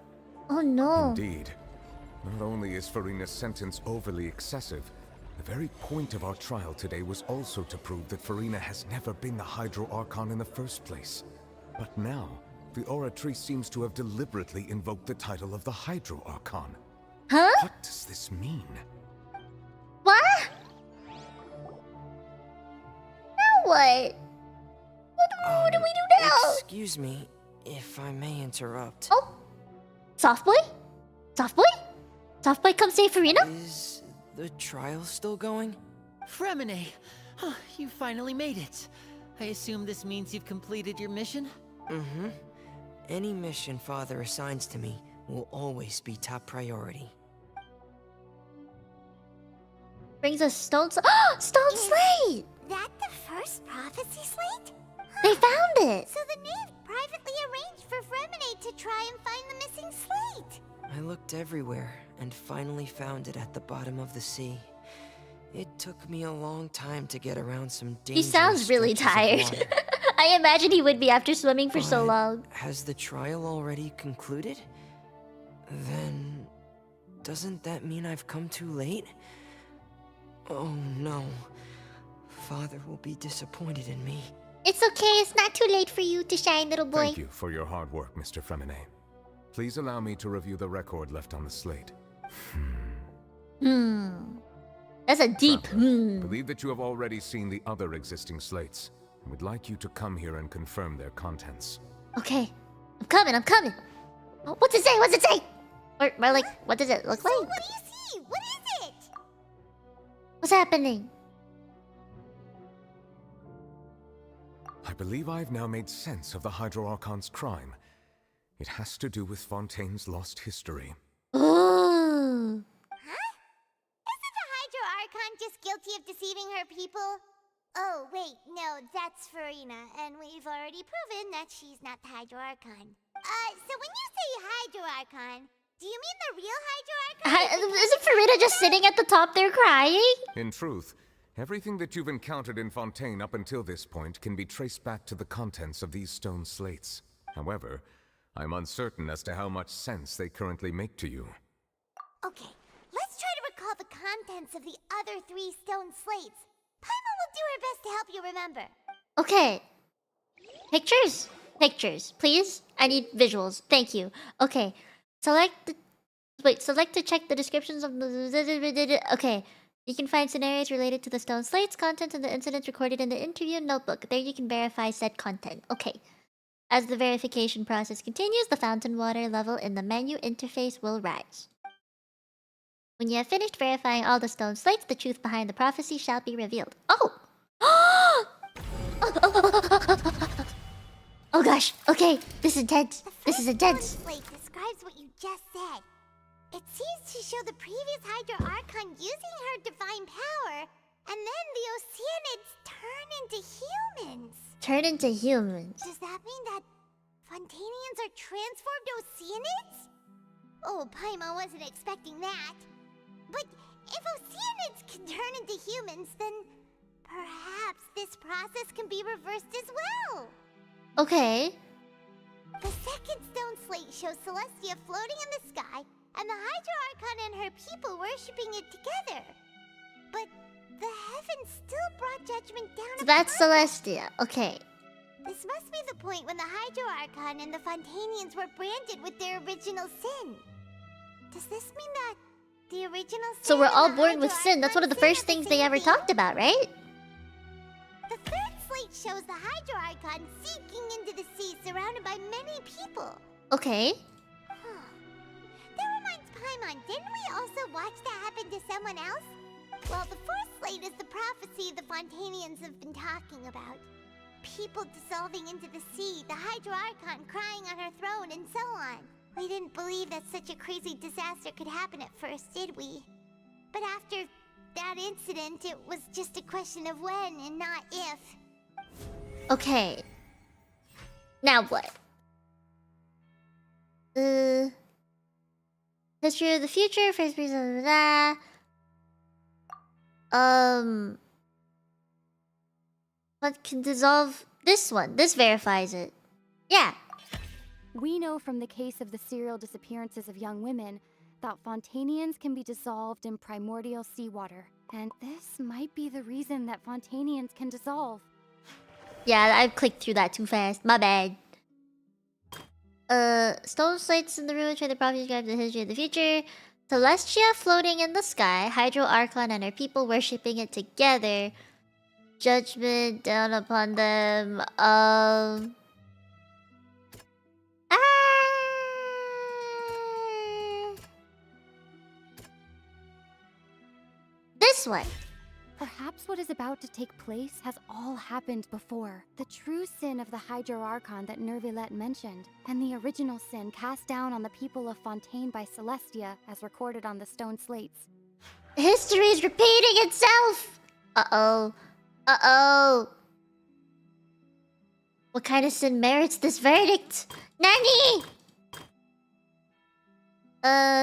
S1: Oh no.
S8: Indeed. Not only is Furina's sentence overly excessive, the very point of our trial today was also to prove that Furina has never been the Hydro Archon in the first place. But now, the Oratrice seems to have deliberately invoked the title of the Hydro Archon.
S1: Huh?
S8: What does this mean?
S1: What? Now what? What do we do now?
S4: Excuse me, if I may interrupt.
S1: Oh, soft boy? Soft boy? Soft boy, come save Furina?
S4: Is the trial still going?
S9: Fremine! Huh, you finally made it. I assume this means you've completed your mission?
S4: Mm-hmm. Any mission Father assigns to me will always be top priority.
S1: Brings us stone stone slate!
S2: That the first prophecy slate?
S1: They found it!
S2: So the knave privately arranged for Fremine to try and find the missing slate.
S4: I looked everywhere and finally found it at the bottom of the sea. It took me a long time to get around some dangerous
S1: He sounds really
S4: stretches of
S1: tired.
S4: water.
S1: I imagine he would be after swimming for so long.
S4: Has the trial already concluded? Then... doesn't that mean I've come too late? Oh no. Father will be disappointed in me.
S1: It's okay, it's not too late for you to shine, little boy.
S8: Thank you for your hard work, Mr. Fremine. Please allow me to review the record left on the slate.
S1: That's a deep
S8: Believe that you have already seen the other existing slates, and would like you to come here and confirm their contents.
S1: Okay. I'm coming. Oh, what's it say? What's it say? Or like, what does it look like?
S2: What do you see? What is it?
S1: What's happening?
S8: I believe I've now made sense of the Hydro Archon's crime. It has to do with Fontaine's lost history.
S1: Ooh.
S2: Isn't the Hydro Archon just guilty of deceiving her people? Oh, wait, no, that's Furina, and we've already proven that she's not the Hydro Archon. So when you say Hydro Archon, do you mean the real Hydro Archon?
S1: Isn't Furina just sitting at the top there crying?
S8: In truth, everything that you've encountered in Fontaine up until this point can be traced back to the contents of these stone slates. However, I'm uncertain as to how much sense they currently make to you.
S2: Okay, let's try to recall the contents of the other 3 stone slates. Paimon will do her best to help you remember.
S1: Okay. Pictures, please. I need visuals. Thank you. Okay. Select to check the descriptions of the... Okay. You can find scenarios related to the stone slates, content, and the incidents recorded in the interview notebook. There you can verify said content. Okay. As the verification process continues, the fountain water level in the menu interface will rise. When you have finished verifying all the stone slates, the truth behind the prophecy shall be revealed. Oh! Oh gosh, okay, this is intense. This is intense.
S2: The slate describes what you just said. It seems to show the previous Hydro Archon using her divine power, and then the Oceanids turn into humans.
S1: Turn into humans.
S2: Does that mean that Fontanians are transformed Oceanids? Oh, Paimon wasn't expecting that. But if Oceanids can turn into humans, then perhaps this process can be reversed as well.
S1: Okay.
S2: The second stone slate shows Celestia floating in the sky, and the Hydro Archon and her people worshipping it together. But the heavens still brought judgment down
S1: So that's Celestia. Okay.
S2: This must be the point when the Hydro Archon and the Fontanians were branded with their original sin. Does this mean that the original sin
S1: So we're
S2: and
S1: all
S2: the
S1: born with
S2: Hydro
S1: sin. That's one of the
S2: Archon
S1: first things they ever talked about, right?
S2: The third slate shows the Hydro Archon seeking into the sea surrounded by many people.
S1: Okay.
S2: That reminds Paimon, didn't we also watch that happen to someone else? Well, the fourth slate is the prophecy the Fontanians have been talking about. People dissolving into the sea, the Hydro Archon crying on her throne, and so on. We didn't believe that such a crazy disaster could happen at first, did we? But after that incident, it was just a question of when and not if.
S1: Okay. Now what? History of the future, first person, what can dissolve this one? This verifies it. Yeah.
S17: We know from the case of the serial disappearances of young women that Fontanians can be dissolved in primordial seawater. And this might be the reason that Fontanians can dissolve.
S1: Yeah, I clicked through that too fast. My bad. Stone slates in the ruin show the prophecy describes the history of the future. Celestia floating in the sky, Hydro Archon and her people worshipping it together. Judgment down upon them. This one.
S17: Perhaps what is about to take place has all happened before. The true sin of the Hydro Archon that Nervilette mentioned, and the original sin cast down on the people of Fontaine by Celestia, as recorded on the stone slates.
S1: History is repeating itself! Uh-oh. Uh-oh. What kind of sin merits this verdict? Nani?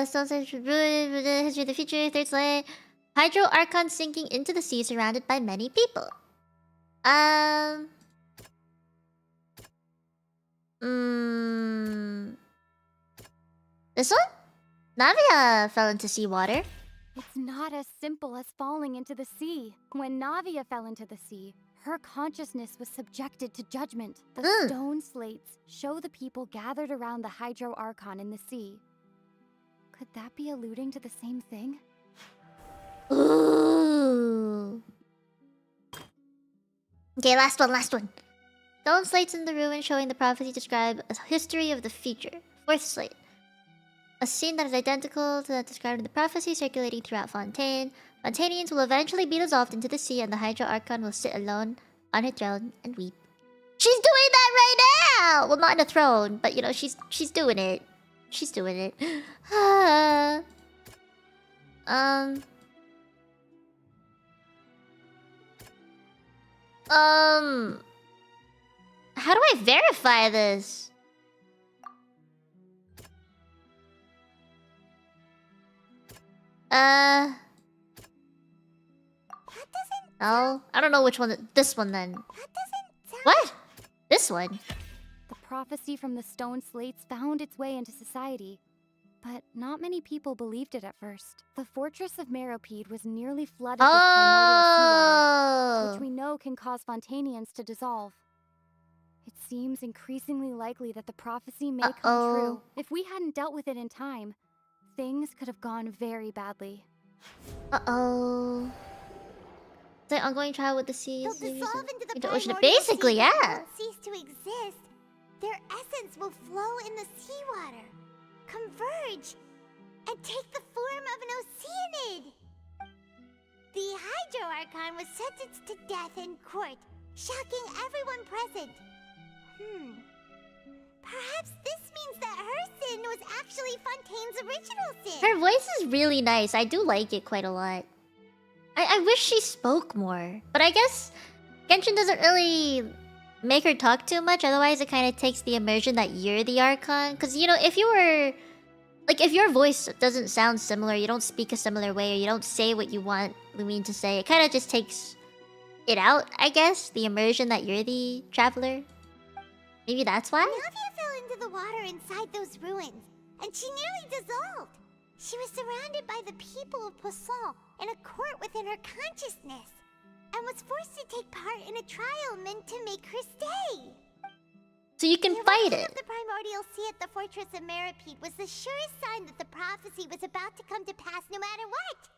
S1: Stone slates should ruin the history of the future, third slate. Hydro Archon sinking into the sea surrounded by many people. This one? Navia fell into seawater.
S17: It's not as simple as falling into the sea. When Navia fell into the sea, her consciousness was subjected to judgment. The stone slates show the people gathered around the Hydro Archon in the sea. Could that be alluding to the same thing?
S1: Ooh. Okay, last one. Stone slates in the ruin showing the prophecy describe a history of the future. Fourth slate. A scene that is identical to that described in the prophecy circulating throughout Fontaine. Fontainians will eventually be dissolved into the sea and the Hydro Archon will sit alone on her throne and weep. She's doing that right now! Well, not in a throne, but you know, she's doing it. She's doing it. How do I verify this? Oh, I don't know which one. This one then. What? This one?
S17: The prophecy from the stone slates found its way into society, but not many people believed it at first. The fortress of Meropide was nearly flooded with primordial seawater, which we know can cause Fontainians to dissolve. It seems increasingly likely that the prophecy may come true. If we hadn't dealt with it in time, things could have gone very badly.
S1: The ongoing trial with the sea.
S2: They'll dissolve into the
S1: ocean.
S2: primordial
S1: Basically,
S2: sea
S1: yeah.
S2: and won't cease to exist. Their essence will flow in the seawater, converge, and take the form of an oceanid. The Hydro Archon was sentenced to death in court, shocking everyone present. Perhaps this means that her sin was actually Fontaine's original sin.
S1: Her voice is really nice. I do like it quite a lot. I wish she spoke more. But I guess Genshin doesn't really make her talk too much. Otherwise, it kind of takes the immersion that you're the Archon. Because, you know, if you were... Like, if your voice doesn't sound similar, you don't speak a similar way, or you don't say what you want Lumine to say, it kind of just takes it out, I guess. The immersion that you're the traveler. Maybe that's why?
S2: Navia fell into the water inside those ruins, and she nearly dissolved. She was surrounded by the people of Poisson in a court within her consciousness, and was forced to take part in a trial meant to make her stay.
S1: So you can fight it.
S2: The primordial sea at the fortress of Meropide was the surest sign that the prophecy was about to come to pass no matter what.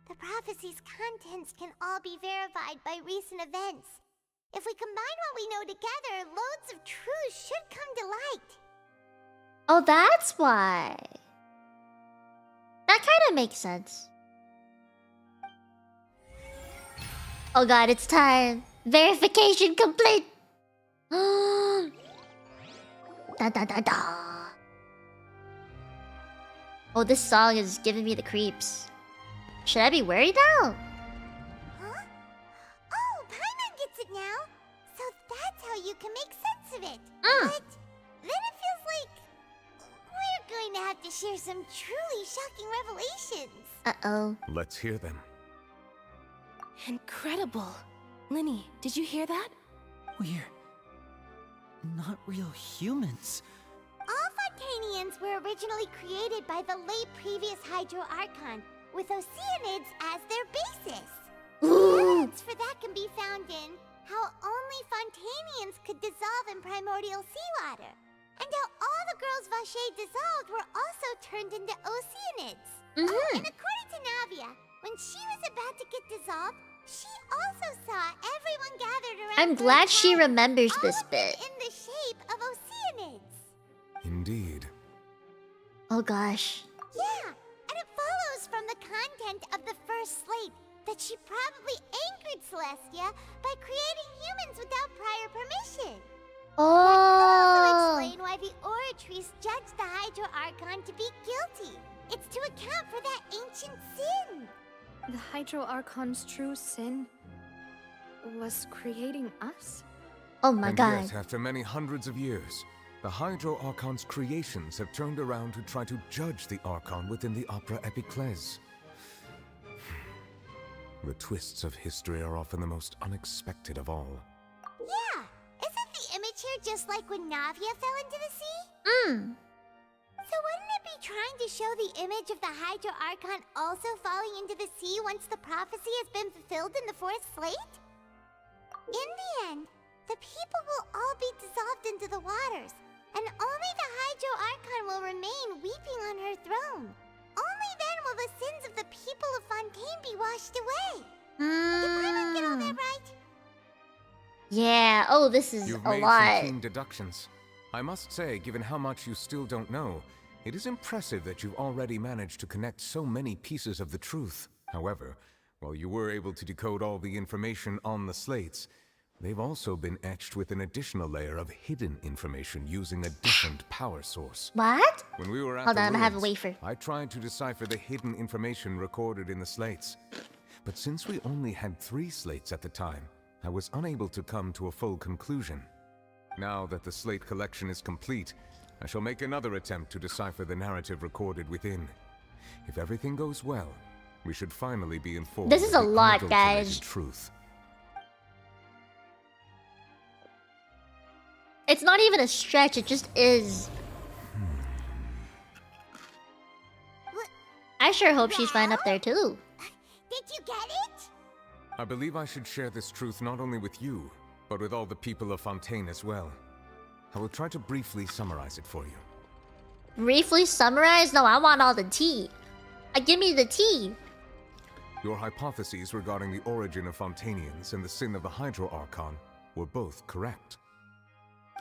S2: The prophecy's contents can all be verified by recent events. If we combine what we know together, loads of truths should come to light.
S1: Oh, that's why. That kind of makes sense. Oh god, it's time. Verification complete. Da da da da. Oh, this song is giving me the creeps. Should I be worried now?
S2: Huh? Oh, Paimon gets it now. So that's how you can make sense of it. But then it feels like we're going to have to share some truly shocking revelations.
S1: Uh-oh.
S8: Let's hear them.
S12: Incredible. Linny, did you hear that?
S9: We're not real humans.
S2: All Fontainians were originally created by the late previous Hydro Archon, with oceanids as their basis. Evidence for that can be found in how only Fontainians could dissolve in primordial seawater. And how all the girls Vache dissolved were also turned into Oceanids.
S1: Mhm.
S2: Oh, and according to Navia, when she was about to get dissolved, she also saw everyone gathered around.
S1: I'm
S2: her
S1: glad she
S2: time,
S1: remembers
S2: all
S1: this
S2: of them
S1: bit.
S2: in the shape of Oceanids.
S8: Indeed.
S1: Oh gosh.
S2: Yeah, and it follows from the content of the first slate that she probably angered Celestia by creating humans without prior permission.
S1: Oh.
S2: Explain why the Oratrice judged the Hydro Archon to be guilty. It's to account for that ancient sin.
S10: The Hydro Archon's true sin was creating us?
S1: Oh my
S8: And
S1: god.
S8: yet, after many hundreds of years, the Hydro Archon's creations have turned around to try to judge the Archon within the Opera Epiclese. The twists of history are often the most unexpected of all.
S2: Yeah, isn't the image here just like when Navia fell into the sea? So wouldn't it be trying to show the image of the Hydro Archon also falling into the sea once the prophecy has been fulfilled in the fourth slate? In the end, the people will all be dissolved into the waters, and only the Hydro Archon will remain weeping on her throne. Only then will the sins of the people of Fontaine be washed away. Did Paimon get all that right?
S1: Yeah. Oh, this is
S8: You've
S1: a
S8: made some
S1: lot.
S8: keen deductions. I must say, given how much you still don't know, it is impressive that you've already managed to connect so many pieces of the truth. However, while you were able to decode all the information on the slates, they've also been etched with an additional layer of hidden information using a different power source.
S1: What?
S8: When we were at
S1: Hold
S8: the
S1: on, I'm gonna have a
S8: ruins,
S1: wafer.
S8: I tried to decipher the hidden information recorded in the slates. But since we only had 3 slates at the time, I was unable to come to a full conclusion. Now that the slate collection is complete, I shall make another attempt to decipher the narrative recorded within. If everything goes well, we should finally be informed
S1: This is
S8: of
S1: a
S8: the
S1: lot,
S8: unadulterated
S1: guys.
S8: truth.
S1: It's not even a stretch, it just is. I sure hope she's fine up there too.
S2: Did you get it?
S8: I believe I should share this truth not only with you, but with all the people of Fontaine as well. I will try to briefly summarize it for you.
S1: Briefly summarize? No, I want all the tea. Give me the tea.
S8: Your hypotheses regarding the origin of Fontainians and the sin of the Hydro Archon were both correct.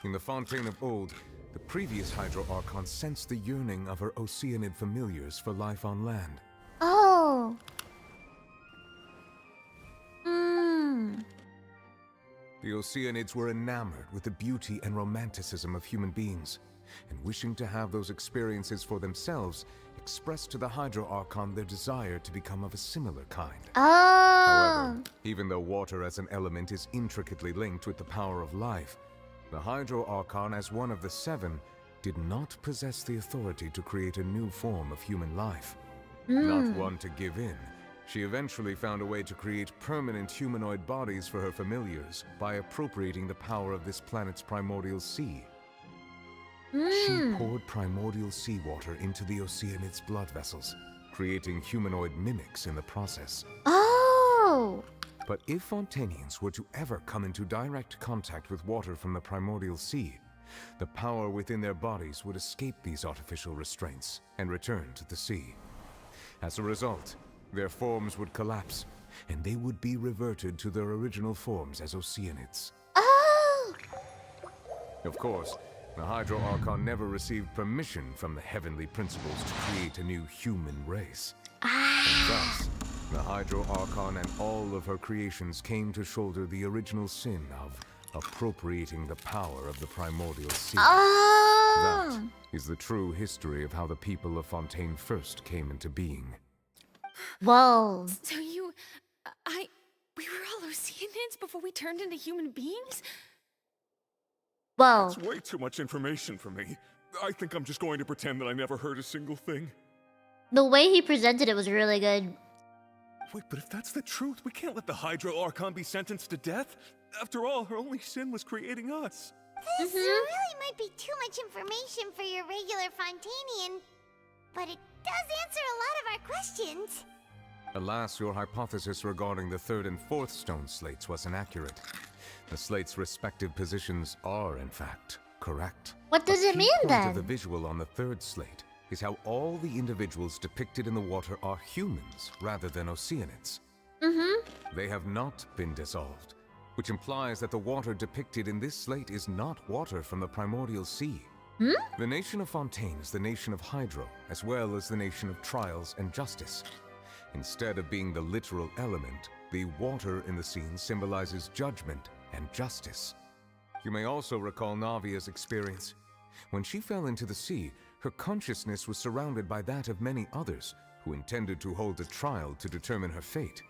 S8: In the Fontaine of old, the previous Hydro Archon sensed the yearning of her Oceanid familiars for life on land.
S1: Oh.
S8: The Oceanids were enamored with the beauty and romanticism of human beings, and wishing to have those experiences for themselves, expressed to the Hydro Archon their desire to become of a similar kind.
S1: Oh.
S8: However, even though water as an element is intricately linked with the power of life, the Hydro Archon, as one of the 7, did not possess the authority to create a new form of human life. Not one to give in, she eventually found a way to create permanent humanoid bodies for her familiars by appropriating the power of this planet's primordial sea. She poured primordial seawater into the Oceanid's blood vessels, creating humanoid mimics in the process.
S1: Oh!
S8: But if Fontainians were to ever come into direct contact with water from the primordial sea, the power within their bodies would escape these artificial restraints and return to the sea. As a result, their forms would collapse, and they would be reverted to their original forms as Oceanids.
S1: Oh!
S8: Of course, the Hydro Archon never received permission from the heavenly principles to create a new human race. And thus, the Hydro Archon and all of her creations came to shoulder the original sin of appropriating the power of the primordial sea.
S1: Oh!
S8: That is the true history of how the people of Fontaine first came into being.
S1: Whoa.
S22: So we were all Oceanids before we turned into human beings?
S1: Whoa.
S15: That's way too much information for me. I think I'm just going to pretend that I never heard a single thing.
S1: The way he presented it was really good.
S15: Wait, but if that's the truth, we can't let the Hydro Archon be sentenced to death. After all, her only sin was creating us.
S2: This really might be too much information for your regular Fontainian, but it does answer a lot of our questions.
S8: Alas, your hypothesis regarding the 3rd and 4th stone slates was inaccurate. The slates' respective positions are, in fact, correct.
S1: What does
S8: A
S1: it
S8: key
S1: mean
S8: point
S1: then?
S8: of the visual on the third slate is how all the individuals depicted in the water are humans rather than Oceanids. They have not been dissolved, which implies that the water depicted in this slate is not water from the primordial sea. The nation of Fontaine is the nation of Hydro, as well as the nation of Trials and Justice. Instead of being the literal element, the water in the scene symbolizes judgment and justice. You may also recall Navia's experience. When she fell into the sea, her consciousness was surrounded by that of many others who intended to hold a trial to determine her fate.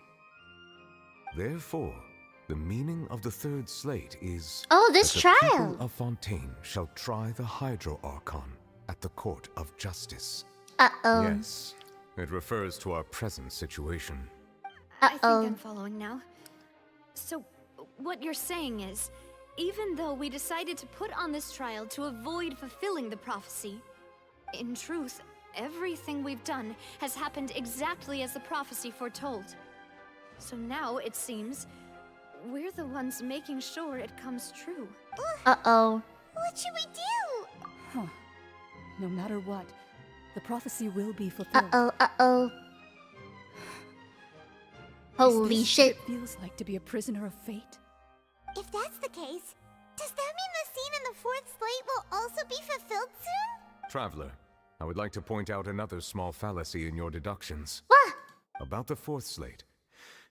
S8: Therefore, the meaning of the third slate is
S1: this
S8: that
S1: trial.
S8: The people of Fontaine shall try the Hydro Archon at the court of justice. Yes, it refers to our present situation.
S10: I think I'm following now. So, what you're saying is, even though we decided to put on this trial to avoid fulfilling the prophecy, in truth, everything we've done has happened exactly as the prophecy foretold. So now, it seems, we're the ones making sure it comes true.
S2: What should we do?
S11: Huh. No matter what, the prophecy will be fulfilled.
S1: Holy
S11: Is this
S1: shit.
S11: what it feels like to be a prisoner of fate?
S2: If that's the case, does that mean the scene in the fourth slate will also be fulfilled soon?
S8: Traveler, I would like to point out another small fallacy in your deductions.
S1: What?
S8: About the fourth slate.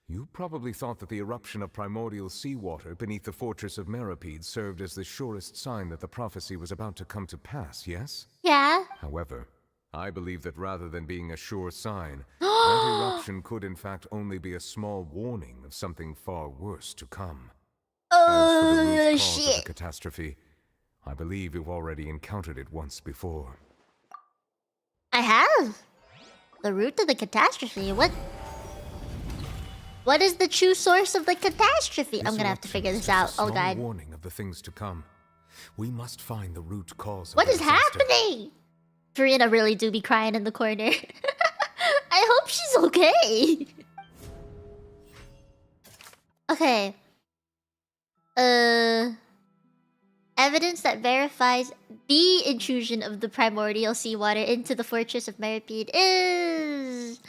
S8: You probably thought that the eruption of primordial seawater beneath the fortress of Meripede served as the surest sign that the prophecy was about to come to pass, yes?
S1: Yeah.
S8: However, I believe that rather than being a sure sign, that eruption could in fact only be a small warning of something far worse to come. As for the root cause of the catastrophe, I believe you've already encountered it once before.
S1: I have. The root of the catastrophe. What is the true source of the catastrophe? I'm gonna have to figure this out. Oh god.
S8: Warning of the things to come. We must find the root cause of
S1: What
S8: the
S1: is
S8: disaster.
S1: happening? Furina really do be crying in the corner. I hope she's okay. Okay. Evidence that verifies the intrusion of the primordial seawater into the fortress of Meripede is...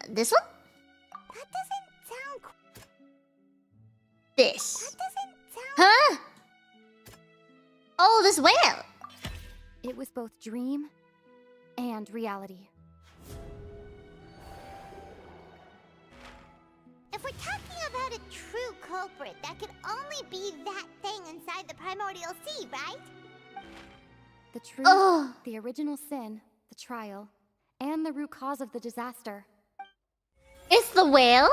S1: This one?
S2: That doesn't sound...
S1: This.
S2: That doesn't sound...
S1: Huh? Oh, this whale!
S17: It was both dream and reality.
S2: If we're talking about a true culprit, that could only be that thing inside the primordial sea, right?
S17: The truth, the original sin, the trial, and the root cause of the disaster.
S1: It's the whale?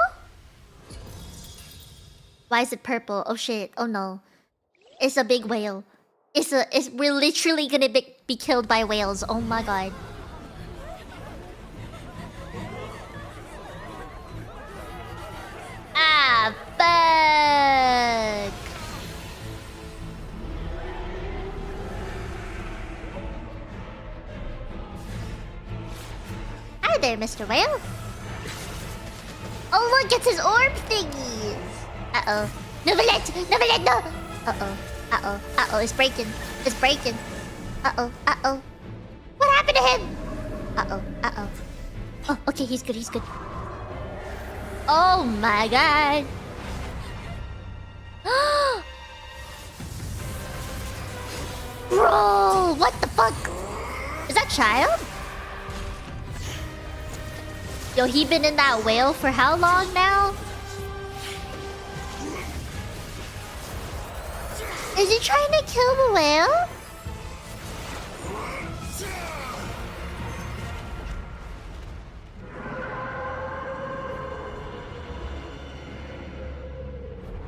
S1: Why is it purple? Oh shit, oh no. It's a big whale. We're literally gonna be killed by whales. Oh my god. Ah, fuck. Hi there, Mr. Whale. Oh look, it's his orb thingies. Uh-oh. Novelet! Novelet, no! Uh-oh. Uh-oh. Uh-oh, it's breaking. It's breaking. Uh-oh. Uh-oh. What happened to him? Uh-oh. Uh-oh. Oh, okay, he's good, he's good. Oh my god. Bro, what the fuck? Is that child? Yo, he been in that whale for how long now? Is he trying to kill the whale?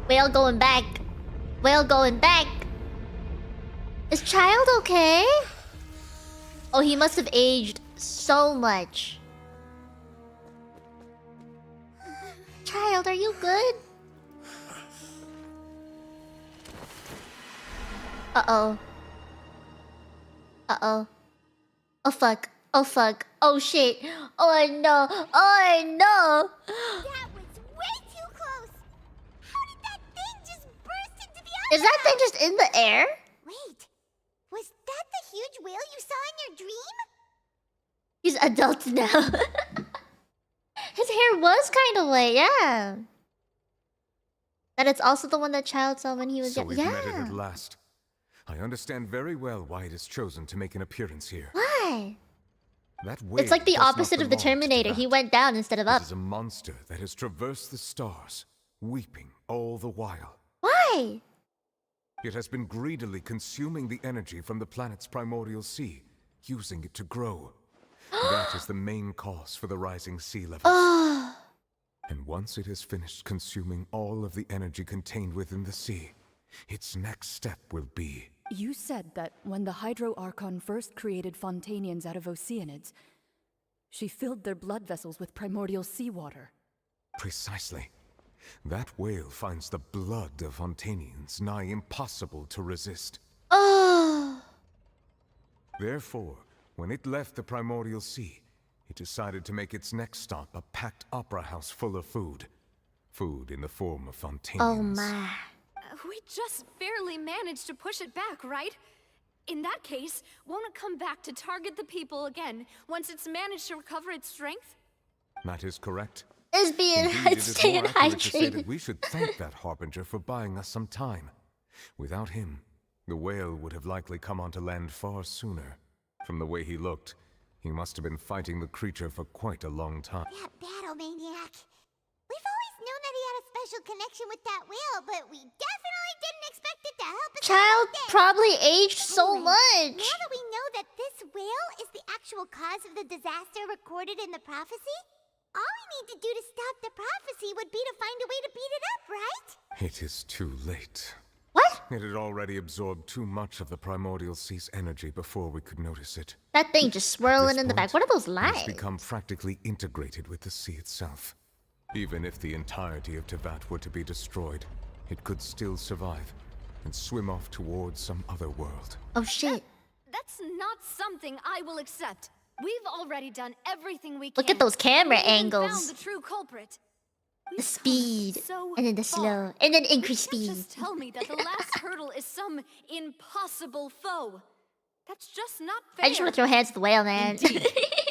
S1: Whale going back. Whale going back. Is child okay? Oh, he must have aged so much. Child, are you good? Uh-oh. Uh-oh. Oh fuck. Oh fuck. Oh shit. Oh I know. Oh I know.
S2: That was way too close. How did that thing just burst into the
S1: Is that thing just in the air?
S2: Wait, was that the huge whale you saw in your dream?
S1: He's adult now. His hair was kind of white, yeah. And it's also the one that Child saw when he was
S8: So
S1: young.
S8: we've met it
S1: Yeah.
S8: at last. I understand very well why it has chosen to make an appearance here.
S1: Why?
S8: That whale
S1: It's like the
S8: does not
S1: opposite of the
S8: belong to
S1: Terminator. He
S8: that.
S1: went down instead of up.
S8: It is a monster that has traversed the stars, weeping all the while.
S1: Why?
S8: It has been greedily consuming the energy from the planet's primordial sea, using it to grow. That is the main cause for the rising sea levels.
S1: Oh.
S8: And once it has finished consuming all of the energy contained within the sea, its next step will be...
S11: You said that when the Hydro Archon first created Fontanians out of Oceanids, she filled their blood vessels with primordial seawater.
S8: Precisely. That whale finds the blood of Fontanians nigh impossible to resist.
S1: Oh.
S8: Therefore, when it left the primordial sea, it decided to make its next stop a packed opera house full of food. Food in the form of Fontanians.
S1: Oh my.
S10: We just barely managed to push it back, right? In that case, won't it come back to target the people again once it's managed to recover its strength?
S8: That is correct.
S1: Is being
S8: Indeed, it is
S1: staying
S8: more accurate to say that
S1: hydrated.
S8: we should thank that Harbinger for buying us some time. Without him, the whale would have likely come onto land far sooner. From the way he looked, he must have been fighting the creature for quite a long time.
S2: That battle maniac. We've always known that he had a special connection with that whale, but we definitely didn't expect it to help us.
S1: Child probably aged so
S2: Anyway,
S1: much.
S2: Now that we know that this whale is the actual cause of the disaster recorded in the prophecy, all we need to do to stop the prophecy would be to find a way to beat it up, right?
S8: It is too late.
S1: What?
S8: It had already absorbed too much of the primordial sea's energy before we could notice it.
S1: That thing just swirling in the back. What are those
S8: It has
S1: lines?
S8: become practically integrated with the sea itself. Even if the entirety of Tevat were to be destroyed, it could still survive and swim off towards some other world.
S1: Oh shit.
S10: That's not something I will accept. We've already done everything we can.
S1: Look at those camera
S10: We even
S1: angles.
S10: found the true culprit.
S1: The speed.
S10: so
S1: And then the
S10: far.
S1: slow. And then increase
S10: You
S1: speed.
S10: can't just tell me that the last hurdle is some impossible foe. That's just not fair.
S1: I just want to throw hands at the whale, man.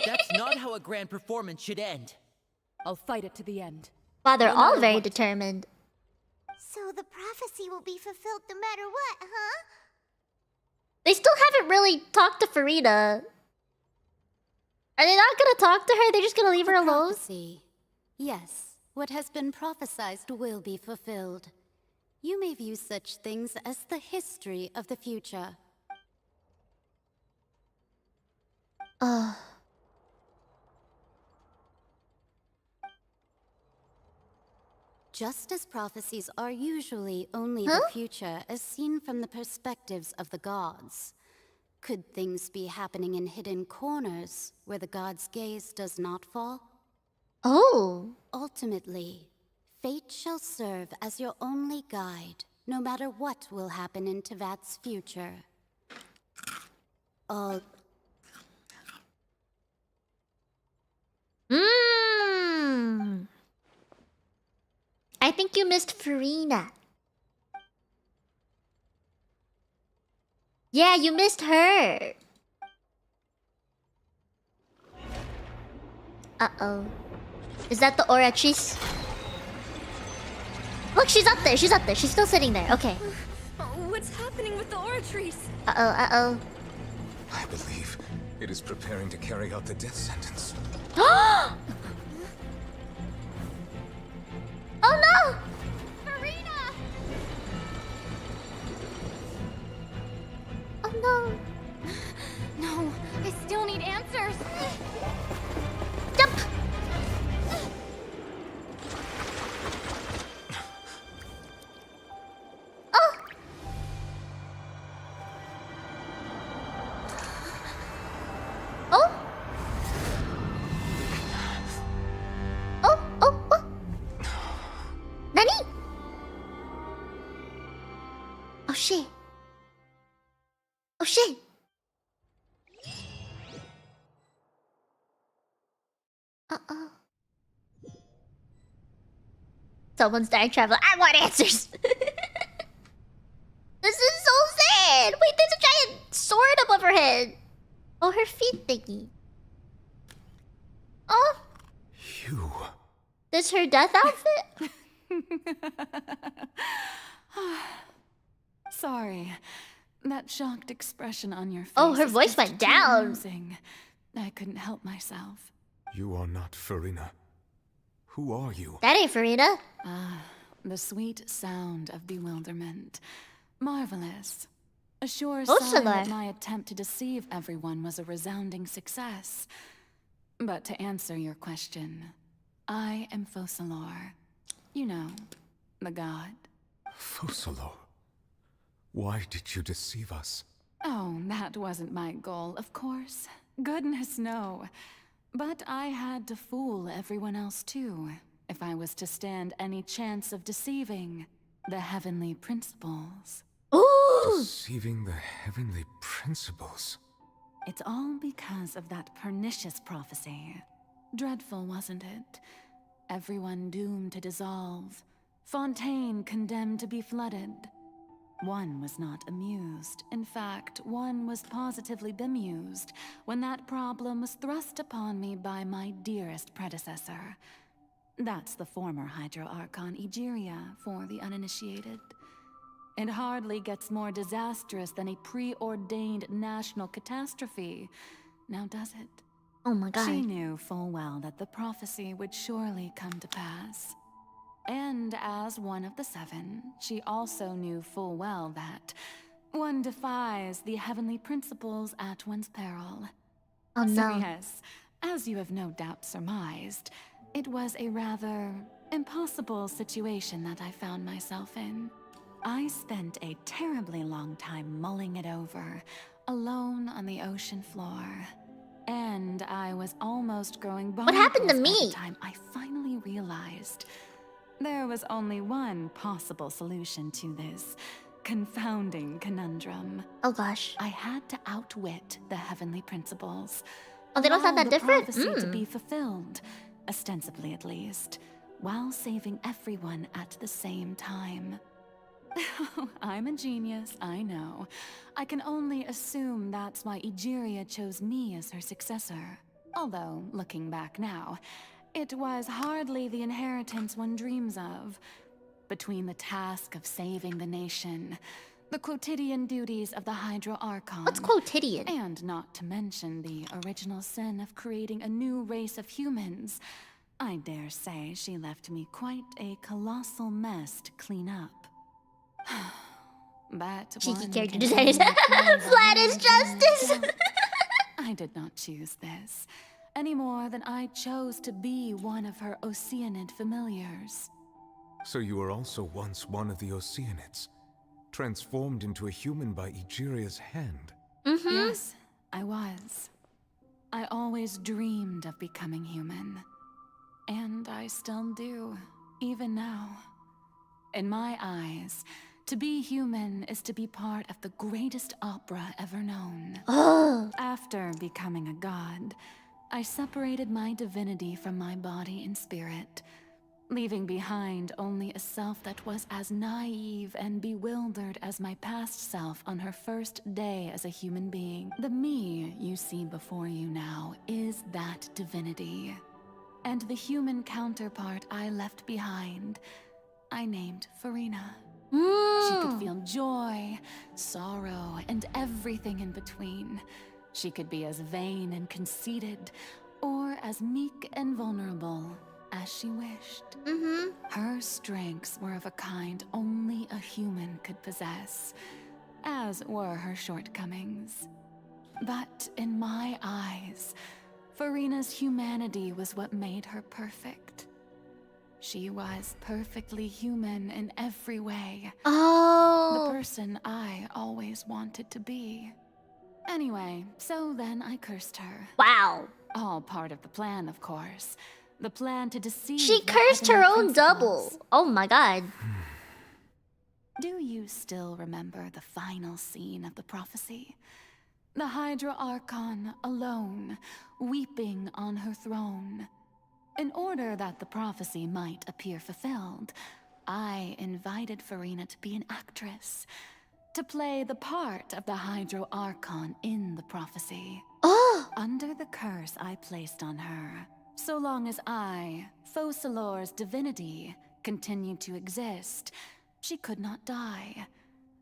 S9: That's not how a grand performance should end.
S11: I'll fight it to the end.
S1: Wow, they're
S11: No
S1: all
S11: matter
S1: very
S11: what.
S1: determined.
S2: So the prophecy will be fulfilled no matter what, huh?
S1: They still haven't really talked to Farida. Are they not gonna talk to her? They're just gonna leave her alone?
S3: Prophecy. Yes, what has been prophesied will be fulfilled. You may view such things as the history of the future. Just as prophecies are usually only the future as seen from the perspectives of the gods, could things be happening in hidden corners where the gods' gaze does not fall?
S1: Oh.
S3: Ultimately, fate shall serve as your only guide, no matter what will happen in Tevat's future.
S1: Mmm. I think you missed Farina. Yeah, you missed her. Uh-oh. Is that the Oratrice? Look, she's up there. She's up there. She's still sitting there. Okay.
S10: What's happening with the Oratrice?
S1: Uh-oh, uh-oh.
S8: I believe it is preparing to carry out the death sentence.
S1: Oh no!
S2: Farina!
S1: Oh no!
S2: No, I still need answers.
S1: Jump! Oh! Oh! Oh, oh, oh! Nani? Oh shit. Oh shit. Someone's time travel. I want answers. This is so sad. Wait, there's a giant sword above her head. Oh, her feet thingy. Oh.
S8: You.
S1: This her death outfit?
S3: Sorry. That shocked expression on your face.
S1: Oh, her
S3: is
S1: voice
S3: just
S1: went
S3: too
S1: down.
S3: amusing. I couldn't help myself.
S8: You are not Furina. Who are you?
S1: That ain't Furina.
S3: Ah, the sweet sound of bewilderment. Marvelous. A sure sign that my attempt to deceive everyone was a resounding success. But to answer your question, I am Focalor. You know, the god.
S8: Focalor? Why did you deceive us?
S3: Oh, that wasn't my goal, of course. Goodness, no. But I had to fool everyone else too, if I was to stand any chance of deceiving the heavenly principles.
S1: Ooh!
S8: Deceiving the heavenly principles?
S3: It's all because of that pernicious prophecy. Dreadful, wasn't it? Everyone doomed to dissolve. Fontaine condemned to be flooded. One was not amused. In fact, one was positively bemused when that problem was thrust upon me by my dearest predecessor. That's the former Hydro Archon Egeria for the uninitiated. It hardly gets more disastrous than a preordained national catastrophe. Now does it?
S1: Oh my god.
S3: She knew full well that the prophecy would surely come to pass. And as one of the seven, she also knew full well that one defies the heavenly principles at one's peril.
S1: Oh no.
S3: So yes, as you have no doubt surmised, it was a rather impossible situation that I found myself in. I spent a terribly long time mulling it over, alone on the ocean floor. And I was almost growing bonkers
S1: What happened to me?
S3: by the time I finally realized there was only one possible solution to this confounding conundrum.
S1: Oh gosh.
S3: I had to outwit the heavenly principles.
S1: Oh, they don't sound
S3: Allow
S1: that
S3: the
S1: different?
S3: prophecy to be fulfilled, ostensibly at least, while saving everyone at the same time. I'm a genius, I know. I can only assume that's why Egeria chose me as her successor. Although, looking back now, it was hardly the inheritance one dreams of. Between the task of saving the nation, the quotidian duties of the Hydro Archon.
S1: What's quotidian?
S3: And not to mention the original sin of creating a new race of humans, I dare say she left me quite a colossal mess to clean up. But
S1: cheeky
S3: one
S1: character
S3: can
S1: designers.
S3: only
S1: Flat as justice.
S3: I did not choose this, any more than I chose to be one of her Oceanid familiars.
S8: So you were also once one of the Oceanids, transformed into a human by Egeria's hand.
S3: Yes, I was. I always dreamed of becoming human. And I still do, even now. In my eyes, to be human is to be part of the greatest opera ever known.
S1: Oh.
S3: After becoming a god, I separated my divinity from my body and spirit, leaving behind only a self that was as naive and bewildered as my past self on her first day as a human being. The me you see before you now is that divinity. And the human counterpart I left behind, I named Furina. She could feel joy, sorrow, and everything in between. She could be as vain and conceited, or as meek and vulnerable as she wished. Her strengths were of a kind only a human could possess, as were her shortcomings. But in my eyes, Furina's humanity was what made her perfect. She was perfectly human in every way.
S1: Oh.
S3: The person I always wanted to be. Anyway, so then I cursed her.
S1: Wow.
S3: All part of the plan, of course. The plan to deceive.
S1: She
S3: the
S1: cursed her
S3: heavenly
S1: own
S3: principles.
S1: double. Oh my god.
S3: Do you still remember the final scene of the prophecy? The Hydra Archon alone, weeping on her throne. In order that the prophecy might appear fulfilled, I invited Furina to be an actress, to play the part of the Hydro Archon in the prophecy.
S1: Oh!
S3: Under the curse I placed on her, so long as I, Focalor's divinity, continued to exist, she could not die.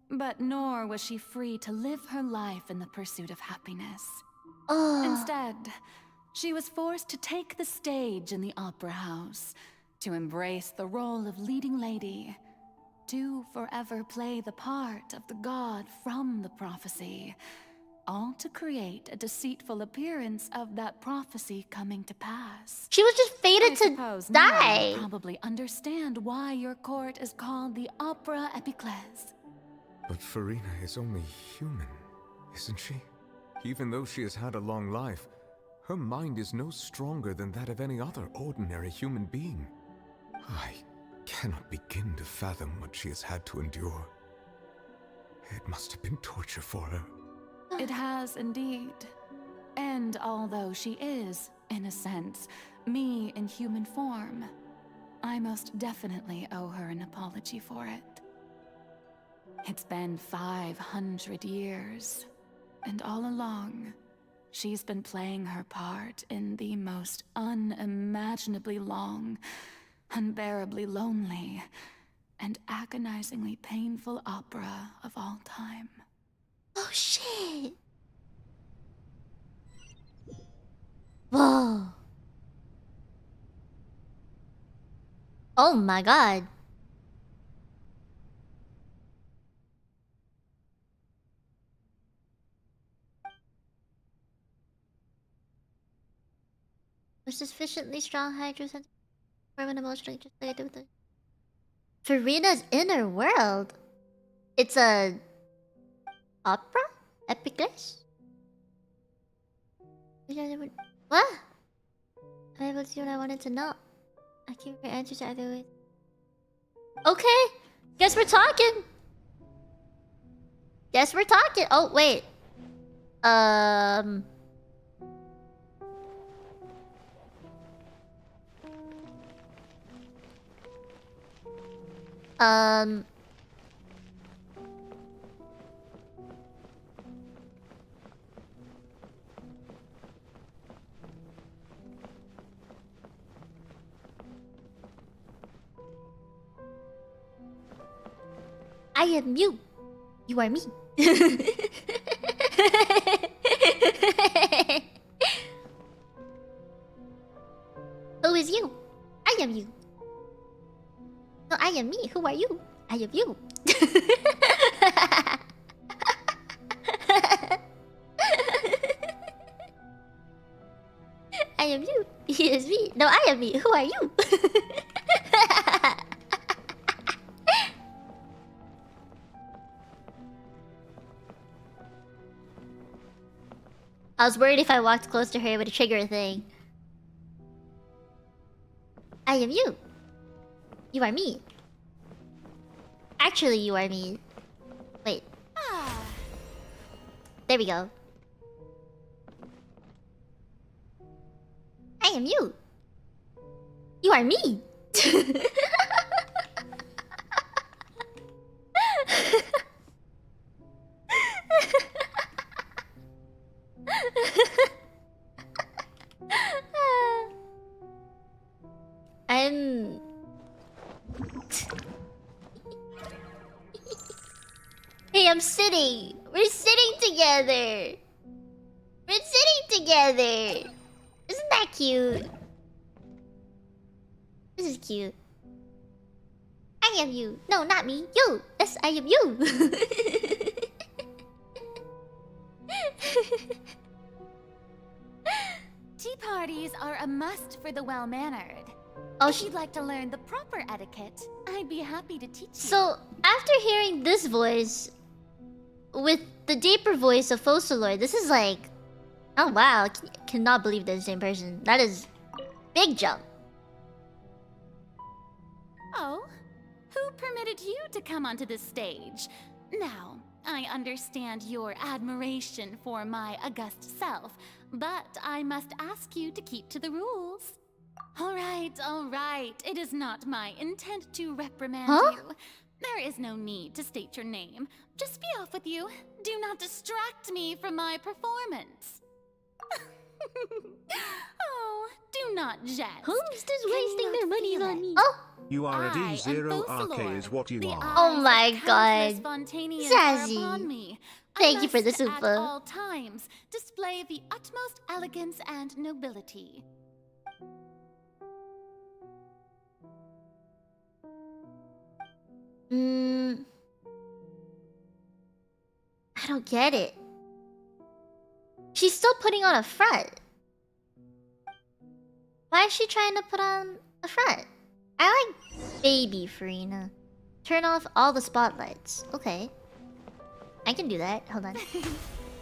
S3: But nor was she free to live her life in the pursuit of happiness.
S1: Oh.
S3: Instead, she was forced to take the stage in the opera house, to embrace the role of leading lady, to forever play the part of the god from the prophecy, all to create a deceitful appearance of that prophecy coming to pass.
S1: She was just fated to die.
S3: Now you probably understand why your court is called the Opera Epiclese.
S8: But Furina is only human, isn't she? Even though she has had a long life, her mind is no stronger than that of any other ordinary human being. I cannot begin to fathom what she has had to endure. It must have been torture for her.
S3: It has indeed. And although she is, in a sense, me in human form, I most definitely owe her an apology for it. It's been 500 years, and all along, she's been playing her part in the most unimaginably long, unbearably lonely, and agonizingly painful opera of all time.
S1: Oh shit! Whoa! Oh my god! A sufficiently strong hydro sense when emotionally just like I do with it. Furina's inner world. It's a opera? Epiclese? What? I'm able to see what I wanted to know. I can't get answers either way. Okay. Guess we're talking. Guess we're talking. Oh wait. I am you. You are me. Who is you? I am you. No, I am me. Who are you? I am you. I am you. He is me. No, I am me. Who are you? I was worried if I walked close to her it would trigger a thing. I am you. You are me. Actually, you are me. Wait. There we go. I am you. You are me. I'm... Hey, I'm sitting. We're sitting together. We're sitting together. Isn't that cute? This is cute. I am you. No, not me. You. Yes, I am you.
S20: Tea parties are a must for the well-mannered.
S1: Oh,
S20: if you'd like to learn the proper etiquette, I'd be happy to teach you.
S1: So, after hearing this voice, with the deeper voice of Focalor, this is like... Oh wow, I cannot believe they're the same person. That is... big jump.
S20: Oh? Who permitted you to come onto this stage? Now, I understand your admiration for my august self, but I must ask you to keep to the rules. All right. It is not my intent to reprimand
S1: Huh?
S20: you. There is no need to state your name. Just be off with you. Do not distract me from my performance. Oh, do not jest.
S1: Who's just wasting their money
S20: feel
S1: on
S20: it?
S1: me? Oh!
S18: You are a
S20: I am
S18: D0
S20: Bosalor.
S18: RK is what you
S20: The
S18: are.
S1: Oh my
S20: eyes of countless
S1: god.
S20: Spontaneans
S1: Sassy.
S20: are upon me.
S1: Thank you for the
S20: must
S1: super.
S20: At all times, display the utmost elegance and nobility.
S1: I don't get it. She's still putting on a front. Why is she trying to put on a front? I like baby Furina. Turn off all the spotlights. Okay. I can do that. Hold on.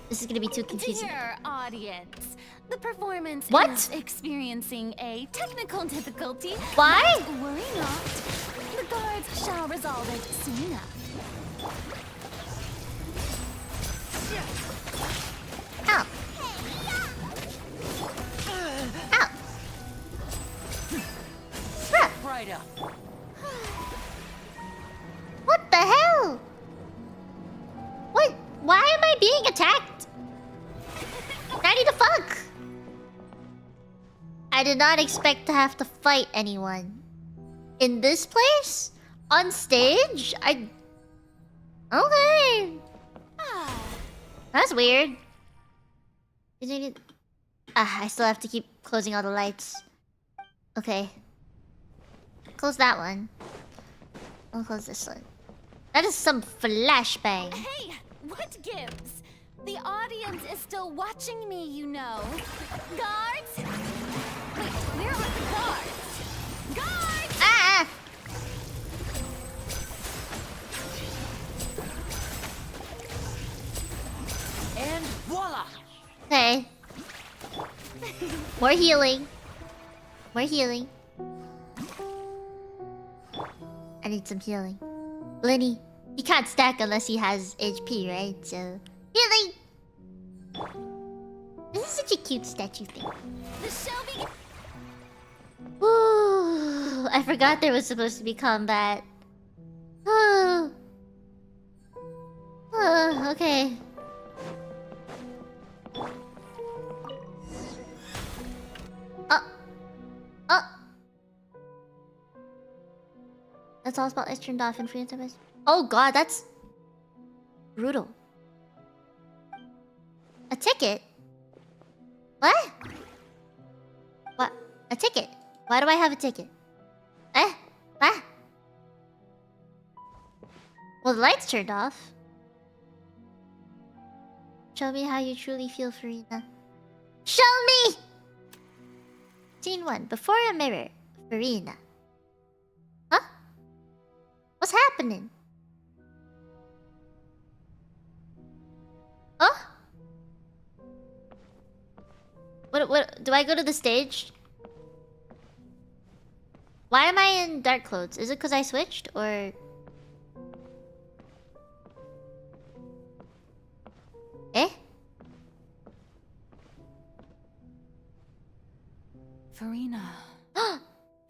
S1: This is gonna be too confusing.
S20: Dear audience, the performance
S1: What?
S20: is experiencing a technical difficulty.
S1: Why?
S20: But worry not. The guards shall resolve it soon enough.
S1: Ow. Ow. Crap.
S9: Right up.
S1: What the hell? What? Why am I being attacked? Daddy the fuck? I did not expect to have to fight anyone. In this place? On stage? Okay. That's weird. I still have to keep closing all the lights. Okay. Close that one. I'll close this one. That is some flashbang.
S20: Hey, what gives? The audience is still watching me, you know. Guards? Wait, where are the guards? Guards!
S1: Ah!
S9: And voila!
S1: Okay. More healing. More healing. I need some healing. Lenny, he can't stack unless he has HP, right? So, healing! This is such a cute statue thing.
S20: The show begins.
S1: Ooh, I forgot there was supposed to be combat. Oh. Oh, okay. That's all spotlights turned off in free interface. Oh god, that's brutal. A ticket? What? What? A ticket? Why do I have a ticket? What? Well, the lights turned off. Show me how you truly feel, Furina. Show me! Scene 1. Before a mirror, Furina. Huh? What's happening? Huh? What? Do I go to the stage? Why am I in dark clothes? Is it because I switched, or... Eh?
S3: Furina.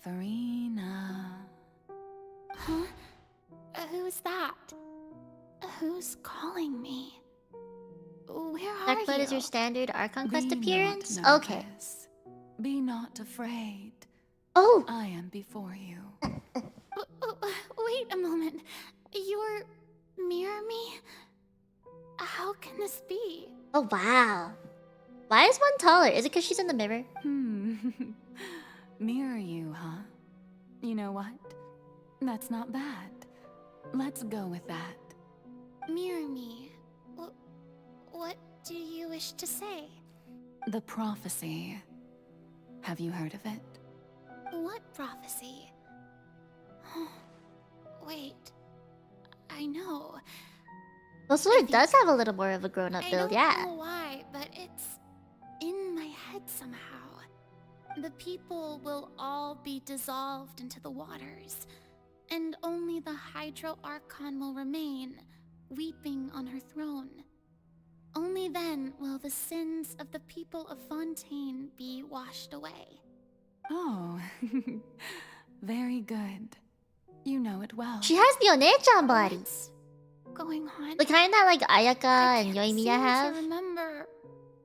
S3: Furina.
S20: Huh? Who's that? Who's calling me? Where are
S1: Dark Blood
S20: you?
S1: is your standard Archon quest
S3: Be
S1: appearance?
S3: not
S1: Okay.
S3: nervous. Be not afraid.
S1: Oh!
S3: I am before you.
S20: Wait a moment. You're... mirror me? How can this be?
S1: Oh, wow. Why is one taller? Is it because she's in the mirror?
S3: Mirror you, huh? You know what? That's not bad. Let's go with that.
S20: Mirror me? What do you wish to say?
S3: The prophecy. Have you heard of it?
S20: What prophecy? Wait. I know.
S1: Bosalor does have a little more of a grown-up build,
S20: I
S1: yeah.
S20: don't know why, but it's in my head somehow. The people will all be dissolved into the waters, and only the Hydro Archon will remain, weeping on her throne. Only then will the sins of the people of Fontaine be washed away.
S3: Oh, very good. You know it well.
S1: She has the Onechan body.
S20: What's going on?
S1: The kind that like Ayaka and
S20: I
S1: Yoimiya have.
S20: can't remember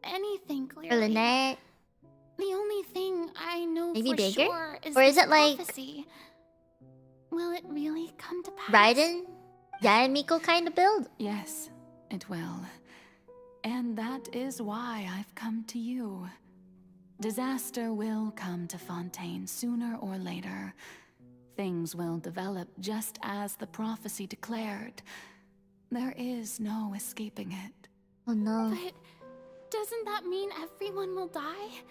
S20: anything
S1: Or
S20: clearly.
S1: Lynette.
S20: The only thing I know
S1: Maybe
S20: for
S1: bigger?
S20: sure is
S1: Or is
S20: this
S1: it like
S20: prophecy. Will it really come to pass?
S1: Raiden? Yeah, and Miko kind of build?
S3: Yes, it will. And that is why I've come to you. Disaster will come to Fontaine sooner or later. Things will develop just as the prophecy declared. There is no escaping it.
S1: Oh no.
S20: But doesn't that mean everyone will die?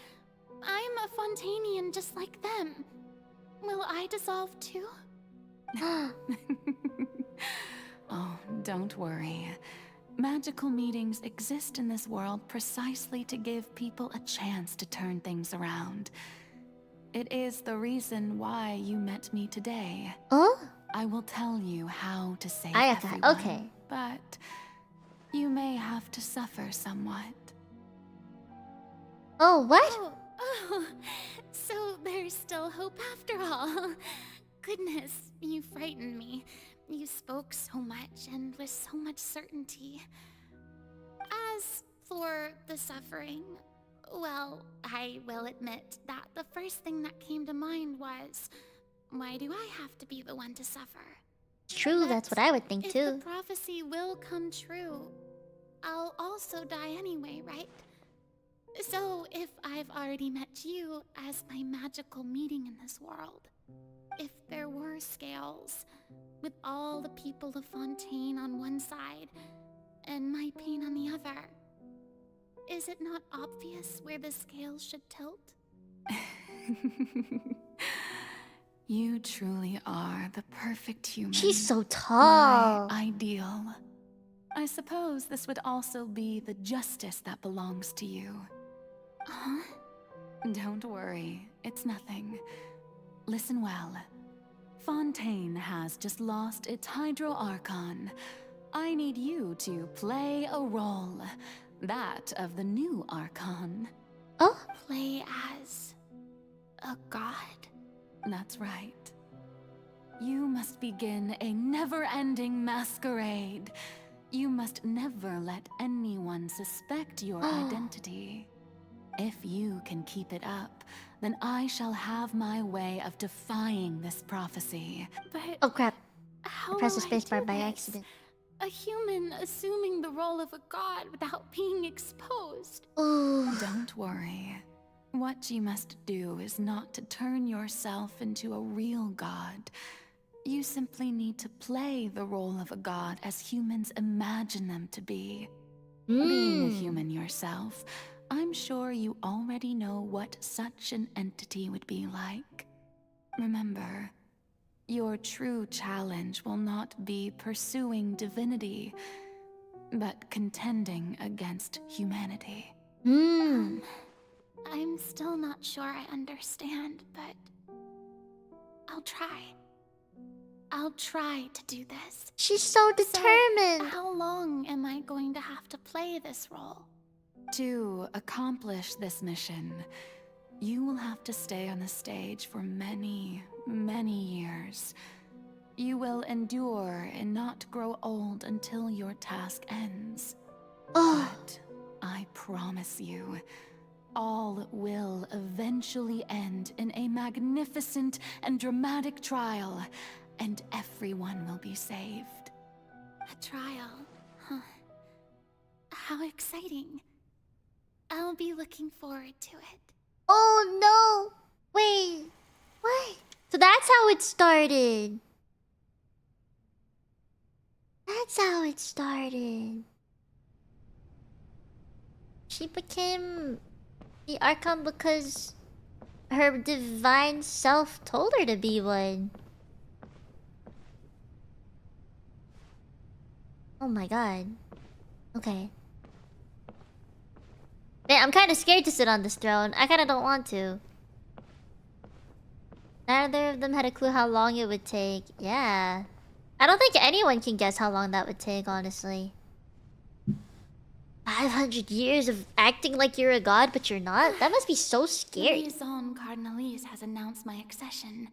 S20: I'm a Fontainian just like them. Will I dissolve too?
S3: Oh, don't worry. Magical meetings exist in this world precisely to give people a chance to turn things around. It is the reason why you met me today.
S1: Oh?
S3: I will tell you how to save
S1: Ayaka,
S3: everyone,
S1: okay.
S3: but you may have to suffer somewhat.
S1: Oh, what?
S20: Oh, so there's still hope after all. Goodness, you frightened me. You spoke so much and with so much certainty. As for the suffering, well, I will admit that the first thing that came to mind was, why do I have to be the one to suffer?
S1: True, that's what I would think
S20: If
S1: too.
S20: the prophecy will come true, I'll also die anyway, right? So if I've already met you as my magical meeting in this world, if there were scales, with all the people of Fontaine on one side, and my pain on the other, is it not obvious where the scales should tilt?
S3: You truly are the perfect human.
S1: She's so tall.
S3: My ideal. I suppose this would also be the justice that belongs to you.
S20: Huh?
S3: Don't worry, it's nothing. Listen well. Fontaine has just lost its Hydro Archon. I need you to play a role. That of the new Archon.
S1: Oh?
S20: Play as a god?
S3: That's right. You must begin a never-ending masquerade. You must never let anyone suspect your identity. If you can keep it up, then I shall have my way of defying this prophecy.
S20: But
S1: oh crap.
S20: How
S1: I pressed the
S20: will I
S1: spacebar
S20: do
S1: by
S20: this?
S1: accident.
S20: A human assuming the role of a god without being exposed.
S1: Ooh.
S3: Don't worry. What you must do is not to turn yourself into a real god. You simply need to play the role of a god as humans imagine them to be. Being a human yourself, I'm sure you already know what such an entity would be like. Remember, your true challenge will not be pursuing divinity, but contending against humanity.
S20: I'm still not sure I understand, but I'll try. I'll try to do this.
S1: She's so determined.
S20: So, how long am I going to have to play this role?
S3: To accomplish this mission, you will have to stay on the stage for many, many years. You will endure and not grow old until your task ends. But I promise you, all will eventually end in a magnificent and dramatic trial, and everyone will be saved.
S20: A trial, huh? How exciting. I'll be looking forward to it.
S1: Oh no! Wait, what? So that's how it started. That's how it started. She became the Archon because her divine self told her to be one. Oh my god. Okay. Man, I'm kind of scared to sit on this throne. I kind of don't want to. Neither of them had a clue how long it would take. Yeah. I don't think anyone can guess how long that would take, honestly. 500 years of acting like you're a god, but you're not? That must be so scary.
S20: Liaison Cardinalise has announced my accession,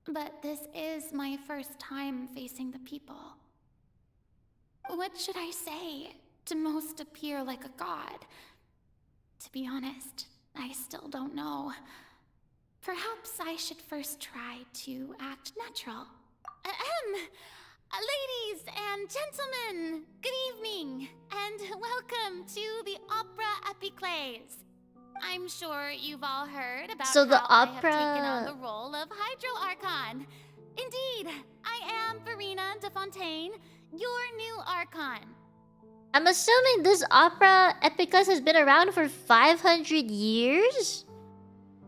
S20: but this is my first time facing the people. What should I say to most appear like a god? To be honest, I still don't know. Perhaps I should first try to act natural. Ladies and gentlemen, good evening, and welcome to the Opera Epiclese. I'm sure you've all heard about
S1: So the
S20: how I have
S1: opera-
S20: taken on the role of Hydro Archon. Indeed, I am Furina de Fontaine, your new Archon.
S1: I'm assuming this opera epicus has been around for 500 years?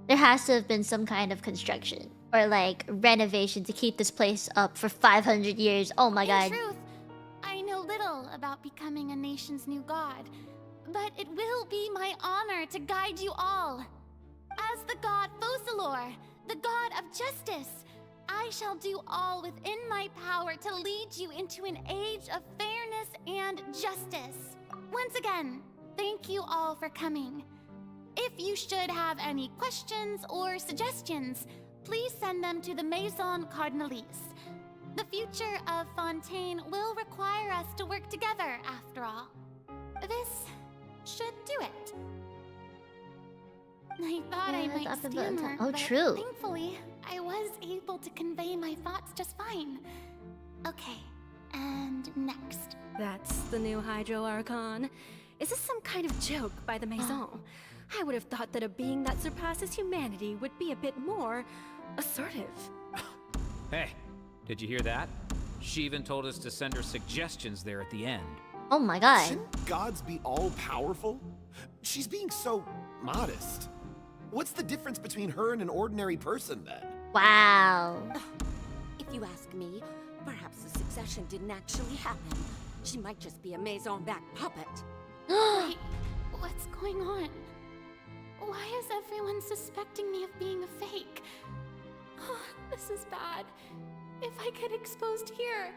S1: There has to have been some kind of construction or like renovation to keep this place up for 500 years. Oh my god.
S20: In truth, I know little about becoming a nation's new god, but it will be my honor to guide you all. As the god Focalor, the god of justice, I shall do all within my power to lead you into an age of fairness and justice. Once again, thank you all for coming. If you should have any questions or suggestions, please send them to the Maison Cardinalise. The future of Fontaine will require us to work together, after all. This should do it. I thought I might stammer,
S1: Oh,
S20: but
S1: true.
S20: thankfully, I was able to convey my thoughts just fine. Okay, and next.
S22: That's the new Hydro Archon. Is this some kind of joke by the Maison? I would have thought that a being that surpasses humanity would be a bit more assertive.
S18: Hey, did you hear that? She even told us to send her suggestions there at the end.
S1: Oh my god.
S19: Shouldn't gods be all-powerful? She's being so modest. What's the difference between her and an ordinary person, then?
S1: Wow.
S23: If you ask me, perhaps the succession didn't actually happen. She might just be a Maison-back puppet.
S20: Wait, what's going on? Why is everyone suspecting me of being a fake? Oh, this is bad. If I get exposed here,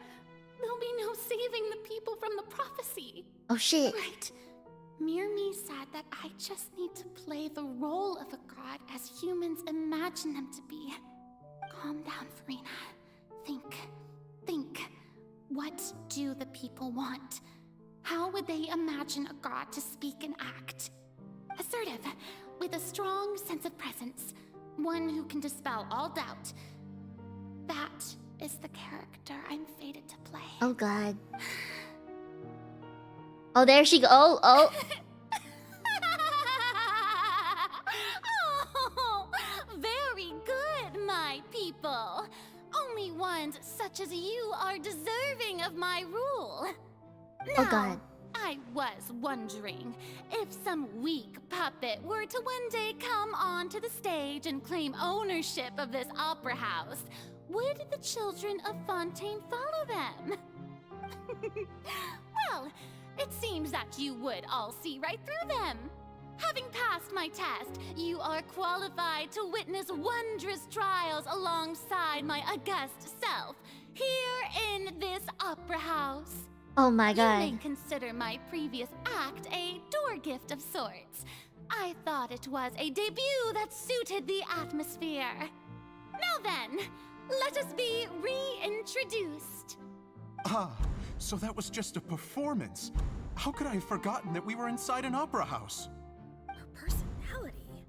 S20: there'll be no saving the people from the prophecy.
S1: Oh shit.
S20: Right. Mirmi said that I just need to play the role of a god as humans imagine them to be. Calm down, Furina. Think. What do the people want? How would they imagine a god to speak and act? Assertive, with a strong sense of presence. One who can dispel all doubt. That is the character I'm fated to play.
S1: Oh god. Oh, there she go. Oh.
S20: Oh, very good, my people. Only ones such as you are deserving of my rule.
S1: Oh
S20: Now,
S1: god.
S20: I was wondering if some weak puppet were to one day come onto the stage and claim ownership of this opera house, would the children of Fontaine follow them? Well, it seems that you would all see right through them. Having passed my test, you are qualified to witness wondrous trials alongside my august self, here in this opera house.
S1: Oh my
S20: You
S1: god.
S20: may consider my previous act a door gift of sorts. I thought it was a debut that suited the atmosphere. Now then, let us be reintroduced.
S14: Ah, so that was just a performance. How could I have forgotten that we were inside an opera house?
S5: Her personality.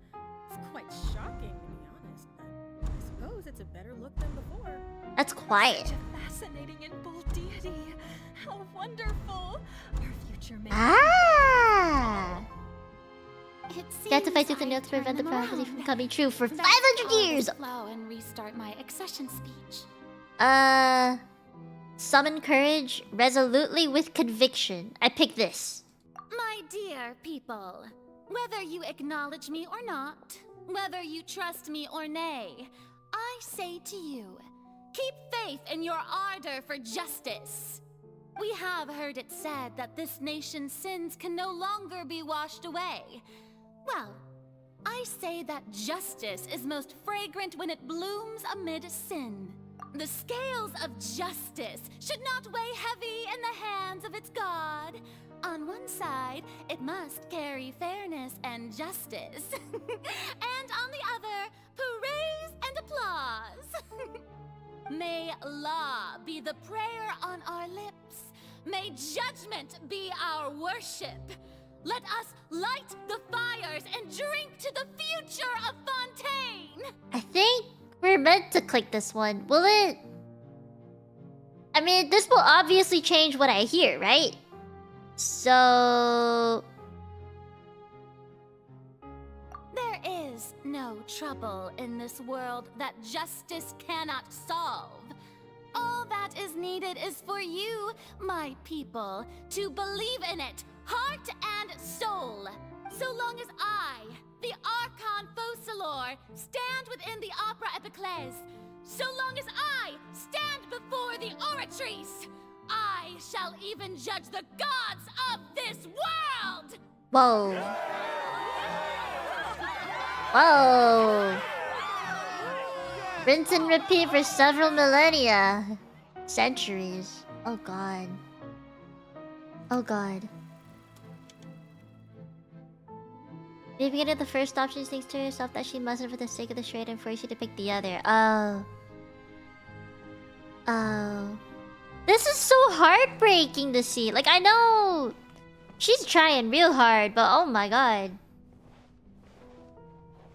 S5: It's quite shocking, to be honest, but I suppose it's a better look than before.
S1: That's quiet.
S22: Such a fascinating and bold deity. How wonderful. Our future may
S1: Ah!
S20: It
S1: You have to fight
S20: seems
S1: tooth and nail to prevent the
S20: I've
S1: prophecy
S20: turned
S1: from
S20: around.
S1: coming true for
S20: Let's
S1: 500
S20: all
S1: years!
S20: flow and restart my accession speech.
S1: Summon courage resolutely with conviction. I pick this.
S20: My dear people, whether you acknowledge me or not, whether you trust me or nay, I say to you, keep faith in your ardor for justice. We have heard it said that this nation's sins can no longer be washed away. Well, I say that justice is most fragrant when it blooms amid sin. The scales of justice should not weigh heavy in the hands of its God. On one side, it must carry fairness and justice. And on the other, praise and applause. May law be the prayer on our lips. May judgment be our worship. Let us light the fires and drink to the future of Fontaine!
S1: I think we're meant to click this one. Will it? I mean, this will obviously change what I hear, right? So...
S20: There is no trouble in this world that justice cannot solve. All that is needed is for you, my people, to believe in it, heart and soul. So long as I, the Archon Focalor, stand within the Opera Epiclese, so long as I stand before the Oratrice, I shall even judge the gods of this world!
S1: Whoa. Whoa. Rinse and repeat for several millennia. Centuries. Oh god. Oh god. If you get the first option, she thinks to herself that she mustn't for the sake of the trade and force you to pick the other. Oh. Oh. This is so heartbreaking to see. Like, I know she's trying real hard, but oh my god.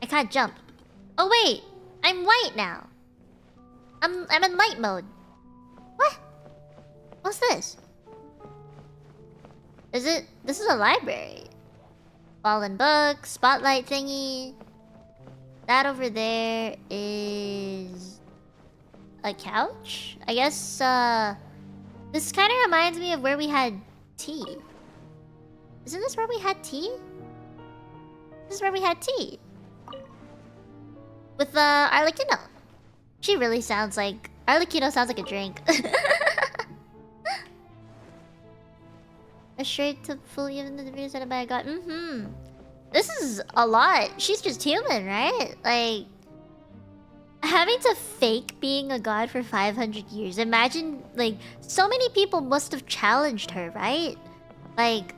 S1: I can't jump. Oh wait, I'm white now. I'm in light mode. What? What's this? Is it? This is a library. Fallen book, spotlight thingy. That over there is a couch? I guess, this kind of reminds me of where we had tea. Isn't this where we had tea? This is where we had tea. With, Arlecchino. She really sounds like... Arlecchino sounds like a drink. A shirt to fully even the videos that I got. This is a lot. She's just human, right? Like... Having to fake being a god for 500 years. Imagine, like, so many people must have challenged her, right? Like,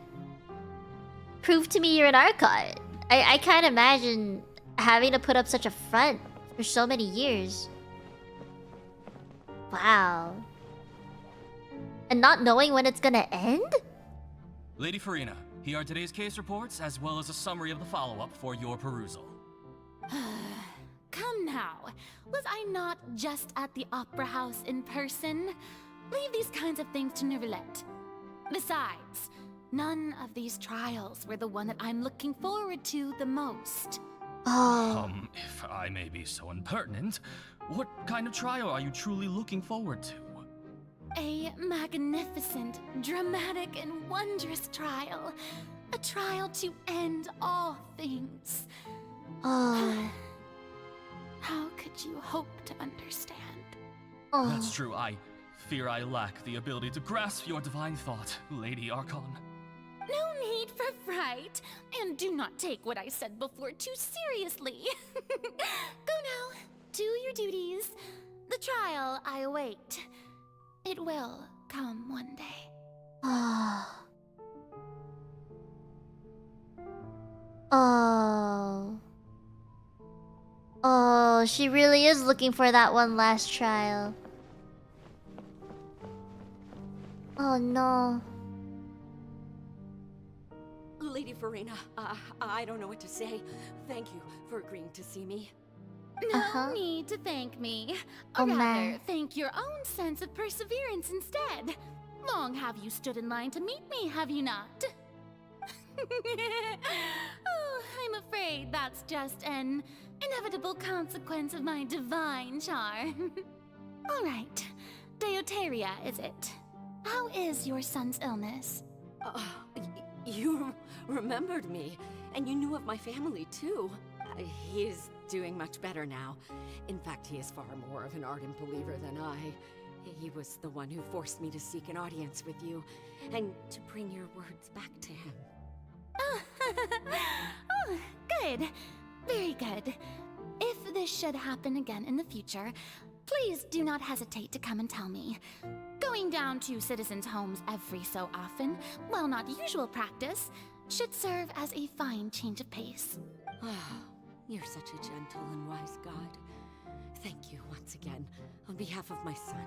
S1: prove to me you're an Archon. I can't imagine having to put up such a front for so many years. Wow. And not knowing when it's gonna end?
S6: Lady Furina, here are today's case reports, as well as a summary of the follow-up for your perusal.
S20: Come now, was I not just at the Opera House in person? Leave these kinds of things to Neuvillette. Besides, none of these trials were the one that I'm looking forward to the most.
S6: If I may be so impertinent, what kind of trial are you truly looking forward to?
S20: A magnificent, dramatic, and wondrous trial. A trial to end all things.
S1: Oh.
S20: How could you hope to understand?
S1: Oh.
S6: That's true. I fear I lack the ability to grasp your divine thought, Lady Archon.
S20: No need for fright, and do not take what I said before too seriously. Go now, do your duties. The trial I await. It will come one day.
S1: Oh. Oh, she really is looking for that one last trial. Oh no.
S23: Lady Furina, I don't know what to say. Thank you for agreeing to see me.
S20: No need to thank me.
S1: Oh,
S20: Or rather,
S1: man.
S20: thank your own sense of perseverance instead. Long have you stood in line to meet me, have you not? Oh, I'm afraid that's just an inevitable consequence of my divine charm. All right, Deoteria, is it? How is your son's illness?
S23: You remembered me, and you knew of my family too. He is doing much better now. In fact, he is far more of an ardent believer than I. He was the one who forced me to seek an audience with you, and to bring your words back to him.
S20: Oh, good. Very good. If this should happen again in the future, please do not hesitate to come and tell me. Go going down to citizens' homes every so often, while not usual practice, should serve as a fine change of pace.
S23: You're such a gentle and wise god. Thank you once again, on behalf of my son.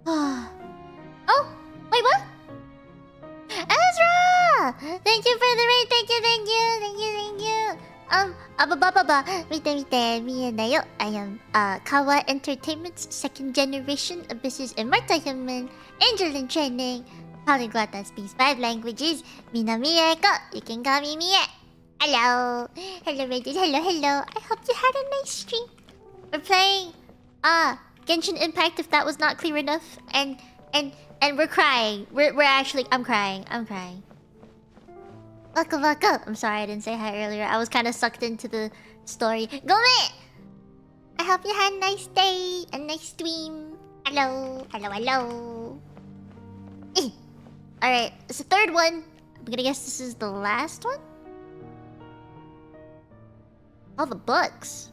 S1: Oh, wait, what? Ezra! Thank you for the raid. Thank you. I am Kawa Entertainment's second generation Abysses Immortal Human, Angel in Training, Polyglot that speaks 5 languages, Mino Mieko. You can call me Mie. Hello, raiders. Hello. I hope you had a nice stream. We're playing Genshin Impact, if that was not clear enough, and we're crying. I'm crying. Welcome. I'm sorry I didn't say hi earlier. I was kind of sucked into the story. Go me! I hope you had a nice day, a nice stream. Hello. Alright, it's the third one. I'm gonna guess this is the last one? All the books.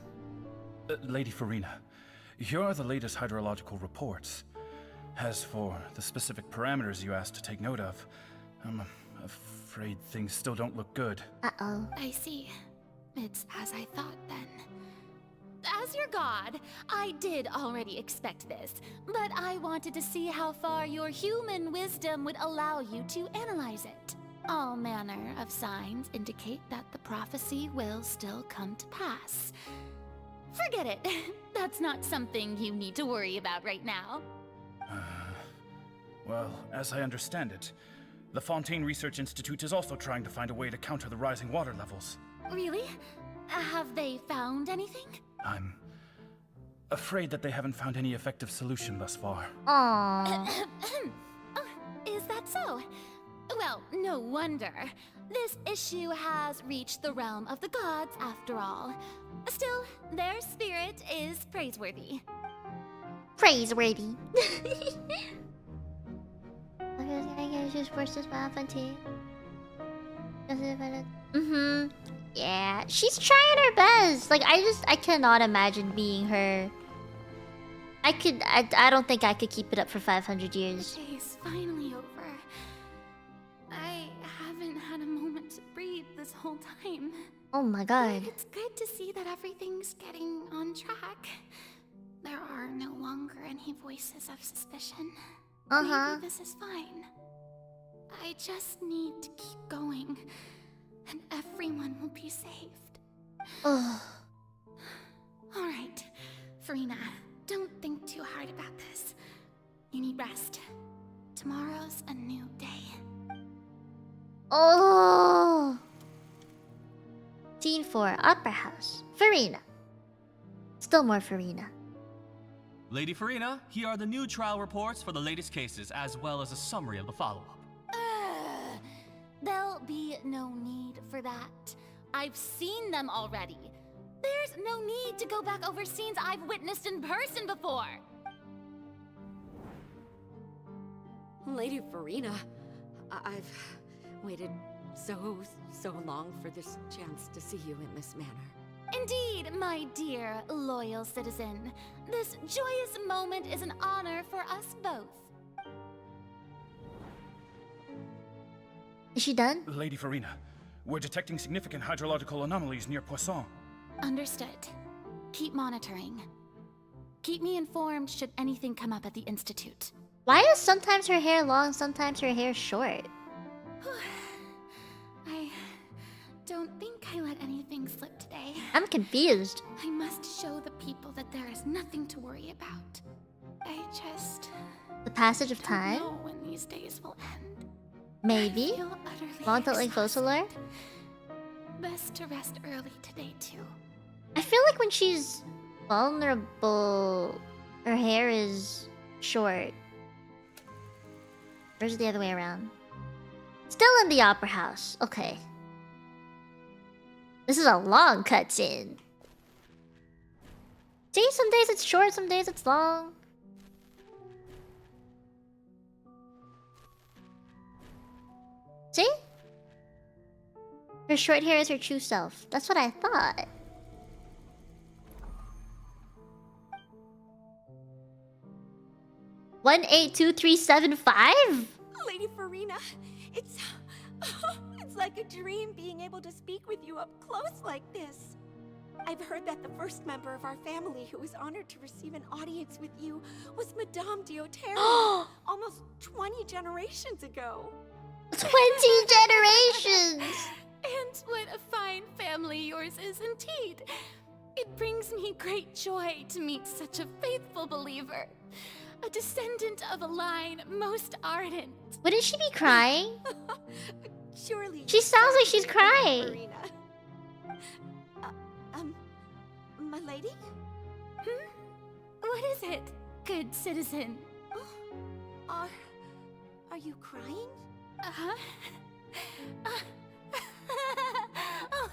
S6: Lady Furina, here are the latest hydrological reports. As for the specific parameters you asked to take note of, I'm afraid things still don't look good.
S1: Uh-oh.
S20: I see. It's as I thought then. As your god, I did already expect this, but I wanted to see how far your human wisdom would allow you to analyze it. All manner of signs indicate that the prophecy will still come to pass. Forget it. That's not something you need to worry about right now.
S6: Well, as I understand it, the Fontaine Research Institute is also trying to find a way to counter the rising water levels.
S20: Really? Have they found anything?
S6: I'm afraid that they haven't found any effective solution thus far.
S1: Aww.
S20: Is that so? Well, no wonder. This issue has reached the realm of the gods after all. Still, their spirit is praiseworthy.
S1: Praiseworthy. Yeah, she's trying her best. Like, I cannot imagine being her. I don't think I could keep it up for 500 years.
S20: The day's finally over. I haven't had a moment to breathe this whole time.
S1: Oh my god.
S20: But it's good to see that everything's getting on track. There are no longer any voices of suspicion. Maybe this is fine. I just need to keep going, and everyone will be saved. Alright, Furina, don't think too hard about this. You need rest. Tomorrow's a new day.
S1: Oh. Scene 4, Opera House. Furina. Still more Furina.
S6: Lady Furina, here are the new trial reports for the latest cases, as well as a summary of the follow-up.
S20: There'll be no need for that. I've seen them already. There's no need to go back over scenes I've witnessed in person before.
S23: Lady Furina, I've waited so long for this chance to see you in this manner.
S20: Indeed, my dear, loyal citizen. This joyous moment is an honor for us both.
S1: Is she done?
S6: Lady Furina, we're detecting significant hydrological anomalies near Poisson.
S20: Understood. Keep monitoring. Keep me informed should anything come up at the Institute.
S1: Why is sometimes her hair long, sometimes her hair short?
S20: I don't think I let anything slip today.
S1: I'm confused.
S20: I must show the people that there is nothing to worry about. I just...
S1: The passage of time?
S20: don't know when these days will end.
S1: Maybe? Won't it like Fosalar?
S20: Best to rest early today, too.
S1: I feel like when she's vulnerable, her hair is short. Or is it the other way around? Still in the opera house. Okay. This is a long cutscene. See, some days it's short, some days it's long. See? Her short hair is her true self. That's what I thought. 182375?
S7: Lady Furina, it's like a dream being able to speak with you up close like this. I've heard that the first member of our family who was honored to receive an audience with you was Madame Dioterra, almost 20 generations ago.
S1: 20 generations!
S20: And what a fine family yours is indeed. It brings me great joy to meet such a faithful believer. A descendant of a line most ardent.
S1: Wouldn't she be crying?
S7: Surely.
S1: She sounds like she's crying.
S7: My lady?
S20: What is it, good citizen?
S7: Are you crying?
S20: Uh-huh. Oh,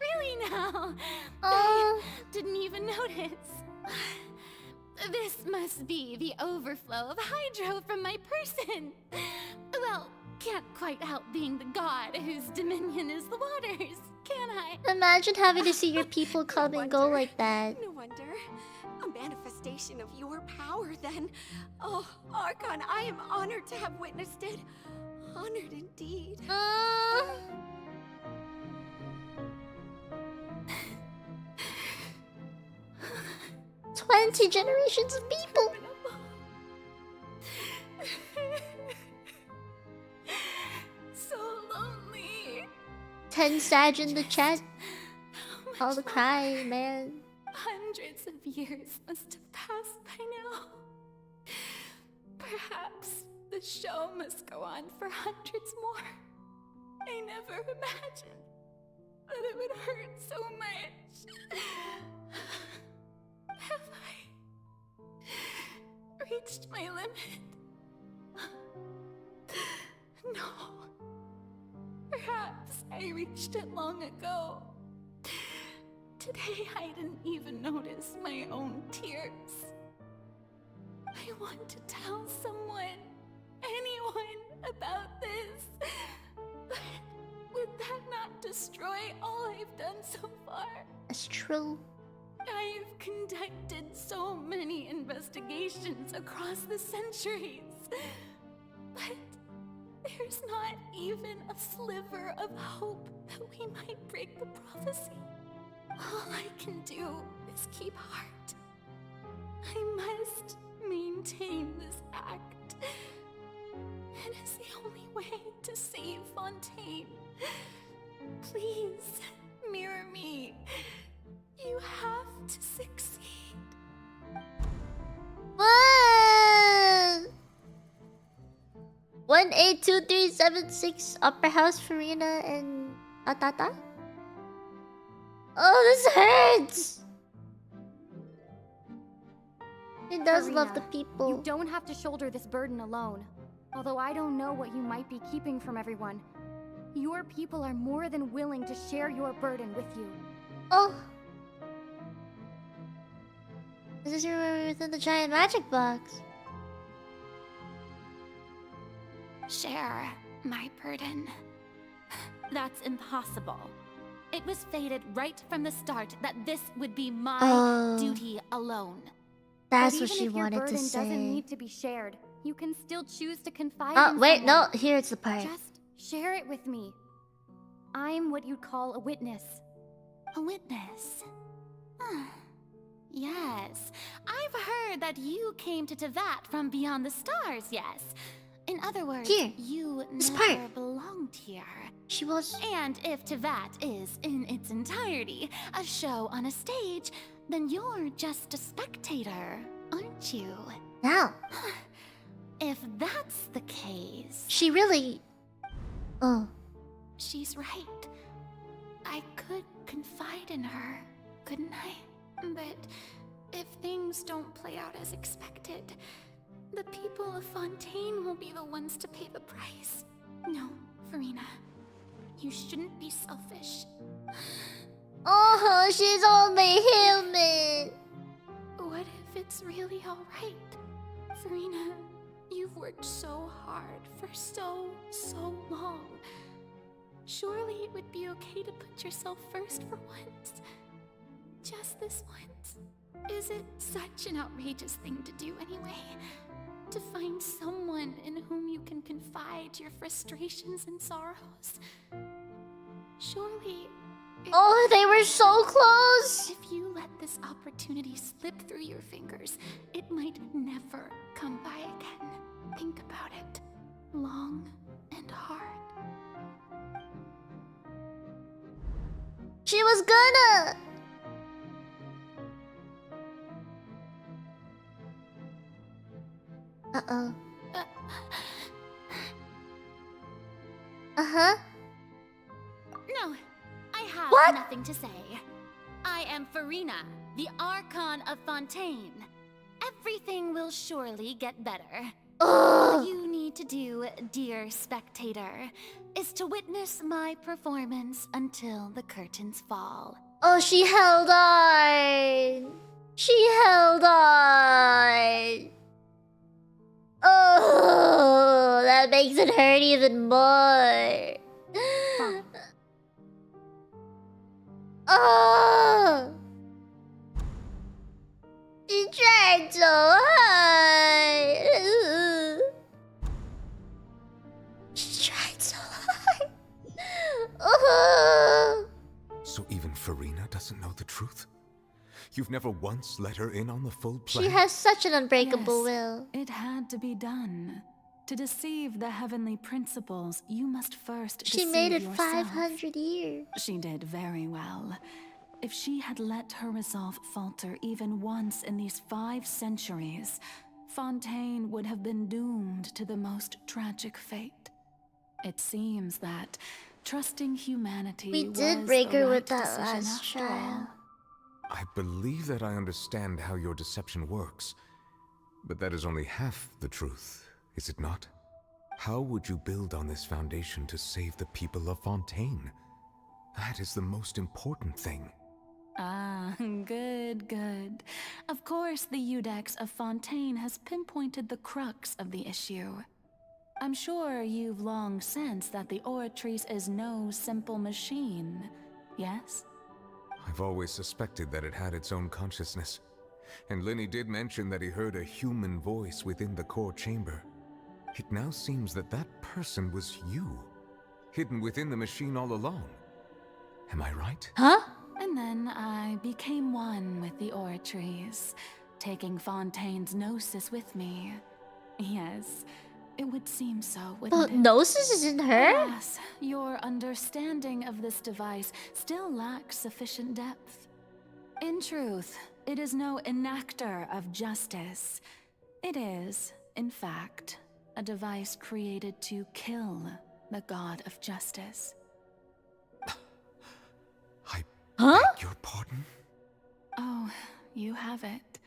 S20: really now? I didn't even notice. This must be the overflow of hydro from my person. Well, can't quite help being the god whose dominion is the waters, can I?
S1: Imagine having to see your people come and go like that.
S7: No wonder. A manifestation of your power, then. Oh, Archon, I am honored to have witnessed it. Honored indeed.
S1: 20 generations of people.
S20: So lonely.
S1: 10 Sag in the chat. All the crying, man.
S20: Hundreds of years must have passed by now. Perhaps the show must go on for hundreds more. I never imagined that it would hurt so much. Have I reached my limit? No. Perhaps I reached it long ago. Today I didn't even notice my own tears. I want to tell someone, anyone, about this. But would that not destroy all I've done so far?
S1: That's true.
S20: I've conducted so many investigations across the centuries. But there's not even a sliver of hope that we might break the prophecy. All I can do is keep heart. I must maintain this act. It is the only way to save Fontaine. Please, mirror me. You have to succeed.
S1: What? 182376 Upper House Furina and Atata? Oh, this hurts! He does love the people.
S17: You don't have to shoulder this burden alone. Although I don't know what you might be keeping from everyone. Your people are more than willing to share your burden with you.
S1: Oh. This is within the giant magic box.
S20: Share my burden. That's impossible. It was fated right from the start that this would be my duty alone.
S1: That's
S17: but
S1: what she wanted to
S17: burden
S1: say.
S17: Doesn't need to be shared. You can still choose to confide
S1: Oh,
S17: in
S1: wait,
S17: someone.
S1: no, here's the part.
S17: Just share it with me. I'm what you'd call a witness.
S20: A witness? Yes. I've heard that you came to Tevat from beyond the stars, yes. In other words, you never belonged here.
S1: She was.
S20: And if Tevat is, in its entirety, a show on a stage, then you're just a spectator, aren't you?
S1: No.
S20: If that's the case...
S1: She really... Oh.
S20: She's right. I could confide in her, couldn't I? But if things don't play out as expected, the people of Fontaine will be the ones to pay the price. No, Furina. You shouldn't be selfish.
S1: Oh, she's only human.
S20: What if it's really alright? Furina, you've worked so hard for so long. Surely it would be okay to put yourself first for once. Just this once. Is it such an outrageous thing to do anyway? to find someone in whom you can confide your frustrations and sorrows. Surely...
S1: Oh, they were so close!
S20: If you let this opportunity slip through your fingers, it might never come by again. Think about it long and hard.
S1: She was gonna! Uh-oh. Uh-huh.
S20: No, I have
S1: What?
S20: nothing to say. I am Furina, the Archon of Fontaine. Everything will surely get better. All you need to do, dear spectator, is to witness my performance until the curtains fall.
S1: Oh, she held on! She held on! Oh, that makes it hurt even more. Oh! She tried so hard. She tried so hard. Oh.
S8: So even Furina doesn't know the truth? You've never once let her in on the full plan?
S1: She has such an unbreakable will.
S11: It had to be done. To deceive the heavenly principles, you must first
S1: She
S11: deceive
S1: made it
S11: yourself.
S1: 500 years.
S11: She did very well. If she had let her resolve falter even once in these 5 centuries, Fontaine would have been doomed to the most tragic fate. It seems that trusting humanity
S1: We
S11: was
S1: did break
S11: the
S1: her
S11: right
S1: with that
S11: decision
S1: last
S11: after all.
S1: trial.
S8: I believe that I understand how your deception works, but that is only half the truth, is it not? How would you build on this foundation to save the people of Fontaine? That is the most important thing.
S11: Ah, good, good. Of course, the Iudex of Fontaine has pinpointed the crux of the issue. I'm sure you've long sensed that the Oratrice is no simple machine, yes?
S8: I've always suspected that it had its own consciousness. And Lenny did mention that he heard a human voice within the core chamber. It now seems that that person was you, hidden within the machine all along. Am I right?
S1: Huh?
S11: And then I became one with the Oratrice, taking Fontaine's gnosis with me. Yes, it would seem so, wouldn't
S1: But
S11: it?
S1: Gnosis isn't her?
S11: Alas, your understanding of this device still lacks sufficient depth. In truth, it is no enactor of justice. It is, in fact, a device created to kill the god of justice.
S1: Huh?
S8: Beg your pardon?
S11: Oh, you have it.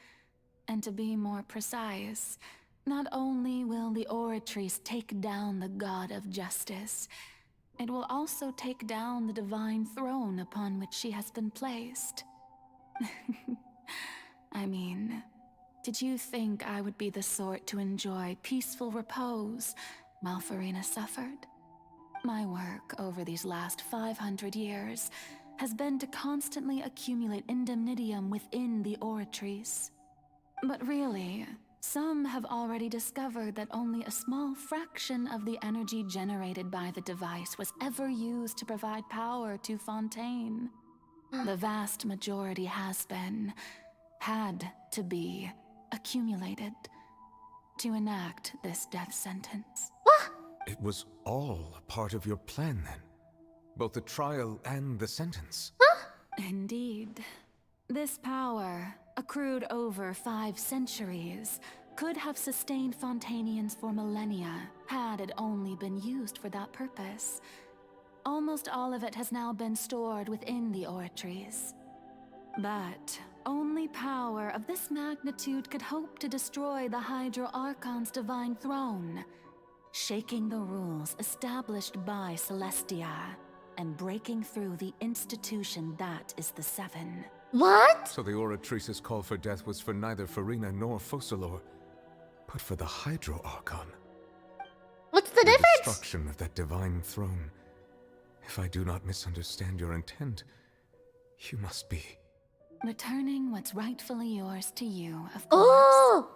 S11: And to be more precise, not only will the Oratrice take down the god of justice, it will also take down the divine throne upon which she has been placed. I mean, did you think I would be the sort to enjoy peaceful repose while Furina suffered? My work over these last 500 years has been to constantly accumulate indemnitium within the Oratrice. But really, some have already discovered that only a small fraction of the energy generated by the device was ever used to provide power to Fontaine. The vast majority had to be accumulated to enact this death sentence.
S8: It was all a part of your plan then? Both the trial and the sentence?
S11: Indeed. This power, accrued over 5 centuries, could have sustained Fontainians for millennia had it only been used for that purpose. Almost all of it has now been stored within the Oratrice. But only power of this magnitude could hope to destroy the Hydro Archon's divine throne, shaking the rules established by Celestia and breaking through the institution that is the Seven.
S1: What?
S8: So the Oratrice's call for death was for neither Furina nor Focalor, but for the Hydro Archon.
S1: What's the difference?
S8: Destruction of that divine throne. If I do not misunderstand your intent, you must be...
S11: Returning what's rightfully yours to you, of course.
S1: Oh!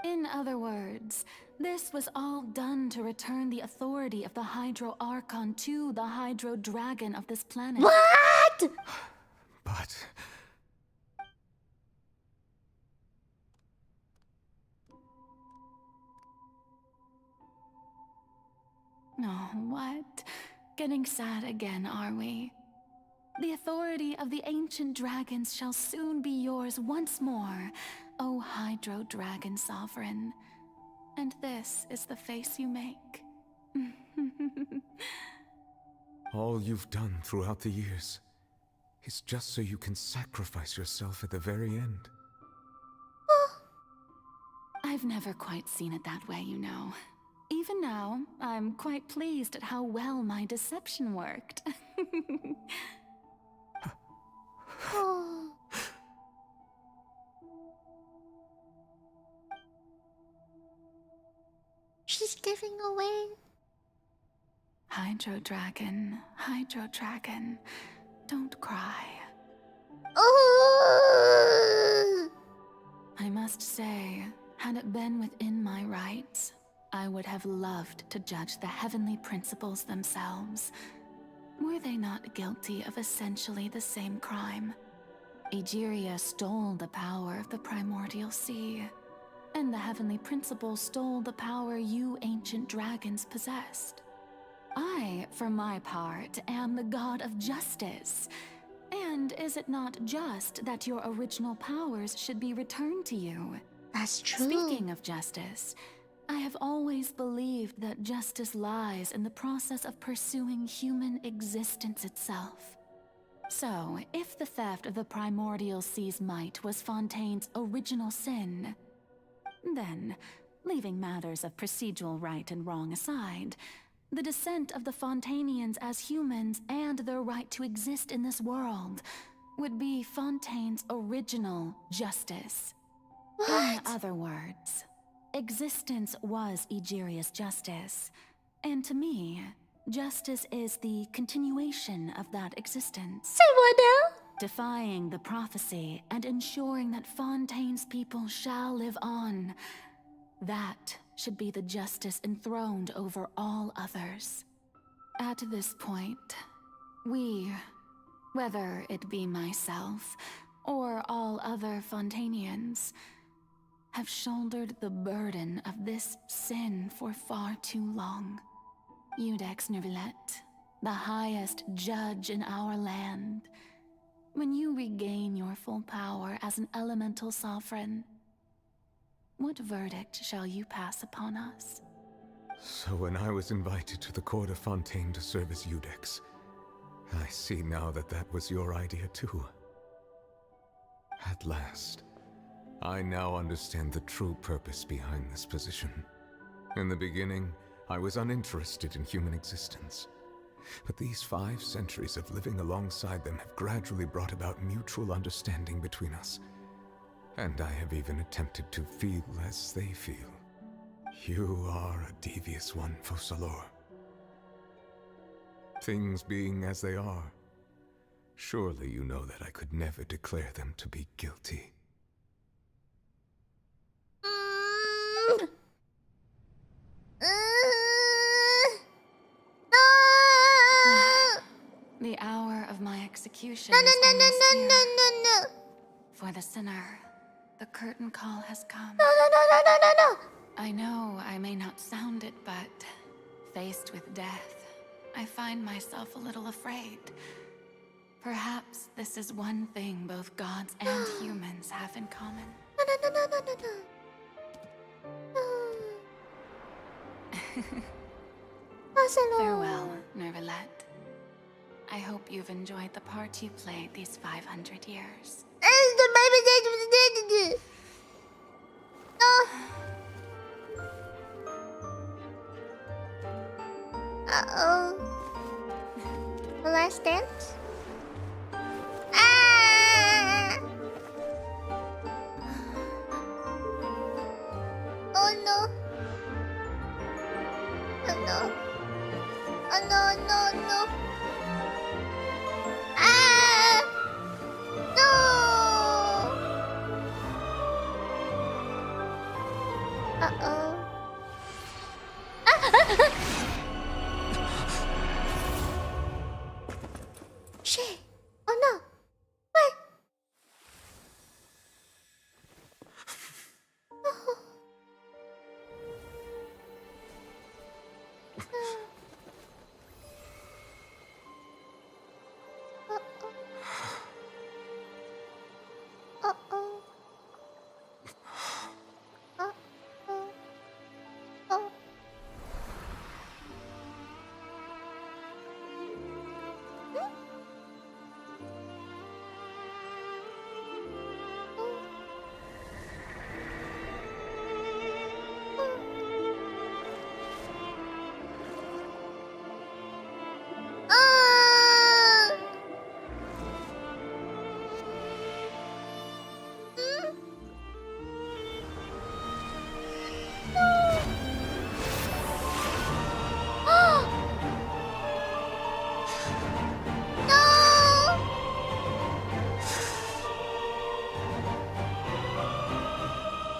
S11: In other words, this was all done to return the authority of the Hydro Archon to the Hydro Dragon of this planet.
S1: What?
S8: But...
S11: Oh, what? Getting sad again, are we? The authority of the ancient dragons shall soon be yours once more, O Hydro Dragon Sovereign. And this is the face you make.
S8: all you've done throughout the years is just so you can sacrifice yourself at the very end.
S11: I've never quite seen it that way, you know. Even now, I'm quite pleased at how well my deception worked.
S1: Oh. She's giving away.
S11: Hydro Dragon, don't cry.
S1: Oh.
S11: I must say, had it been within my rights, I would have loved to judge the heavenly principles themselves. Were they not guilty of essentially the same crime? Egeria stole the power of the primordial sea, and the heavenly principles stole the power you ancient dragons possessed. I, for my part, am the god of justice. And is it not just that your original powers should be returned to you?
S1: That's true.
S11: Speaking of justice, I have always believed that justice lies in the process of pursuing human existence itself. So, if the theft of the primordial sea's might was Fontaine's original sin, then, leaving matters of procedural right and wrong aside, the descent of the Fontanians as humans and their right to exist in this world would be Fontaine's original justice.
S1: What?
S11: In other words, existence was Egeria's justice, and to me, justice is the continuation of that existence.
S1: Say what now?
S11: Defying the prophecy and ensuring that Fontaine's people shall live on. That should be the justice enthroned over all others. At this point, we, whether it be myself or all other Fontanians, have shouldered the burden of this sin for far too long. Iudex Nervilette, the highest judge in our land, when you regain your full power as an elemental sovereign, what verdict shall you pass upon us?
S8: So when I was invited to the court of Fontaine to serve as Iudex, I see now that that was your idea too. At last, I now understand the true purpose behind this position. In the beginning, I was uninterested in human existence. But these 5 centuries of living alongside them have gradually brought about mutual understanding between us. And I have even attempted to feel as they feel. You are a devious one, Focalors. Things being as they are, surely you know that I could never declare them to be guilty.
S11: The hour of my execution
S1: No.
S11: For the sinner, the curtain call has come.
S1: No.
S11: I know I may not sound it, but faced with death, I find myself a little afraid. Perhaps this is one thing both gods and humans have in common.
S1: No.
S11: Farewell, Nervilette. I hope you've enjoyed the part you played these 500 years.
S1: Uh-oh. The last dance? Oh no. Oh no. Oh no. No! Uh-oh. Shit. Oh no. What? Oh. Uh-oh.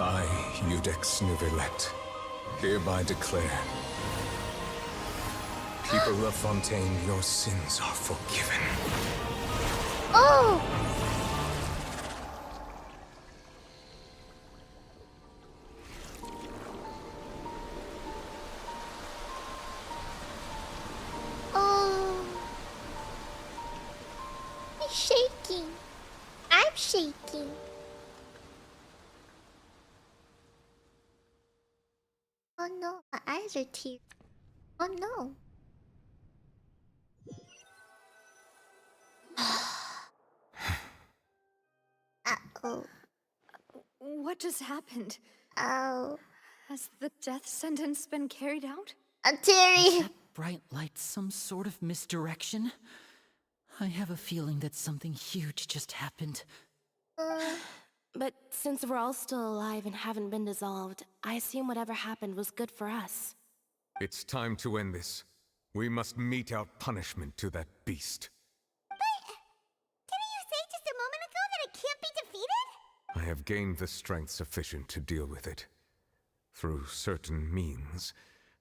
S8: I, Judex Nuvelet, hereby declare, people of Fontaine, your sins are forgiven.
S1: Oh! Oh. He's shaking. I'm shaking. Oh no, my eyes are teary. Oh no. Uh-oh.
S10: What just happened?
S1: Oh.
S10: Has the death sentence been carried out?
S1: Terry!
S9: Is that bright light some sort of misdirection? I have a feeling that something huge just happened.
S13: But since we're all still alive and haven't been dissolved, I assume whatever happened was good for us.
S8: It's time to end this. We must mete out punishment to that beast.
S2: Didn't you say just a moment ago that it can't be defeated?
S8: I have gained the strength sufficient to deal with it. Through certain means,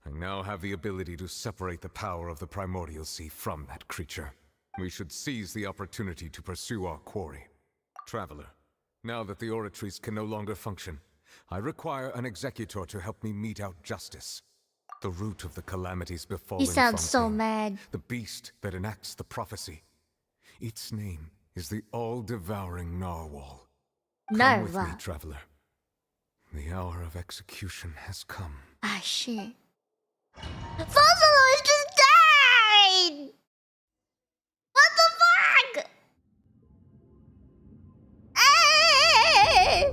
S8: I now have the ability to separate the power of the Primordial Sea from that creature. We should seize the opportunity to pursue our quarry. Traveler, now that the oratories can no longer function, I require an executor to help me mete out justice. The root of the calamities befallen
S1: He sounds so
S8: Fontaine,
S1: mad.
S8: the beast that enacts the prophecy. Its name is the all-devouring Narwhal. Come with me,
S1: Narwhal.
S8: traveler. The hour of execution has come.
S1: Ah, shit. Fossilors just died! What the fuck? Hey!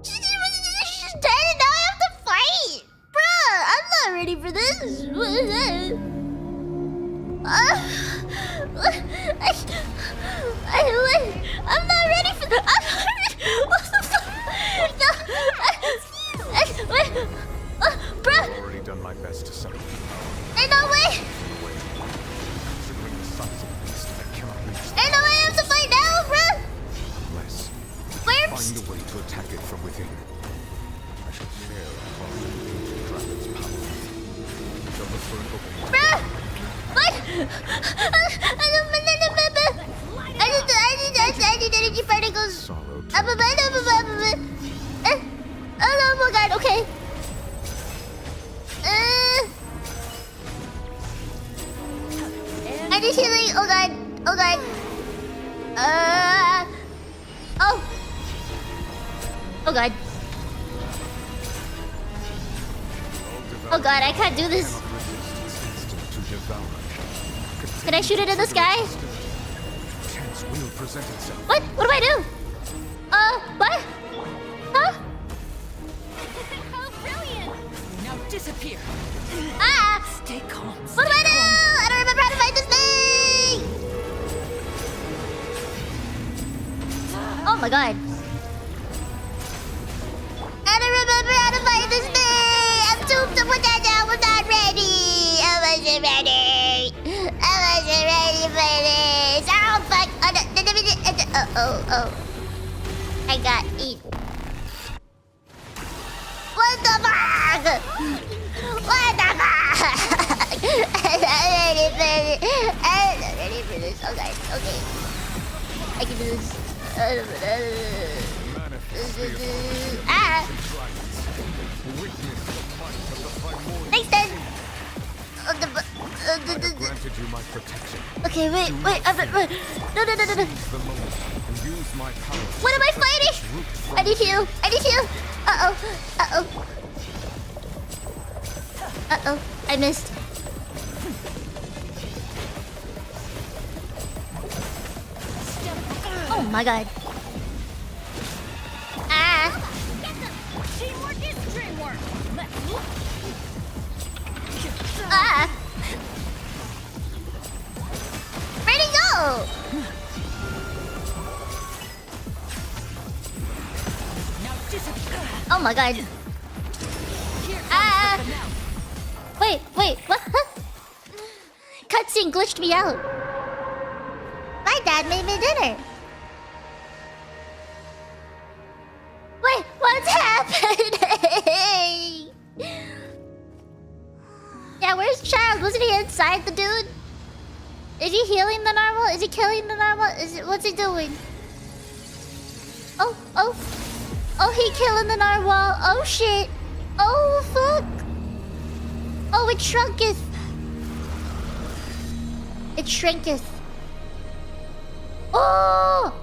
S1: She's just dead and now I have to fight! Bruh, I'm not ready for this. What is this? I'm not ready for this. I'm not ready. What the fuck? Bruh!
S8: I've already done my best to separate.
S1: Ain't no way!
S8: Considering the size of the beast, I cannot reach the
S1: Ain't no way I have to fight now, bruh!
S8: Unless
S1: Where?
S8: find a way to attack it from within. I shall share part of the ancient dragon's power. Shall look for an opening.
S1: Bruh! What? I need energy particles. Oh my god, okay. I need healing. Oh god. Oh god. Oh. Oh god. Oh god, I can't do this. Can I shoot it in the sky?
S8: Chance will present itself.
S1: What? What do I do? What? Huh?
S20: How brilliant!
S9: Now disappear.
S1: Ah!
S9: Stay calm.
S1: What do I do? I don't remember how to fight this thing! Oh my god. I don't remember how to fight this thing! I'm too to put that down. I'm not ready! I wasn't ready! I wasn't ready for this! Oh fuck! Oh. I got eaten. What? What the fuck? I'm ready for this. Okay, okay. I can do this. Ah! Thanks, then.
S8: Granted you my protection.
S1: Okay, wait. No.
S8: The moment and use my power.
S1: What am I fighting? I need heal. Uh-oh, I missed. Oh my god. Ah!
S2: Teamwork is dreamwork.
S1: Ah! Where'd he go? Oh my god. Ah! Wait, what? Cutscene glitched me out. My dad made me dinner. Wait, what's happening? Yeah, where's Child? Wasn't he inside the dude? Is he healing the normal? Is he killing the normal? What's he doing? Oh, he killing the narwhal. Oh shit. Oh fuck. Oh, it shrunketh. It shrinketh. Oh!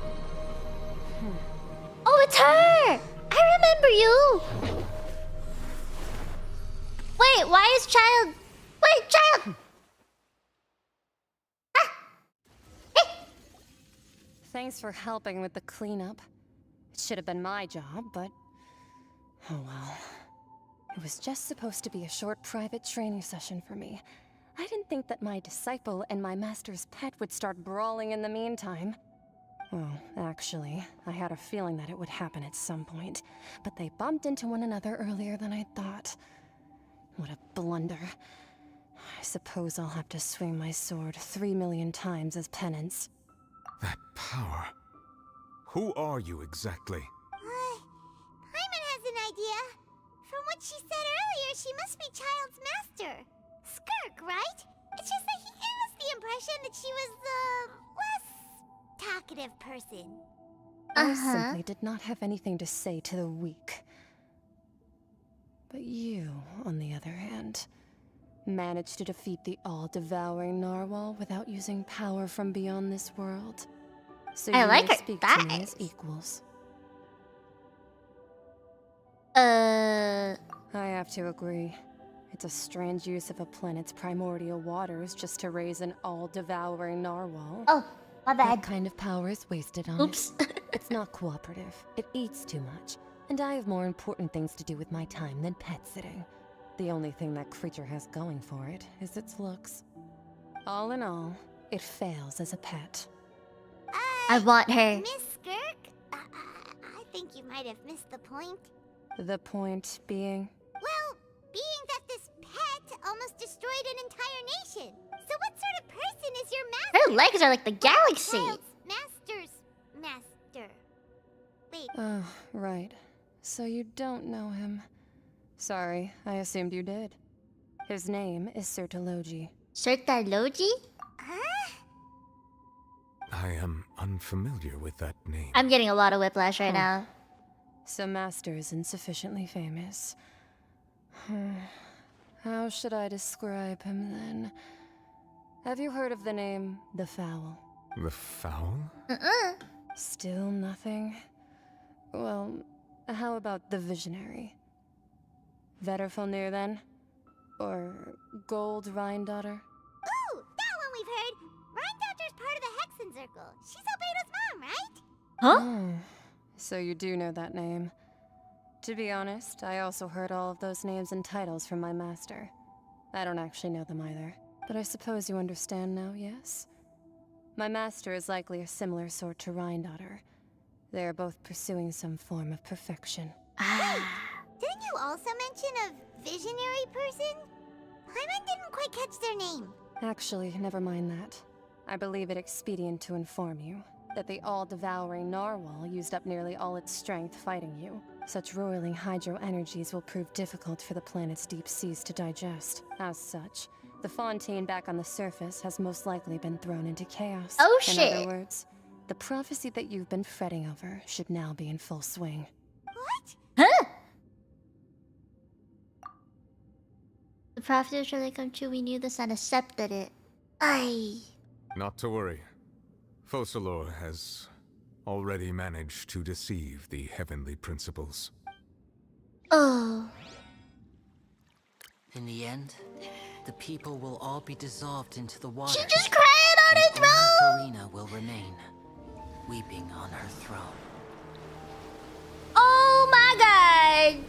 S1: Oh, it's her! I remember you! Wait, why is Child... Wait, Child!
S12: Thanks for helping with the cleanup. It should have been my job, but... oh well. It was just supposed to be a short private training session for me. I didn't think that my disciple and my master's pet would start brawling in the meantime. Well, actually, I had a feeling that it would happen at some point, but they bumped into one another earlier than I thought. What a blunder. I suppose I'll have to swing my sword 3 million times as penance.
S8: That power. Who are you exactly?
S2: Paimon has an idea. From what she said earlier, she must be Child's master. Skirk, right? It's just that he gave us the impression that she was the less talkative person.
S12: I simply did not have anything to say to the weak. But you, on the other hand, managed to defeat the all-devouring narwhal without using power from beyond this world. So
S1: I
S12: you
S1: like
S12: may
S1: her
S12: speak to me as equals. I have to agree. It's a strange use of a planet's primordial waters just to raise an all-devouring narwhal.
S1: Oh, my bad.
S12: That kind of power is wasted on
S1: Oops.
S12: it. It's not cooperative. It eats too much. And I have more important things to do with my time than pet sitting. The only thing that creature has going for it is its looks. All in all, it fails as a pet.
S1: I want her.
S2: Miss Skirk? I think you might have missed the point.
S12: The point being?
S2: Well, being that this pet almost destroyed an entire nation. So what sort of person is your master?
S1: Her legs are like the galaxy.
S2: Child's master's master. Wait.
S12: Oh, right. So you don't know him. Sorry, I assumed you did. His name is Sertologi.
S1: Sertologi?
S8: I am unfamiliar with that name.
S1: I'm getting a lot of whiplash right now.
S12: So Master isn't sufficiently famous. How should I describe him then? Have you heard of the name The Fowl?
S8: The Fowl?
S12: Still nothing? Well, how about The Visionary? Vetterfalnir then? Or Gold Rhine-daughter?
S2: Oh, that one we've heard. Rhine-daughter's part of the Hexen Circle. She's Albedo's mom, right?
S12: Huh? So you do know that name. To be honest, I also heard all of those names and titles from my master. I don't actually know them either. But I suppose you understand now, yes? My master is likely a similar sort to Rhine-daughter. They are both pursuing some form of perfection.
S2: Didn't you also mention a visionary person? Paimon didn't quite catch their name.
S12: Actually, never mind that. I believe it expedient to inform you that the all-devouring narwhal used up nearly all its strength fighting you. Such roiling hydro energies will prove difficult for the planet's deep seas to digest. As such, the fontaine back on the surface has most likely been thrown into chaos.
S1: Oh,
S12: In
S1: shit.
S12: other words, the prophecy that you've been fretting over should now be in full swing.
S1: Huh? The prophecy was really come true. We knew this and accepted it. Aye.
S8: Not to worry. Focalor has already managed to deceive the heavenly principles.
S1: Oh.
S9: In the end, the people will all be dissolved into the water.
S1: She just cried on her throne!
S9: Furina will remain, weeping on her throne.
S1: Oh my god!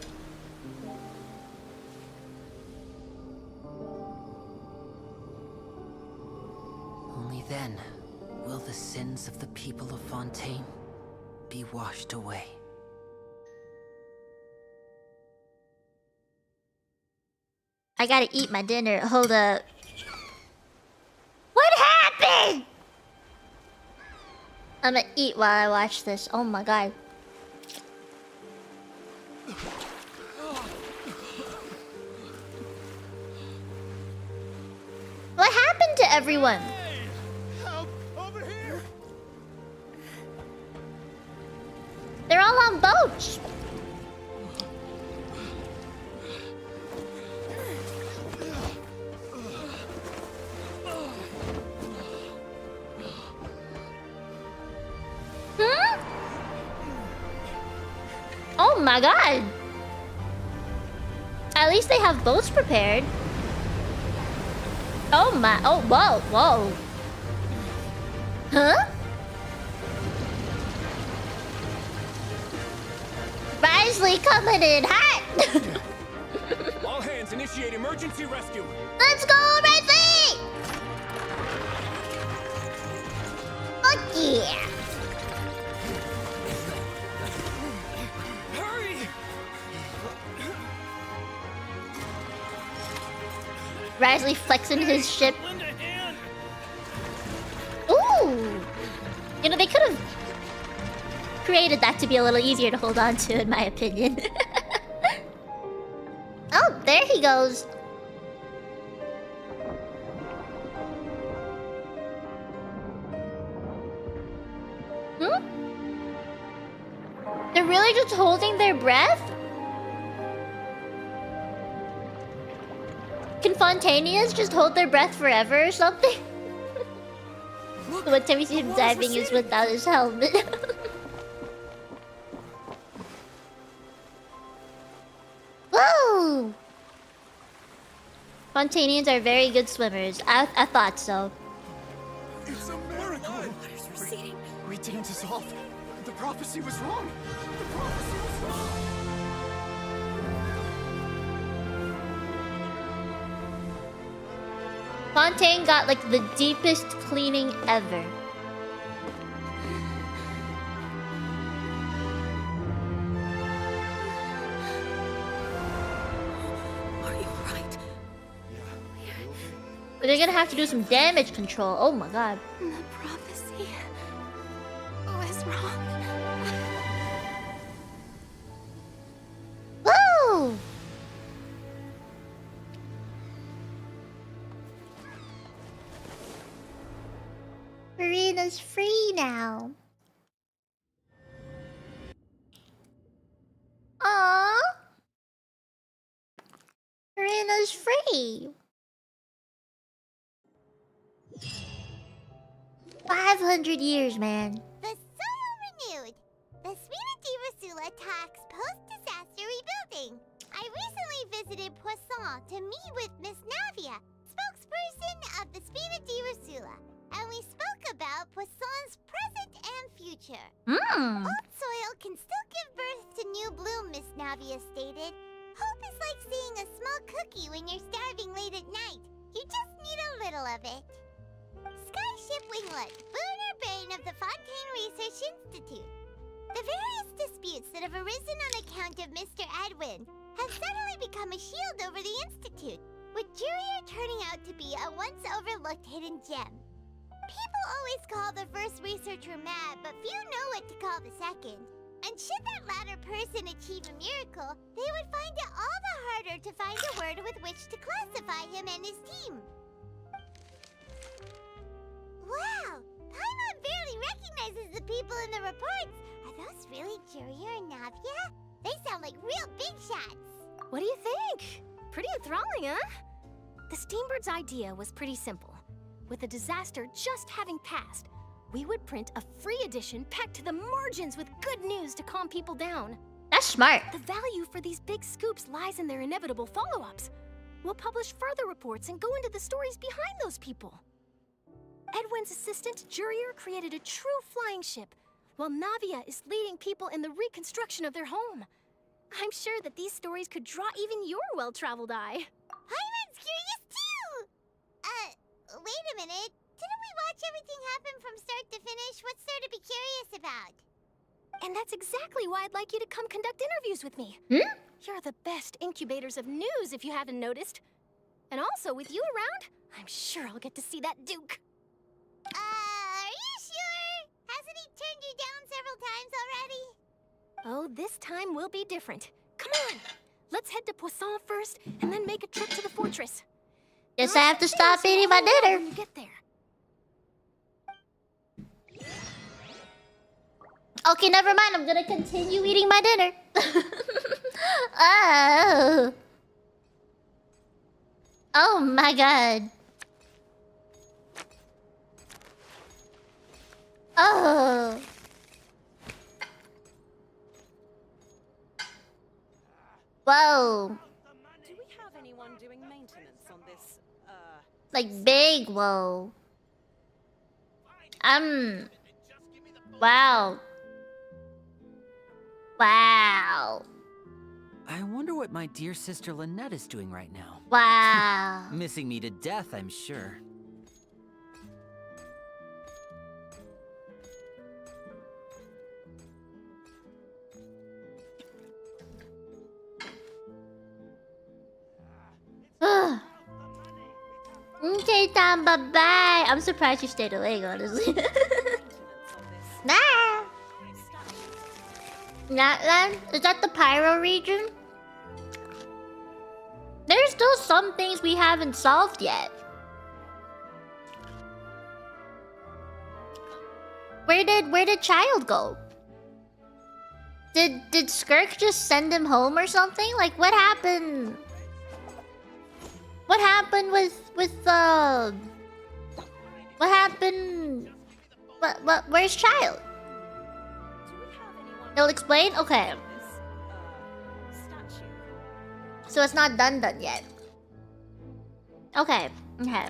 S9: Only then will the sins of the people of Fontaine be washed away.
S1: I gotta eat my dinner. Hold up. What happened? I'm gonna eat while I watch this. Oh my god. What happened to everyone?
S14: Help! Over here!
S1: They're all on boats. Hmm? Oh my god. At least they have boats prepared. Oh my, oh, whoa, whoa. Huh? Risley coming in hot.
S19: All hands initiate emergency rescue.
S1: Let's go, Risley! Fuck yeah.
S19: Hurry!
S1: Risley flexing his ship. Ooh! You know, they could have created that to be a little easier to hold on to, in my opinion. Oh, there he goes. Hmm? They're really just holding their breath? Can Fontanians just hold their breath forever or something? The one time we see him diving is without his helmet. Whoa! Fontanians are very good swimmers. I thought so.
S19: It's a miracle! Waters receding. We didn't dissolve. The prophecy was wrong. The prophecy was wrong.
S1: Fontaine got like the deepest cleaning ever.
S22: Are you alright?
S1: But they're gonna have to do some damage control. Oh my god.
S13: The prophecy was wrong.
S1: Woo! Furina's free now. Aww. Furina's free. 500 years, man.
S2: The soil renewed. The Spina di Rasula talks post-disaster rebuilding. I recently visited Poisson to meet with Miss Navia, spokesperson of the Spina di Rasula, and we spoke about Poisson's present and future. Old soil can still give birth to new bloom, Miss Navia stated. Hope is like seeing a small cookie when you're starving late at night. You just need a little of it. Skyship Winglet, lunar brain of the Fontaine Research Institute. The various disputes that have arisen on account of Mr. Edwin have suddenly become a shield over the Institute, with Jurier turning out to be a once overlooked hidden gem. People always call the first researcher mad, but few know what to call the second. And should that latter another person achieve a miracle, they would find it all the harder to find a word with which to classify him and his team. Wow! Paimon barely recognizes the people in the reports. Are those really Jurier and Navia? They sound like real big shots.
S4: What do you think? Pretty enthralling, huh? The Steambird's idea was pretty simple. With the disaster just having passed, we would print a free edition packed to the margins with good news to calm people down.
S1: That's smart.
S4: The value for these big scoops lies in their inevitable follow-ups. We'll publish further reports and go into the stories behind those people. Edwin's assistant, Jurier, created a true flying ship, while Navia is leading people in the reconstruction of their home. I'm sure that these stories could draw even your well-traveled eye.
S2: Paimon's curious too! Wait a minute. Didn't we watch everything happen from start to finish? What's there to be curious about?
S4: And that's exactly why I'd like you to come conduct interviews with me. You're the best incubators of news, if you haven't noticed. And also, with you around, I'm sure I'll get to see that Duke.
S2: Are you sure? Hasn't he turned you down several times already?
S4: Oh, this time will be different. Come on! Let's head to Poisson first, and then make a trip to the fortress.
S1: Guess I have to stop eating my dinner.
S4: When you get there.
S1: Okay, never mind. I'm gonna continue eating my dinner. Oh. Oh my god. Oh. Whoa.
S22: Do we have anyone doing maintenance on this,
S1: Like big whoa. Wow. Wow.
S9: I wonder what my dear sister Lynette is doing right now.
S1: Wow.
S9: Missing me to death, I'm sure.
S1: Okay, Tom, bye-bye. I'm surprised you stayed awake, honestly. Nah. Natland? Is that the Pyro region? There's still some things we haven't solved yet. Where did Child go? Did Skirk just send him home or something? Like what happened? What happened with what happened? Where's Child? They'll explain? Okay. So it's not done yet. Okay. Okay.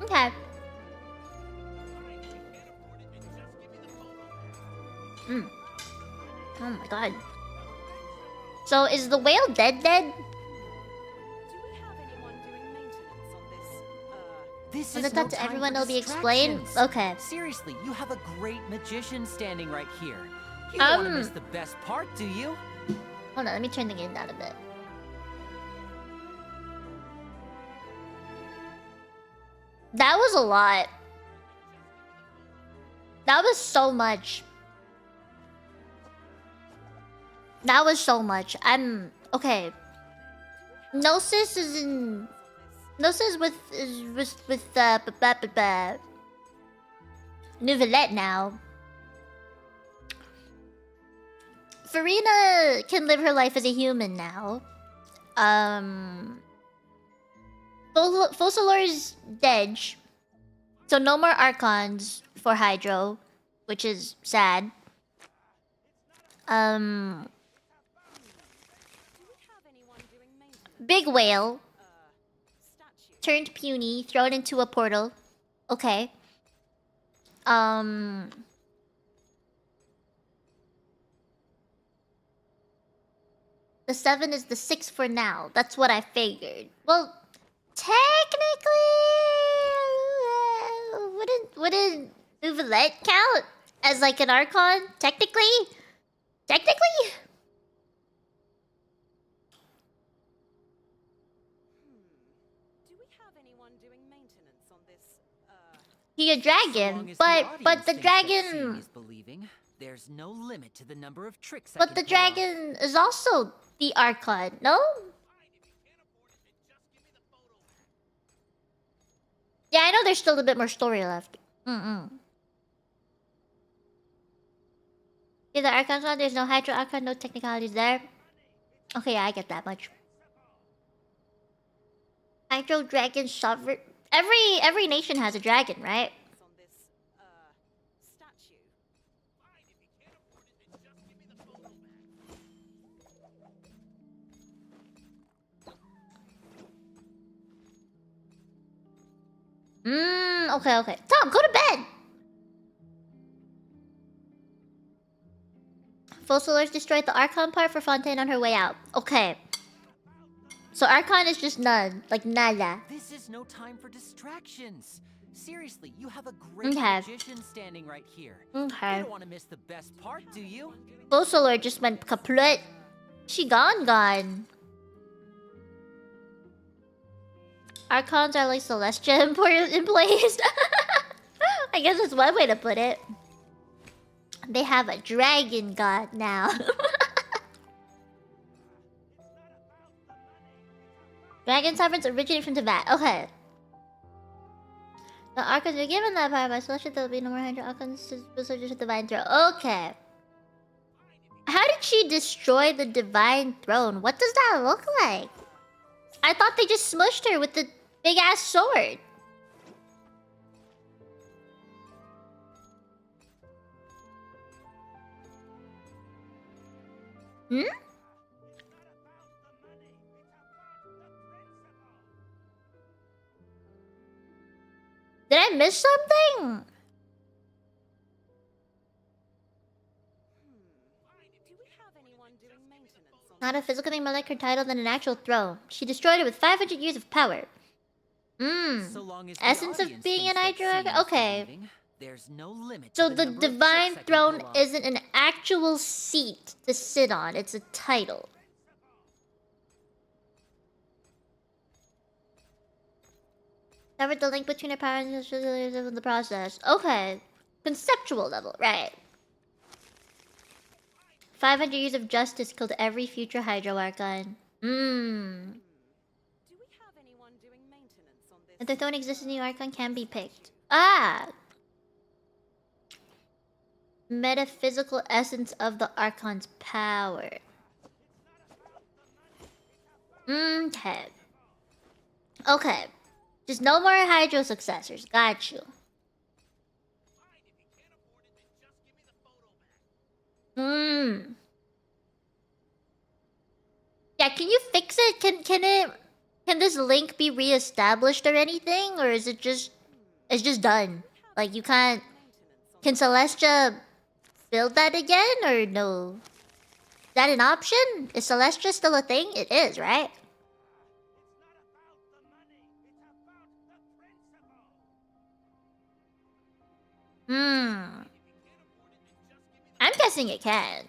S1: Okay. Oh my god. So is the whale dead?
S9: This
S1: Was
S9: is
S1: it
S9: no
S1: up to
S9: time
S1: everyone
S9: for
S1: will be explained?
S9: distractions.
S1: Okay.
S9: Seriously, you have a great magician standing right here. You don't want to miss the best part, do you?
S1: Hold on, let me turn the game down a bit. That was a lot. That was so much. That was so much. Okay. Gnosis is in. Gnosis with Nouvellette now. Furina can live her life as a human now. Focalor's dead. So no more Archons for Hydro, which is sad. Big Whale turned puny, thrown into a portal. Okay. The 7 is the 6 for now. That's what I figured. Well, technically, wouldn't Nouvellette count as like an Archon? Technically?
S22: do we have anyone doing maintenance on
S1: He a dragon, but the dragon,
S9: Is believing, there's no limit to the number of tricks I
S1: but
S9: can
S1: the
S9: pull off.
S1: dragon is also the archon, no? Yeah, I know there's still a bit more story left. Yeah, the archon's on. There's no hydro archon, no technicalities there. Okay, yeah, I get that much. Hydro dragon sovereign. Every nation has a dragon, right? Okay. Tom, go to bed! Fossilers destroyed the Archon part for Fontaine on her way out. Okay. So Archon is just none. Like, nada.
S9: This is no time for distractions. Seriously, you have a great
S1: Okay.
S9: magician standing right here.
S1: Okay.
S9: You don't want to miss the best part, do you?
S1: Fossilor just went kaput. She gone. Archons are like Celestia in place. I guess that's one way to put it. They have a dragon god now. Dragon sovereigns originate from Tibet. Okay. The Archons were given that power by Celestia. There will be no more 100 Archons subject to the Divine Throne. Okay. How did she destroy the Divine Throne? What does that look like? I thought they just smushed her with the big ass sword. Hmm? Did I miss something? Not a physical thing more like her title than an actual throne. She destroyed it with 500 years of power.
S9: So long as the
S1: Essence of
S9: audience
S1: being an
S9: thinks that
S1: Hydra?
S9: seeing is
S1: Okay.
S9: believing, there's no limit
S1: So
S9: to
S1: the
S9: number of
S1: Divine
S9: tricks I can
S1: Throne
S9: pull off.
S1: isn't an actual seat to sit on. It's a title. Severed the link between her power and the process. Okay. Conceptual level, right. 500 years of justice killed every future Hydro Archon. If the throne exists, a new Archon can be picked. Ah! Metaphysical essence of the Archon's power. Okay. Okay. Just no more Hydro successors. Got you. Yeah, can you fix it? Can this link be reestablished or anything? Or is it just... It's just done? Like, you can't... Can Celestia build that again? Or no? Is that an option? Is Celestia still a thing? It is, right? I'm guessing it can.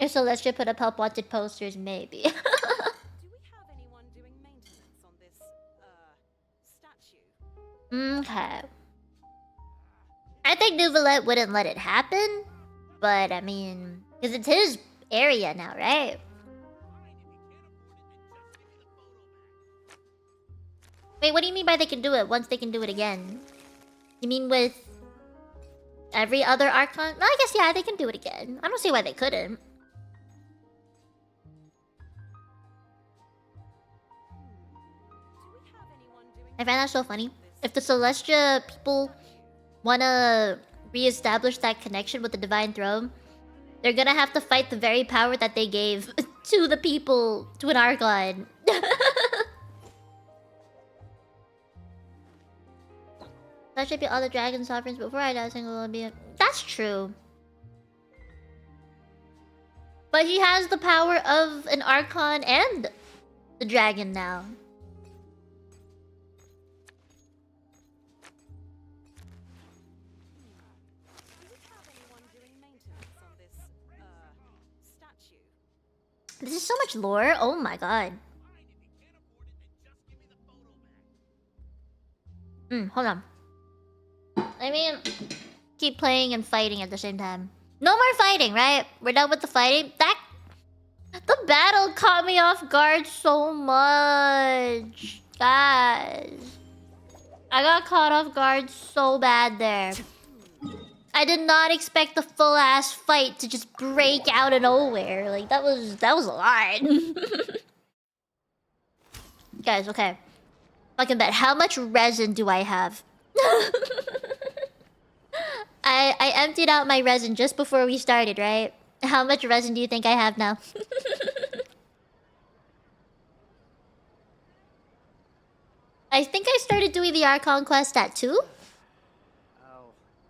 S1: If Celestia put up help wanted posters, maybe. Okay. I think Nouvelette wouldn't let it happen. But, I mean... Because it's his area now, right? Wait, what do you mean by they can do it once they can do it again? You mean with... every other Archon? Well, I guess, yeah, they can do it again. I don't see why they couldn't. I find that so funny. If the Celestia people wanna re-establish that connection with the Divine Throne, they're gonna have to fight the very power that they gave to the people, to an Archon. That should be all the dragon sovereigns before I die single will be. That's true. But he has the power of an Archon and the dragon now. This is so much lore. Oh my god. Hold on. Let me keep playing and fighting at the same time. No more fighting, right? We're done with the fighting. The battle caught me off guard so much. Guys. I got caught off guard so bad there. I did not expect the full ass fight to just break out of nowhere. Like that was a lot. Guys, okay. Fucking bet. How much resin do I have? I emptied out my resin just before we started, right? How much resin do you think I have now? I think I started doing the Archon quest at 2.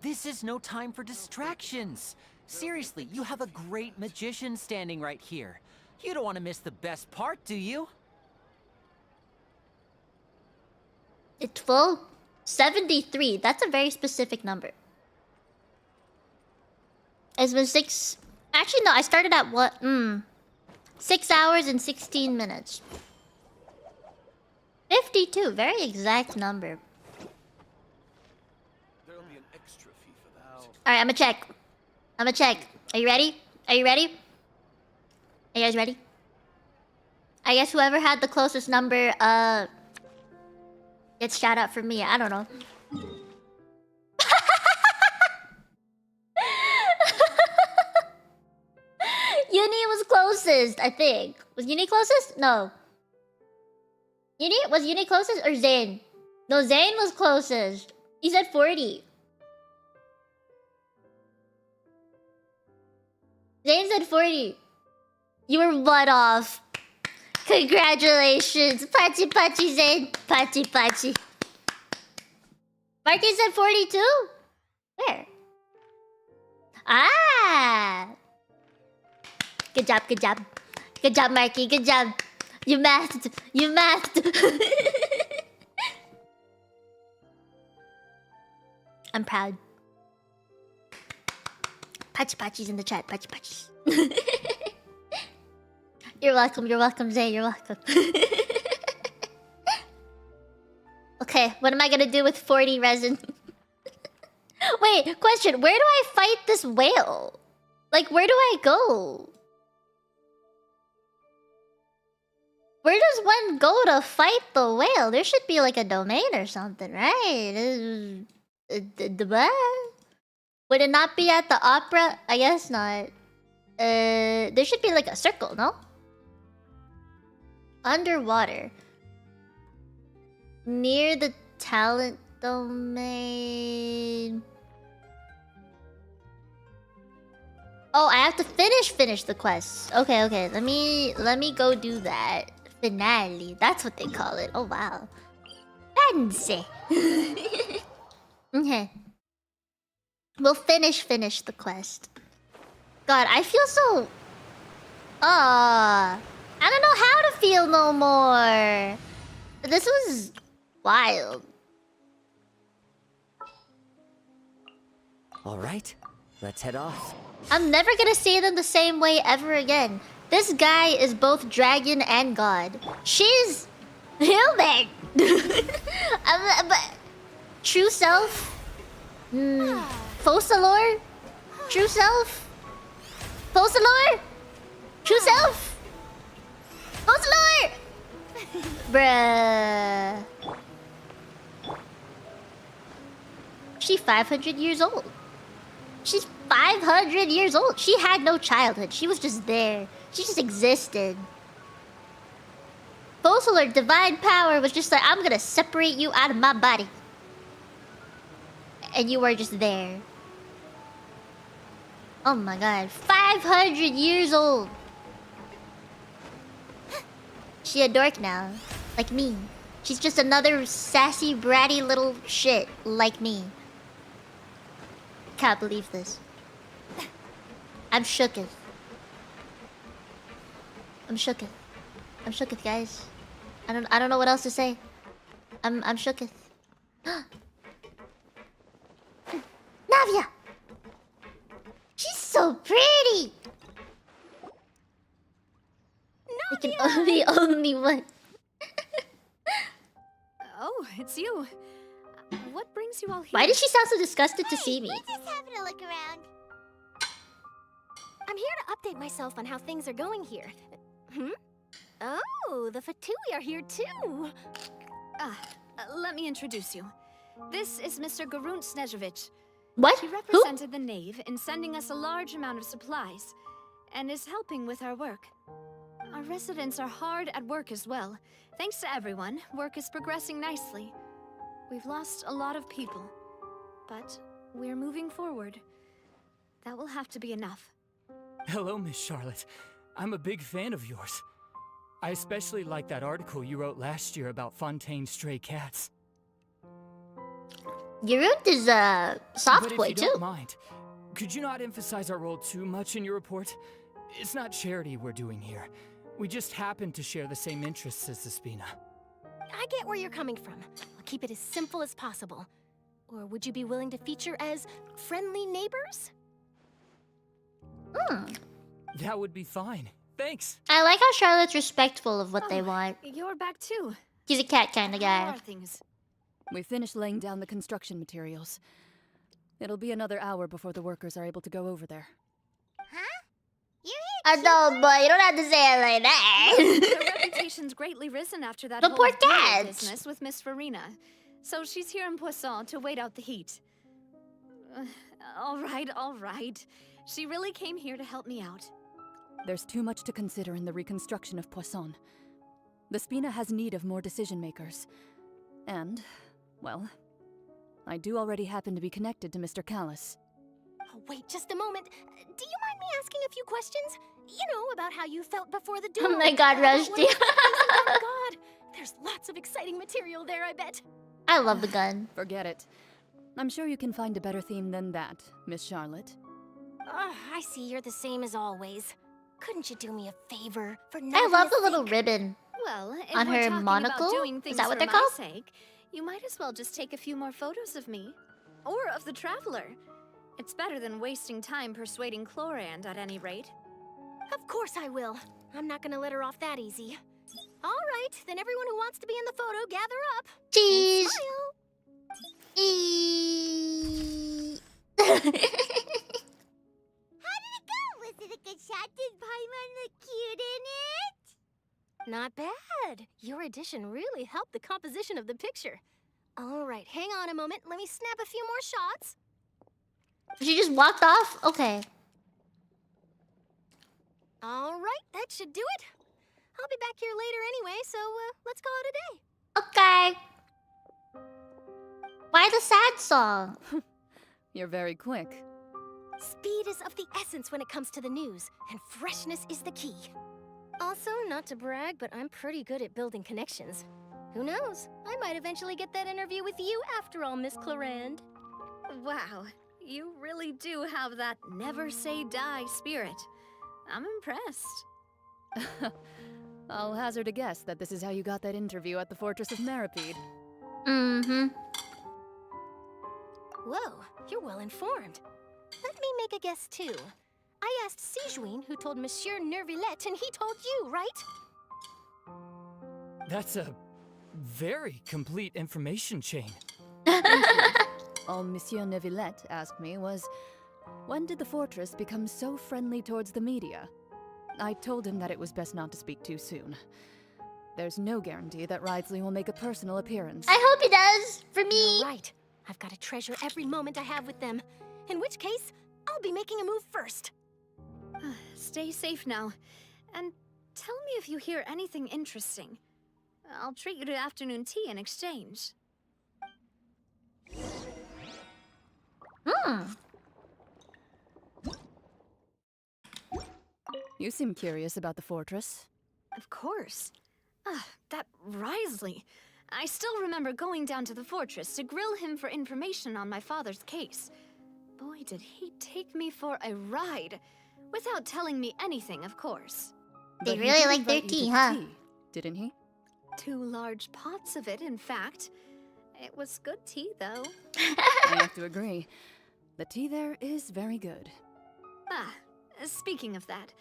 S9: This is no time for distractions. Seriously, you have a great magician standing right here. You don't want to miss the best part, do you?
S1: It's full? 73. That's a very specific number. It's been 6... Actually, no, I started at what? 6 hours and 16 minutes. 52. Very exact number. Alright, I'ma check. Are you ready? Are you guys ready? I guess whoever had the closest number, gets shout out from me. I don't know. Uni was closest, I think. Was Uni closest? No. Was Uni closest or Zane? No, Zane was closest. He said 40. Zane said 40. You were butt off. Congratulations. Pachi Pachi, Zane. Pachi Pachi. Marky said 42? Where? Ah! Good job, good job. Good job, Marky. Good job. You mathed. You mathed. I'm proud. Pachi Pachi's in the chat. Pachi Pachi's. You're welcome, Zay. You're welcome. Okay, what am I gonna do with 40 resin? Wait, question. Where do I fight this whale? Like, where do I go? Where does one go to fight the whale? There should be like a domain or something, right? Would it not be at the opera? I guess not. There should be like a circle, no? Underwater. Near the talent domain. Oh, I have to finish the quest. Okay. Let me go do that. Finale. That's what they call it. Oh wow. Fancy. Okay. We'll finish the quest. God, I feel so... I don't know how to feel no more. This was wild.
S9: Alright, let's head off. I'm
S1: never gonna see them the same way ever again. This guy is both dragon and god. She's human. But true self? Fossilor? True self? Fossilor? True self? Fossilor! Bruh. She's 500 years old. She's 500 years old. She had no childhood. She was just there. She just existed. Fossilor, divine power, was just like, I'm gonna separate you out of my body. And you were just there. Oh my god. 500 years old. She a dork now. Like me. She's just another sassy, bratty little shit like me. Can't believe this. I'm shooketh. I'm shooketh. I'm shooketh, guys. I don't know what else to say. I'm shooketh. Navia! She's so pretty! I can be only one.
S10: Oh, it's you. What brings you all here?
S1: Why does she sound so disgusted to see me?
S2: We're just having a look around.
S4: I'm here to update myself on how things are going here. Oh, the Fatui are here too.
S10: Let me introduce you. This is Mr. Garunt Snežević.
S1: What?
S10: He represented the Knave in sending us a large amount of supplies, and is helping with our work. Our residents are hard at work as well. Thanks to everyone, work is progressing nicely. We've lost a lot of people, but we're moving forward. That will have to be enough.
S15: Hello, Miss Charlotte. I'm a big fan of yours. I especially like that article you wrote last year about Fontaine's stray cats.
S1: Garunt is a soft
S15: But
S1: boy
S15: if you
S1: too.
S15: don't mind, could you not emphasize our role too much in your report? It's not charity we're doing here. We just happen to share the same interests as the Spina.
S4: I get where you're coming from. I'll keep it as simple as possible. Or would you be willing to feature as friendly neighbors?
S15: That would be fine. Thanks.
S1: I like how Charlotte's respectful of what they want.
S10: You're back too.
S1: He's a cat kind of
S10: How
S1: guy.
S10: are things?
S16: We finished laying down the construction materials. It'll be another hour before the workers are able to go over there.
S1: Adult boy, you don't have to say it like that.
S10: Their reputation's greatly risen after that
S1: The
S10: whole
S1: poor
S10: deal
S1: cats.
S10: business with Miss Furina. So she's here in Poisson to wait out the heat. All right. She really came here to help me out.
S16: There's too much to consider in the reconstruction of Poisson. The Spina has need of more decision-makers. And, well, I do already happen to be connected to Mr. Callis.
S4: Oh, wait just a moment. Do you mind me asking a few questions? You know, about how you felt before the duel.
S1: Oh my god, Rushdie.
S4: Oh god, there's lots of exciting material there, I bet.
S1: I love the gun.
S16: Forget it. I'm sure you can find a better theme than that, Miss Charlotte.
S4: I see you're the same as always. Couldn't you do me a favor for
S1: I
S4: not
S1: love the little ribbon
S10: Well, if
S1: on
S10: we're
S1: her
S10: talking
S1: monocle.
S10: about doing things
S1: Is that what
S10: for
S1: they're
S10: my
S1: called?
S10: sake, you might as well just take a few more photos of me. Or of the Traveler. It's better than wasting time persuading Chlorand at any rate.
S4: Of course I will. I'm not gonna let her off that easy. All right, then everyone who wants to be in the photo, gather up.
S1: Cheese.
S2: How did it go? Was it a good shot? Did Paimon look cute in it?
S4: Not bad. Your addition really helped the composition of the picture. All right, hang on a moment. Let me snap a few more shots.
S1: She just walked off? Okay.
S4: All right, that should do it. I'll be back here later anyway, so let's call it a day.
S1: Okay. Why the sad song?
S16: You're very quick.
S4: Speed is of the essence when it comes to the news, and freshness is the key. Also, not to brag, but I'm pretty good at building connections. Who knows? I might eventually get that interview with you after all, Miss Chlorand.
S10: Wow, you really do have that never say die spirit. I'm impressed.
S16: I'll hazard a guess that this is how you got that interview at the Fortress of Meripede.
S1: Mm-hmm.
S4: Whoa, you're well informed. Let me make a guess too. I asked Sijuin, who told Monsieur Nervillet, and he told you, right?
S15: That's a very complete information chain.
S16: All Monsieur Neuvillette asked me was, when did the fortress become so friendly towards the media? I told him that it was best not to speak too soon. There's no guarantee that Ridesley will make a personal appearance.
S1: I hope he does, for me.
S4: You're right. I've got to treasure every moment I have with them. In which case, I'll be making a move first.
S10: Stay safe now. And tell me if you hear anything interesting. I'll treat you to afternoon tea in exchange.
S16: You seem curious about the fortress.
S10: Of course. That Ridesley. I still remember going down to the fortress to grill him for information on my father's case. Boy, did he take me for a ride. Without telling me anything, of course.
S1: They
S16: But he
S1: really
S16: did
S1: like their
S16: invite you
S1: tea,
S16: to
S1: huh?
S16: tea, didn't he?
S10: 2 large pots of it, in fact. It was good tea, though.
S16: I have to agree. The tea there is very good.
S10: Speaking of that,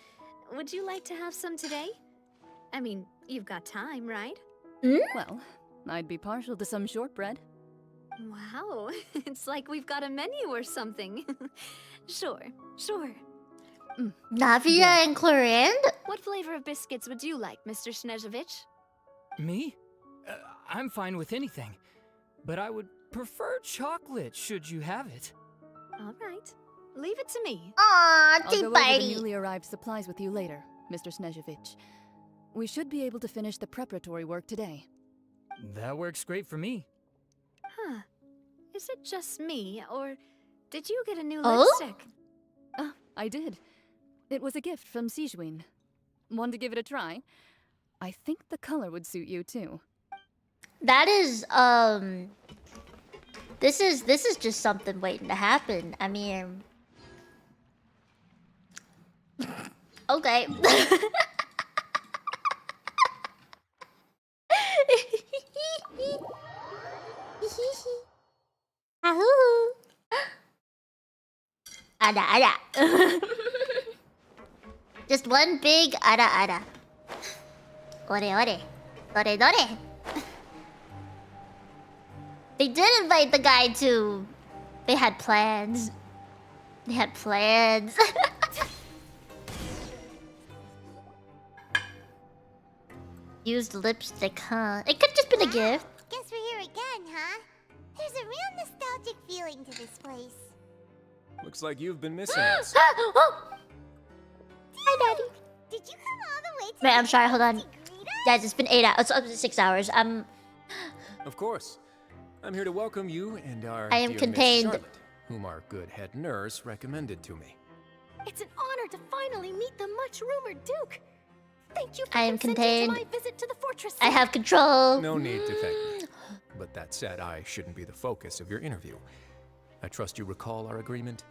S10: would you like to have some today? I mean, you've got time, right?
S16: Well, I'd be partial to some shortbread.
S10: Wow, it's like we've got a menu or something. Sure.
S1: Navia and Clorinde?
S10: What flavor of biscuits would you like, Mr. Snezhovich?
S15: Me? I'm fine with anything. But I would prefer chocolate, should you have it.
S10: All right. Leave it to me.
S1: Aww,
S16: I'll go over the newly arrived supplies with you later, Mr. Snezhovich. We should be able to finish the preparatory work today.
S15: That works great for me.
S10: Huh. Is it just me, or did you get a new
S1: Oh?
S10: lipstick?
S16: I did. It was a gift from Sijwin. Want to give it a try? I think the color would suit you too.
S1: That is, This is just something waiting to happen. I mean... Okay. Ahoo. Ada. Just one big ada. Ore. Dore. They did invite the guy to... They had plans. Used lipstick, huh? It could just been a gift.
S2: Guess we're here again, huh? There's a real nostalgic feeling to this place.
S8: Looks like you've been missing us.
S1: Hi, Daddy.
S2: Did you come all the way to
S1: Wait, I'm sorry, hold on. Guys, it's been 8 hours. It's up to 6 hours.
S8: Of course. I'm here to welcome you and our
S1: I am
S8: dear
S1: contained.
S8: Miss Charlotte, whom our good head nurse recommended to me.
S4: It's an honor to finally meet the much-rumored Duke. Thank you for
S1: I am
S4: consenting
S1: contained.
S4: to my visit to the fortress.
S1: I have control.
S8: No need to thank me. But that said, I shouldn't be the focus of your interview. I trust you recall our agreement?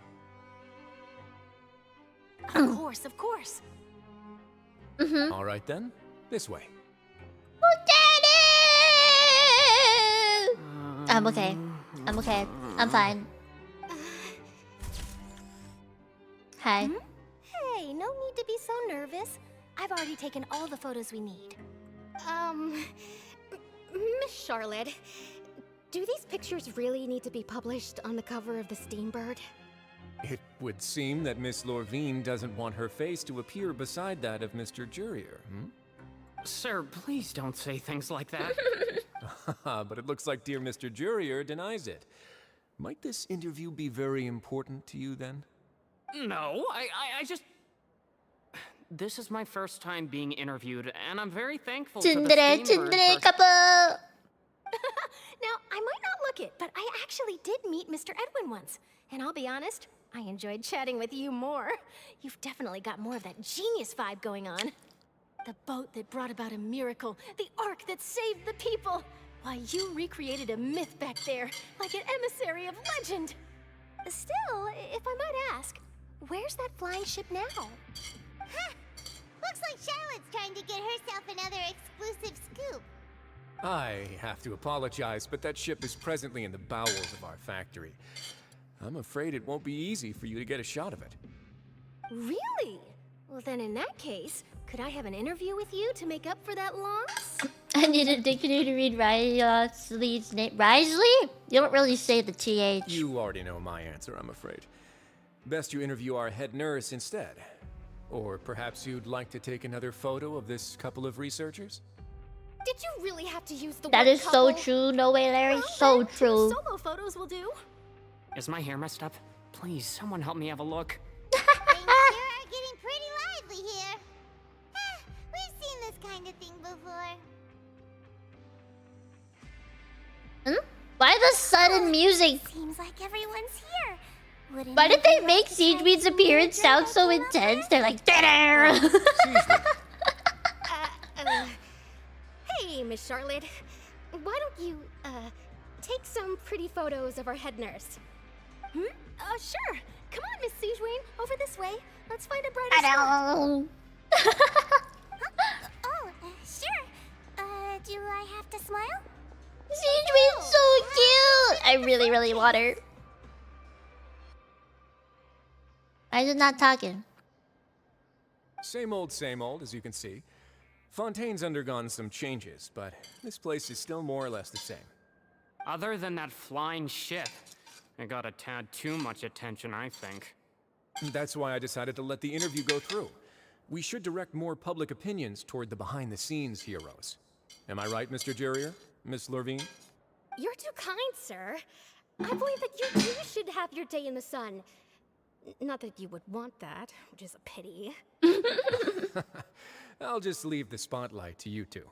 S4: Of course.
S8: All right then, this way.
S1: I'm okay. I'm fine. Hi.
S4: Hey, no need to be so nervous. I've already taken all the photos we need. Miss Charlotte, do these pictures really need to be published on the cover of the Steambird?
S8: It would seem that Miss Lorvine doesn't want her face to appear beside that of Mr. Jurier,
S3: Sir, please don't say things like that.
S8: But it looks like dear Mr. Jurier denies it. Might this interview be very important to you then?
S3: No, I just... This is my first time being interviewed, and I'm very thankful to the Steambird for...
S1: couple.
S4: Now, I might not look it, but I actually did meet Mr. Edwin once. And I'll be honest, I enjoyed chatting with you more. You've definitely got more of that genius vibe going on. The boat that brought about a miracle, the ark that saved the people. Why, you recreated a myth back there, like an emissary of legend. Still, if I might ask, where's that flying ship now?
S2: Huh. Looks like Charlotte's trying to get herself another exclusive scoop.
S8: I have to apologize, but that ship is presently in the bowels of our factory. I'm afraid it won't be easy for you to get a shot of it.
S4: Really? Well, then in that case, could I have an interview with you to make up for that loss?
S1: I need a dictionary to read Risley's name. Risley? You don't really say the TH.
S8: You already know my answer, I'm afraid. Best you interview our head nurse instead. Or perhaps you'd like to take another photo of this couple of researchers?
S4: Did you really have to use the
S1: That
S4: word
S1: is
S4: couple?
S1: so true. No way, Larry.
S4: Well,
S1: So
S4: then,
S1: true.
S4: 2 solo photos will do.
S3: Is my hair messed up? Please, someone help me have a look.
S2: Things sure are getting pretty lively here. We've seen this kind of thing before.
S1: Why the sudden music?
S2: Seems like everyone's here. Wouldn't
S1: Why did
S2: you
S1: they
S2: like
S1: make
S2: to try
S1: Siegeweed's
S2: some
S1: appearance
S2: new
S1: sound so
S2: Dracula
S1: intense?
S2: first?
S1: They're like, "Da-da."
S4: Hey, Miss Charlotte. Why don't you, take some pretty photos of our head nurse? Sure. Come on, Miss Siegeweed. Over this way. Let's find a brighter spot.
S2: Sure. Do I have to smile?
S1: Siegeweed's so cute. I really, really want her. Why is it not talking?
S8: Same old, as you can see.
S5: Fontaine's undergone some changes, but this place is still more or less the same.
S3: Other than that flying ship, it got a tad too much attention, I think.
S5: That's why I decided to let the interview go through. We should direct more public opinions toward the behind-the-scenes heroes. Am I right, Mr. Jurrier? Miss Lurvine?
S4: You're too kind, sir. I believe that you too should have your day in the sun. Not that you would want that, which is a pity.
S5: I'll just leave the spotlight to you two.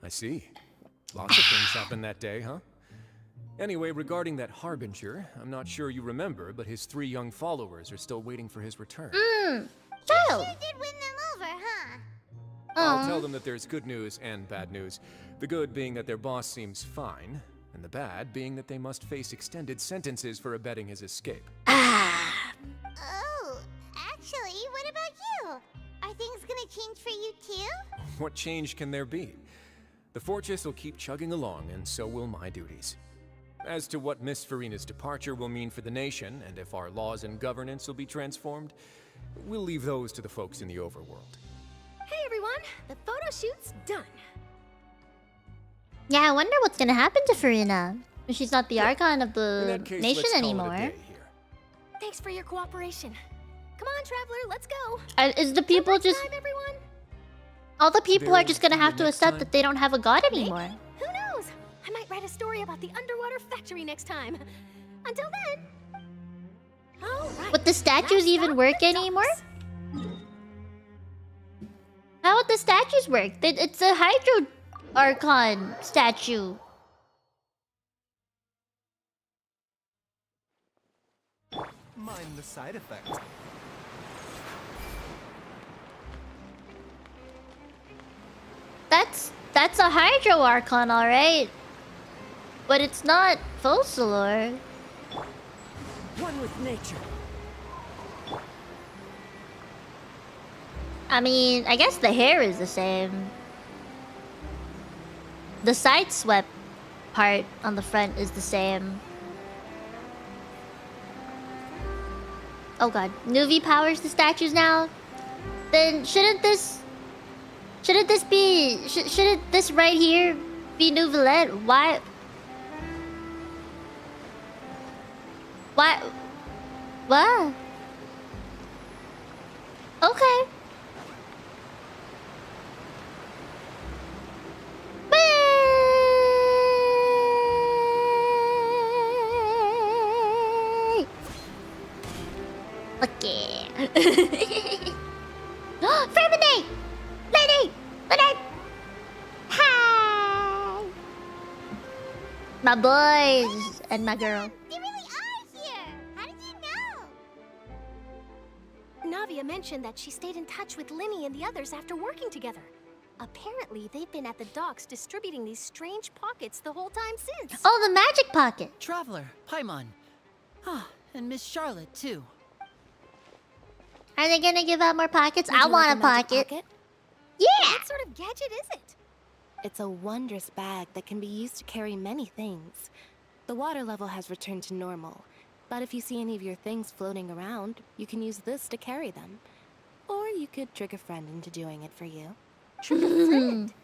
S5: I see. Lots of things happened that day, huh? Anyway, regarding that Harbinger, I'm not sure you remember, but his 3 young followers are still waiting for his return.
S2: You sure did win them over, huh?
S5: I'll tell them that there's good news and bad news. The good being that their boss seems fine, and the bad being that they must face extended sentences for abetting his escape.
S2: Oh, actually, what about you? Are things gonna change for you too?
S5: What change can there be? The fortress will keep chugging along, and so will my duties. As to what Miss Furina's departure will mean for the nation, and if our laws and governance will be transformed, we'll leave those to the folks in the overworld.
S4: Hey everyone, the photo shoot's done.
S1: Yeah, I wonder what's gonna happen to Furina. She's not the Archon of
S5: In
S1: the
S5: that case,
S1: nation
S5: let's call it a
S1: anymore.
S5: day.
S4: Thanks for your cooperation. Come on, Traveler, let's go.
S1: Is the people just...
S4: Time, everyone.
S1: All the people are
S5: Very
S1: just gonna have to
S5: next
S1: accept
S5: time.
S1: that they don't have a god anymore.
S4: Who knows? I might write a story about the underwater factory next time. Until then. All right.
S1: Would the statues even work anymore? How would the statues work? It's a Hydro Archon statue.
S18: Mind the side effects.
S1: That's a Hydro Archon, alright. But it's not Focalor.
S22: One with nature.
S1: I mean, I guess the hair is the same. The side swept part on the front is the same. Oh god. Nuvi powers the statues now? Then shouldn't this be... shouldn't this right here be Neuvillette? Why... Why... What? Okay. Okay. Feminine! Lady! Lady! Hi! My boys and my girl.
S2: They really are here! How did you know?
S4: Navia mentioned that she stayed in touch with Linny and the others after working together. Apparently, they've been at the docks distributing these strange pockets the whole time since.
S1: Oh, the magic pocket!
S9: Traveler, Paimon. Ah, and Miss Charlotte, too.
S1: Are they gonna give out more pockets?
S13: Would
S1: I
S13: you
S1: want
S13: like
S1: a
S13: magic
S1: pocket. Yeah!
S4: What sort of gadget is it?
S13: It's a wondrous bag that can be used to carry many things. The water level has returned to normal, but if you see any of your things floating around, you can use this to carry them. Or you could trick a friend into doing it for you.
S4: Trick a friend?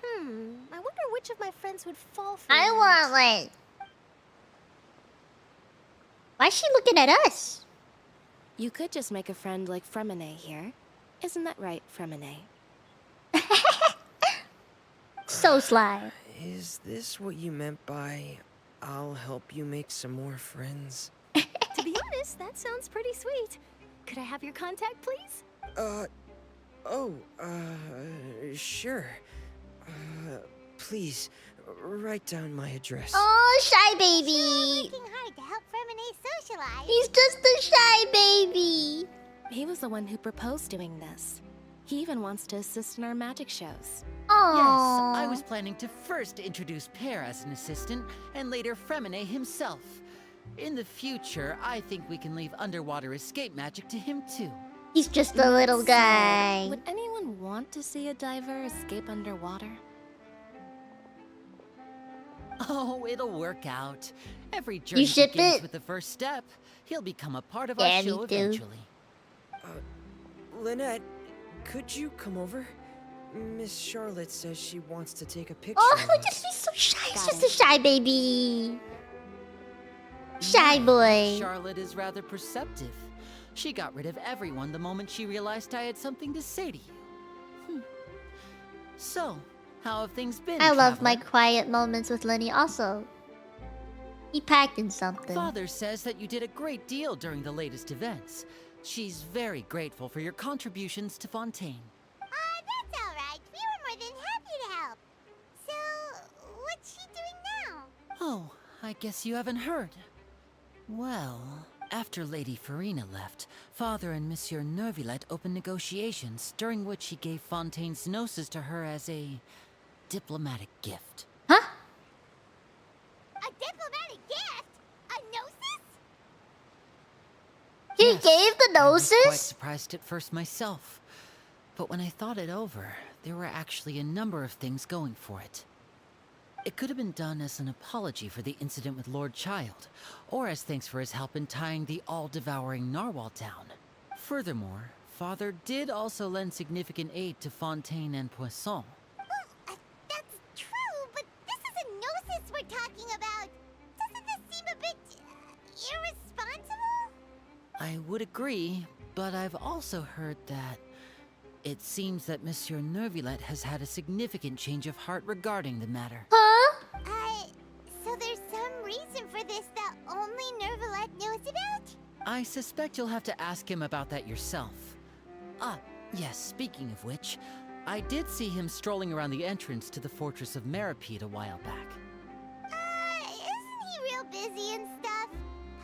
S4: I wonder which of my friends would fall for
S1: I
S4: that.
S1: want one. Why is she looking at us?
S13: You could just make a friend like Fremine here. Isn't that right, Fremine?
S1: So sly.
S21: Is this what you meant by, I'll help you make some more friends?
S4: To be honest, that sounds pretty sweet. Could I have your contact, please?
S21: Sure. Please, write down my address.
S1: Oh, shy baby.
S2: Working hard to help Fremine socialize.
S1: He's just a shy baby.
S13: He was the one who proposed doing this. He even wants to assist in our magic shows.
S1: Aww.
S9: Yes, I was planning to first introduce Pear as an assistant, and later Fremine himself. In the future, I think we can leave underwater escape magic to him too.
S1: He's just a little guy.
S13: Would anyone want to see a diver escape underwater?
S9: Oh, it'll work out. Every journey
S1: ship
S9: begins
S1: it?
S9: with the first step. He'll become a part of
S1: Yeah,
S9: our
S1: me
S9: show
S1: too.
S9: eventually.
S21: Lynette, could you come over? Miss Charlotte says she wants to take a picture.
S1: Oh,
S21: of
S1: look
S21: us.
S1: at he's so shy. He's just a shy baby. Shy boy.
S9: Charlotte is rather perceptive. She got rid of everyone the moment she realized I had something to say to you. So, how have things been,
S1: I love my
S9: traveler?
S1: quiet moments with Lenny also. He packed in something.
S9: Father says that you did a great deal during the latest events. She's very grateful for your contributions to Fontaine.
S2: That's alright. We were more than happy to help. So, what's she doing now?
S9: Oh, I guess you haven't heard. Well, after Lady Furina left, Father and Monsieur Neuvillette opened negotiations, during which he gave Fontaine's gnosis to her as a diplomatic gift.
S1: Huh?
S2: A diplomatic gift? A gnosis?
S1: He
S9: Yes,
S1: gave the
S9: I was quite
S1: gnosis?
S9: surprised at first myself. But when I thought it over, there were actually a number of things going for it. It could have been done as an apology for the incident with Lord Child, or as thanks for his help in tying the all-devouring narwhal down. Furthermore, Father did also lend significant aid to Fontaine and Poisson.
S2: That's true, but this is a gnosis we're talking about. Doesn't this seem a bit irresponsible?
S9: I would agree, but I've also heard that it seems that Monsieur Neuvillette has had a significant change of heart regarding the matter.
S1: Huh?
S2: So there's some reason for this that only Neuvillette knows about?
S9: I suspect you'll have to ask him about that yourself. Ah, yes, speaking of which, I did see him strolling around the entrance to the Fortress of Meripede a while back.
S2: Isn't he real busy and stuff?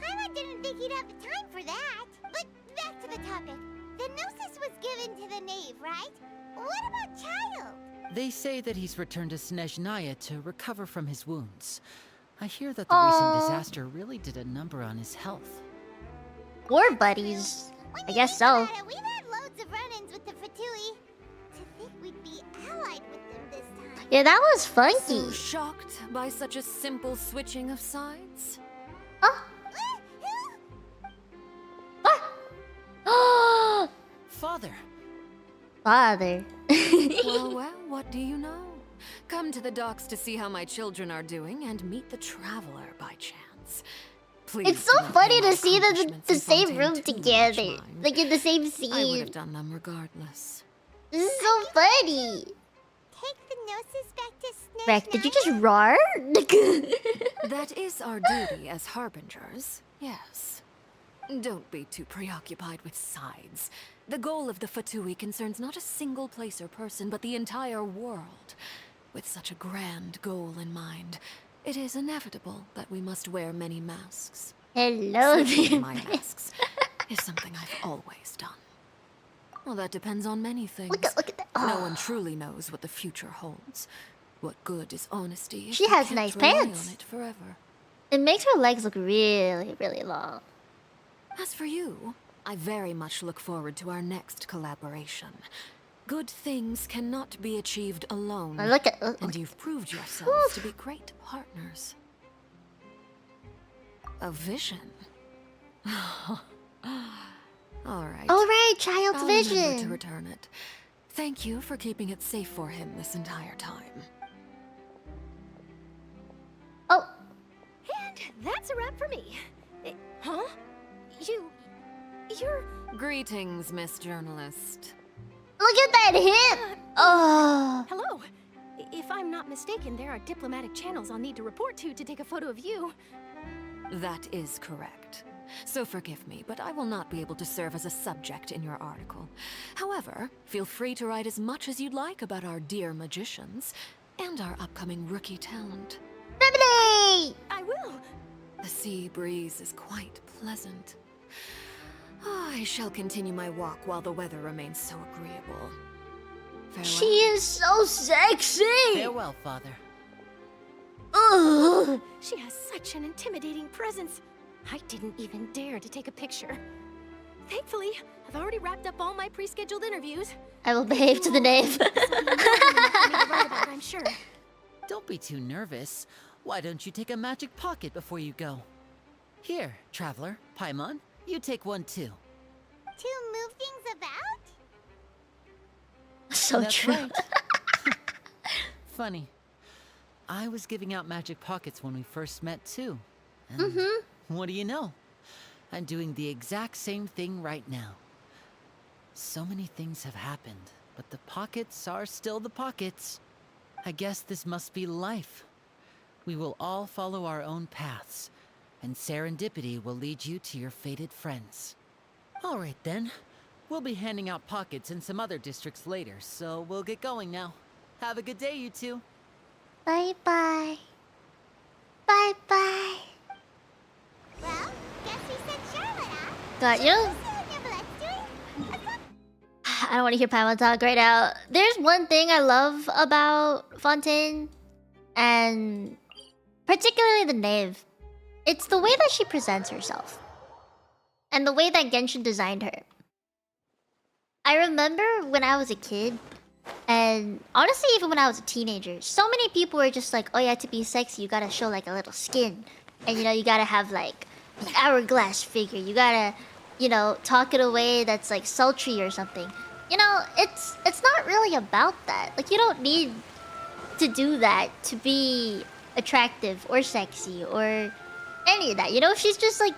S2: Paimon didn't think he'd have the time for that. But back to the topic. The gnosis was given to the knave, right? What about Child?
S9: They say that he's returned to Snezhnaya to recover from his wounds. I hear that the recent disaster really did a number on his health.
S1: War buddies. I guess so.
S2: We've had loads of run-ins with the Fatui. To think we'd be allied with them this time.
S1: Yeah, that was funky.
S6: So shocked by such a simple switching of sides?
S9: Father!
S1: Father.
S6: Well, what do you know? Come to the docks to see how my children are doing and meet the traveler by chance. Please
S1: It's so
S6: do not
S1: funny
S6: pay my
S1: to see them in
S6: accomplishments
S1: the
S6: in
S1: same
S6: Fontaine
S1: room
S6: too much
S1: together.
S6: mind.
S1: Like in the same
S6: I would
S1: scene.
S6: have done them regardless.
S1: This is so funny.
S2: Take the gnosis back to Snezhnaya.
S1: Rex, did you just roar?
S6: That is our duty as harbingers, yes. Don't be too preoccupied with sides. The goal of the Fatui concerns not a single place or person, but the entire world. With such a grand goal in mind, it is inevitable that we must wear many masks.
S1: Hello
S6: Switching
S1: there.
S6: my masks is something I've always done. Well, that depends on many things.
S1: Look at that.
S6: No one truly knows what the future holds. What good is honesty if
S1: She
S6: you
S1: has
S6: can't
S1: nice
S6: rely
S1: pants.
S6: on it forever?
S1: It makes her legs look really, really long.
S6: As for you, I very much look forward to our next collaboration. Good things cannot be achieved alone. And you've proved yourselves to be great partners. A vision. All right.
S1: All right, child's
S6: I'll remember
S1: vision.
S6: to return it. Thank you for keeping it safe for him this entire time.
S1: Oh.
S4: And that's a wrap for me. Huh? You're...
S6: Greetings, Miss Journalist.
S1: Look at that hip! Oh.
S4: Hello. If I'm not mistaken, there are diplomatic channels I'll need to report to take a photo of you.
S6: That is correct. So forgive me, but I will not be able to serve as a subject in your article. However, feel free to write as much as you'd like about our dear magicians and our upcoming rookie talent.
S1: Remedy!
S4: I will.
S6: The sea breeze is quite pleasant. I shall continue my walk while the weather remains so agreeable. Farewell.
S1: She is so sexy!
S9: Farewell, Father.
S1: Ugh.
S4: She has such an intimidating presence. I didn't even dare to take a picture. Thankfully, I've already wrapped up all my pre-scheduled interviews.
S1: I will behave to the knave.
S4: I'm sure.
S9: Don't be too nervous. Why don't you take a magic pocket before you go? Here, traveler. Paimon, you take one too.
S2: To move things about?
S1: So
S9: That's
S1: true.
S9: right. Funny. I was giving out magic pockets when we first met too. And what do you know? I'm doing the exact same thing right now. So many things have happened, but the pockets are still the pockets. I guess this must be life. We will all follow our own paths, and serendipity will lead you to your fated friends. All right then. We'll be handing out pockets in some other districts later, so we'll get going now. Have a good day, you two.
S1: Bye-bye. Bye-bye.
S2: Well, guess we said Charlotte, huh?
S1: Got you? I don't want to hear Paimon talk right now. There's one thing I love about Fontaine, and particularly the Knave. It's the way that she presents herself. And the way that Genshin designed her. I remember when I was a kid, and honestly even when I was a teenager, so many people were just like, oh yeah, to be sexy you gotta show like a little skin. And you know, you gotta have like the hourglass figure. You gotta, you know, talk it away that's like sultry or something. You know, it's not really about that. Like, you don't need to do that to be attractive or sexy or any of that. You know, she's just like,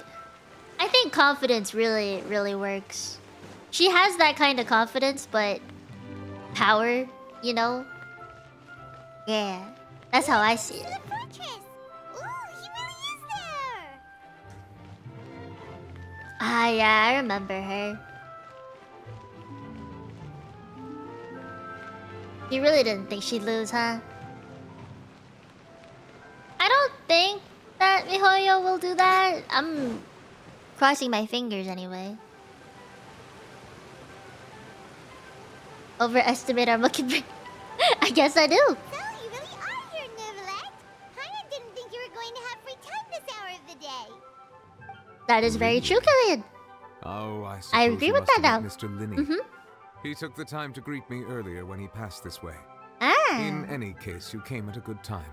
S1: I think confidence really, really works. She has that kind of confidence, but power, you know? Yeah, that's how I see it. Ah, yeah, I remember her. You really didn't think she'd lose, huh? I don't think that MiHoYo will do that. I'm crossing my fingers anyway. Overestimate our Mockingbird. I guess I do.
S2: So, you really are here, Neuvillette. Paimon didn't think you were going to have free time this hour of the day.
S1: That is very true, Killian.
S8: Oh, I suppose
S1: I agree
S8: you
S1: with
S8: must
S1: that
S8: have
S1: now.
S8: met Mr. Linney. He took the time to greet me earlier when he passed this way.
S1: Ah.
S8: In any case, you came at a good time.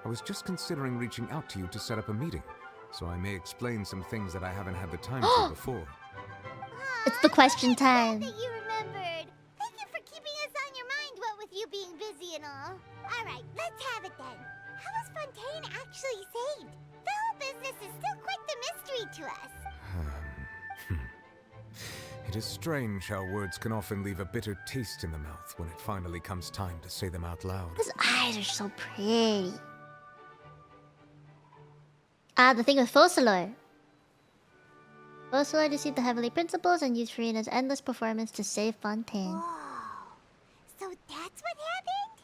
S8: I was just considering reaching out to you to set up a meeting, so I may explain some things that I haven't had the time to before.
S1: It's the question time.
S2: That you remembered. Thank you for keeping us on your mind, what with you being busy and all. Alright, let's have it then. How was Fontaine actually saved? The whole business is still quite the mystery to us.
S8: It is strange how words can often leave a bitter taste in the mouth when it finally comes time to say them out loud.
S1: His eyes are so pretty. Ah, the thing with Focalor. Focalor deceived the Heavenly Principles and used Furina's endless performance to save Fontaine.
S2: So that's what happened?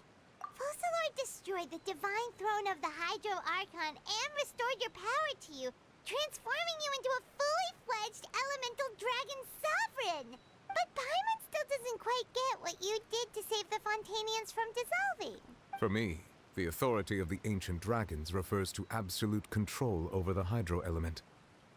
S2: Focalor destroyed the divine throne of the Hydro Archon and restored your power to you, transforming you into a fully fledged elemental dragon sovereign. But Paimon still doesn't quite get what you did to save the Fontainians from dissolving.
S8: For me, the authority of the ancient dragons refers to absolute control over the hydro element.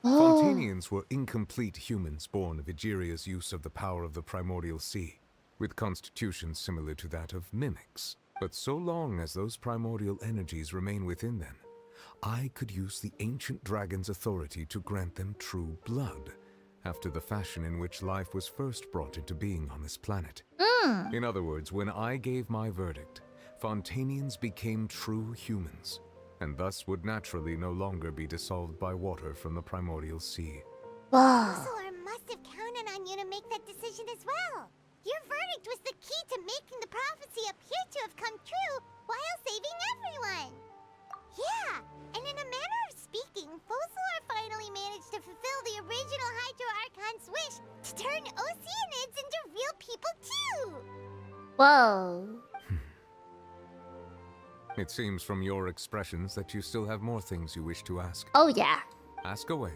S8: Fontainians were incomplete humans born of Egeria's use of the power of the primordial sea, with constitutions similar to that of mimics. But so long as those primordial energies remain within them, I could use the ancient dragon's authority to grant them true blood, after the fashion in which life was first brought into being on this planet. In other words, when I gave my verdict, Fontainians became true humans, and thus would naturally no longer be dissolved by water from the primordial sea.
S2: Focalor must have counted on you to make that decision as well. Your verdict was the key to making the prophecy appear to have come true while saving everyone. Yeah, and in a manner of speaking, Focalor finally managed to fulfill the original Hydro Archon's wish to turn Oceanids into real people too!
S1: Whoa.
S8: It seems from your expressions that you still have more things you wish to ask.
S1: Oh yeah.
S8: Ask away.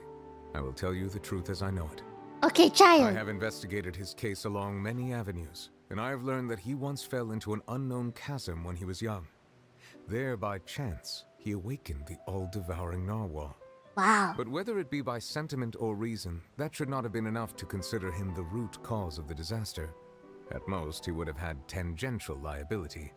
S8: I will tell you the truth as I know it.
S1: Okay, child.
S8: I have investigated his case along many avenues, and I have learned that he once fell into an unknown chasm when he was young. There, by chance, he awakened the all-devouring narwhal.
S1: Wow.
S8: But whether it be by sentiment or reason, that should not have been enough to consider him the root cause of the disaster. At most, he would have had tangential liability.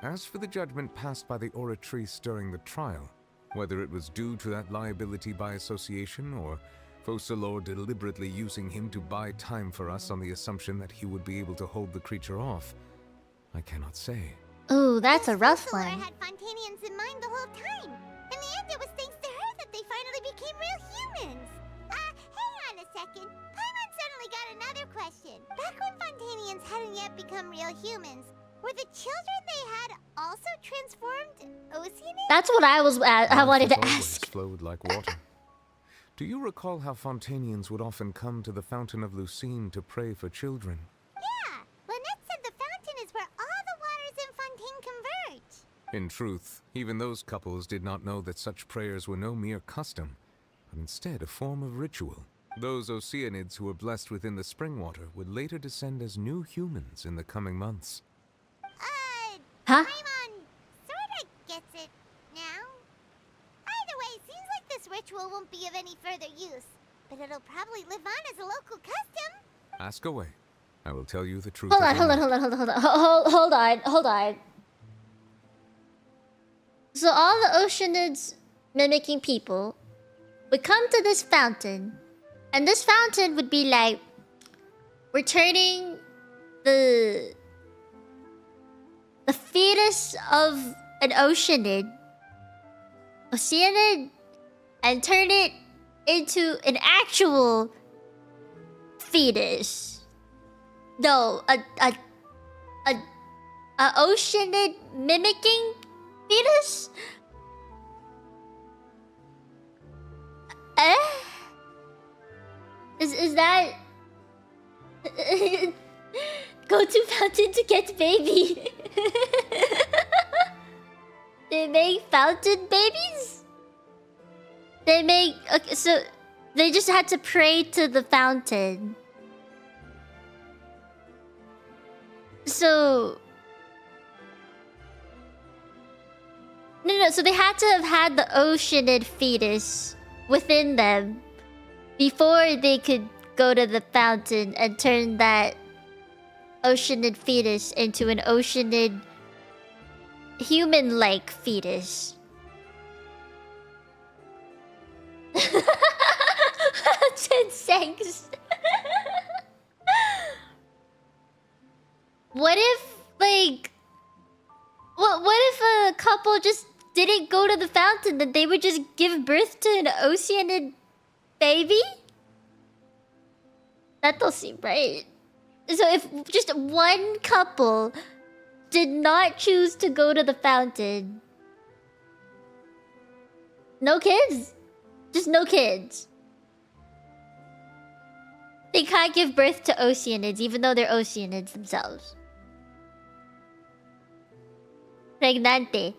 S8: As for the judgment passed by the Oratrice during the trial, whether it was due to that liability by association or Focalor deliberately using him to buy time for us on the assumption that he would be able to hold the creature off. I cannot say.
S1: Ooh, that's a rough one.
S2: had Fontanians in mind the whole time. In the end, it was thanks to her that they finally became real humans. Hang on a second. Paimon suddenly got another question. Back when Fontanians hadn't yet become real humans, were the children they had also transformed Oceanids?
S1: That's what I wanted to
S8: Life
S1: ask.
S8: flowed like water. Do you recall how Fontanians would often come to the Fountain of Lucine to pray for children?
S2: Yeah, Lynette said the fountain is where all the waters in Fontaine converge.
S8: In truth, even those couples did not know that such prayers were no mere custom, but instead a form of ritual. Those Oceanids who were blessed within the spring water would later descend as new humans in the coming months.
S1: Huh?
S2: Paimon sorta gets it now. Either way, seems like this ritual won't be of any further use, but it'll probably live on as a local custom.
S8: Ask away. I will tell you the truth.
S1: Hold on. So all the Oceanids mimicking people would come to this fountain, and this fountain would be like, we're turning the fetus of an Oceanid, and turn it into an actual fetus. No, a Oceanid mimicking fetus? Is that go to fountain to get baby? They make fountain babies? They make okay, so they just had to pray to the fountain. So no, so they had to have had the Oceanid fetus within them before they could go to the fountain and turn that Oceanid fetus into an Oceanid human-like fetus. Sex. What if, like, what if a couple just didn't go to the fountain, that they would just give birth to an Oceanid baby? That don't seem right. So if just one couple did not choose to go to the fountain, no kids? Just no kids. They can't give birth to Oceanids, even though they're Oceanids themselves. Pregnante.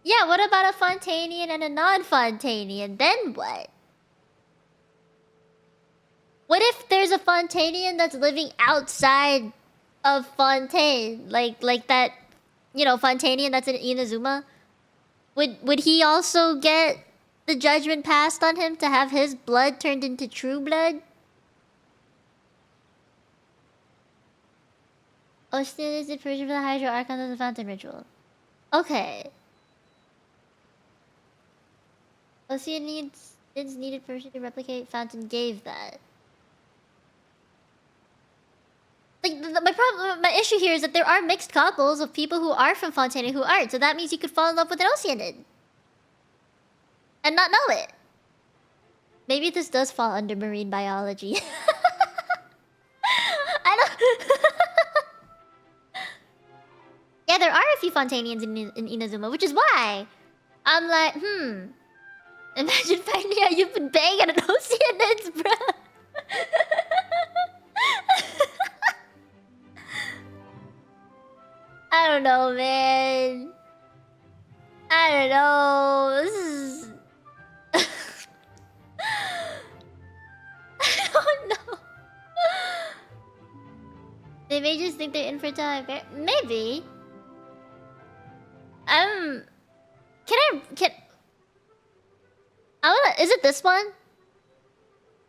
S1: Yeah, what about a Fontanian and a non-Fontanian? Then what? What if there's a Fontanian that's living outside of Fontaine? Like that, you know, Fontanian that's in Inazuma? Would he also get the judgment passed on him to have his blood turned into true blood? Ocean is the version for the Hydro Archon of the Fountain Ritual. Okay. Ocean needed person to replicate Fountain gave that. Like my issue here is that there are mixed couples of people who are from Fontaine and who aren't, so that means you could fall in love with an Oceanid and not know it. Maybe this does fall under marine biology. I don't. Yeah, there are a few Fontanians in Inazuma, which is why I'm like, imagine finding out you've been banging an Oceanid, bro. I don't know, man. I don't know. This is... I don't know. They may just think they're infertile. Maybe. Is it this one?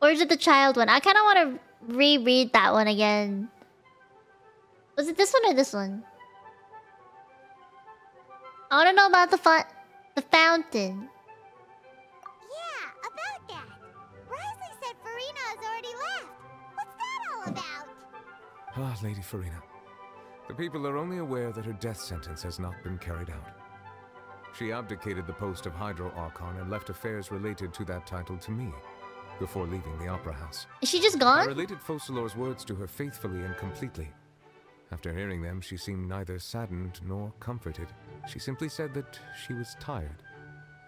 S1: Or is it the child one? I kind of want to reread that one again. Was it this one or this one? I want to know about the The fountain.
S2: Yeah, about that. Risley said Furina has already left. What's that all about?
S8: Ah, Lady Furina. The people are only aware that her death sentence has not been carried out. She abdicated the post of Hydro Archon and left affairs related to that title to me, before leaving the Opera House.
S1: Is she just gone?
S8: I related Focalor's words to her faithfully and completely. After hearing them, she seemed neither saddened nor comforted. She simply said that she was tired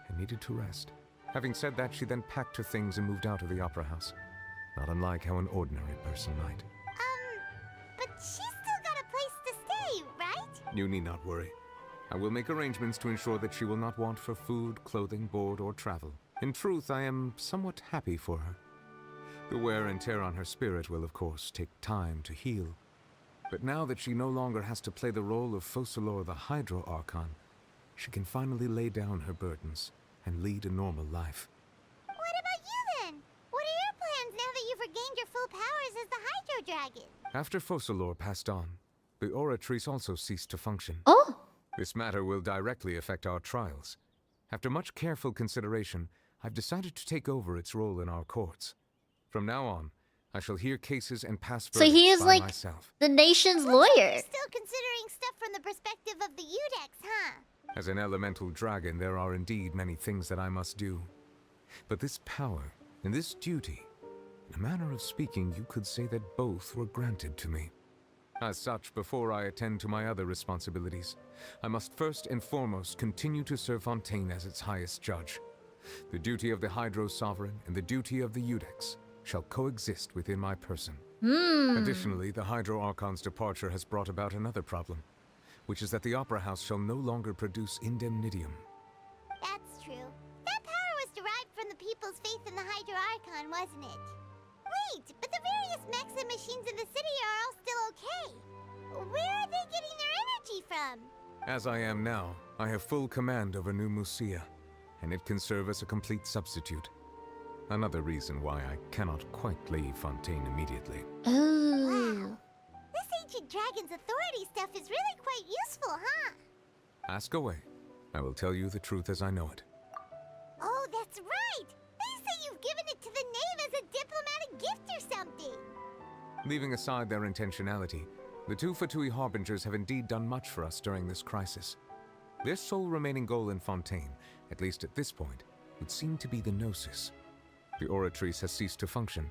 S8: and needed to rest. Having said that, she then packed her things and moved out of the Opera House, not unlike how an ordinary person might.
S2: But she's still got a place to stay, right?
S8: You need not worry. I will make arrangements to ensure that she will not want for food, clothing, board, or travel. In truth, I am somewhat happy for her. The wear and tear on her spirit will, of course, take time to heal. But now that she no longer has to play the role of Focalor the Hydro Archon, she can finally lay down her burdens and lead a normal life.
S2: What about you then? What are your plans now that you've regained your full powers as the Hydro Dragon?
S8: After Focalor passed on, the Oratrice also ceased to function.
S1: Oh!
S8: This matter will directly affect our trials. After much careful consideration, I've decided to take over its role in our courts. From now on, I shall hear cases and pass
S1: So he is
S8: by
S1: like
S8: myself.
S1: the nation's
S2: You're
S1: lawyer.
S2: still considering stuff from the perspective of the Udex, huh?
S8: As an elemental dragon, there are indeed many things that I must do. But this power and this duty, in a manner of speaking, you could say that both were granted to me. As such, before I attend to my other responsibilities, I must first and foremost continue to serve Fontaine as its highest judge. The duty of the Hydro Sovereign and the duty of the Udex shall coexist within my person. Additionally, the Hydro Archon's departure has brought about another problem, which is that the Opera House shall no longer produce indemnitium.
S2: That's true. That power was derived from the people's faith in the Hydro Archon, wasn't it? Wait, but the various mechs and machines in the city are all still okay. Where are they getting their energy from?
S8: As I am now, I have full command over New Musia, and it can serve as a complete substitute. Another reason why I cannot quite leave Fontaine immediately.
S1: Ooh.
S2: This ancient dragon's authority stuff is really quite useful, huh?
S8: Ask away. I will tell you the truth as I know it.
S2: Oh, that's right! They say you've given it to the knave as a diplomatic gift or something!
S8: Leaving aside their intentionality, the two Fatui Harbingers have indeed done much for us during this crisis. Their sole remaining goal in Fontaine, at least at this point, would seem to be the Gnosis. The Oratrice has ceased to function.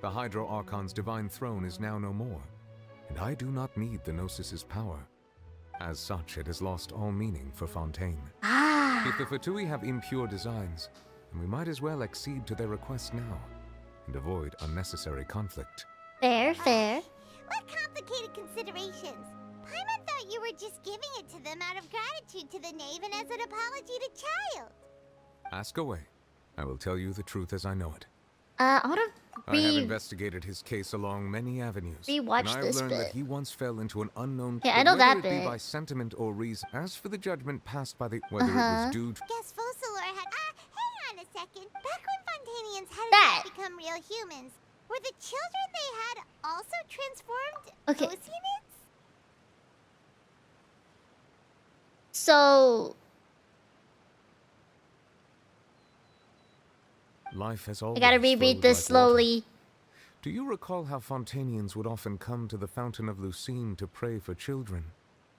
S8: The Hydro Archon's divine throne is now no more, and I do not need the Gnosis's power. As such, it has lost all meaning for Fontaine. If the Fatui have impure designs, then we might as well accede to their request now, and avoid unnecessary conflict.
S1: Fair, fair.
S2: What complicated considerations? Paimon thought you were just giving it to them out of gratitude to the knave and as an apology to Child.
S8: Ask away. I will tell you the truth as I know it.
S1: I wanna
S8: I have investigated his case along many avenues.
S1: Rewatch
S8: and I have
S1: this
S8: learned
S1: bit.
S8: that he once fell into an unknown.
S1: Yeah, I know that
S8: whether it be
S1: bit.
S8: by sentiment or reason. As for the judgment passed by the, whether it was due to
S2: Guess Focalor had. Hang on a second. Back when Fontanians hadn't
S1: That.
S2: yet become real humans, were the children they had also transformed
S1: Okay.
S2: Oceanids?
S1: So
S8: life has
S1: I
S8: always
S1: gotta reread
S8: flowed
S1: this
S8: like
S1: slowly.
S8: water. Do you recall how Fontanians would often come to the Fountain of Lucine to pray for children?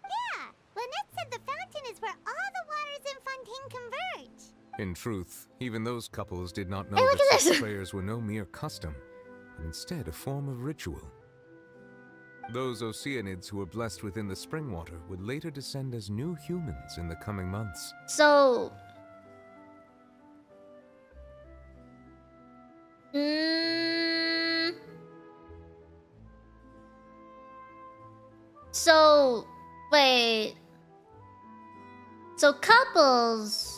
S2: Yeah. Lynette said the fountain is where all the waters in Fontaine converge.
S8: In truth, even those couples did not know
S1: Hey, look
S8: that
S1: at
S8: such
S1: this.
S8: prayers were no mere custom, but instead a form of ritual. Those Oceanids who were blessed within the spring water would later descend as new humans in the coming months.
S1: So So wait. So couples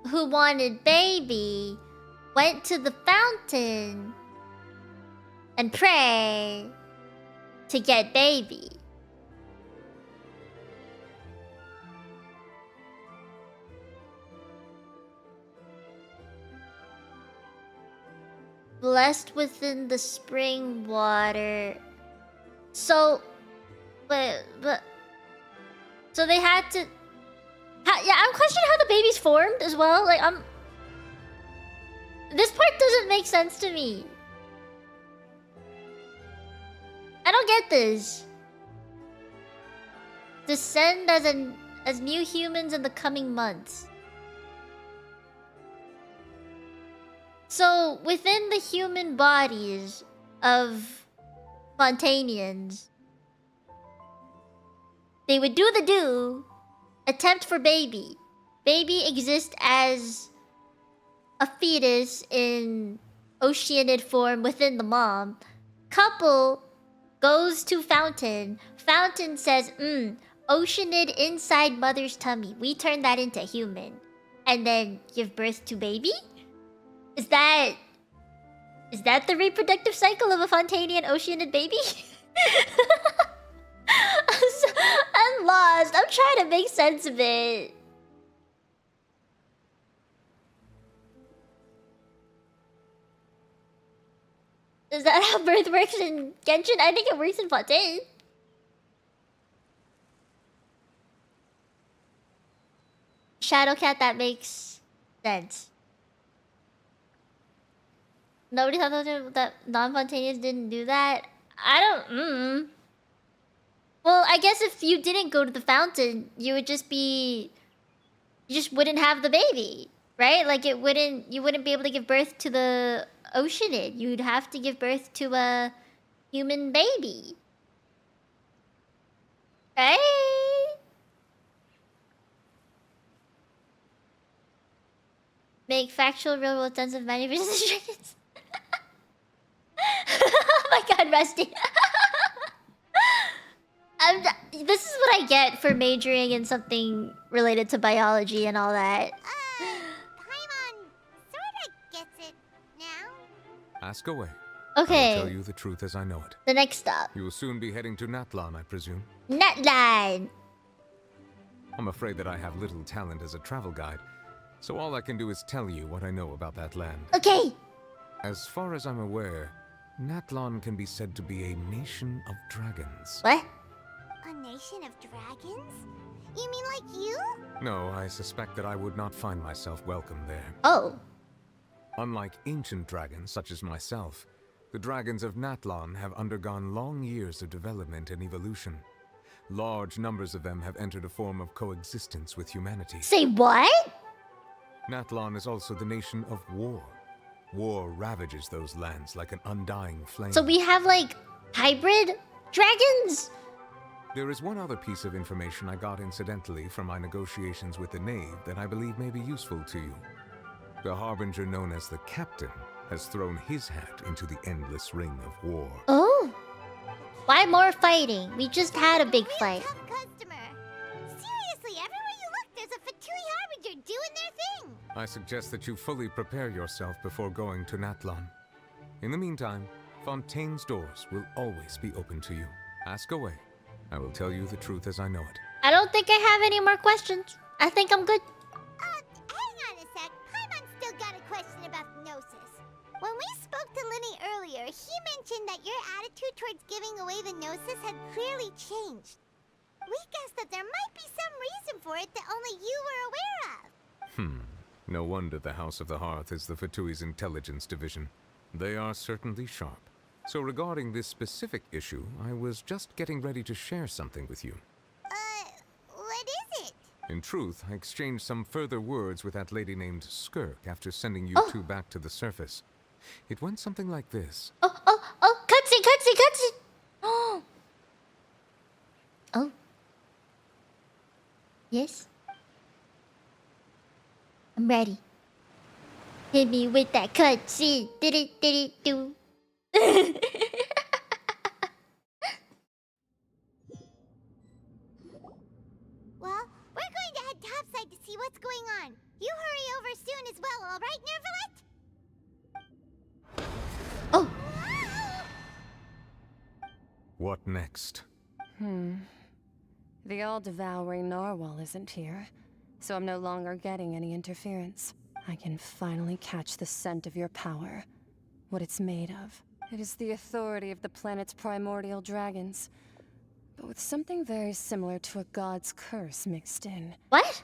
S1: who wanted baby went to the fountain and pray to get baby. Blessed within the spring water. So, but so they had to. yeah, I'm questioning how the baby's formed as well. Like, this part doesn't make sense to me. I don't get this. Descend as new humans in the coming months. So, within the human bodies of Fontanians, they would do the do, attempt for baby. Baby exists as a fetus in oceanid form within the mom. Couple goes to Fountain. Fountain says, oceanid inside mother's tummy. We turn that into human. And then give birth to baby? Is that the reproductive cycle of a Fontanian oceanid baby? I'm lost. I'm trying to make sense of it. Is that how birth works in Genshin? I think it works in Fontaine. Shadowcat, that makes sense. Nobody thought that non-Fontanians didn't do that? I don't... Well, I guess if you didn't go to the fountain, you would just be... You just wouldn't have the baby, right? Like, you wouldn't be able to give birth to the oceanid. You'd have to give birth to a human baby. Right? Make factual real-world sense of many restrictions. Oh my god, Rusty. This is what I get for majoring in something related to biology and all that.
S2: Paimon sorta gets it now.
S8: Ask away.
S1: Okay.
S8: I'll tell you the truth as I know it.
S1: The next stop.
S8: You will soon be heading to Natlan, I presume.
S1: Natlan!
S8: I'm afraid that I have little talent as a travel guide, so all I can do is tell you what I know about that land.
S1: Okay.
S8: As far as I'm aware, Natlan can be said to be a nation of dragons.
S1: What?
S2: A nation of dragons? You mean like you?
S8: No, I suspect that I would not find myself welcome there.
S1: Oh.
S8: Unlike ancient dragons such as myself, the dragons of Natlan have undergone long years of development and evolution. Large numbers of them have entered a form of coexistence with humanity.
S1: Say what?
S8: Natlan is also the nation of war. War ravages those lands like an undying flame.
S1: So we have, like, hybrid dragons?
S8: There is one other piece of information I got incidentally from my negotiations with the Knave that I believe may be useful to you. The Harbinger known as the Captain has thrown his hat into the endless ring of war.
S1: Oh. Why more fighting? We just had a big fight.
S2: Customer. Seriously, everywhere you look, there's a Fatui Harbinger doing their thing.
S8: I suggest that you fully prepare yourself before going to Natlan. In the meantime, Fontaine's doors will always be open to you. Ask away. I will tell you the truth as I know it.
S1: I don't think I have any more questions. I think I'm good.
S2: Hang on a sec. Paimon still got a question about Gnosis. When we spoke to Linny earlier, he mentioned that your attitude towards giving away the Gnosis had clearly changed. We guessed that there might be some reason for it that only you were aware of.
S8: No wonder the House of the Hearth is the Fatui's intelligence division. They are certainly sharp. So regarding this specific issue, I was just getting ready to share something with you.
S2: What is it?
S8: In truth, I exchanged some further words with that lady named Skirk after sending you two back to the surface. It went something like this.
S1: Cutscene! Oh. Yes? I'm ready. Hit me with that cutscene. Did it do?
S2: Well, we're going to head topside to see what's going on. You hurry over soon as well, all right, Nervalet?
S1: Oh.
S8: What next?
S12: The all-devouring narwhal isn't here, so I'm no longer getting any interference. I can finally catch the scent of your power, what it's made of. It is the authority of the planet's primordial dragons, but with something very similar to a god's curse mixed in.
S1: What?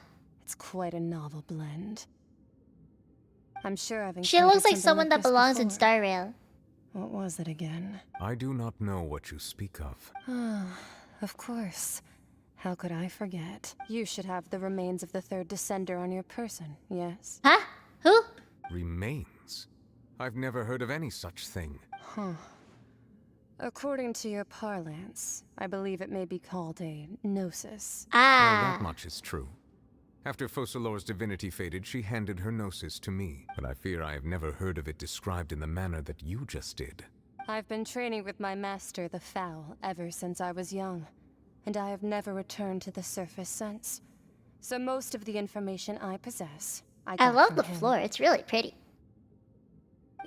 S12: That's quite a novel blend. I'm sure I've
S1: She
S12: encountered
S1: looks like
S12: something
S1: someone that
S12: this
S1: belongs in
S12: before.
S1: Star Rail.
S12: What was it again?
S8: I do not know what you speak of.
S12: Of course. How could I forget? You should have the remains of the third descender on your person, yes?
S1: Huh? Who?
S8: Remains? I've never heard of any such thing.
S12: Huh. According to your parlance, I believe it may be called a gnosis.
S8: Well, that much is true. After Focalor's divinity faded, she handed her gnosis to me, but I fear I have never heard of it described in the manner that you just did.
S12: I've been training with my master, the Foul, ever since I was young, and I have never returned to the surface since. So most of the information I possess, I got
S1: love
S12: from
S1: the
S12: him.
S1: floor. It's really pretty.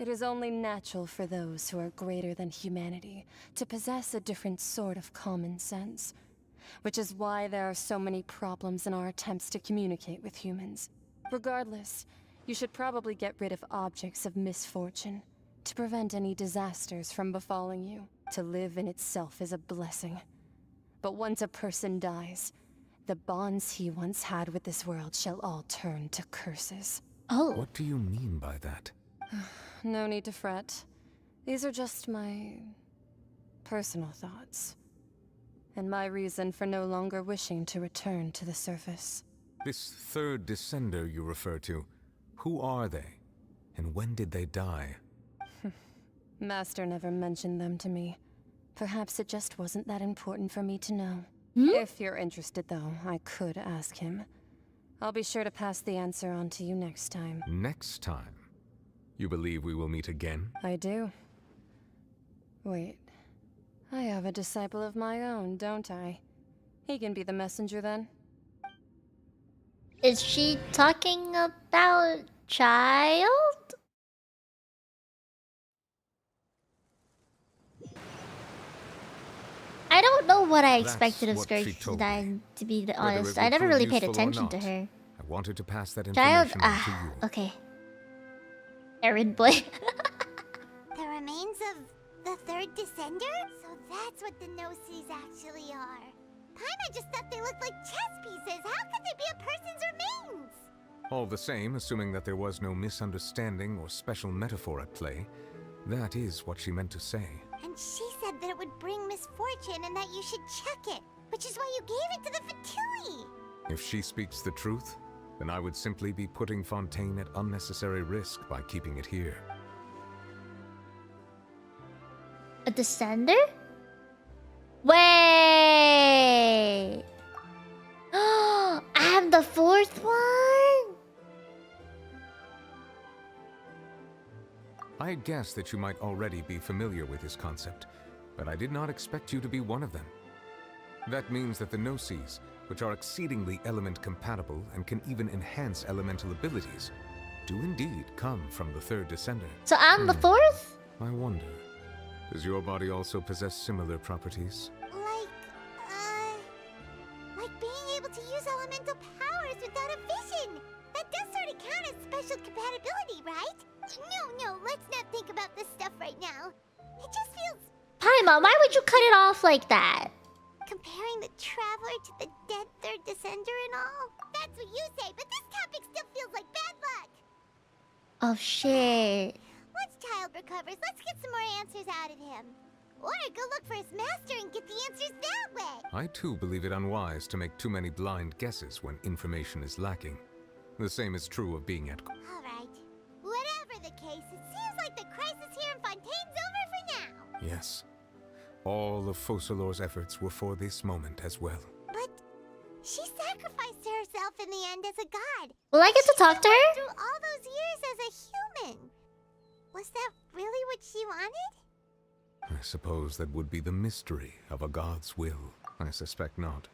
S12: It is only natural for those who are greater than humanity to possess a different sort of common sense, which is why there are so many problems in our attempts to communicate with humans. Regardless, you should probably get rid of objects of misfortune to prevent any disasters from befalling you. To live in itself is a blessing. But once a person dies, the bonds he once had with this world shall all turn to curses.
S1: Oh.
S8: What do you mean by that?
S12: No need to fret. These are just my personal thoughts, and my reason for no longer wishing to return to the surface.
S8: This third descender you refer to, who are they? And when did they die?
S12: Master never mentioned them to me. Perhaps it just wasn't that important for me to know.
S1: Hmm?
S12: If you're interested, though, I could ask him. I'll be sure to pass the answer on to you next time.
S8: Next time? You believe we will meet again?
S12: I do. Wait. I have a disciple of my own, don't I? He can be the messenger then.
S1: Is she talking about child? I don't know what I expected of
S8: That's what she
S1: Scourge
S8: told
S1: Nine, to be
S8: Whether
S1: honest.
S8: it
S1: I
S8: will
S1: never
S8: prove
S1: really paid
S8: useful or
S1: attention to
S8: not,
S1: her.
S8: I wanted to pass that
S1: Child?
S8: information on to you.
S1: Okay. Errand boy.
S2: The remains of the third descender? So that's what the Gnosis actually are. Paimon just thought they looked like chess pieces. How could they be a person's remains?
S8: All the same, assuming that there was no misunderstanding or special metaphor at play, that is what she meant to say.
S2: And she said that it would bring misfortune and that you should check it, which is why you gave it to the Fatui.
S8: If she speaks the truth, then I would simply be putting Fontaine at unnecessary risk by keeping it here.
S1: A descender? Wait! I'm the fourth one?
S8: I had guessed that you might already be familiar with this concept, but I did not expect you to be one of them. That means that the Gnosis, which are exceedingly element-compatible and can even enhance elemental abilities, do indeed come from the third descender.
S1: So I'm the fourth?
S8: I wonder, does your body also possess similar properties?
S2: Like being able to use elemental powers without a vision. That does sort of count as special compatibility, right? No, let's not think about this stuff right now. It just feels...
S1: Paimon, why would you cut it off like that?
S2: Comparing the Traveler to the dead third descender and all? That's what you say, but this topic still feels like bad luck.
S1: Oh shit.
S2: Once Child recovers, let's get some more answers out of him. Or go look for his master and get the answers that way.
S8: I too believe it unwise to make too many blind guesses when information is lacking. The same is true of being at...
S2: Alright. Whatever the case, it seems like the crisis here in Fontaine's over for now.
S8: Yes. All of Focalor's efforts were for this moment as well.
S2: But she sacrificed herself in the end as a god.
S1: Will I get to talk to her?
S2: Through all those years as a human. Was that really what she wanted?
S8: I suppose that would be the mystery of a god's will. I suspect not.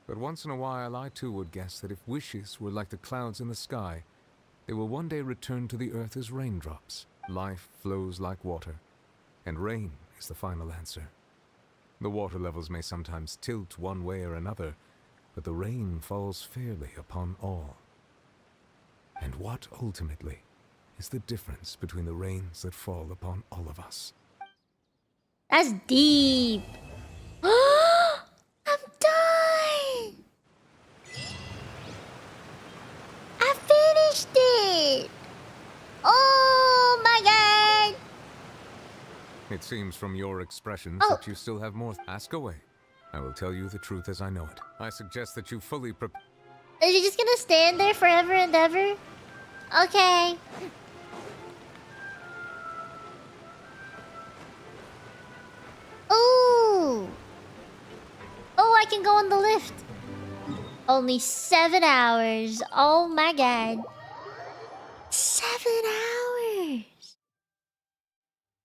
S8: But once in a while, I too would guess that if wishes were like the clouds in the sky, they will one day return to the earth as raindrops. Life flows like water, and rain is the final answer. The water levels may sometimes tilt one way or another, but the rain falls fairly upon all. And what, ultimately, is the difference between the rains that fall upon all of us?
S1: That's deep. I'm done.
S8: It seems from your expressions
S1: Oh.
S8: that you still have more. Ask away. I will tell you the truth as I know it. I suggest that you fully prepare.
S1: Is he just gonna stand there forever and ever? Okay. Ooh. Oh, I can go on the lift. Only 7 hours. Oh my god. 7 hours.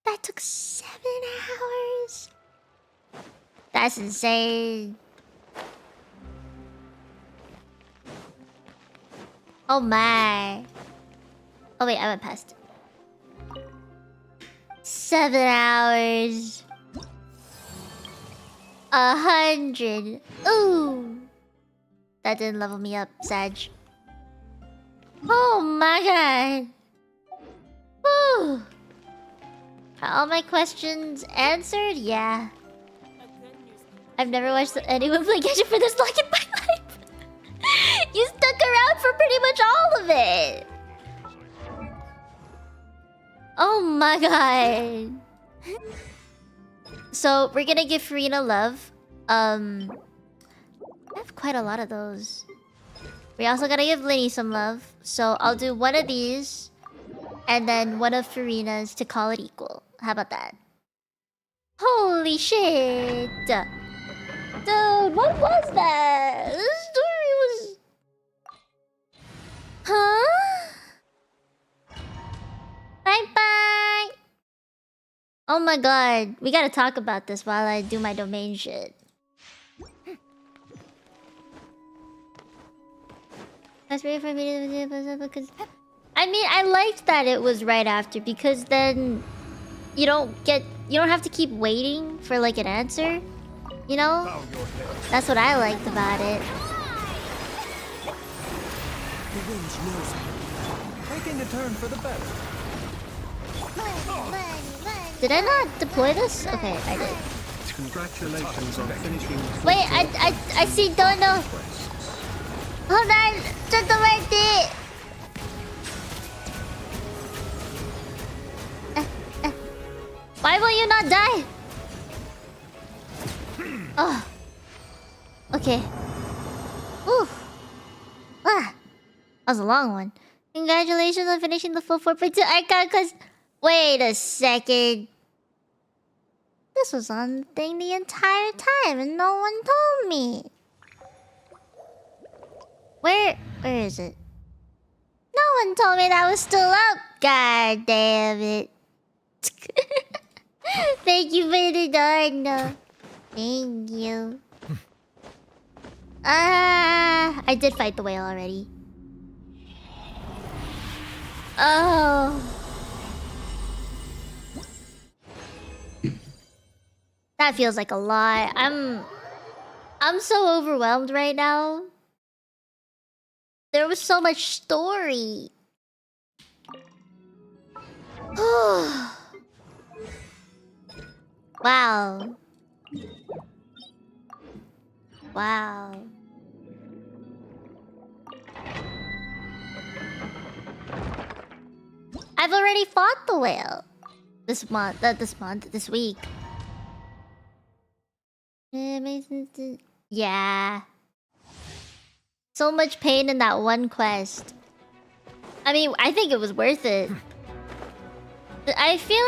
S1: That took 7 hours. That's insane. Oh my. Oh wait, I went past. 7 hours. 100. Ooh. That didn't level me up, Sag. Oh my god. Woo. Are all my questions answered? Yeah. I've never watched anyone play Genshin for this long in my life. You stuck around for pretty much all of it. Oh my god. So we're gonna give Furina love. I have quite a lot of those. We also gotta give Linny some love. So I'll do one of these and then one of Furina's to call it equal. How about that? Holy shit! Dude, what was that? This story was... Huh? Bye-bye! Oh my god, we gotta talk about this while I do my domain shit. That's ready for me to... because... I mean, I liked that it was right after, because then... You don't have to keep waiting for, like, an answer. You know? That's what I liked about it.
S18: The wind knows me. Taking a turn for the better.
S1: Did I not deploy this? Okay, I did.
S18: Congratulations on finishing.
S1: Wait, I see Dono. Hold on, just right there. Why will you not die? Oh. Okay. Ooh. Ah. That was a long one. Congratulations on finishing the full 4.2 icon, cause... Wait a second. This was on the thing the entire time and no one told me. Where is it? No one told me that was still up. God damn it. Thank you for the dono. Thank you. I did fight the whale already. Oh. That feels like a lot. I'm so overwhelmed right now. There was so much story. Wow. Wow. I've already fought the whale. This week. Yeah. So much pain in that one quest. I mean, I think it was worth it. I feel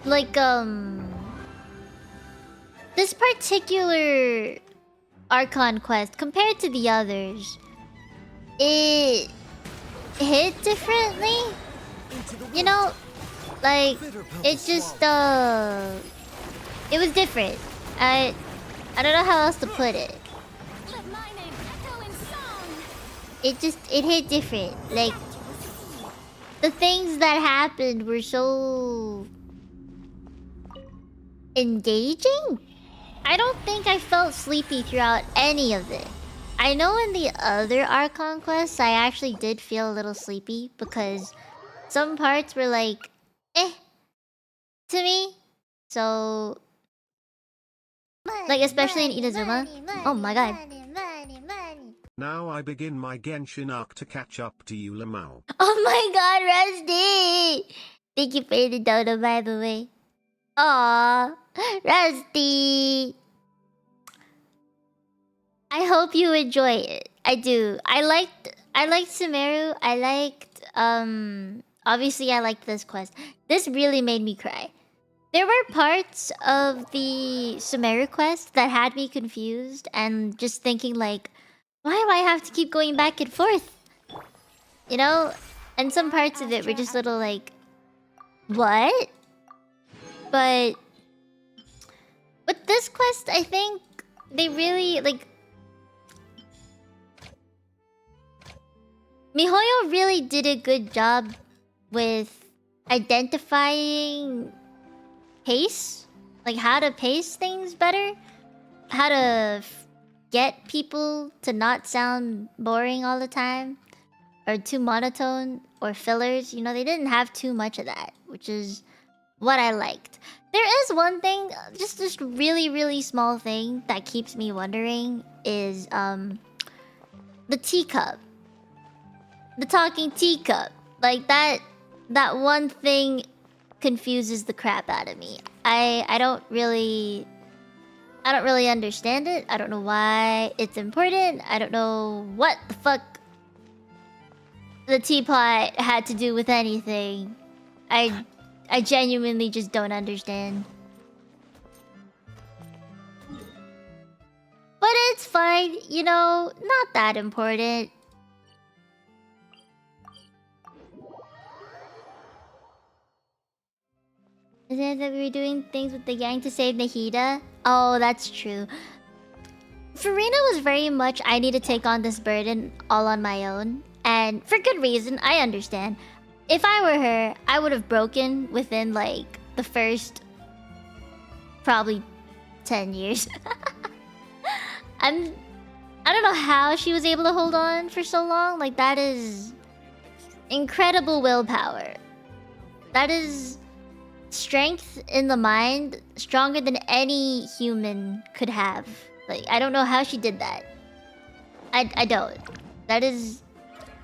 S1: like this particular Archon quest, compared to the others, it hit differently. You know, like it just it was different. I don't know how else to put it. It hit different. Like the things that happened were so engaging. I don't think I felt sleepy throughout any of it. I know in the other Archon quests I actually did feel a little sleepy because some parts were like, to me. So, like especially in Inazuma. Oh my god.
S7: Now I begin my Genshin arc to catch up to you, Lamau.
S1: Oh my god, Rusty! Thank you for the dono, by the way. Aw, Rusty. I hope you enjoy it. I do. I liked Sumeru. I liked obviously I liked this quest. This really made me cry. There were parts of the Sumeru quest that had me confused and just thinking like, why do I have to keep going back and forth? You know? And some parts of it were just little like, what? But with this quest, I think they really like MiHoYo really did a good job with identifying pace, like how to pace things better, how to get people to not sound boring all the time or too monotone or fillers. You know, they didn't have too much of that, which is what I liked. There is one thing, just this really, really small thing that keeps me wondering is the teacup. The talking teacup. Like that one thing confuses the crap out of me. I don't really understand it. I don't know why it's important. I don't know what the fuck the teapot had to do with anything. I genuinely just don't understand. But it's fine, you know, not that important. Is it that we were doing things with the gang to save Nahida? Oh, that's true. Furina was very much, I need to take on this burden all on my own. And for good reason, I understand. If I were her, I would have broken within, like, the first... probably 10 years. I don't know how she was able to hold on for so long. Like, that is... incredible willpower. That is... strength in the mind stronger than any human could have. Like, I don't know how she did that. I don't. That is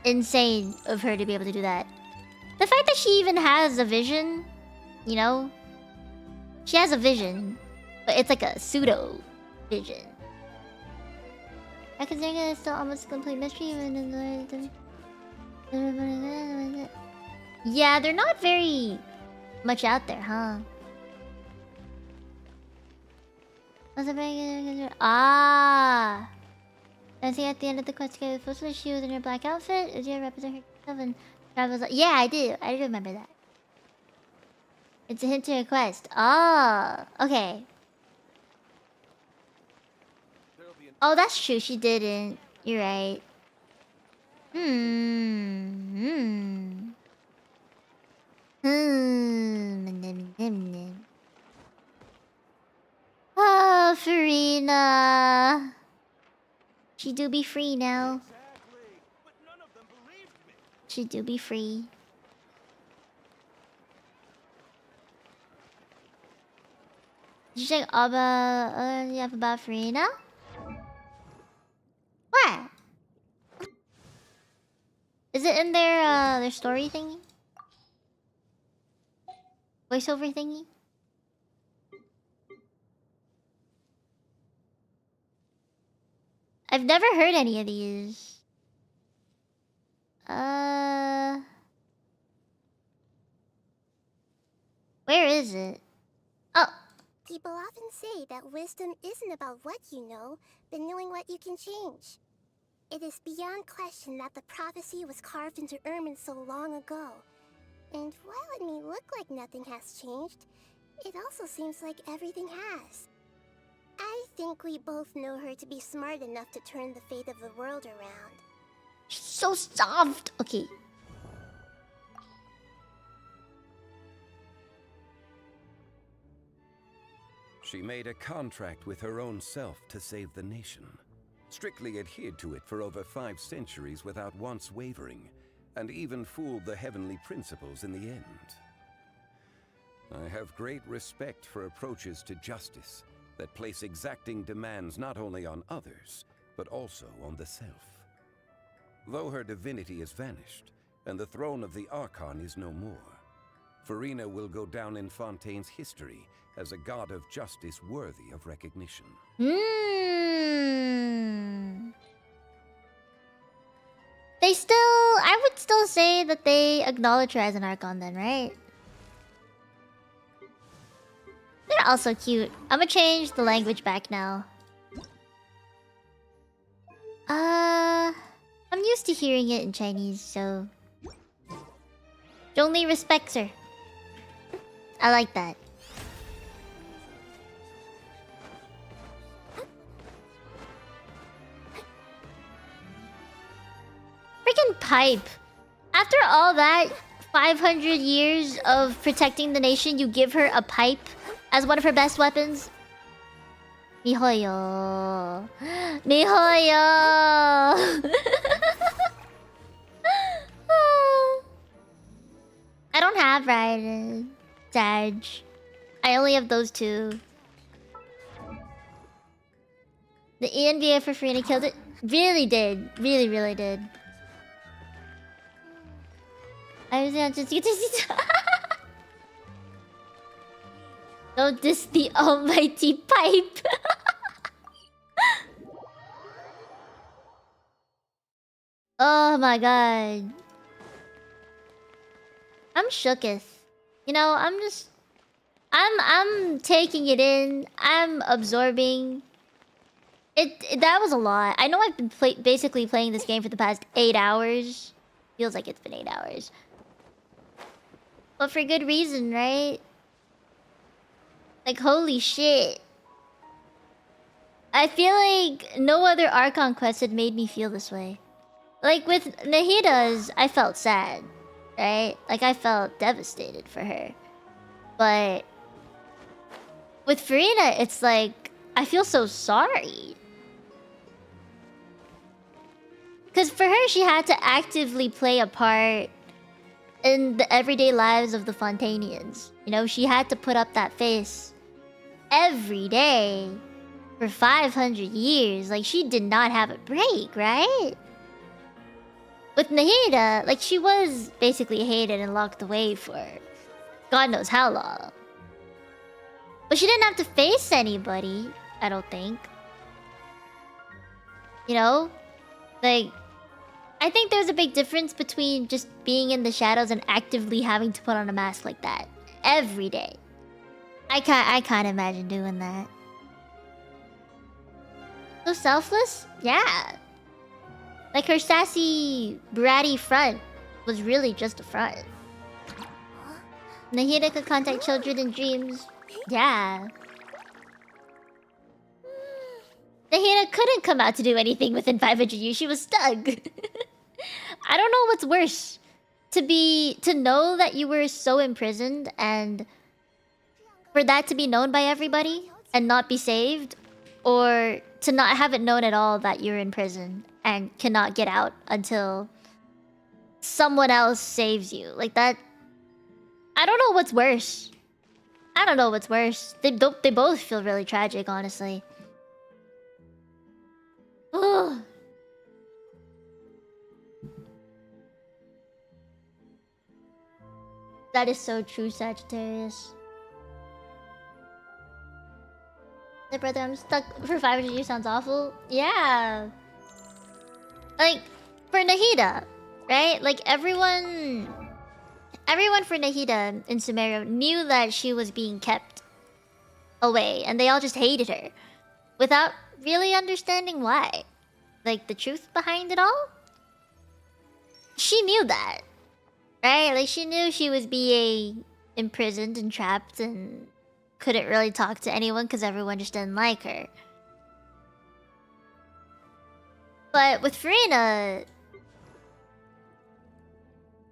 S1: insane of her to be able to do that. The fact that she even has a vision, you know? She has a vision, but it's like a pseudo vision. I consider it still almost a complete mystery even in the... Yeah, they're not very much out there, huh? Ah! I see at the end of the quest, she was in her black outfit. Is you represent herself and travels? Yeah, I do. I do remember that. It's a hint to her quest. Oh, okay. Oh, that's true. She didn't. You're right. Oh, Furina. She do be free now. She do be free. Did you check about Furina? What? Is it in their story thingy? Voiceover thingy? I've never heard any of these. Where is it? Oh.
S2: People often say that wisdom isn't about what you know, but knowing what you can change. It is beyond question that the prophecy was carved into ermine so long ago. And while it may look like nothing has changed, it also seems like everything has. I think we both know her to be smart enough to turn the fate of the world around.
S1: She's so soft. Okay.
S11: She made a contract with her own self to save the nation. Strictly adhered to it for over 5 centuries without once wavering, and even fooled the heavenly principles in the end. I have great respect for approaches to justice that place exacting demands not only on others, but also on the self. Though her divinity has vanished, and the throne of the Archon is no more, Furina will go down in Fontaine's history as a god of justice worthy of recognition.
S1: They still... I would still say that they acknowledge her as an archon then, right? They're also cute. I'm gonna change the language back now. I'm used to hearing it in Chinese, so... Zhongli respects her. I like that. Freaking pipe. After all that 500 years of protecting the nation, you give her a pipe as one of her best weapons? 미호요. 미호요. I don't have Raiden, Sag. I only have those two. The ENVA for Furina killed it. Really did. Really, really did. I was just... Don't diss the almighty pipe. Oh my god. I'm shooketh. You know, I'm taking it in. I'm absorbing. That was a lot. I know I've been basically playing this game for the past 8 hours. Feels like it's been 8 hours. But for good reason, right? Like, holy shit. I feel like no other Archon quest had made me feel this way. Like, with Nahida's, I felt sad, right? Like, I felt devastated for her. But... with Furina, it's like... I feel so sorry. Because for her, she had to actively play a part in the everyday lives of the Fontainians. You know, she had to put up that face every day for 500 years. Like, she did not have a break, right? With Nahida, like, she was basically hated and locked away for God knows how long. But she didn't have to face anybody, I don't think. You know? Like, I think there's a big difference between just being in the shadows and actively having to put on a mask like that every day. I can't imagine doing that. So selfless? Yeah. Like, her sassy, bratty front was really just a front. Nahida could contact children in dreams. Yeah. Nahida couldn't come out to do anything within 500 years. She was stuck. I don't know what's worse. To know that you were so imprisoned and for that to be known by everybody and not be saved, or to not have it known at all that you're in prison and cannot get out until someone else saves you. Like that... I don't know what's worse. I don't know what's worse. They both feel really tragic, honestly. Ugh. That is so true, Sagittarius. Hey brother, I'm stuck for 500 years sounds awful. Yeah. Like, for Nahida, right? Like, everyone for Nahida in Sumeru knew that she was being kept away, and they all just hated her without really understanding why. Like, the truth behind it all? She knew that, right? Like, she knew she was being imprisoned and trapped and couldn't really talk to anyone because everyone just didn't like her. But with Furina,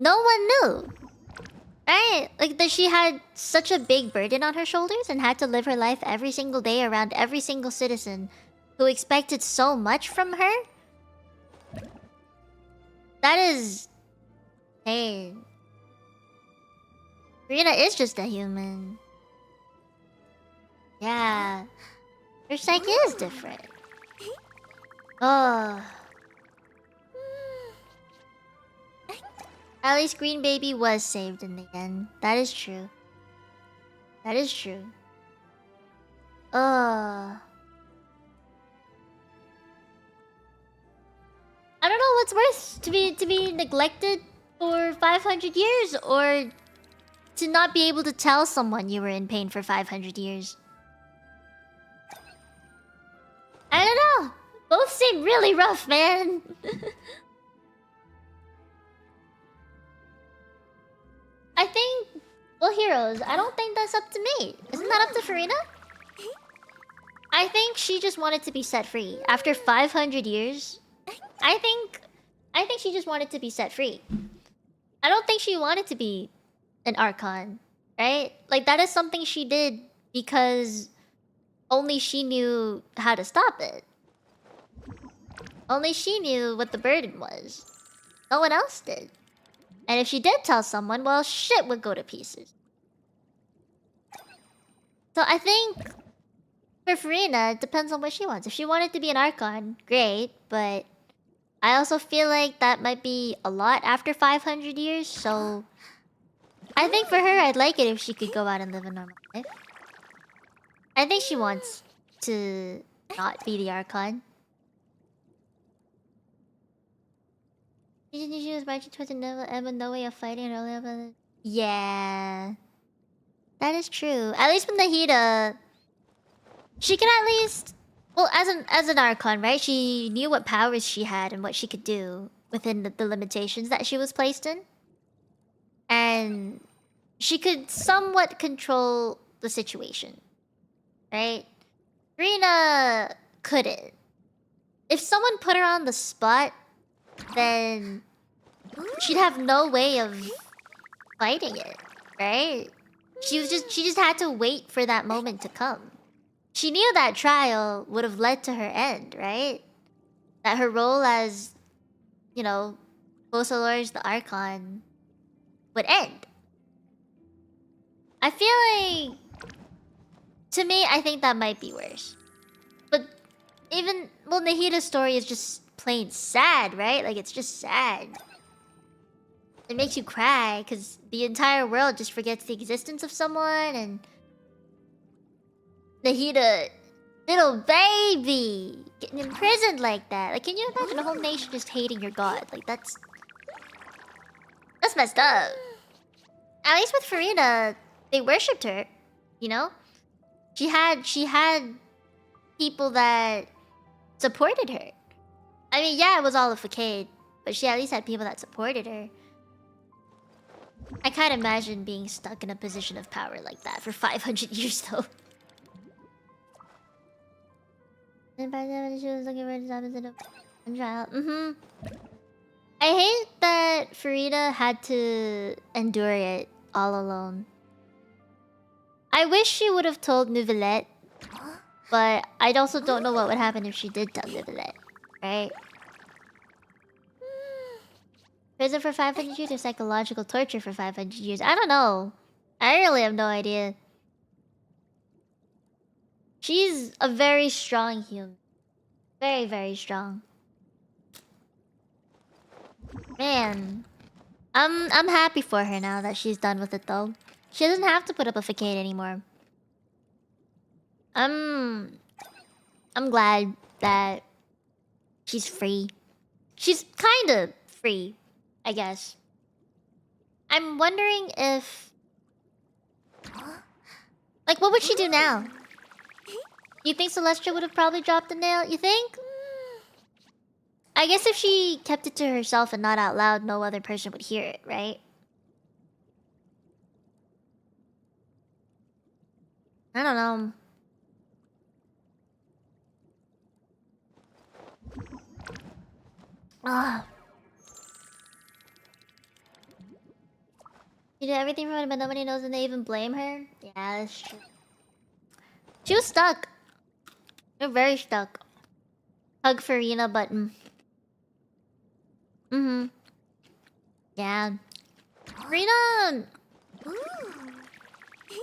S1: no one knew. Right? Like, that she had such a big burden on her shoulders and had to live her life every single day around every single citizen who expected so much from her. That is... Hey. Furina is just a human. Yeah. Her psyche is different. Oh. At least Green Baby was saved in the end. That is true. That is true. I don't know what's worse, to be neglected for 500 years or to not be able to tell someone you were in pain for 500 years. I don't know. Both seem really rough, man. I think, well, heroes, I don't think that's up to me. Isn't that up to Furina? I think she just wanted to be set free. After 500 years, I think she just wanted to be set free. I don't think she wanted to be an archon, right? Like, that is something she did because only she knew how to stop it. Only she knew what the burden was. No one else did. And if she did tell someone, well, shit would go to pieces. So I think for Furina, it depends on what she wants. If she wanted to be an archon, great, but I also feel like that might be a lot after 500 years, so I think for her, I'd like it if she could go out and live a normal life. I think she wants to not be the archon. She was marching towards no way of fighting earlier. Yeah, that is true. At least with Nahida, she can at least, well, as an archon, right? She knew what powers she had and what she could do within the limitations that she was placed in, and she could somewhat control the situation, right? Rina couldn't. If someone put her on the spot, then she'd have no way of fighting it, right? She just had to wait for that moment to come. She knew that trial would have led to her end, right? That her role as, you know, Bosalor's the Archon would end. I feel like, to me, I think that might be worse. But even, well, Nahida's story is just plain sad, right? Like, it's just sad. It makes you cry because the entire world just forgets the existence of someone, and Nahida, little baby, getting imprisoned like that. Like, can you imagine a whole nation just hating your god? Like, that's messed up. At least with Furina, they worshipped her, you know? She had people that supported her. I mean, yeah, it was all a facade, but she at least had people that supported her. I can't imagine being stuck in a position of power like that for 500 years, though. And by then, she was looking for a job in a trial. I hate that Furina had to endure it all alone. I wish she would have told Neuvillette, but I also don't know what would happen if she did tell Neuvillette, right? Prison for 500 years or psychological torture for 500 years? I don't know. I really have no idea. She's a very strong human. Very, very strong. Man. I'm happy for her now that she's done with it, though. She doesn't have to put up a facade anymore. I'm glad that she's free. She's kind of free, I guess. I'm wondering if... Like, what would she do now? You think Celestia would have probably dropped the nail? You think? I guess if she kept it to herself and not out loud, no other person would hear it, right? I don't know. Ah. She did everything for it, but nobody knows and they even blame her? Yeah, that's true. She was stuck. You're very stuck. Hug Furina button. Yeah.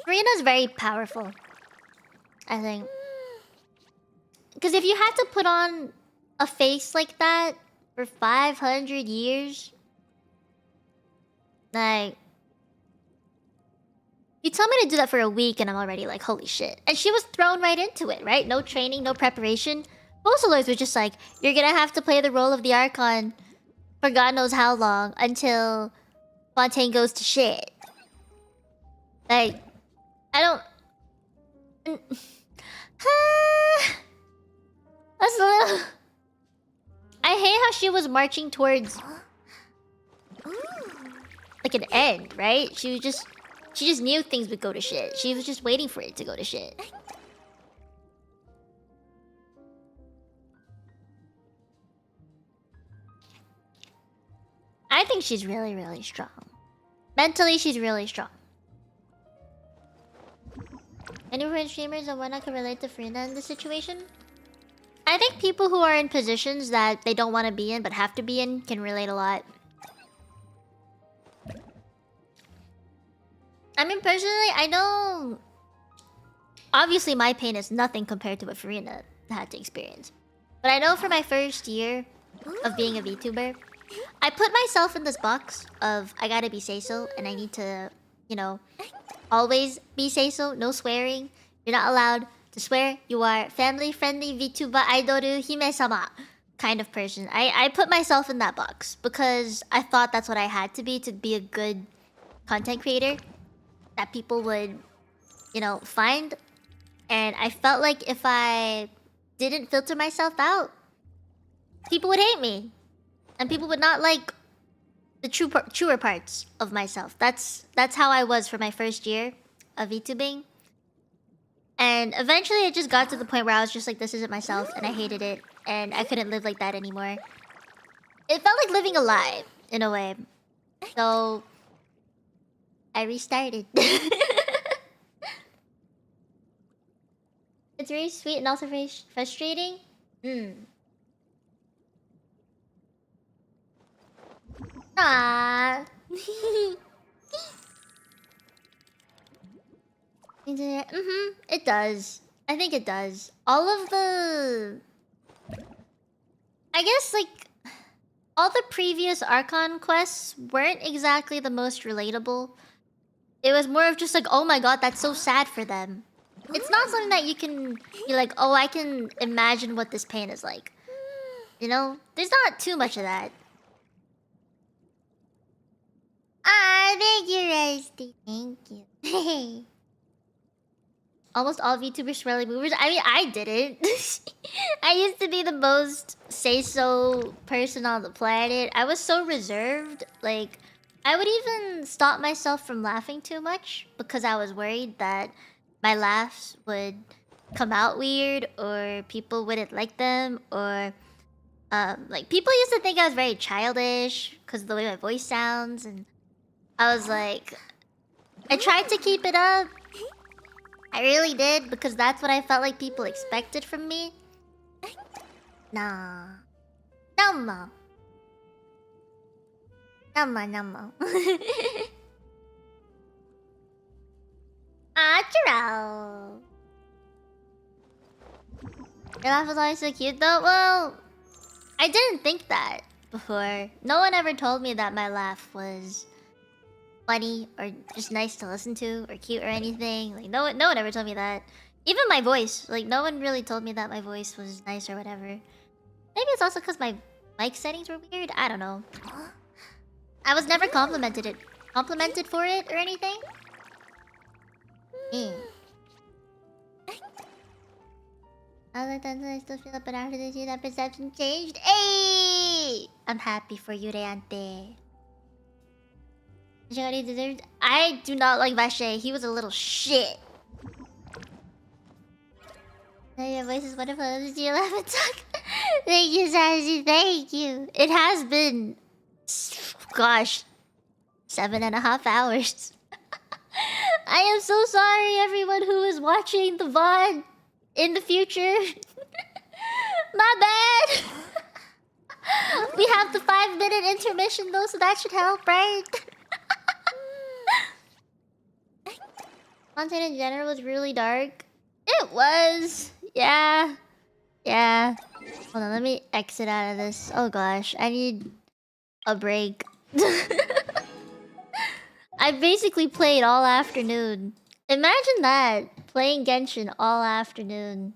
S1: Furina's very powerful, I think. Because if you had to put on a face like that for 500 years, Like, you tell me to do that for a week and I'm already like, holy shit. And she was thrown right into it, right? No training, no preparation. Most lawyers were just like, you're gonna have to play the role of the archon for God knows how long until Fontaine goes to shit. Like, I don't... That's a little... I hate how she was marching towards... like an end, right? She just knew things would go to shit. She was just waiting for it to go to shit. I think she's really, really strong. Mentally, she's really strong. Any French streamers and whatnot can relate to Furina in this situation? I think people who are in positions that they don't want to be in but have to be in can relate a lot. I mean, personally, I know... Obviously, my pain is nothing compared to what Furina had to experience. But I know for my first year of being a VTuber, I put myself in this box of I gotta be say-so and I need to, you know, always be say-so, no swearing. You're not allowed to swear. You are family-friendly VTuber idoru hime-sama kind of person. I put myself in that box because I thought that's what I had to be a good content creator that people would, you know, find. And I felt like if I didn't filter myself out, people would hate me. And people would not like the truer parts of myself. That's how I was for my first year of VTubing. And eventually it just got to the point where I was just like, this isn't myself, and I hated it. And I couldn't live like that anymore. It felt like living a lie, in a way. So... I restarted. It's very sweet and also very frustrating. Aww. It does. I think it does. All of the... I guess, like... all the previous Archon quests weren't exactly the most relatable. It was more of just like, oh my god, that's so sad for them. It's not something that you can be like, oh, I can imagine what this pain is like. You know? There's not too much of that. Ah, thank you, Rusty. Thank you. Almost all VTubers were like movers. I mean, I didn't. I used to be the most say-so person on the planet. I was so reserved. Like, I would even stop myself from laughing too much because I was worried that my laughs would come out weird or people wouldn't like them, or like people used to think I was very childish because of the way my voice sounds, and I was like, I tried to keep it up. I really did, because that's what I felt like people expected from me. Nah. No. No. Churro. Your laugh was always so cute though? Well, I didn't think that before. No one ever told me that my laugh was funny or just nice to listen to or cute or anything. Like no one ever told me that. Even my voice, like no one really told me that my voice was nice or whatever. Maybe it's also because my mic settings were weird. I don't know. I was never complimented for it or anything. All the times I still feel it, but after this year that perception changed. Hey! I'm happy for you, Reante. Jody deserved. I do not like Vache. He was a little shit. Your voice is wonderful. Did you laugh and talk? Thank you, Sassy. Thank you. It has been, gosh, 7.5 hours. I am so sorry, everyone who is watching the VOD in the future. My bad. We have the 5-minute intermission though, so that should help, right? Content in general was really dark. It was. Yeah. Hold on, let me exit out of this. Oh gosh, I need a break. I basically played all afternoon. Imagine that, playing Genshin all afternoon.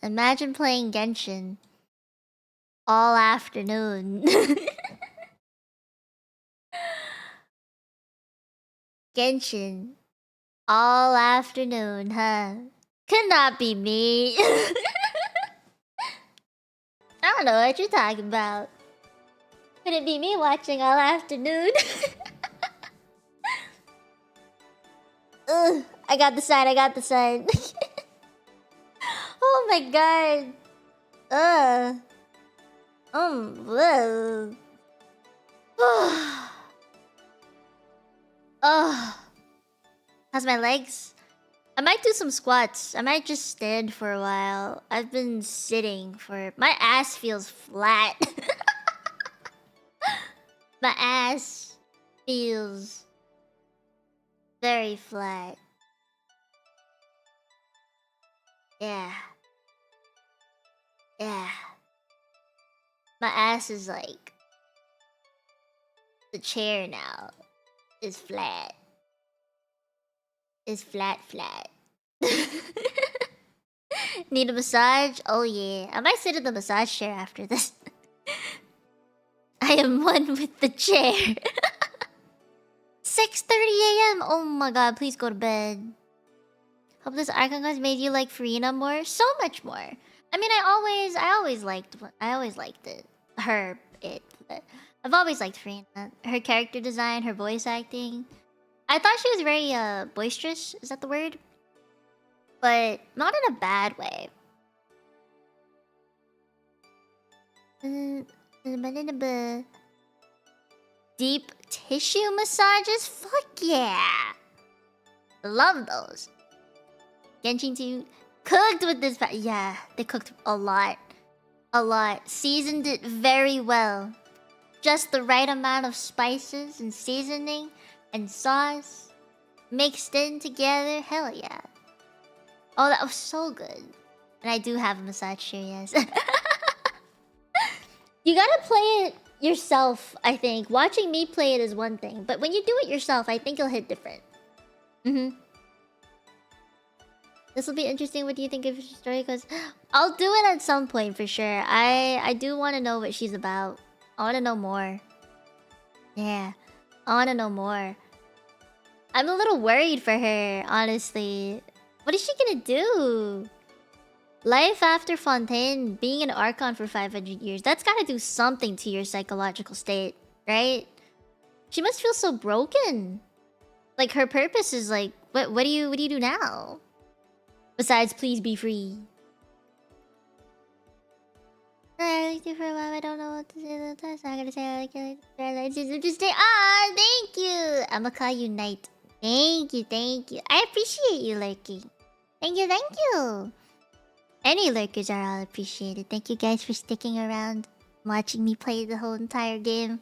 S1: Imagine playing Genshin all afternoon. Genshin all afternoon, huh? Could not be me. I don't know what you're talking about. Could it be me watching all afternoon? Ugh, I got the sign, I got the sign. Oh my god. Whoa. Oh. How's my legs? I might do some squats. I might just stand for a while. I've been sitting for... My ass feels flat. My ass feels very flat. Yeah. Yeah. My ass is like... The chair now is flat. Is flat. Need a massage? Oh yeah. I might sit in the massage chair after this. I am one with the chair. 6:30 a.m. Oh my god, please go to bed. Hope this archon has made you like Furina more. So much more. I mean, I always liked it. I've always liked Furina. Her character design, her voice acting. I thought she was very boisterous, is that the word? But not in a bad way. Deep tissue massages? Fuck yeah! Love those. Genshin 2 cooked with this. Yeah, they cooked a lot. A lot. Seasoned it very well. Just the right amount of spices and seasoning and sauce mixed in together. Hell yeah. Oh, that was so good. And I do have a massage chair, yes. You gotta play it yourself, I think. Watching me play it is one thing, but when you do it yourself, I think it'll hit different. This will be interesting. What do you think of your story? Because I'll do it at some point for sure. I do want to know what she's about. I want to know more. Yeah, I want to know more. I'm a little worried for her, honestly. What is she gonna do? Life after Fontaine, being an Archon for 500 years, that's gotta do something to your psychological state, right? She must feel so broken. Like, her purpose is like, what do you do now? Besides, please be free. I liked you for a while. I don't know what to say. I'm not gonna say I like it. It's interesting. Ah, thank you. I'ma call you Knight. Thank you. I appreciate you lurking. Thank you. Any lurkers are all appreciated. Thank you guys for sticking around, watching me play the whole entire game.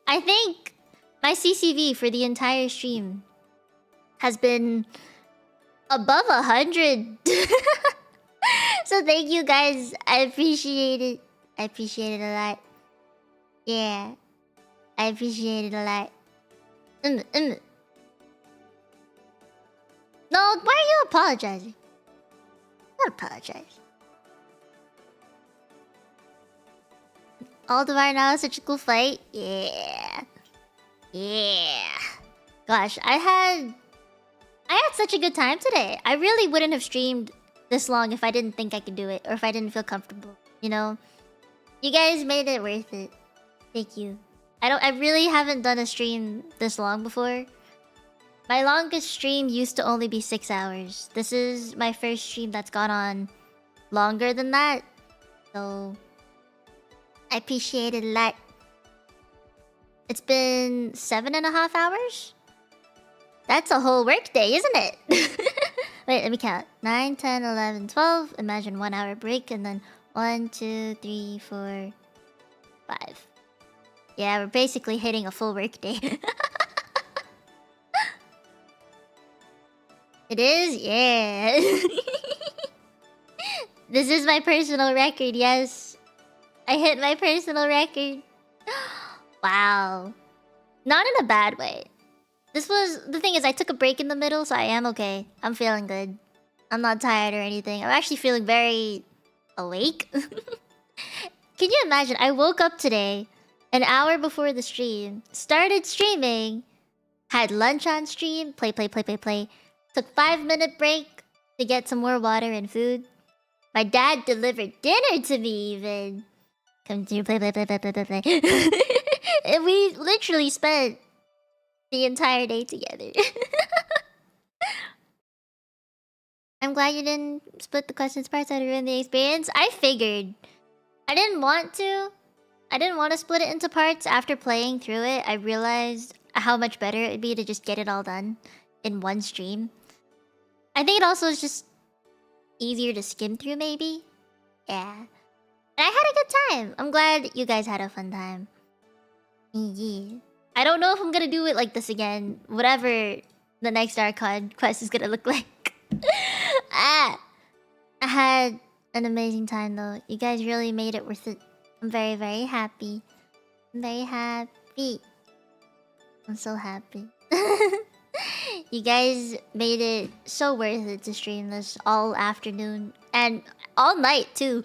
S1: I think my CCV for the entire stream has been above 100. So thank you guys. I appreciate it. I appreciate it a lot. Yeah. I appreciate it a lot. No, why are you apologizing? Don't apologize. Aldebar now is such a cool fight. Yeah. Gosh, I had such a good time today. I really wouldn't have streamed this long if I didn't think I could do it, or if I didn't feel comfortable, you know? You guys made it worth it. Thank you. I really haven't done a stream this long before. My longest stream used to only be 6 hours. This is my first stream that's gone on longer than that. So I appreciate it a lot. It's been 7.5 hours? That's a whole work day, isn't it? Wait, let me count. 9, 10, 11, 12. Imagine 1 hour break and then 1, 2, 3, 4, 5. Yeah, we're basically hitting a full work day. It is? Yeah. This is my personal record, yes. I hit my personal record. Wow. Not in a bad way. The thing is, I took a break in the middle, so I am okay. I'm feeling good. I'm not tired or anything. I'm actually feeling very awake. Can you imagine? I woke up today, an hour before the stream, started streaming, had lunch on stream, play. Took 5-minute break to get some more water and food. My dad delivered dinner to me even. Come to play. And we literally spent the entire day together. I'm glad you didn't split the questions parts out to ruin the experience. I figured. I didn't want to. I didn't want to split it into parts. After playing through it, I realized how much better it would be to just get it all done in one stream. I think it also is just easier to skim through, maybe. Yeah. And I had a good time. I'm glad you guys had a fun time. Yeah. I don't know if I'm gonna do it like this again. Whatever the next Archon quest is gonna look like. I had an amazing time though. You guys really made it worth it. I'm very, very happy. I'm very happy. I'm so happy. You guys made it so worth it to stream this all afternoon and all night too.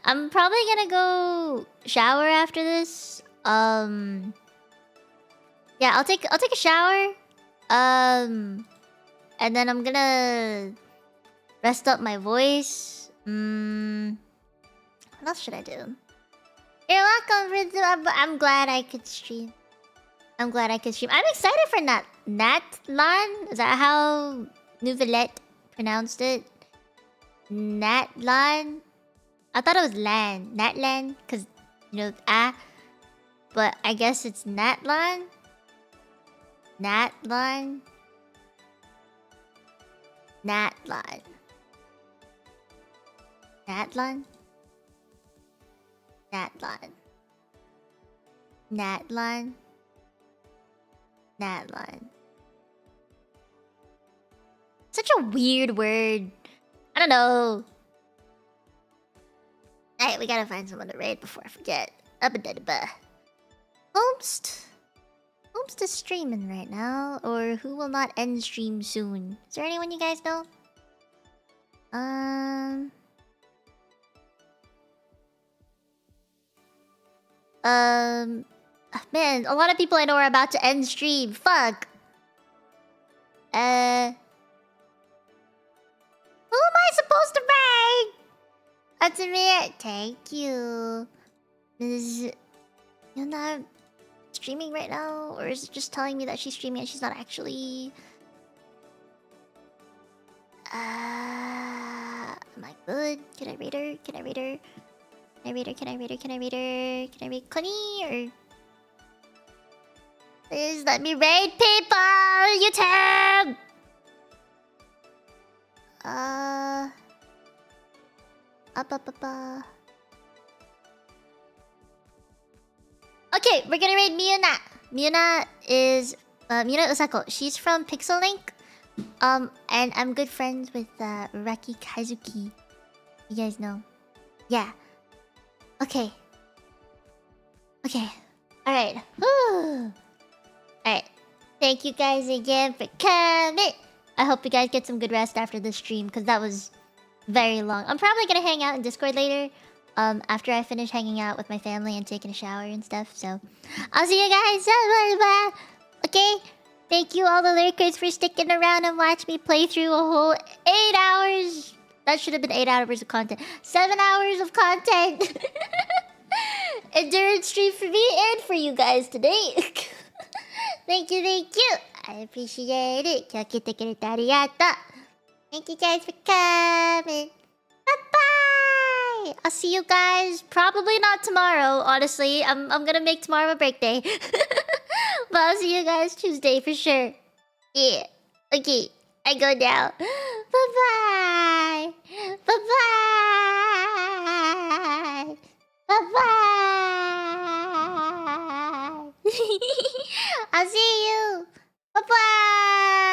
S1: I'm probably gonna go shower after this. Yeah, I'll take a shower. And then I'm gonna rest up my voice. What else should I do? You're welcome. I'm glad I could stream. I'm excited for Natlan. Is that how Nouvellette pronounced it? Natlan. I thought it was Lan. Natlan, cause you know but I guess it's Natlan. Natlan. Natlan. Natlan. Natlan. Natlan. Natlan. Such a weird word. I don't know. Alright, we gotta find someone to raid before I forget. Homst is streaming right now, or who will not end stream soon. Is there anyone you guys know? Man, a lot of people I know are about to end stream. Fuck. Who am I supposed to raid? That's me. Thank you. Is you're not streaming right now, or is it just telling me that she's streaming and she's not actually? Am I good? Can I read her? Can I read her? Can I read her? Can I read her? Can I read her? Can I read Connie or? Please let me raid people! YouTube! Okay, we're gonna raid Miuna. Miuna is Miuna Usako. She's from Pixel Link. And I'm good friends with Raki Kazuki. You guys know. Yeah. Okay. Alright. Alright. Thank you guys again for coming. I hope you guys get some good rest after this stream, because that was very long. I'm probably gonna hang out in Discord later. After I finish hanging out with my family and taking a shower and stuff. So I'll see you guys. Okay. Thank you all the lurkers for sticking around and watch me play through a whole 8 hours. That should have been 8 hours of content. 7 hours of content. Endurance stream for me and for you guys today. Thank you. I appreciate it. Thank you guys for coming. Bye-bye. I'll see you guys probably not tomorrow, honestly. I'm gonna make tomorrow a break day. But I'll see you guys Tuesday for sure. Yeah. Okay. I go now. Bye-bye. Bye-bye. Bye-bye. I'll see you. Bye-bye.